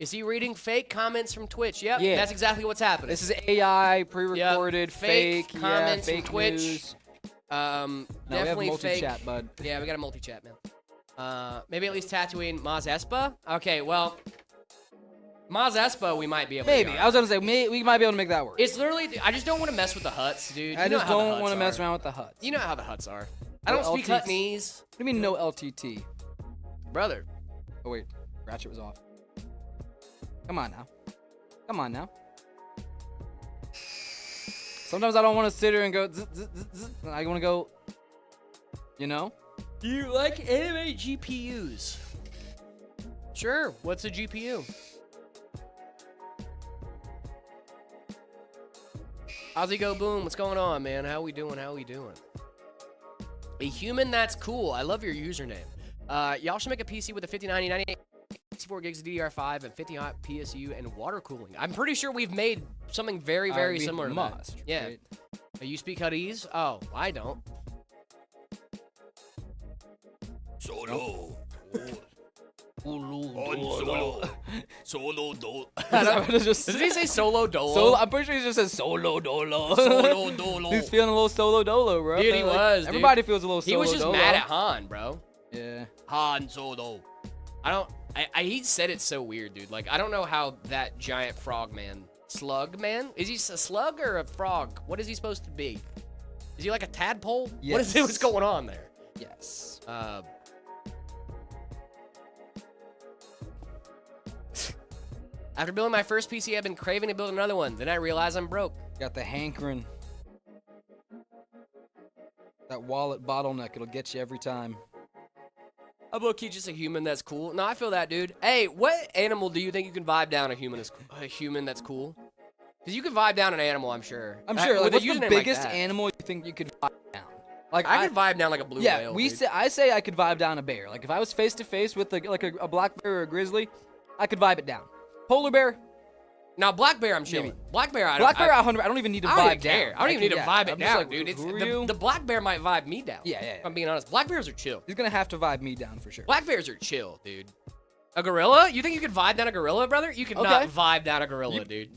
S2: Is he reading fake comments from Twitch? Yep,
S3: Yeah.
S2: that's exactly what's happening.
S3: This is AI, pre-recorded,
S2: Yep. Fake
S3: fake
S2: comments
S3: fake
S2: from Twitch.
S3: news.
S2: No,
S3: we
S2: definitely
S3: have
S2: fake.
S3: multi-chat, bud.
S2: Yeah, we got a multi-chat, man. Maybe at least Tatooine Maz Espa? Okay, well, Maz Espa we might be able
S3: Maybe.
S2: to
S3: I was going to say, we might be able to make that work.
S2: It's literally, I just don't want to mess with the huts, dude.
S3: I
S2: You know
S3: just
S2: how the
S3: don't
S2: huts
S3: want to mess
S2: are.
S3: around with the huts.
S2: You know how the huts are. I don't
S3: No
S2: speak
S3: LTT.
S2: Hutnese.
S3: What do you mean no LTT?
S2: Brother.
S3: Oh, wait. Ratchet was off. Come on now. Come on now. Sometimes I don't want to sit here and go, zzz, zzz, zzz, zzz. I want to go, you know?
S2: Do you like anime GPUs? Sure. What's a GPU? Ozzy Go Boom. What's going on, man? How we doing? How we doing? A human that's cool. I love your username. Y'all should make a PC with a 5090, 98, 64 gigs of DDR5 and 50 watt PSU and water cooling. I'm pretty sure we've made something very, very
S3: we
S2: similar to
S3: must,
S2: that. Yeah.
S3: right?
S2: You speak Hutnese? Oh, I don't.
S4: Solo. Solo do.
S2: Does he say solo dolo?
S3: Solo, I'm pretty sure he just says solo dolo.
S4: Solo dolo.
S3: He's feeling a little solo dolo, bro.
S2: Dude, he
S3: Like,
S2: was, dude.
S3: Everybody feels a little
S2: He
S3: solo
S2: was just
S3: dolo.
S2: mad at Han, bro.
S3: Yeah.
S4: Han Solo.
S2: He said it so weird, dude. Like, I don't know how that giant frog man, slug man, is he a slug or a frog? What is he supposed to be? Is he like a tadpole?
S3: Yes.
S2: What's going on there?
S3: Yes.
S2: After building my first PC, I've been craving to build another one. Then I realized I'm broke.
S3: Got the hankering. That wallet bottleneck, it'll get you every time.
S2: I'm low-key just a human that's cool. No, I feel that, dude. Hey, what animal do you think you can vibe down a human that's cool? Because you can vibe down an animal, I'm sure.
S3: I'm sure. Like,
S2: With a
S3: what's the
S2: username like
S3: biggest
S2: that.
S3: animal you think you could vibe down? Like
S2: I could vibe down like a blue
S3: yeah,
S2: whale.
S3: we
S2: dude.
S3: say I say I could vibe down a bear. Like if I was face to face with a black bear or a grizzly, I could vibe it down. Polar bear,
S2: Now, black bear, I'm chilling.
S3: Maybe.
S2: Black bear, I
S3: black bear, 100. I don't even need to
S2: I don't
S3: vibe
S2: even care.
S3: down.
S2: I don't even need to
S3: yeah,
S2: vibe
S3: I'm
S2: it
S3: just
S2: down,
S3: like,
S2: dude. It's
S3: who are
S2: the
S3: you?
S2: black bear might vibe me down.
S3: Yeah.
S2: If I'm being honest, black bears are chill.
S3: He's gonna have to vibe me down for sure.
S2: Black bears are chill, dude. A gorilla? You think you could vibe down a gorilla, brother? You could not
S3: Okay.
S2: vibe down a gorilla, dude.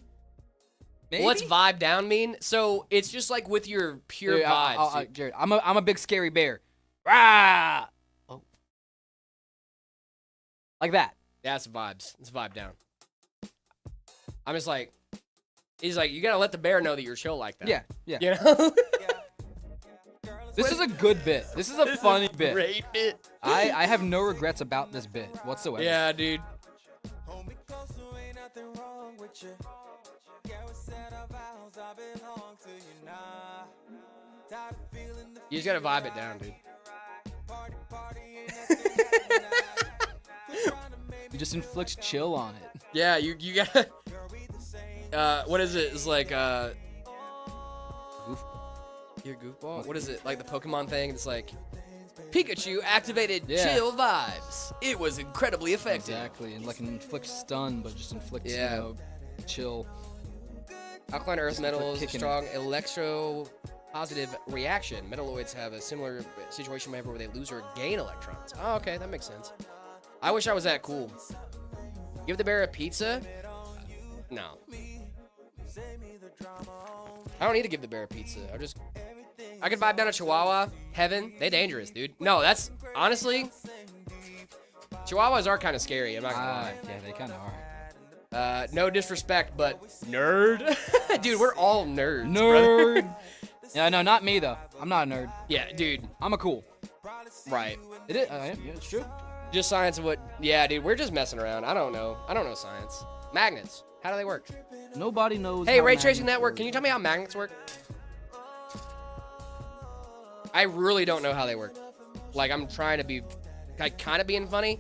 S3: Maybe?
S2: What's vibe down mean? So it's just like with your pure
S3: Dude,
S2: vibes. dude.
S3: Jared, I'm a big scary bear. Rah! Oh. Like that.
S2: That's vibes. It's vibe down. I'm just like, he's like, you gotta let the bear know that you're chill like that.
S3: Yeah, yeah.
S2: You know?
S3: This is a good bit. This is a funny bit.
S2: Great bit.
S3: I have no regrets about this bit whatsoever.
S2: Yeah, dude.
S1: Hold me close, so ain't nothing wrong with you. Yeah, we said our vows, I belong to you now. Tired of feeling the
S2: You just gotta vibe it down, dude.
S1: party, ain't nothing
S3: You just inflict chill on it.
S2: Yeah, you gotta. What is it? It's like
S3: Goof.
S2: Your goofball. What is it? Like the Pokemon thing? It's like Pikachu activated
S3: Yeah.
S2: chill vibes. It was incredibly effective.
S3: Exactly, and like an inflict stun, but just inflicts
S2: Yeah.
S3: chill.
S2: Alkaline earth
S3: Just
S2: metals,
S3: kicking it.
S2: strong electro-positive reaction. Metalloids have a similar situation where they lose or gain electrons. Oh, okay, that makes sense. I wish I was that cool. Give the bear a pizza? No. I don't need to give the bear a pizza. I could vibe down a Chihuahua. Heaven, they dangerous, dude. No, that's honestly, Chihuahuas are kind of scary. I'm not gonna lie.
S3: Yeah, they kind of are.
S2: No disrespect, but nerd. Dude, we're all nerds.
S3: Nerd.
S2: brother.
S3: Yeah, no, not me though. I'm not a nerd.
S2: Yeah, dude.
S3: I'm a cool.
S2: Right.
S3: It is. Yeah, it's true.
S2: Just science of what? Yeah, dude. We're just messing around. I don't know science. Magnets. How do they work?
S3: Nobody knows.
S2: Hey,
S3: how
S2: Ray Tracing
S3: magnets
S2: Network.
S3: work.
S2: Can you tell me how magnets work? I really don't know how they work. Like, I'm trying to be, like, kind of being funny,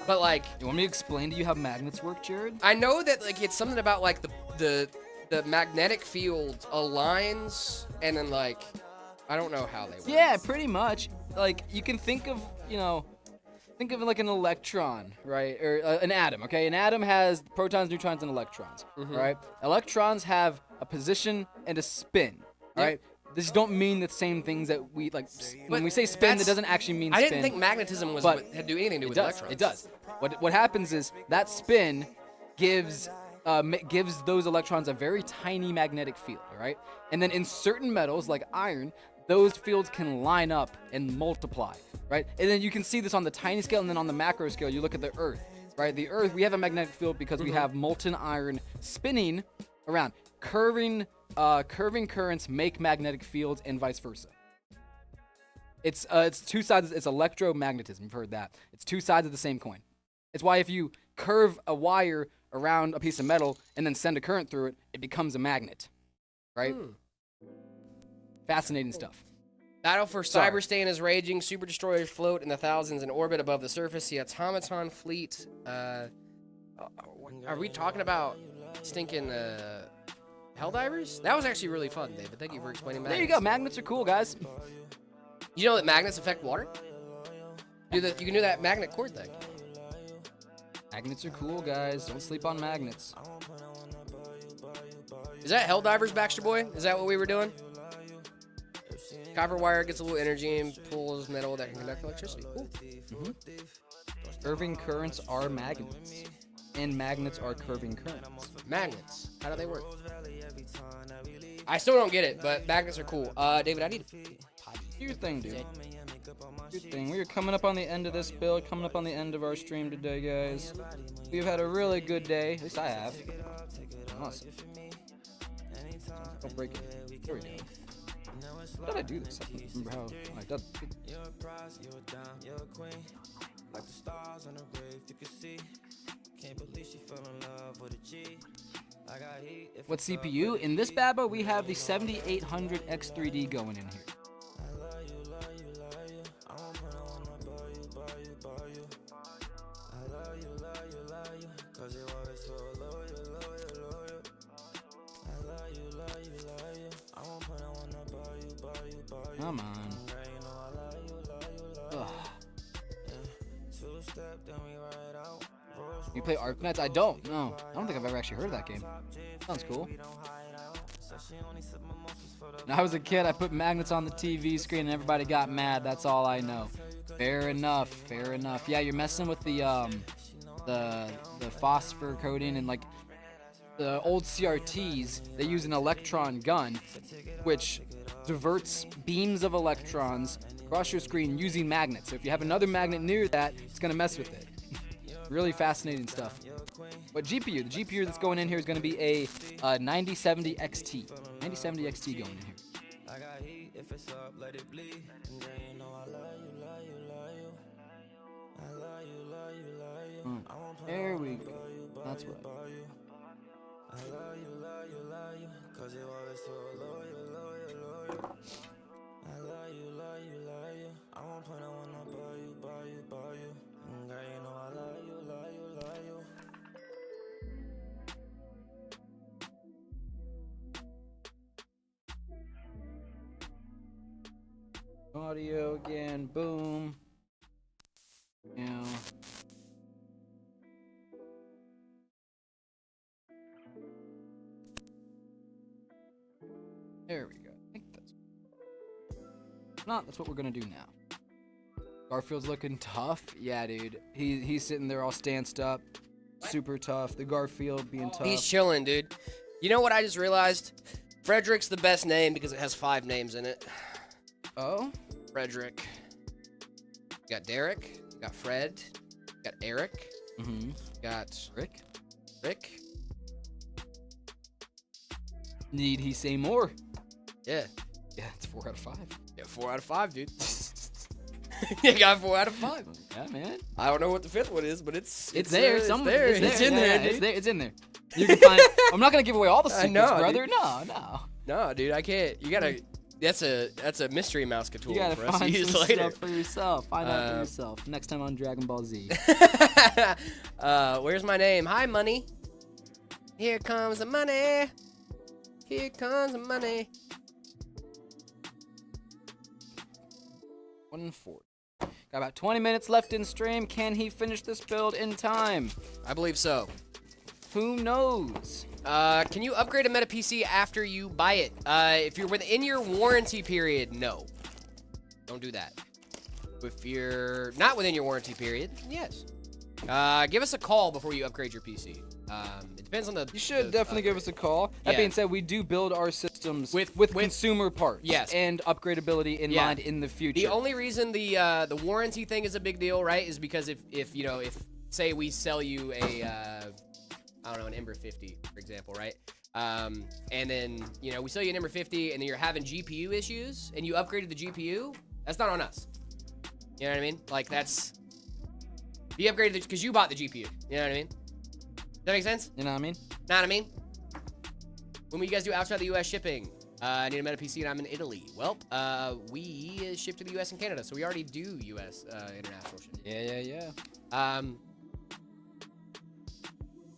S2: but like,
S3: You want me to explain to you how magnets work, Jared?
S2: I know that like it's something about like the magnetic field aligns, and then like, I don't know how they work.
S3: Yeah, pretty much. Like you can think of, think of it like an electron, right? Or an atom, okay? An atom has protons, neutrons, and electrons, right? Electrons have a position and a spin, right? These don't mean the same things that we like. When
S2: But
S3: we say spin,
S2: that's-
S3: that doesn't actually mean
S2: I
S3: spin.
S2: didn't think magnetism was
S3: But
S2: had to do anything to do
S3: It
S2: with
S3: does.
S2: electrons.
S3: It does. What happens is that spin gives gives those electrons a very tiny magnetic field, all right? And then in certain metals like iron, those fields can line up and multiply, right? And then you can see this on the tiny scale, and then on the macro scale, you look at the Earth, right? The Earth, we have a magnetic field because we have molten iron spinning around. Curving currents make magnetic fields, and vice versa. It's two sides. It's electromagnetism. You've heard that. It's two sides of the same coin. It's why if you curve a wire around a piece of metal and then send a current through it, it becomes a magnet, right? Fascinating stuff.
S2: Battle for
S3: Sorry.
S2: Cyberstain is raging. Super destroyers float in the thousands in orbit above the surface. The automaton fleet. Are we talking about stinking Helldivers? That was actually really fun, David. Thank you for explaining magnets.
S3: There you go. Magnets are cool, guys.
S2: You know that magnets affect water? You can do that magnet core thing.
S3: Magnets are cool, guys. Don't sleep on magnets.
S2: Is that Helldivers, Baxter Boy? Is that what we were doing? Copper wire gets a little energy and pulls metal that can conduct electricity. Cool.
S3: Curving currents are magnets, and magnets are curving currents.
S2: Magnets. How do they work? I still don't get it, but magnets are cool. David, I need to...
S3: Do your thing, dude. Do your thing. We are coming up on the end of this build, coming up on the end of our stream today, guys. We've had a really good day. At least I have. Awesome. Don't break it. There we go. How did I do this? I don't remember how I did What CPU? In this bad boy, we have the 7800 X3D going in here. Come on. Ugh. You play Arknights? I don't. No. I don't think I've ever actually heard of that game. Sounds cool. When I was a kid, I put magnets on the TV screen and everybody got mad. That's all I know. Fair enough. Fair enough. Yeah, you're messing with the phosphor coating, and like the old CRTs, they use an electron gun, which diverts beams of electrons across your screen using magnets. So if you have another magnet near that, it's going to mess with it. Really fascinating stuff. But GPU, the GPU that's going in here is going to be a 9070 XT. 9070 XT going in here.
S1: I got heat if it's up, let it bleed. And girl, you know I love you, love you, love you. I love you, love you, love you. I won't play
S3: There
S1: around
S3: we
S1: with
S3: go.
S1: you,
S3: That's
S1: you,
S3: right.
S1: you. I love you, love you, love you. Cause you always so loyal, loyal, loyal. I love you, love you, love you. I won't play no one up, buy you. And girl, you know I love you, love you, love you.
S3: Audio again, boom. Now. There we go. I think that's. If not, that's what we're gonna do now. Garfield's looking tough. Yeah, dude. He's sitting there all stanced up. Super tough. The Garfield being tough.
S2: He's chilling, dude. You know what I just realized? Frederick's the best name because it has 5 names in it.
S3: Oh?
S2: Frederick. You got Derek. You got Fred. You got Eric.
S3: Mm-hmm.
S2: You got
S3: Rick?
S2: Rick.
S3: Need he say more?
S2: Yeah.
S3: Yeah, it's 4 out of 5.
S2: Yeah, 4 out of 5, dude. You got 4 out of 5.
S3: Yeah, man.
S2: I don't know what the 5th one is, but it's
S3: there.
S2: It's
S3: Somewhere.
S2: there. It's in
S3: Yeah,
S2: there,
S3: yeah,
S2: dude.
S3: It's there. It's in there. You can find. I'm not gonna give away all the
S2: I
S3: secrets,
S2: know,
S3: brother.
S2: dude.
S3: No.
S2: No, dude, I can't. You gotta. That's a mystery mouse tool
S3: You gotta
S2: for us to
S3: find
S2: use
S3: some
S2: later.
S3: stuff for yourself. Find out for yourself. Next time on Dragon Ball Z.
S2: Where's my name? Hi, money. Here comes the money. Here comes the money.
S3: 140. Got about 20 minutes left in stream. Can he finish this build in time?
S2: I believe so.
S3: Who knows?
S2: Can you upgrade a meta PC after you buy it? If you're within your warranty period, no. Don't do that. If you're not within your warranty period, yes. Give us a call before you upgrade your PC. It depends on the.
S3: You should definitely give us a call. That
S2: Yeah.
S3: being said, we do build our systems with consumer parts.
S2: Yes.
S3: And upgradability in
S2: Yeah.
S3: mind in the future.
S2: The only reason the warranty thing is a big deal, right, is because if you know, if say we sell you a I don't know, an Ember 50, for example, right? And then, you know, we sell you an Ember 50 and then you're having GPU issues and you upgraded the GPU, that's not on us. You know what I mean? Like, that's... You upgraded it because you bought the GPU. You know what I mean? Does that make sense?
S3: You know what I mean?
S2: Know what I mean? When will you guys do outside the U.S. shipping? I need a meta PC and I'm in Italy. Well, we ship to the U.S. and Canada, so we already do U.S. International shipping.
S3: Yeah.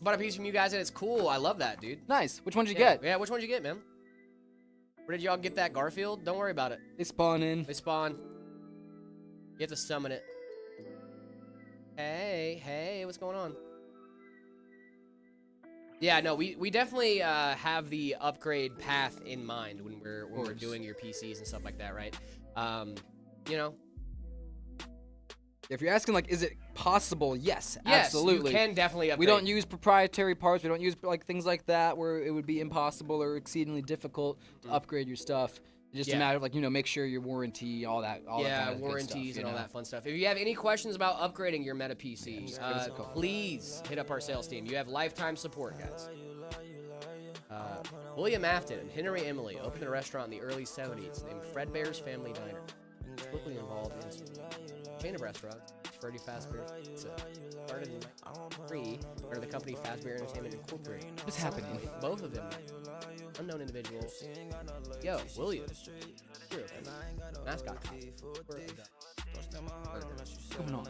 S2: Bought a piece from you guys and it's cool. I love that, dude.
S3: Nice. Which one did you
S2: Yeah,
S3: get?
S2: Yeah, which one did you get, man? Where did y'all get that Garfield? Don't worry about it.
S3: They spawn in.
S2: They spawn. You have to summon it. Hey, what's going on? Yeah, no, we definitely have the upgrade path in mind when we're doing your PCs and stuff like that, right? You know.
S3: If you're asking, like, is it possible? Yes,
S2: Yes,
S3: absolutely.
S2: you can definitely upgrade.
S3: We don't use proprietary parts. We don't use like things like that where it would be impossible or exceedingly difficult to upgrade your stuff. It's just a matter of, like, you know, make sure your warranty, all that kind of good
S2: warranties
S3: stuff,
S2: and all
S3: know?
S2: that fun stuff. If you have any questions about upgrading your meta PC, please hit up our sales team. You have lifetime support, guys. William Afton, Henry Emily opened a restaurant in the early 70s named Fredbear's Family Diner. Quickly involved in a chain of restaurants, Freddy Fazbear's Pizza. Started in 1993 under the company Fazbear Entertainment Incorporated.
S3: What's happening?
S2: Both of them, unknown individuals. Yo, William. Mascot.
S3: What's going on?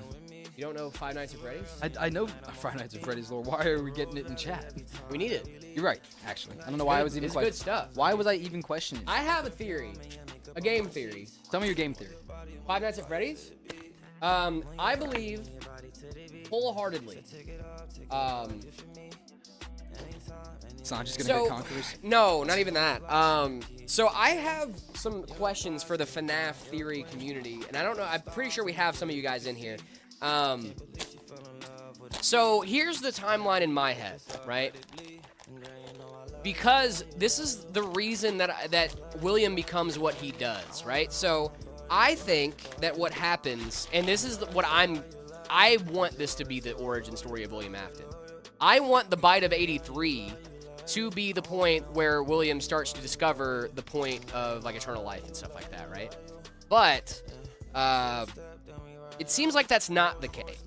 S2: You don't know Five Nights at Freddy's?
S3: I know Friday Nights at Freddy's, Lord. Why are we getting it in chat?
S2: We need it.
S3: You're right, actually. I don't know why I was even
S2: It's
S3: questioning.
S2: good stuff.
S3: Why was I even questioning?
S2: I have a theory, a game theory.
S3: Tell me your game theory.
S2: Five Nights at Freddy's? I believe wholeheartedly.
S3: It's not just gonna hit Conquerors.
S2: No, not even that. So I have some questions for the FNAF theory community, and I don't know. I'm pretty sure we have some of you guys in here. So here's the timeline in my head, right? because this is the reason that William becomes what he does, right? So I think that what happens, and this is what I want this to be the origin story of William Afton. I want the bite of 83 to be the point where William starts to discover the point of like eternal life and stuff like that, right? But it seems like that's not the case.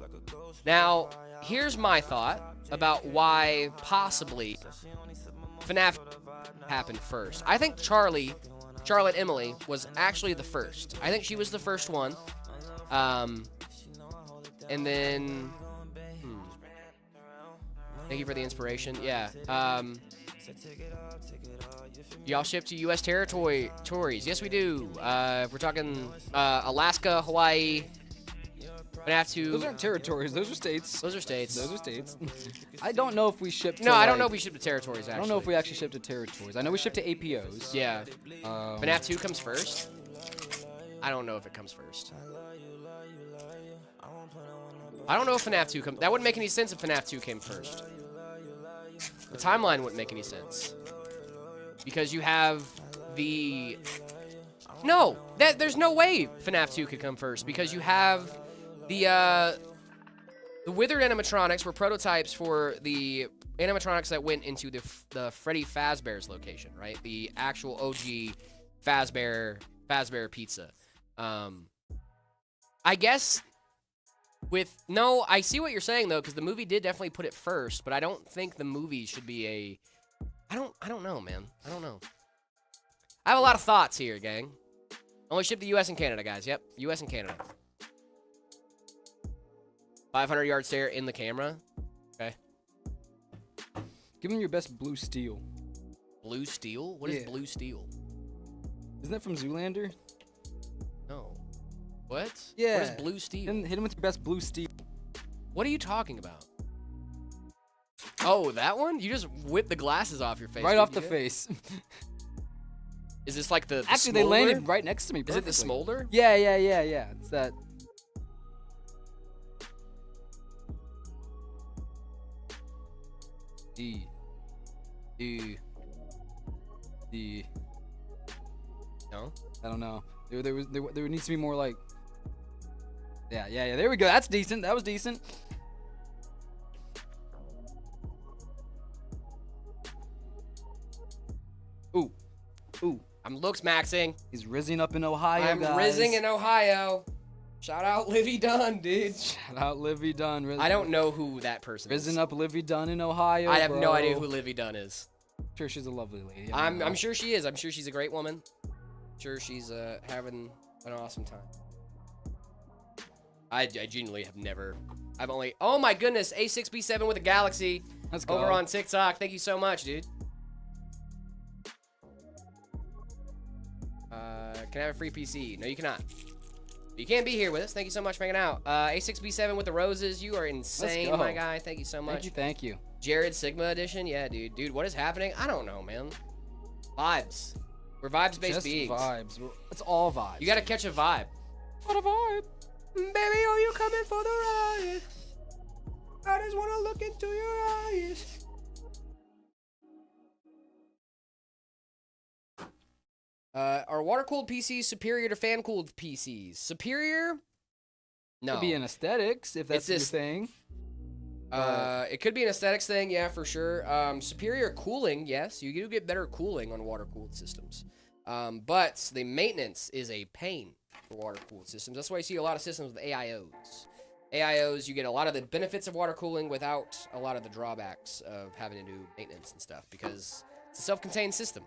S2: Now, here's my thought about why possibly FNAF happened first. I think Charlotte Emily, was actually the first. I think she was the first one. And then... Thank you for the inspiration. Yeah. Y'all ship to U.S. territories. Yes, we do. If we're talking Alaska, Hawaii... FNAF 2.
S3: Those aren't territories. Those are states.
S2: Those are states.
S3: Those are states. I don't know if we ship to...
S2: No, I don't know if we ship to territories, actually.
S3: I don't know if we actually ship to territories. I know we ship to APOs.
S2: Yeah. FNAF 2 comes first. I don't know if it comes first. I don't know if FNAF 2 comes... That wouldn't make any sense if FNAF 2 came first. The timeline wouldn't make any sense. Because you have the... No! There's no way FNAF 2 could come first. Because you have... The withered animatronics were prototypes for the animatronics that went into the Freddy Fazbear's location, right? The actual OG Fazbear pizza. I guess no, I see what you're saying though, because the movie did definitely put it first, but I don't think the movie should be a. I don't know, man. I don't know. I have a lot of thoughts here, gang. Only ship to U.S. and Canada, guys. Yep, U.S. and Canada. 500-yard stare in the camera. Okay.
S3: Give him your best blue steel.
S2: Blue steel? What is blue steel?
S3: Isn't that from Zoolander?
S2: No. What?
S3: Yeah.
S2: What is blue steel?
S3: Hit him with your best blue steel.
S2: What are you talking about? Oh, that one? You just whipped the glasses off your face.
S3: Right off the face.
S2: Is this like the
S3: Actually,
S2: smolder?
S3: they landed right next to me perfectly.
S2: Is it the smolder?
S3: Yeah. It's that.
S2: No?
S3: I don't know. There needs to be more like... Yeah, there we go. That's decent. That was decent. Ooh.
S2: I'm looks maxing.
S3: He's rizzing up in Ohio,
S2: I'm
S3: guys.
S2: rizzing in Ohio. Shout out Livy Dunn, dude.
S3: Shout out Livy Dunn.
S2: I don't know who that person is.
S3: Rizzing up Livy Dunn in Ohio,
S2: I have
S3: bro.
S2: no idea who Livy Dunn is.
S3: I'm sure she's a lovely lady.
S2: I'm sure she is. I'm sure she's a great woman. I'm sure she's having an awesome time. I genuinely have never... I've only... Oh my goodness, A6B7 with a Galaxy.
S3: Let's go.
S2: Over on TikTok. Thank you so much, dude. Can I have a free PC? No, you cannot. You can't be here with us. Thank you so much for hanging out. A6B7 with the roses. You are insane, my guy. Thank you so much.
S3: Thank you.
S2: Jared Sigma edition. Yeah, dude. Dude, what is happening? I don't know, man. Vibes. We're vibes-based beings.
S3: Vibes. It's all vibes.
S2: You gotta catch a vibe.
S3: What a vibe.
S2: Baby, are you coming for the ride? I just wanna look into your eyes. Are water-cooled PCs superior to fan-cooled PCs? Superior? No.
S3: Could be in aesthetics, if that's your thing.
S2: It could be an aesthetics thing, yeah, for sure. Superior cooling, yes. You do get better cooling on water-cooled systems. But the maintenance is a pain for water-cooled systems. That's why you see a lot of systems with AIOs. AIOs, you get a lot of the benefits of water cooling without a lot of the drawbacks of having to do maintenance and stuff, because it's a self-contained system.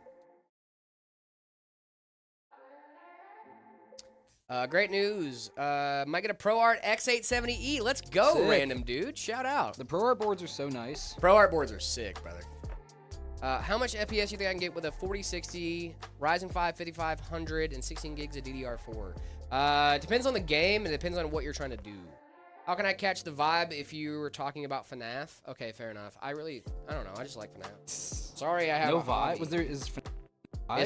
S2: Great news. Might get a ProArt X870E. Let's go,
S3: sick.
S2: Random dude. Shout out.
S3: The ProArt boards are so nice.
S2: ProArt boards are sick, brother. How much FPS you think I can get with a 4060 Ryzen 5 5500 and 16 gigs of DDR4? Depends on the game and it depends on what you're trying to do. How can I catch the vibe if you were talking about FNAF? Okay, fair enough. I don't know. I just like FNAF. Sorry, I have
S3: no
S2: a hobby.
S3: vibe. Is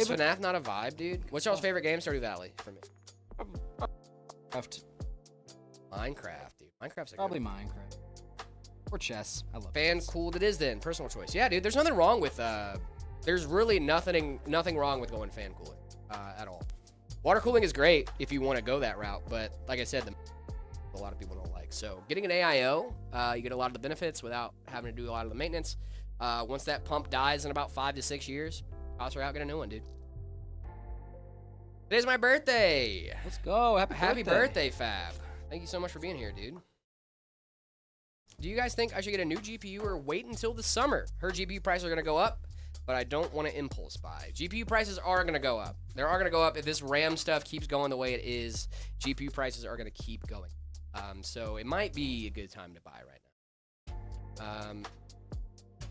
S2: FNAF not a vibe, dude? What's y'all's favorite game? Stardew Valley for me. Minecraft, dude. Minecraft's a
S3: probably
S2: good
S3: Minecraft or chess. I love
S2: fan
S3: chess.
S2: cooled. It is then personal choice. Yeah, dude. There's nothing wrong with There's really nothing wrong with going fan cooling at all. Water cooling is great if you want to go that route, but like I said, a lot of people don't like. So getting an AIO, you get a lot of the benefits without having to do a lot of the maintenance. Once that pump dies in about 5 to 6 years, toss her out, get a new one, dude. Today's my birthday.
S3: Let's go.
S2: Happy birthday, Fab. Thank you so much for being here, dude. Do you guys think I should get a new GPU or wait until the summer? Her GPU prices are going to go up, but I don't want to impulse buy. GPU prices are going to go up. They are going to go up if this RAM stuff keeps going the way it is. GPU prices are going to keep going. So it might be a good time to buy right now.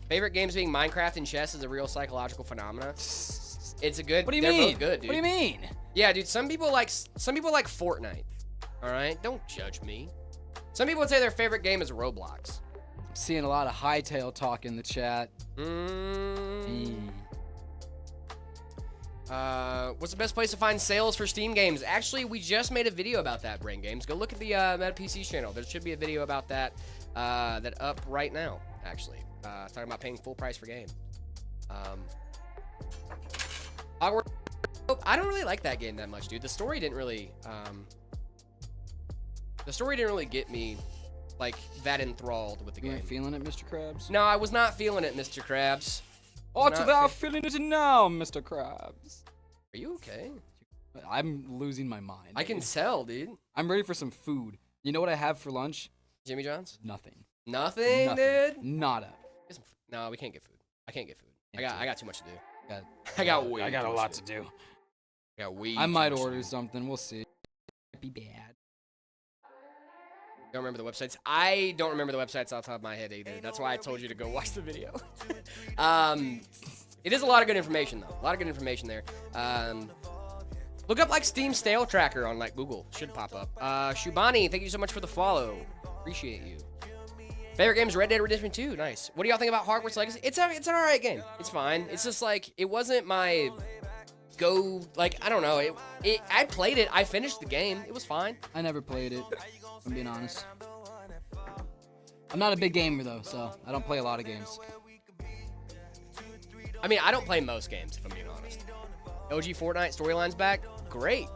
S2: Favorite games being Minecraft and chess is a real psychological phenomenon. It's a good.
S3: What do you
S2: they're
S3: mean?
S2: Both good, dude.
S3: What do you mean?
S2: Yeah, dude. Some people like Fortnite. All right, don't judge me. Some people would say their favorite game is Roblox.
S3: I'm seeing a lot of hightail talk in the chat.
S2: What's the best place to find sales for Steam games? Actually, we just made a video about that, Brain Games. Go look at the Meta PCs channel. There should be a video about that that up right now, actually. Talking about paying full price for games. Hogwarts. I don't really like that game that much, dude. The story didn't really get me like that enthralled with the
S3: You
S2: game.
S3: ain't feeling it, Mr. Krabs?
S2: No, I was not feeling it, Mr. Krabs.
S3: Art
S2: Not
S3: thou feeling it now, Mr. Krabs?
S2: Are you okay?
S3: I'm losing my mind.
S2: I can tell, dude.
S3: I'm ready for some food. You know what I have for lunch?
S2: Jimmy John's?
S3: Nothing.
S2: Nothing, dude?
S3: Nada.
S2: No, we can't get food. I can't get food. I got too much to do.
S3: I
S2: got way
S3: I got
S2: too
S3: a
S2: much
S3: lot
S2: to
S3: to do.
S2: I got way
S3: I
S2: too
S3: might
S2: much to
S3: order
S2: do.
S3: something. We'll see. Might be bad.
S2: Don't remember the websites. I don't remember the websites off the top of my head either. That's why I told you to go watch the video. It is a lot of good information though. A lot of good information there. Look up like Steam Stale Tracker on like Google. Should pop up. Shubani, thank you so much for the follow. Appreciate you. Favorite game is Red Dead Redemption 2. Nice. What do y'all think about Hogwarts Legacy? It's an alright game. It's fine. It's just like it wasn't my go. Like I don't know. I played it. I finished the game. It was fine.
S3: I never played it. I'm being honest. I'm not a big gamer though, so I don't play a lot of games.
S2: I mean, I don't play most games, if I'm being honest. OG Fortnite storyline's back. Great.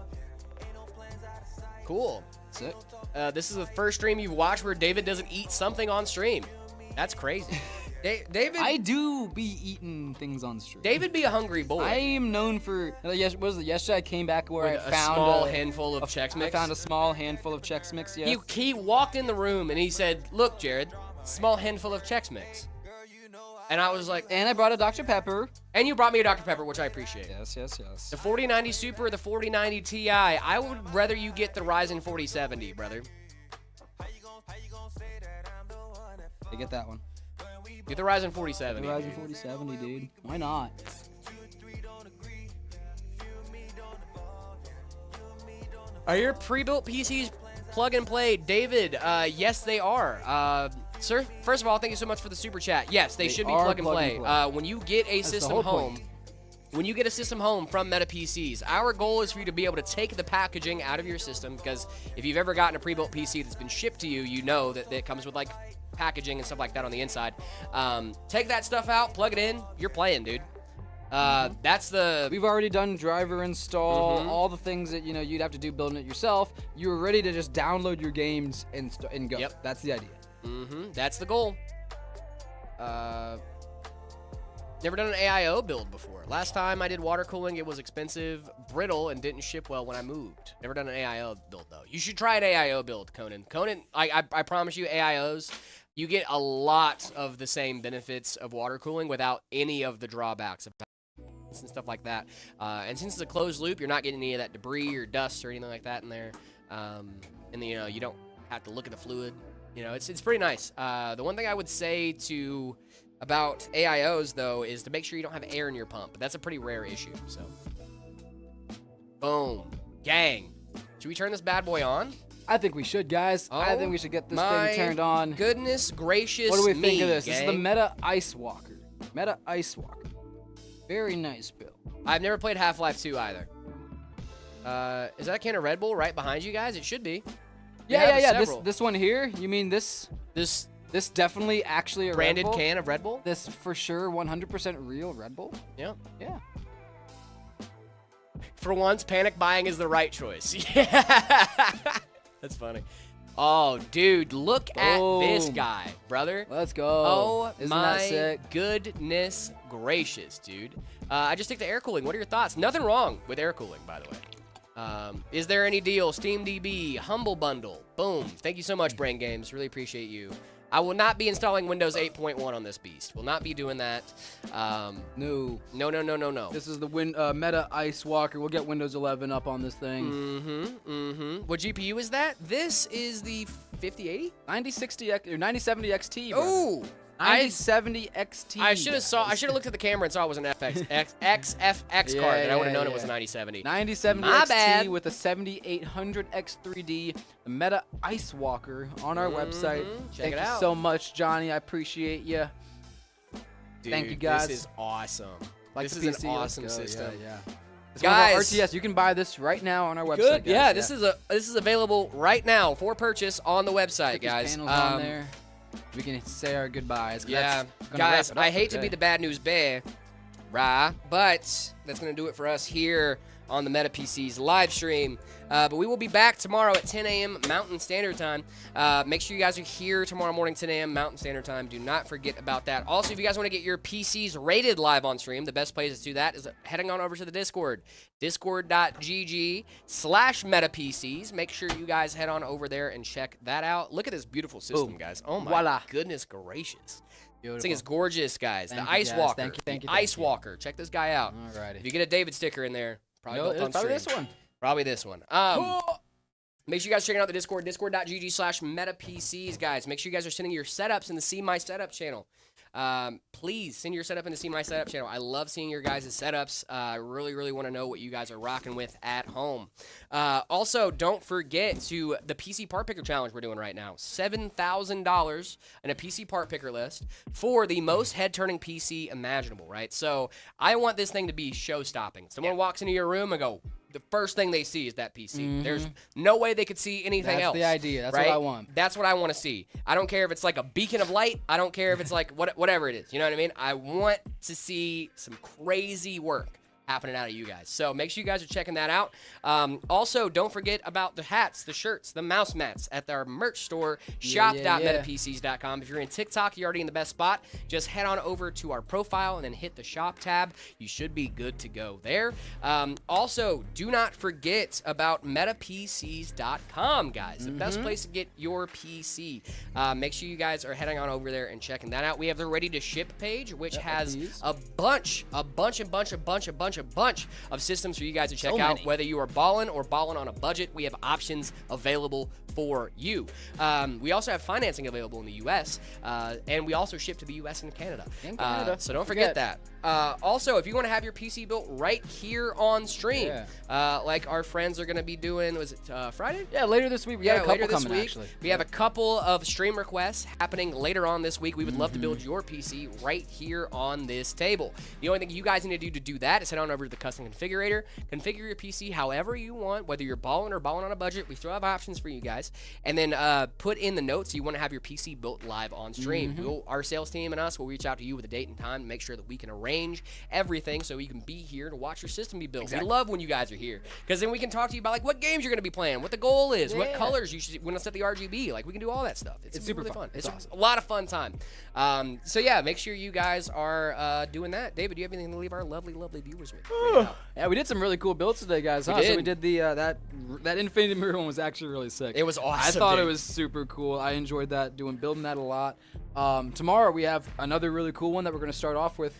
S2: Cool.
S3: Sick.
S2: This is the first stream you've watched where David doesn't eat something on stream. That's crazy. David.
S3: I do be eating things on stream.
S2: David be a hungry boy.
S3: I am known for. Yes, what was it? Yesterday I came back where
S2: With
S3: I
S2: a
S3: found
S2: small handful of Chex Mix.
S3: I found a small handful of Chex Mix. Yeah.
S2: He walked in the room and he said, "Look, Jared, small handful of Chex Mix." And I was like,
S3: And I brought a Dr. Pepper.
S2: and you brought me a Dr. Pepper, which I appreciate.
S3: Yes, yes, yes.
S2: The 4090 Super or the 4090 Ti, I would rather you get the Ryzen 4070, brother.
S3: I get that one.
S2: Get the Ryzen
S3: The
S2: 4070.
S3: Ryzen 4070, dude. Why not?
S2: Are your pre-built PCs plug and play? David, yes, they are. Sir, first of all, thank you so much for the super chat. Yes, they should be
S3: are
S2: plug and
S3: plug and
S2: play.
S3: play.
S2: When you get a
S3: That's the
S2: system
S3: whole
S2: home,
S3: point.
S2: when you get a system home from Meta PCs, our goal is for you to be able to take the packaging out of your system, because if you've ever gotten a pre-built PC that's been shipped to you, you know that it comes with like packaging and stuff like that on the inside. Take that stuff out, plug it in, you're playing, dude. That's the...
S3: We've already done driver install, all the things that you'd have to do building it yourself. You were ready to just download your games and go.
S2: Yep.
S3: That's the idea.
S2: That's the goal. Never done an AIO build before. Last time I did water cooling, it was expensive, brittle, and didn't ship well when I moved. Never done an AIO build, though. You should try an AIO build, Conan. Conan, I promise you, AIOs, you get a lot of the same benefits of water cooling without any of the drawbacks of and stuff like that. And since it's a closed loop, you're not getting any of that debris or dust or anything like that in there. And then, you don't have to look at the fluid. It's pretty nice. The one thing I would say about AIOs, though, is to make sure you don't have air in your pump. But that's a pretty rare issue, so. Boom. Gang. Should we turn this bad boy on?
S3: I think we should, guys. I think we should get this thing turned on.
S2: Goodness gracious
S3: What do we
S2: me,
S3: think of this?
S2: gang.
S3: This is the Meta Ice Walker. Meta Ice Walker. Very nice build.
S2: I've never played Half-Life 2 either. Is that a can of Red Bull right behind you guys? It should be. We have
S3: Yeah.
S2: several.
S3: This one here? You mean this?
S2: This
S3: This definitely actually a
S2: branded
S3: Red Bull.
S2: can of Red Bull.
S3: This for sure 100% real Red Bull.
S2: Yeah.
S3: Yeah.
S2: For once, panic buying is the right choice. Yeah. That's funny. Oh, dude, look at this
S3: Boom.
S2: guy, brother.
S3: Let's go.
S2: Oh,
S3: Isn't
S2: my
S3: that sick?
S2: goodness gracious, dude. I just stick to air cooling. What are your thoughts? Nothing wrong with air cooling, by the way. Is there any deal? SteamDB, Humble Bundle. Boom. Thank you so much, Brain Games. Really appreciate you. I will not be installing Windows 8.1 on this beast. Will not be doing that.
S3: No.
S2: No.
S3: This is the Meta Ice Walker. We'll get Windows 11 up on this thing.
S2: What GPU is that? This is the 5080?
S3: 9060 or 9070 XT. Brother.
S2: Oh,
S3: 9070 XT.
S2: I should have looked at the camera and saw it was an XFX card, and I would have known it was a 9070.
S3: 9070
S2: My
S3: XT
S2: bad.
S3: with a 7800 X3D, the Meta Ice Walker on our website.
S2: Check
S3: Thank
S2: it
S3: you
S2: out.
S3: so much, Johnny. I appreciate you.
S2: Dude,
S3: Thank you, guys.
S2: This is awesome.
S3: Like
S2: This
S3: the
S2: is
S3: PC,
S2: an
S3: let's
S2: awesome
S3: go.
S2: system.
S3: Yeah. It's one of our
S2: Guys.
S3: RTS. You can buy this right now on our website.
S2: Good.
S3: Guys.
S2: Yeah, this is available right now for purchase on the website,
S3: Put these
S2: guys.
S3: panels on there. We can say our goodbyes.
S2: Yeah,
S3: That's gonna
S2: guys,
S3: wrap it up
S2: I
S3: for
S2: hate to be
S3: today.
S2: the bad news bear, rah, but that's going to do it for us here on the Meta PCs live stream. But we will be back tomorrow at 10 a.m. Mountain Standard Time. Make sure you guys are here tomorrow morning, 10 a.m. Mountain Standard Time. Do not forget about that. Also, if you guys want to get your PCs rated live on stream, the best place to do that is heading on over to the Discord. Discord.gg/MetaPCs. Make sure you guys head on over there and check that out. Look at this beautiful system,
S3: Boom.
S2: guys. Oh my
S3: Voila.
S2: goodness gracious. This
S3: Beautiful.
S2: thing is gorgeous, guys.
S3: Thank
S2: the
S3: you,
S2: Ice
S3: guys.
S2: Walker.
S3: Thank you, thank you,
S2: The
S3: thank
S2: Ice
S3: you.
S2: Walker. Check this guy out.
S3: Alrighty.
S2: If you get a David sticker in there, probably built on
S3: It's probably
S2: stream.
S3: this one.
S2: Probably this one. Make sure you guys check out the Discord, discord.gg/MetaPCs, guys. Make sure you guys are sending your setups in the See My Setup channel. Please send your setup in the See My Setup channel. I love seeing your guys' setups. I really, really want to know what you guys are rocking with at home. Also, don't forget to the PC Part Picker Challenge we're doing right now. $7,000 in a PC Part Picker list for the most head-turning PC imaginable, right? So I want this thing to be show-stopping. Someone walks into your room and go, the first thing they see is that PC. There's no way they could see anything
S3: That's
S2: else.
S3: the idea. That's
S2: right?
S3: what I want.
S2: That's what I want to see. I don't care if it's like a beacon of light. I don't care if it's like whatever it is. You know what I mean? I want to see some crazy work happening out of you guys. So make sure you guys are checking that out. Also, don't forget about the hats, the shirts, the mouse mats at our merch store, shop.metapcs.com. If you're in TikTok, you're already in the best spot. Just head on over to our profile and then hit the shop tab. You should be good to go there. Also, do not forget about metapcs.com, guys. The best place to get your PC. Make sure you guys are heading on over there and checking that out. We have the ready to ship page, which has a bunch of systems for you guys to check out.
S3: many.
S2: Whether you are balling or balling on a budget, we have options available for you. We also have financing available in the U.S., and we also ship to the U.S. and Canada.
S3: And Canada.
S2: So don't forget that. Also, if you want to have your PC built right here on stream, like our friends are going to be doing, was it Friday?
S3: Yeah, later this week. We got a couple
S2: later this
S3: coming,
S2: week.
S3: actually.
S2: We have a couple of stream requests happening later on this week. We would love to build your PC right here on this table. The only thing you guys need to do that is head on over to the custom configurator, configure your PC however you want, whether you're balling or balling on a budget. We still have options for you guys. And then put in the notes you want to have your PC built live on stream. Our sales team and us will reach out to you with a date and time to make sure that we can arrange everything so you can be here to watch your system be built. We love when you guys are here because then we can talk to you about like what games you're going to be playing, what the goal is, what colors you should want to set the RGB. Like we can do all that stuff. It's super really fun. It's awesome. A lot of fun time. So yeah, make sure you guys are doing that. David, do you have anything to leave our lovely viewers with?
S3: Yeah, we did some really cool builds today, guys. Huh? So we did the that Infinity Mirror one was actually really sick.
S2: It was awesome.
S3: I thought
S2: dude.
S3: it was super cool. I enjoyed that, building that a lot. Tomorrow we have another really cool one that we're going to start off with.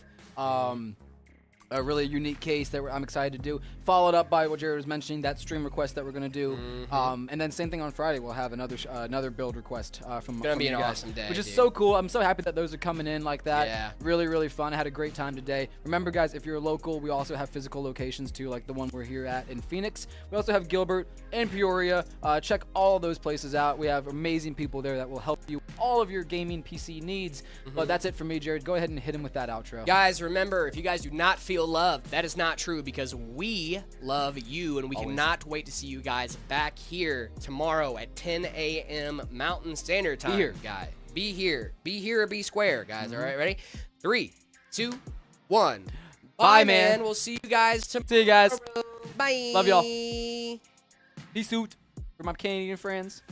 S3: A really unique case that I'm excited to do. Followed up by what Jared was mentioning, that stream request that we're going to do. And then same thing on Friday. We'll have another build request from
S2: Gonna be
S3: you
S2: an
S3: guys,
S2: awesome day,
S3: which is
S2: dude.
S3: so cool. I'm so happy that those are coming in like that.
S2: Yeah.
S3: Really, really fun. I had a great time today. Remember, guys, if you're local, we also have physical locations too, like the one we're here at in Phoenix. We also have Gilbert and Peoria. Check all of those places out. We have amazing people there that will help you with all of your gaming PC needs. But that's it for me, Jared. Go ahead and hit him with that outro.
S2: Guys, remember, if you guys do not feel loved, that is not true because we love you and we cannot wait to see you guys back here tomorrow at 10 a.m. Mountain Standard Time,
S3: Here.
S2: guy. Be here. Be here or be square, guys. All right, ready? 3, 2, 1.
S3: Bye, man.
S2: We'll see you guys tomorrow.
S3: See you guys.
S2: Bye.
S3: Love y'all. Peace out. For my Canadian friends.